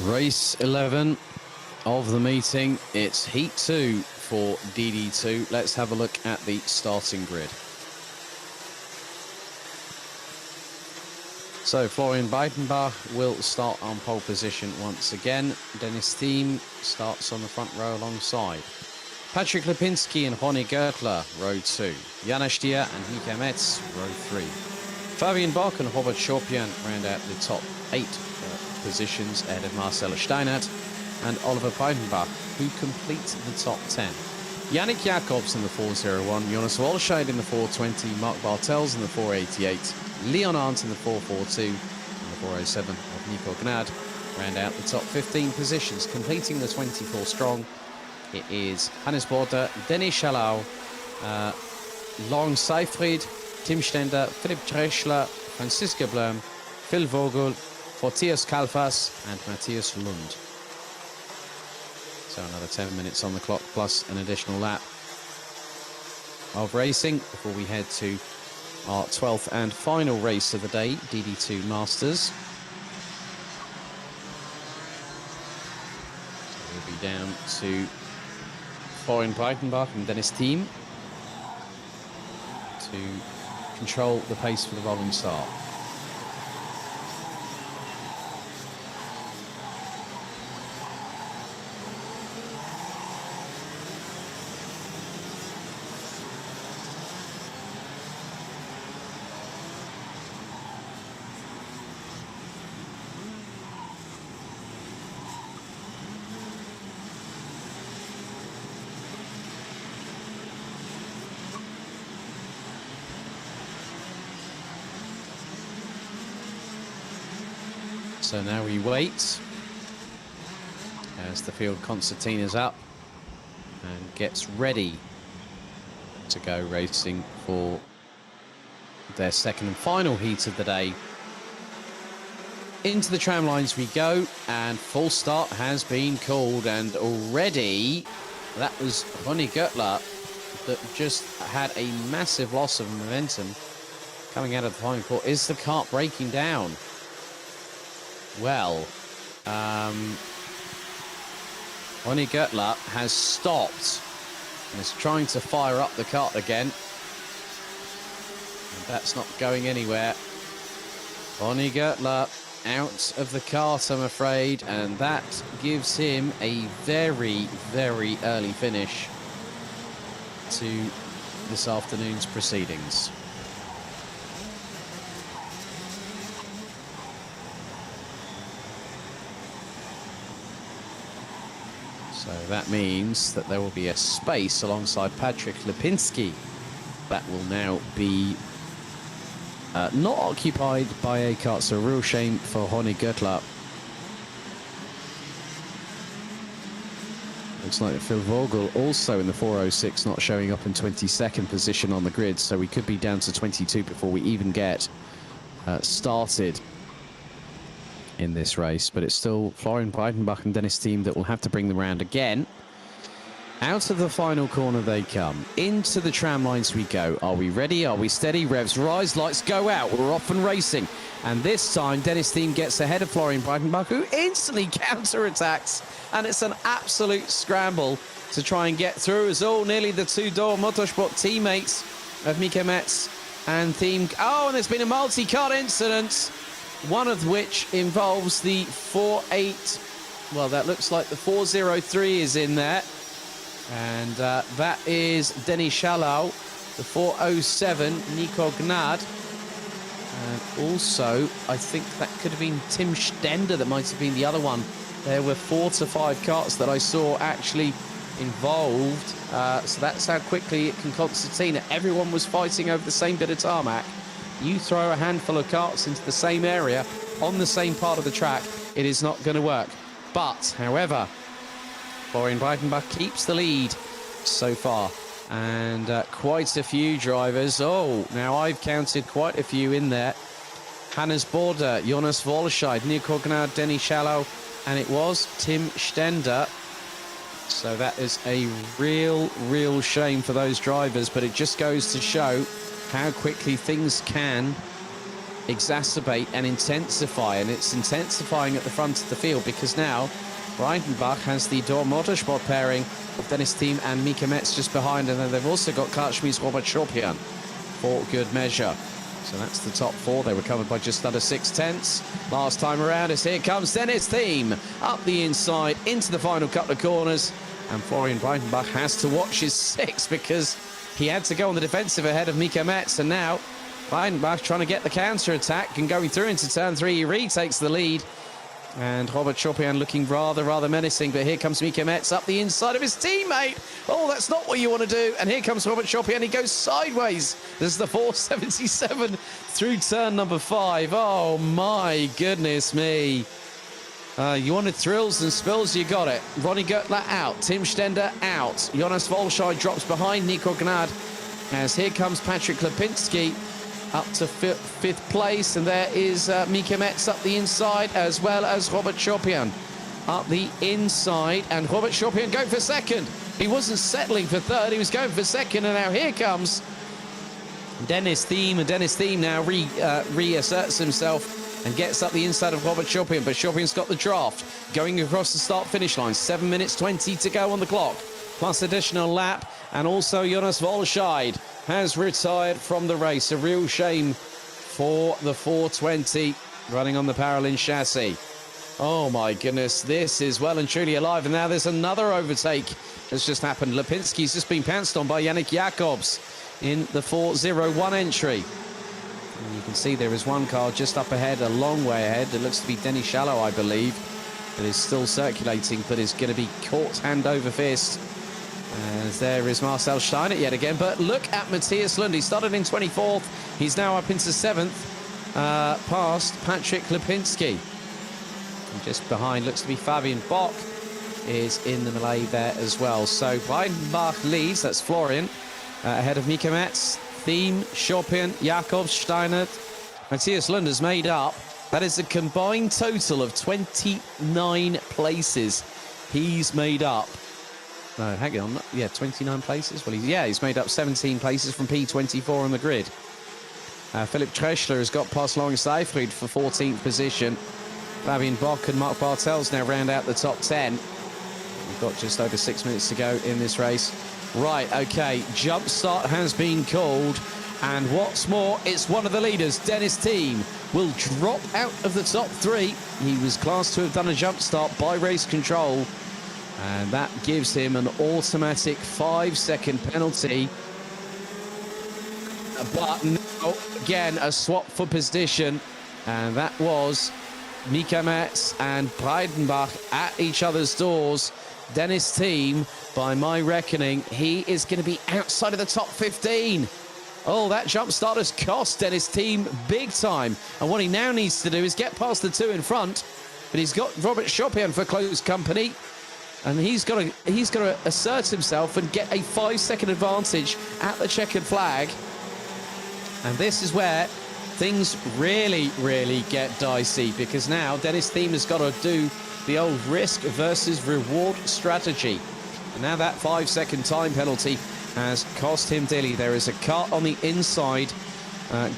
Speaker 1: Race 11 of the meeting. It's heat 2 for DD2. Let's have a look at the starting grid. So Florian Breitenbach will start on pole position once again. Dennis Thiem starts on the front row alongside Patrick Lipinski and Ronnie Gertler, row 2. Janos Stier and Micromax, row 3. Fabian Bach and Robert Schorpian round out the top 8 positions ahead of Marcel Steinert and Oliver Breitenbach, who complete the top 10. Yannick Jacobs in the 401, Jonas Wolscheid in the 420, Mark Bartels in the 488, Leon Arndt in the 442, and the 407 of Nico Gnad round out the top 15 positions. Completing the 24 strong, it is Hannes Border, Denis Schalau, Laurent Seyfried, Tim Stender, Philipp Dreschler, Franziska Blum, Phil Vogel, Matthias Kalfas and Matthias Lund. So another 10 minutes on the clock plus an additional lap of racing before we head to our 12th and final race of the day, DD2 Masters. So we'll be down to Florian Breitenbach and Dennis Thiem to control the pace for the rolling start. So now we wait as the field concertina's up and gets ready to go racing for their second and final heat of the day. Into the tram lines we go, and full start has been called, and already that was Ronnie Gertler that just had a massive loss of momentum coming out of the final court. Is the kart breaking down? Well, Ronnie Gertler has stopped and is trying to fire up the kart again. And that's not going anywhere. Ronnie Gertler out of the kart, I'm afraid, and that gives him a very, very early finish to this afternoon's proceedings. So that means that there will be a space alongside Patrick Lipinski that will now be not occupied by a kart, so a real shame for Ronnie Gertler. Looks like Phil Vogel also in the 406 not showing up in 22nd position on the grid, so we could be down to 22 before we even get started in this race. But it's still Florian Breitenbach and Dennis Thiem that will have to bring them round again. Out of the final corner they come. Into the tram lines we go. Are we ready? Are we steady? Revs rise, lights go out. We're off and racing. And this time, Dennis Thiem gets ahead of Florian Breitenbach, who instantly counterattacks. And it's an absolute scramble to try and get through, as all nearly the two-door Motorsport teammates of Micromax and Thiem. Oh, and there's been a multi-car incident, one of which involves the 48. Well, that looks like the 403 is in there. And that is Denis Schalau, the 407, Nico Gnad. And also, I think that could have been Tim Stender that might have been the other one. There were 4 to 5 karts that I saw actually involved. So that's how quickly it can concertina. Everyone was fighting over the same bit of tarmac. You throw a handful of karts into the same area on the same part of the track, it is not going to work. But, however, Florian Breitenbach keeps the lead so far, and quite a few drivers. Oh, now I've counted quite a few in there. Hannes Border, Jonas Wolscheid, Nico Gnad, Denis Schalau, and it was Tim Stender. So that is a real shame for those drivers, but it just goes to show how quickly things can exacerbate and intensify, and it's intensifying at the front of the field because now Breidenbach has the Dor Motorsport pairing of Dennis Thiem and Micromax just behind, and then they've also got Kashmir's Robert Schopian for good measure. So that's the top four. They were covered by just under 6/10 last time around. As here comes Dennis Thiem up the inside into the final couple of corners, and Florian Breidenbach has to watch his six because he had to go on the defensive ahead of Micromax, and now Breidenbach trying to get the counter attack and going through into turn 3. He retakes the lead. And Robert Schopian looking rather menacing, but here comes Micromax up the inside of his teammate. Oh, that's not what you want to do. And here comes Robert Schopian. He goes sideways. This is the 477 through turn number 5. Oh, my goodness me. You wanted thrills and spills, you got it. Ronnie Gertler out. Tim Stender out. Jonas Volschei drops behind Nico Gnad. As here comes Patrick Lipinski up to fifth place, and there is Micromax up the inside, as well as Robert Schopian up the inside, and Robert Schopian going for second. He wasn't settling for third, he was going for second, and now here comes Dennis Thiem, and Dennis Thiem now reasserts himself and gets up the inside of Robert Schopian, but Schopian's got the draft going across the start-finish line. 7 minutes 20 to go on the clock, plus additional lap, and also Jonas Volschei has retired from the race. A real shame for the 420 running on the Paralin chassis. Oh my goodness, this is well and truly alive, and now there's another overtake that's just happened. Lipinski's just been pounced on by Yannick Jacobs in the 401 entry. And you can see there is one car just up ahead, a long way ahead. It looks to be Denny Shallow, I believe, that is still circulating, but is going to be caught hand over fist. As there is Marcel Steiner yet again, but look at Matthias Lund. He started in 24th. He's now up into 7th, past Patrick Lipinski. And just behind looks to be Fabian Bock is in the melee there as well. So Breidenbach leads, that's Florian, ahead of Micromax, Thiem, Schopian, Jacobs, Steiner. Matthias Lund has made up. That is a combined total of 29 places he's made up. No, hang on. Yeah, 29 places. Well, he's made up 17 places from P24 on the grid. Philipp Treschler has got past Lawrence Seyfried for 14th position. Fabian Bock and Mark Bartels now round out the top 10. We've got just over 6 minutes to go in this race. Right, okay, jump start has been called. And what's more, it's one of the leaders, Dennis Thiem, will drop out of the top 3. He was classed to have done a jump start by race control. And that gives him an automatic 5-second penalty. But now, again, a swap for position. And that was Micromax and Breidenbach at each other's doors. Dennis Thiem, by my reckoning, he is going to be outside of the top 15. Oh, that jump start has cost Dennis Thiem big time. And what he now needs to do is get past the 2 in front. But he's got Robert Schopian for close company. And he's got to assert himself and get a 5-second advantage at the checkered flag. And this is where things really get dicey, because now Dennis Thiem has got to do the old risk versus reward strategy. And now that 5-second time penalty has cost him dearly. There is a car on the inside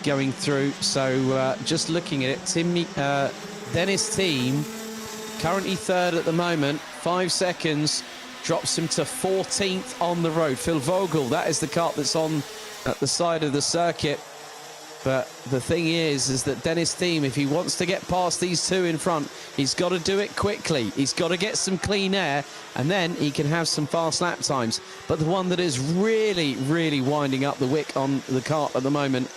Speaker 1: going through. So just looking at it, Dennis Thiem, currently third at the moment. 5 seconds drops him to 14th on the road. Phil Vogel, that is the kart that's on at the side of the circuit. But the thing is that Dennis Thiem, if he wants to get past these 2 in front, he's got to do it quickly. He's got to get some clean air, and then he can have some fast lap times. But the one that is really winding up the wick on the kart at the moment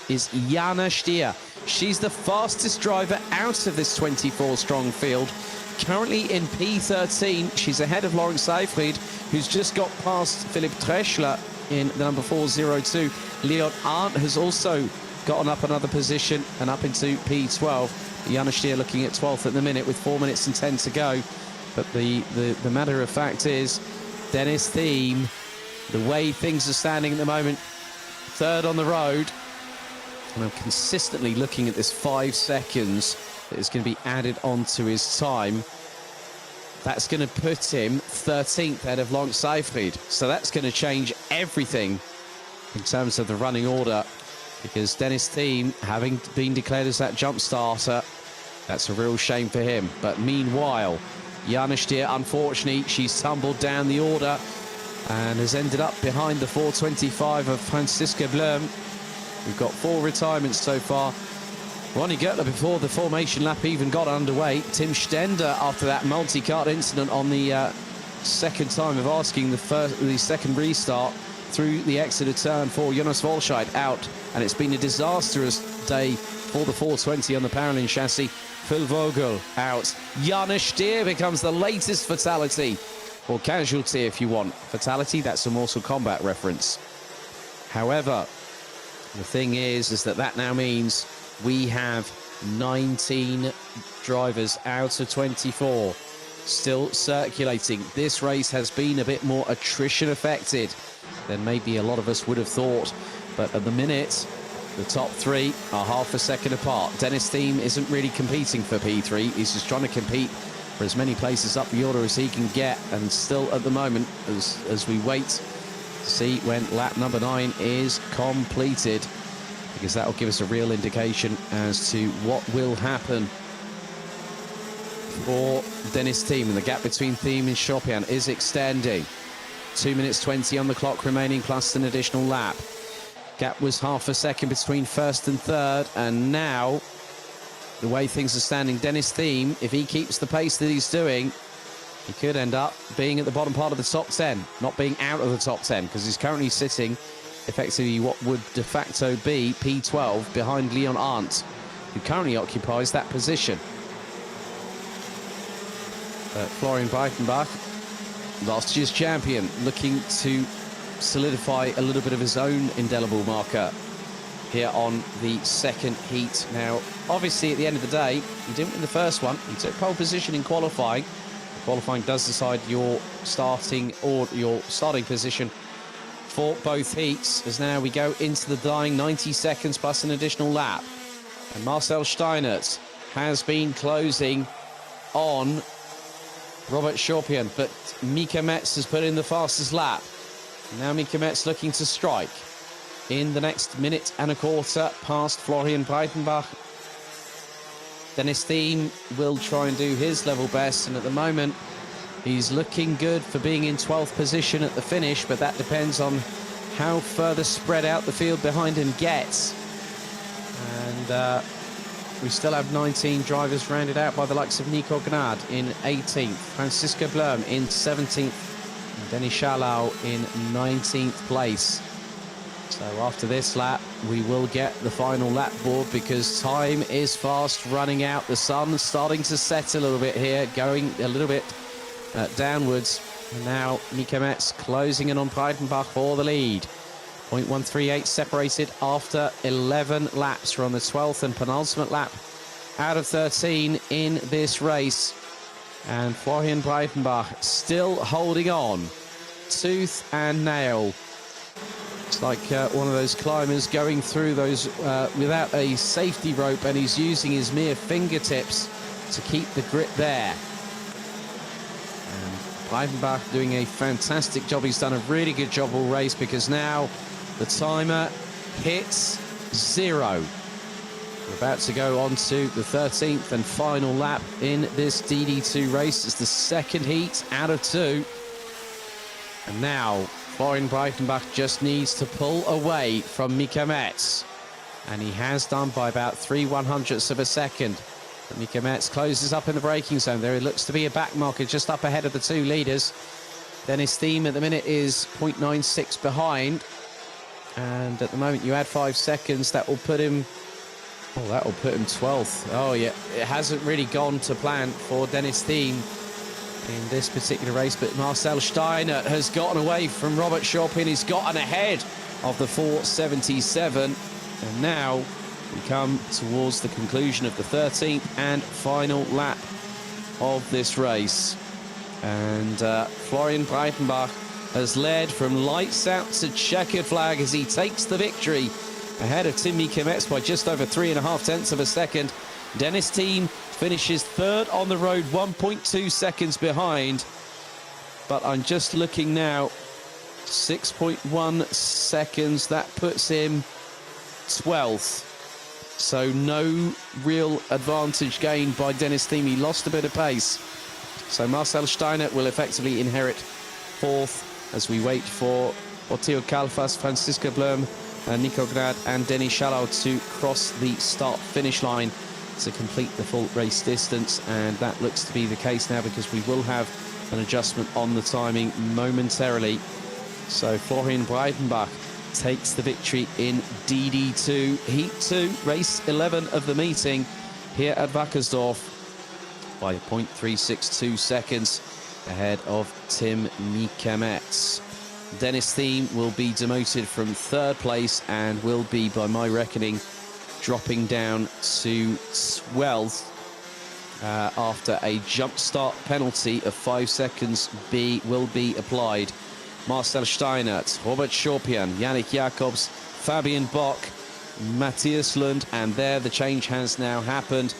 Speaker 1: is Jana Stier. She's the fastest driver out of this 24-strong field. Currently in P13, she's ahead of Lawrence Seyfried, who's just got past Philipp Treschler in the number 402. Leon Arndt has also gotten up another position and up into P12. Jana Stier looking at 12th at the minute with 4 minutes and 10 to go. But the matter of fact is, Dennis Thiem, the way things are standing at the moment, third on the road. And I'm consistently looking at this 5 seconds that is going to be added onto his time. That's going to put him 13th ahead of Lawrence Seyfried. So that's going to change everything in terms of the running order because Dennis Thiem, having been declared as that jump starter, that's a real shame for him. But meanwhile, Jana Stier, unfortunately, she's tumbled down the order and has ended up behind the 4:25 of Franziska Blum. We've got 4 retirements so far. Ronnie Gertler, before the formation lap even got underway. Tim Stender, after that multi-cart incident on the second time of asking the second restart through the Exeter turn for Jonas Volscheid, out. And it's been a disastrous day for the 420 on the Paralin chassis. Phil Vogel out. Jana Stier becomes the latest fatality, or casualty if you want. Fatality, that's a Mortal Kombat reference. However, the thing is that now means we have 19 drivers out of 24 still circulating. This race has been a bit more attrition affected than maybe a lot of us would have thought. But at the minute, the top 3 are half a second apart. Dennis Thiem isn't really competing for P3. He's just trying to compete for as many places up the order as he can get. And still at the moment, as we wait to see when lap number 9 is completed, because that will give us a real indication as to what will happen for Dennis Thiem. And the gap between Thiem and Chopin is extending. 2 minutes 20 on the clock remaining, plus an additional lap. Gap was half a second between first and third, and now, the way things are standing, Dennis Thiem, if he keeps the pace that he's doing, he could end up being at the bottom part of the top 10, not being out of the top 10, because he's currently sitting effectively what would de facto be P12 behind Leon Arndt, who currently occupies that position. Florian Breitenbach, last year's champion, looking to solidify a little bit of his own indelible marker here on the second heat. Now, obviously, at the end of the day, he didn't win the first one. He took pole position in qualifying. Qualifying does decide your starting position for both heats, as now we go into the dying 90 seconds plus an additional lap. And Marcel Steinert has been closing on Robert Chopin, but Micromax has put in the fastest lap. Now Micromax looking to strike in the next minute and a quarter past Florian Breitenbach. Dennis Thiem will try and do his level best, and at the moment he's looking good for being in 12th position at the finish, but that depends on how further spread out the field behind him gets. And we still have 19 drivers rounded out by the likes of Nico Gnad in 18th, Franziska Blum in 17th, and Denny Schalau in 19th place. So after this lap, we will get the final lap board, because time is fast running out. The sun's starting to set a little bit here, going a little bit downwards. And now Micromax closing in on Breitenbach for the lead. 0.138 separated after 11 laps. We're on the 12th and penultimate lap out of 13 in this race. And Florian Breitenbach still holding on, tooth and nail. It's like one of those climbers going through those without a safety rope, and he's using his mere fingertips to keep the grip there. And Breitenbach doing a fantastic job. He's done a really good job all race, because now the timer hits 0. We're about to go on to the 13th and final lap in this DD2 race. It's the second heat out of 2. And now Florian Breitenbach just needs to pull away from Micromax. And he has done by about 3/100ths of a second. But Micromax closes up in the braking zone. There it looks to be a back marker just up ahead of the 2 leaders. Dennis Thiem at the minute is 0.96 behind. And at the moment you add 5 seconds, that will put him... Oh, that will put him 12th. Oh, yeah, it hasn't really gone to plan for Dennis Thiem in this particular race, but Marcel Steiner has gotten away from Robert Chopin. He's gotten ahead of the 477, and now we come towards the conclusion of the 13th and final lap of this race. And Florian Breitenbach has led from lights out to checkered flag as he takes the victory ahead of Tim Micromax by just over 3.5 of a second. Dennis Thiem finishes 3rd on the road, 1.2 seconds behind. But I'm just looking now, 6.1 seconds. That puts him 12th. So no real advantage gained by Dennis Thiem. He lost a bit of pace. So Marcel Steiner will effectively inherit 4th as we wait for Otteo Kalfas, Franziska Blum, Nico Grad and Denis Chalot to cross the start-finish line to complete the full race distance. And that looks to be the case now, because we will have an adjustment on the timing momentarily. So Florian Breitenbach takes the victory in DD2, Heat 2, race 11 of the meeting here at Wackersdorf by 0.362 seconds ahead of Tim Micromax. Dennis Thiem will be demoted from 3rd place and will be, by my reckoning, dropping down to 12th after a jump start penalty of 5 seconds will be applied. Marcel Steinert, Robert Schorpian, Yannick Jacobs, Fabian Bock, Matthias Lund, and there the change has now happened.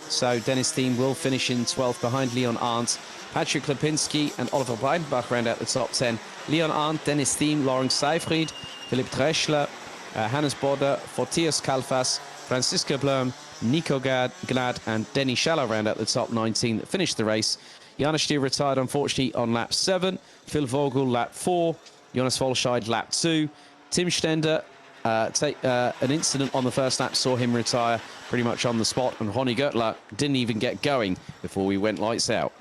Speaker 1: So Dennis Thiem will finish in 12th behind Leon Arndt. Patrick Lipinski and Oliver Breitenbach round out the top 10. Leon Arndt, Dennis Thiem, Lawrence Seyfried, Philipp Dreschler, Hannes Bodder, Fortius Kalfas, Franziska Blum, Nico Gnad and Denis Chalot round out the top 19 that finished the race. Jonas Stier retired, unfortunately, on lap 7. Phil Vogel, lap 4. Jonas Volscheid, lap 2. Tim Stender, an incident on the first lap saw him retire pretty much on the spot. And Ronny Göttler didn't even get going before we went lights out.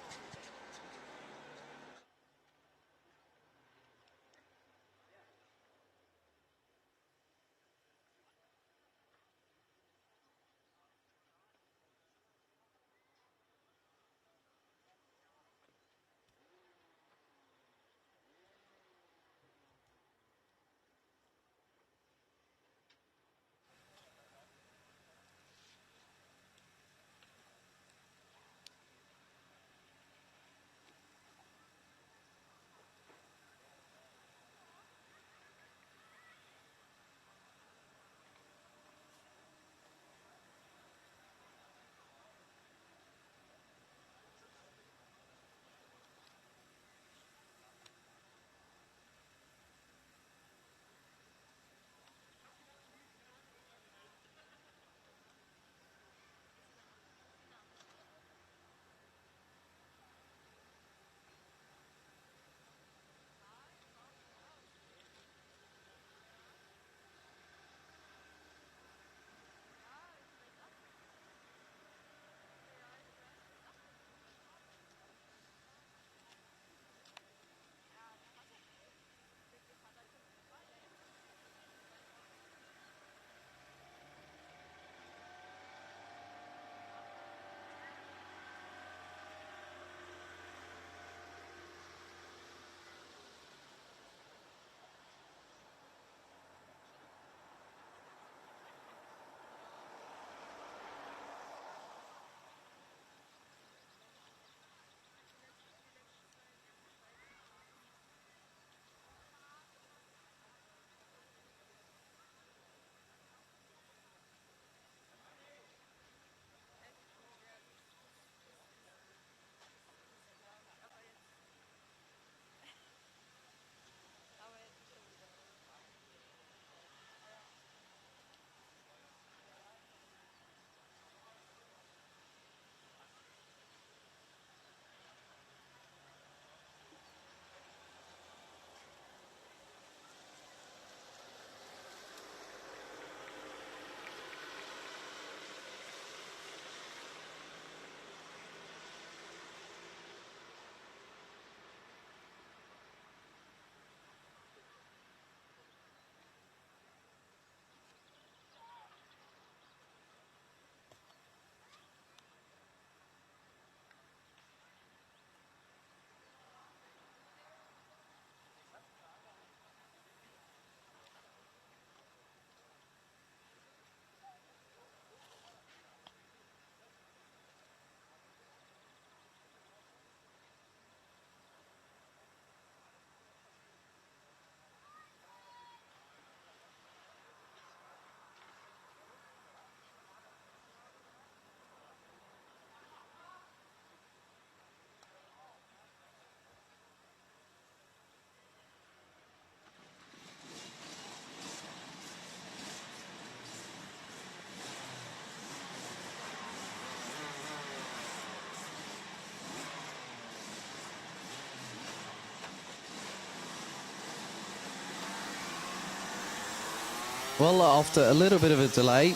Speaker 1: Well, after a little bit of a delay,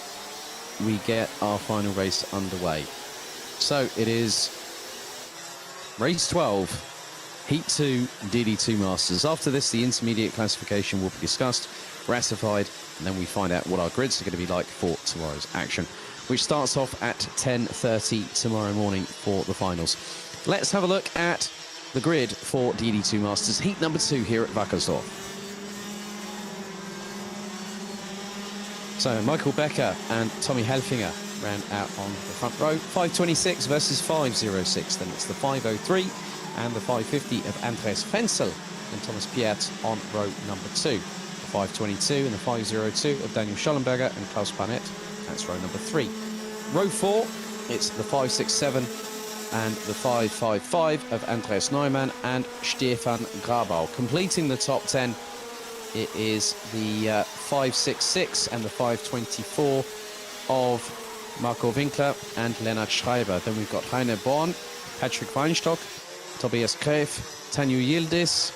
Speaker 1: we get our final race underway. So it is race 12, heat 2, DD2 Masters. After this, the intermediate classification will be discussed, ratified, and then we find out what our grids are going to be like for tomorrow's action, which starts off at 10:30 tomorrow morning for the finals. Let's have a look at the grid for DD2 Masters, heat number 2 here at Wackersdorf. So Michael Becker and Tommy Helfinger ran out on the front row. 5:26 versus 5:06. Then it's the 5:03 and the 5:50 of Andreas Frenzel and Thomas Piet on row number 2. The 5:22 and the 5:02 of Daniel Schollenberger and Klaus Panet. That's row number 3. Row 4, it's the 5:67 and the 5:55 of Andreas Neumann and Stefan Grabau. Completing the top 10, it is the 5:66 and the 5:24 of Marco Winkler and Lennart Schreiber. Then we've got Heiner Born, Patrick Weinstock, Tobias Greff, Tanju Yildiz,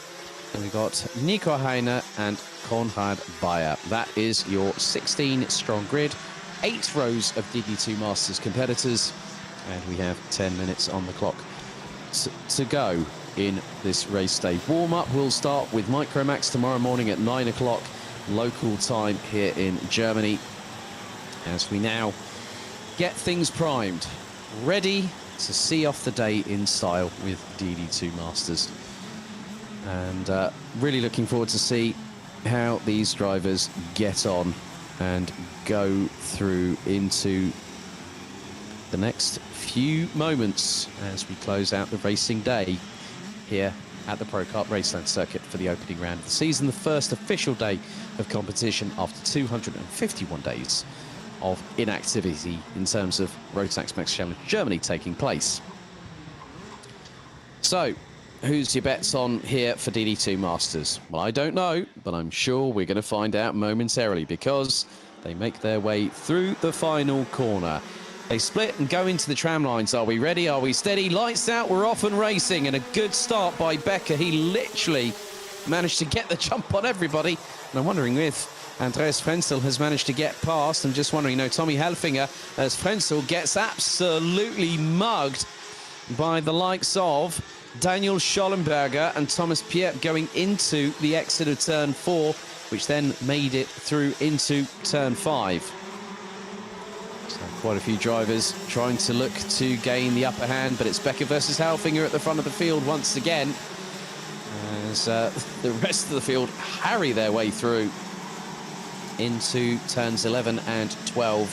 Speaker 1: and we've got Nico Heiner and Konrad Bayer. That is your 16-strong grid. 8 rows of DD2 Masters competitors, and we have 10 minutes on the clock to go in this race day. Warm-up will start with Micromax tomorrow morning at 9 o'clock local time here in Germany, as we now get things primed, ready to see off the day in style with DD2 Masters. And really looking forward to see how these drivers get on and go through into the next few moments as we close out the racing day here at the Pro Kart Raceland circuit for the opening round of the season, the first official day of competition after 251 days of inactivity in terms of Rotax Max Challenge Germany taking place. So, who's your bets on here for DD2 Masters? Well, I don't know, but I'm sure we're going to find out momentarily because they make their way through the final corner. They split and go into the tram lines. Are we ready? Are we steady? Lights out, we're off and racing. And a good start by Becker. He literally managed to get the jump on everybody. And I'm wondering if Andreas Frenzel has managed to get past. I'm just wondering, no, Tommy Helfinger, as Frenzel gets absolutely mugged by the likes of Daniel Schollenberger and Thomas Piet going into the exit of turn 4, which then made it through into turn 5. So quite a few drivers trying to look to gain the upper hand, but it's Becker versus Helfinger at the front of the field once again, as the rest of the field harry their way through into turns 11 and 12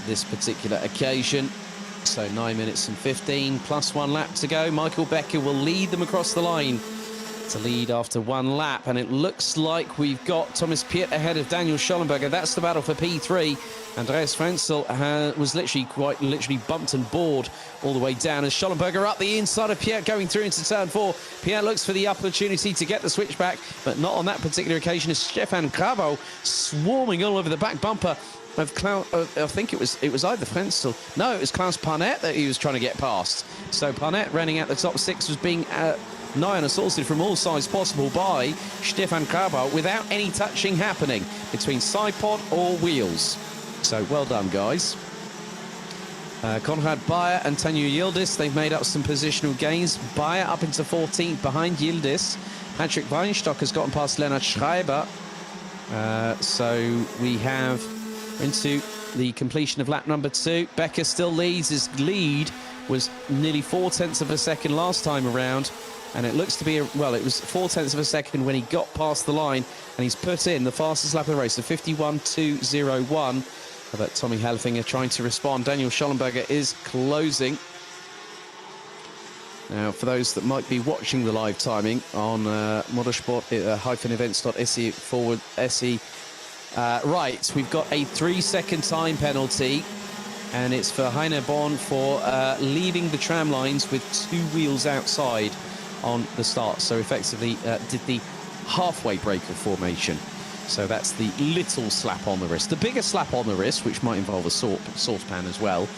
Speaker 1: this particular occasion. So 9 minutes and 15 plus 1 lap to go. Michael Becker will lead them across the line to lead after 1 lap, and it looks like we've got Thomas Piet ahead of Daniel Schollenberger. That's the battle for P3. Andreas Frenzel was quite literally bumped and bored all the way down as Schollenberger up the inside of Piet going through into turn 4. Piet looks for the opportunity to get the switchback, but not on that particular occasion, as Stefan Grabau swarming all over the back bumper of I think it was either Frenzel. No, it was Klaus Panet that he was trying to get past. So Panet running out the top 6 was being nigh on assaulted from all sides possible by Stefan Grabau without any touching happening between side pod or wheels. So well done, guys. Konrad Bayer and Tanju Yildiz, they've made up some positional gains. Bayer up into 14th behind Yildiz. Patrick Weinstock has gotten past Lennart Schreiber. So we have into the completion of lap number 2. Becker still leads. His lead was nearly 4/10 of a second last time around, and it looks to be, well, it was 4/10 of a second when he got past the line, and he's put in the fastest lap of the race, the 51.201. But Tommy Helfinger trying to respond. Daniel Schollenberger is closing. Now, for those that might be watching the live timing on motorsport-events.se/SE, right, we've got a 3-second time penalty, and it's for Heiner Born for leaving the tram lines with 2 wheels outside on the start. So effectively did the halfway breaker formation. So that's the little slap on the wrist. The bigger slap on the wrist, which might involve a saucepan as well,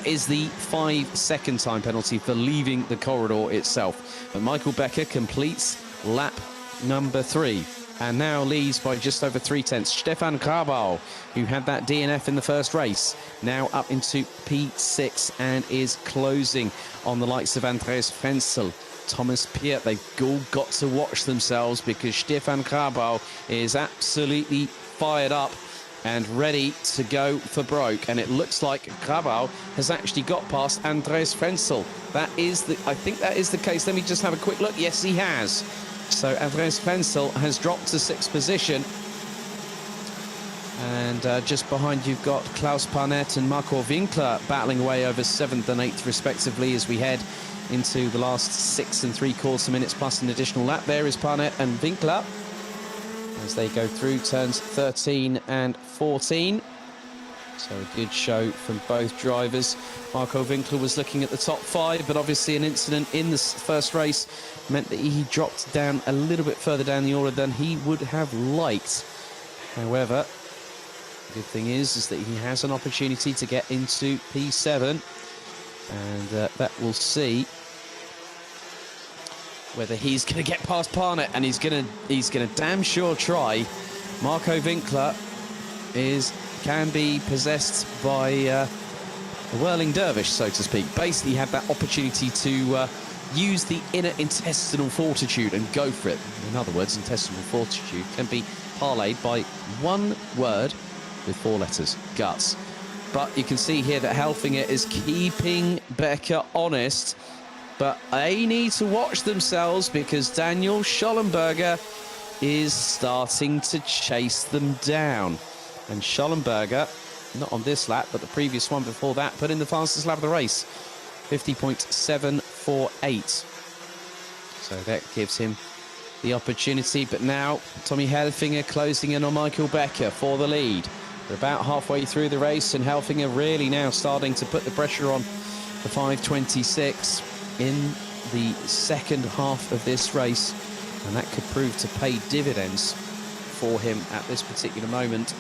Speaker 1: is the 5-second time penalty for leaving the corridor itself. But Michael Becker completes lap number 3. and now leads by just over 3/10. Stefan Grabau, who had that DNF in the first race, now up into P6 and is closing on the likes of Andreas Frenzel, Thomas Piet. They've all got to watch themselves because Stefan Grabau is absolutely fired up and ready to go for broke. And it looks like Grabau has actually got past Andreas Frenzel. I think that is the case. Let me just have a quick look. Yes, he has. So Andreas Frenzel has dropped to 6th position. And just behind you've got Klaus Parnett and Marco Winkler battling away over 7th and 8th respectively as we head into the last 6 3/4 minutes plus an additional lap. There is Parnett and Winkler as they go through turns 13 and 14. So a good show from both drivers. Marco Winkler was looking at the top 5, but obviously an incident in the first race meant that he dropped down a little bit further down the order than he would have liked. However, the good thing is that he has an opportunity to get into P7, and that we'll see whether he's going to get past Parnett, and he's going to damn sure try. Marco Winkler can be possessed by a whirling dervish, so to speak. Basically had that opportunity to use the inner intestinal fortitude and go for it. In other words, intestinal fortitude can be parlayed by one word with 4 letters: guts. But you can see here that Helfinger is keeping Becker honest, but they need to watch themselves because Daniel Schollenberger is starting to chase them down. And Schollenberger, not on this lap, but the previous one before that, put in the fastest lap of the race, 50.748. So that gives him the opportunity. But now Tommy Helfinger closing in on Michael Becker for the lead. We're about halfway through the race, and Helfinger really now starting to put the pressure on the 5:26 in the second half of this race, and that could prove to pay dividends for him at this particular moment.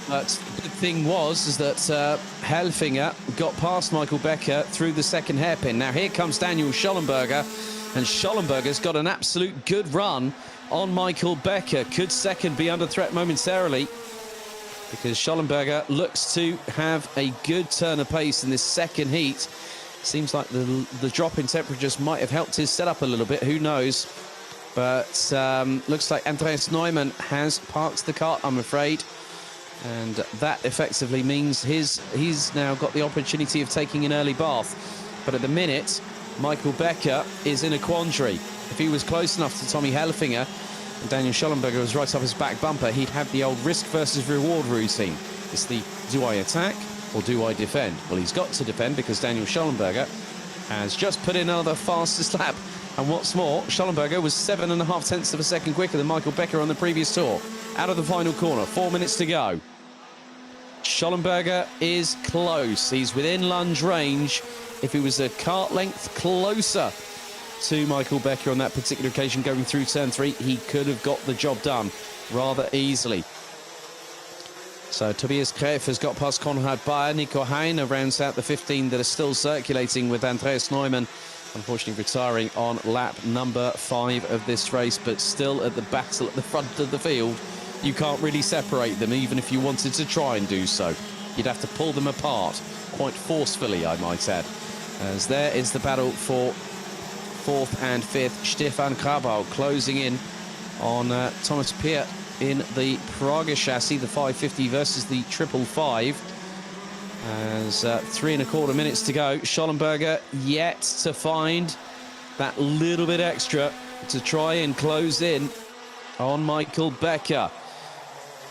Speaker 1: But the good thing is that Helfinger got past Michael Becker through the second hairpin. Now here comes Daniel Schollenberger, and Schollenberger's got an absolute good run on Michael Becker. Could second be under threat momentarily, because Schollenberger looks to have a good turn of pace in this second heat. Seems like the drop in temperatures might have helped his setup a little bit, who knows. But looks like Andreas Neumann has parked the kart, I'm afraid. And that effectively means he's now got the opportunity of taking an early bath. But at the minute, Michael Becker is in a quandary. If he was close enough to Tommy Helfinger, and Daniel Schollenberger was right off his back bumper, he'd have the old risk versus reward routine. It's the, do I attack or do I defend? Well, he's got to defend because Daniel Schollenberger has just put in another fastest lap. And what's more, Schollenberger was 7.5 tenths of a second quicker than Michael Becker on the previous tour. Out of the final corner, 4 minutes to go. Schollenberger is close. He's within lunge range. If he was a kart length closer to Michael Becker on that particular occasion going through turn 3, he could have got the job done rather easily. So Tobias Greff has got past Konrad Bayer. Nico Heine rounds out the 15 that are still circulating, with Andreas Neumann unfortunately retiring on lap number 5 of this race, but still at the battle at the front of the field. You can't really separate them, even if you wanted to try and do so. You'd have to pull them apart quite forcefully, I might add. As there is the battle for 4th and 5th. Stefan Grabau closing in on Thomas Piet in the Praga chassis, the 550 versus the 555. As 3.25 minutes to go. Schollenberger yet to find that little bit extra to try and close in on Michael Becker.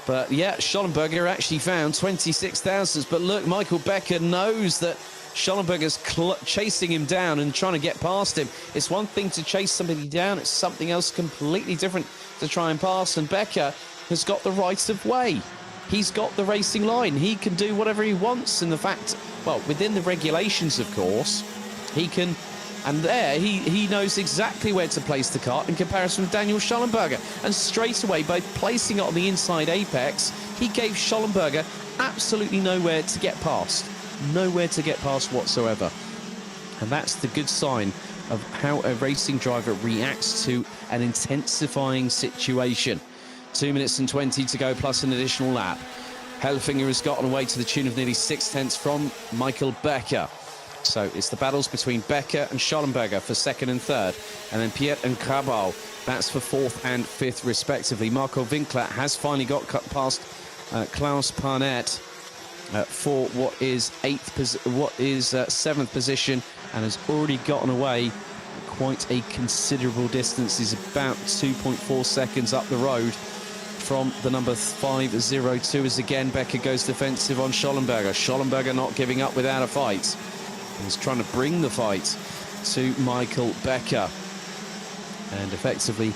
Speaker 1: But yeah, Schollenberger actually found 26 thousandths. But look, Michael Becker knows that Schollenberger's chasing him down and trying to get past him. It's one thing to chase somebody down, it's something else completely different to try and pass. And Becker has got the right of way. He's got the racing line. He can do whatever he wants. And the fact, well, within the regulations, of course, he can. And there, he knows exactly where to place the kart in comparison with Daniel Schollenberger. And straight away, by placing it on the inside apex, he gave Schollenberger absolutely nowhere to get past. Nowhere to get past whatsoever. And that's the good sign of how a racing driver reacts to an intensifying situation. 2 minutes and 20 to go, plus an additional lap. Helfinger has gotten away to the tune of nearly 6/10 from Michael Becker. So it's the battles between Becker and Schollenberger for second and third, and then Piet and Krabal, that's for fourth and fifth respectively. Marco Winkler has finally got cut past Klaus Parnett for what is seventh position, and has already gotten away quite a considerable distance. He's about 2.4 seconds up the road from the number 502, as again Becker goes defensive on Schollenberger. Schollenberger not giving up without a fight. He's trying to bring the fight to Michael Becker. And effectively,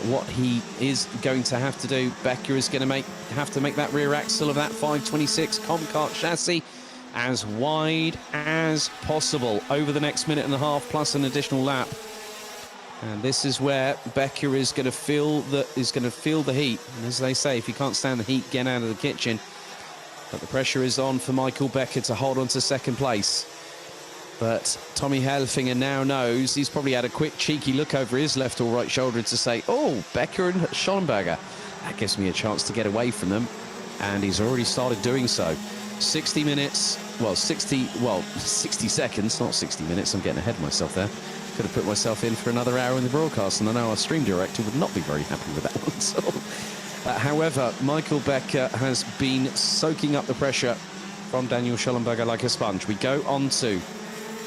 Speaker 1: what he is going to have to do, Becker is going to have to make that rear axle of that 526 Comcart chassis as wide as possible over the next minute and a half, plus an additional lap. And this is where Becker is going to feel the heat. And as they say, if you can't stand the heat, get out of the kitchen. But the pressure is on for Michael Becker to hold on to second place. But Tommy Helfinger now knows, he's probably had a quick cheeky look over his left or right shoulder to say, oh, Becker and Schollenberger, that gives me a chance to get away from them. And he's already started doing so. 60 seconds, not 60 minutes. I'm getting ahead of myself there. Could have put myself in for another hour in the broadcast, and I know our stream director would not be very happy with that one. So, however, Michael Becker has been soaking up the pressure from Daniel Schollenberger like a sponge. We go on to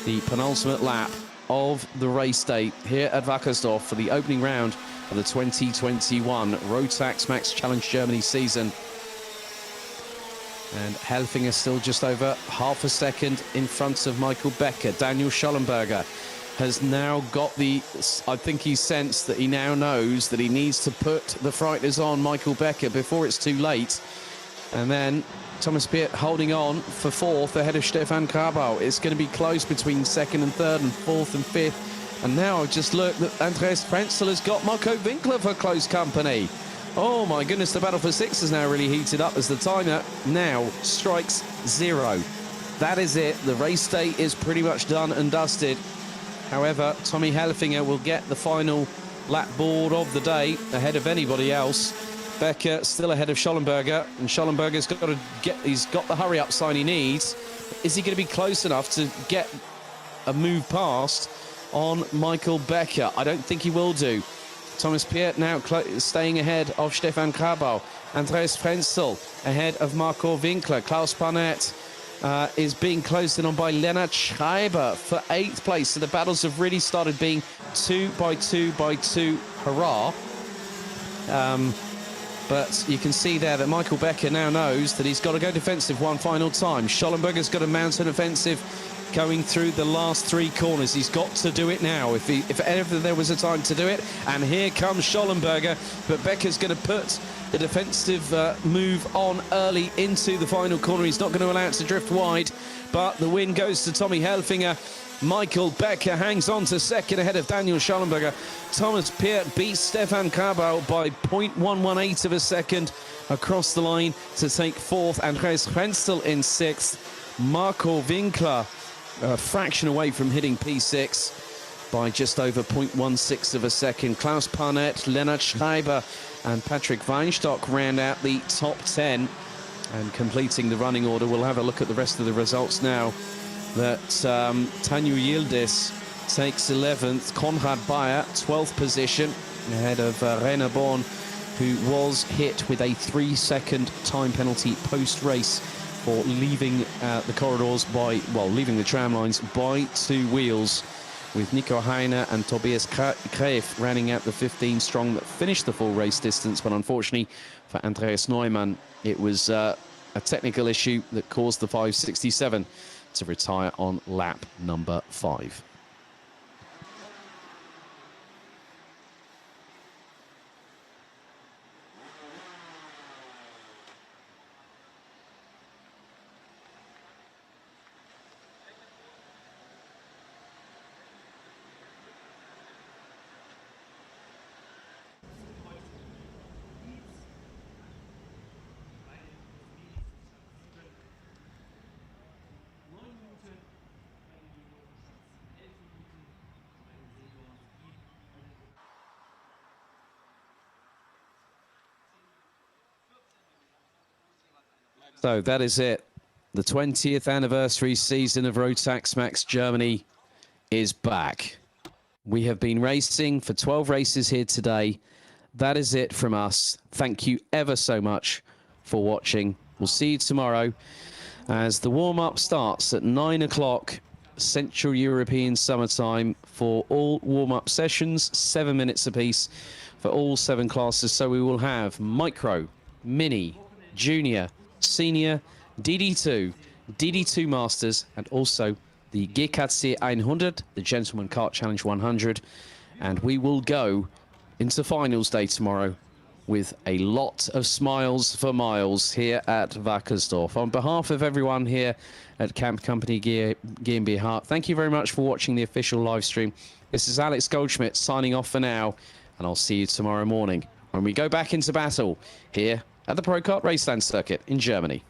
Speaker 1: the penultimate lap of the race day here at Wackersdorf for the opening round of the 2021 Rotax Max Challenge Germany season. And Helfinger still just over half a second in front of Michael Becker. Daniel Schollenberger has now got I think he sensed that he now knows that he needs to put the frighteners on Michael Becker before it's too late. And then Thomas Piet holding on for fourth ahead of Stefan Krabau. It's going to be close between second and third and fourth and fifth. And now I've just looked that Andreas Frenzel has got Marco Winkler for close company. Oh my goodness, the battle for six is now really heated up as the timer now strikes 0. That is it. The race day is pretty much done and dusted. However, Tommy Helfinger will get the final lap board of the day ahead of anybody else. Becker still ahead of Schollenberger, and Schollenberger's he's got the hurry up sign he needs. Is he going to be close enough to get a move past on Michael Becker? I don't think he will do. Thomas Piet now staying ahead of Stefan Krabau. Andreas Frenzel ahead of Marco Winkler. Klaus Parnett is being closed in on by Lennart Schreiber for 8th place. So the battles have really started being 2 by 2 by 2. Hurrah. But you can see there that Michael Becker now knows that he's got to go defensive one final time. Schollenberger's got to mount an offensive going through the last 3 corners. He's got to do it now if ever there was a time to do it. And here comes Schollenberger, but Becker's going to put the defensive move on early into the final corner. He's not going to allow it to drift wide, but the win goes to Tommy Helfinger. Michael Becker hangs on to second ahead of Daniel Schollenberger. Thomas Piet beats Stefan Krabau by 0.118 of a second across the line to take fourth. Andreas Frenzel in 6th. Marco Winkler a fraction away from hitting P6 by just over 0.16 of a second. Klaus Parnett, Lennart Schreiber and Patrick Weinstock round out the top 10. And completing the running order, we'll have a look at the rest of the results now. That Tanju Yildiz takes 11th. Konrad Bayer, 12th position, ahead of Rainer Born, who was hit with a 3-second time penalty post-race for leaving the corridors leaving the tram lines by 2 wheels, with Nico Heiner and Tobias Kreef rounding out the 15 strong that finished the full race distance. But unfortunately for Andreas Neumann, it was a technical issue that caused the 567 to retire on lap number 5. So that is it. The 20th anniversary season of Rotax Max Germany is back. We have been racing for 12 races here today. That is it from us. Thank you ever so much for watching. We'll see you tomorrow as the warm-up starts at 9 o'clock Central European summertime for all warm-up sessions, 7 minutes apiece for all 7 classes. So we will have Micro, Mini, Junior, Senior, DD2, DD2 Masters, and also the GKC 100, the Gentleman Kart Challenge 100. And we will go into finals day tomorrow with a lot of smiles for miles here at Wackersdorf. On behalf of everyone here at Camp Company GmbH, thank you very much for watching the official live stream. This is Alex Goldschmidt signing off for now, and I'll see you tomorrow morning when we go back into battle here at the Pro Kart Raceland Circuit in Germany.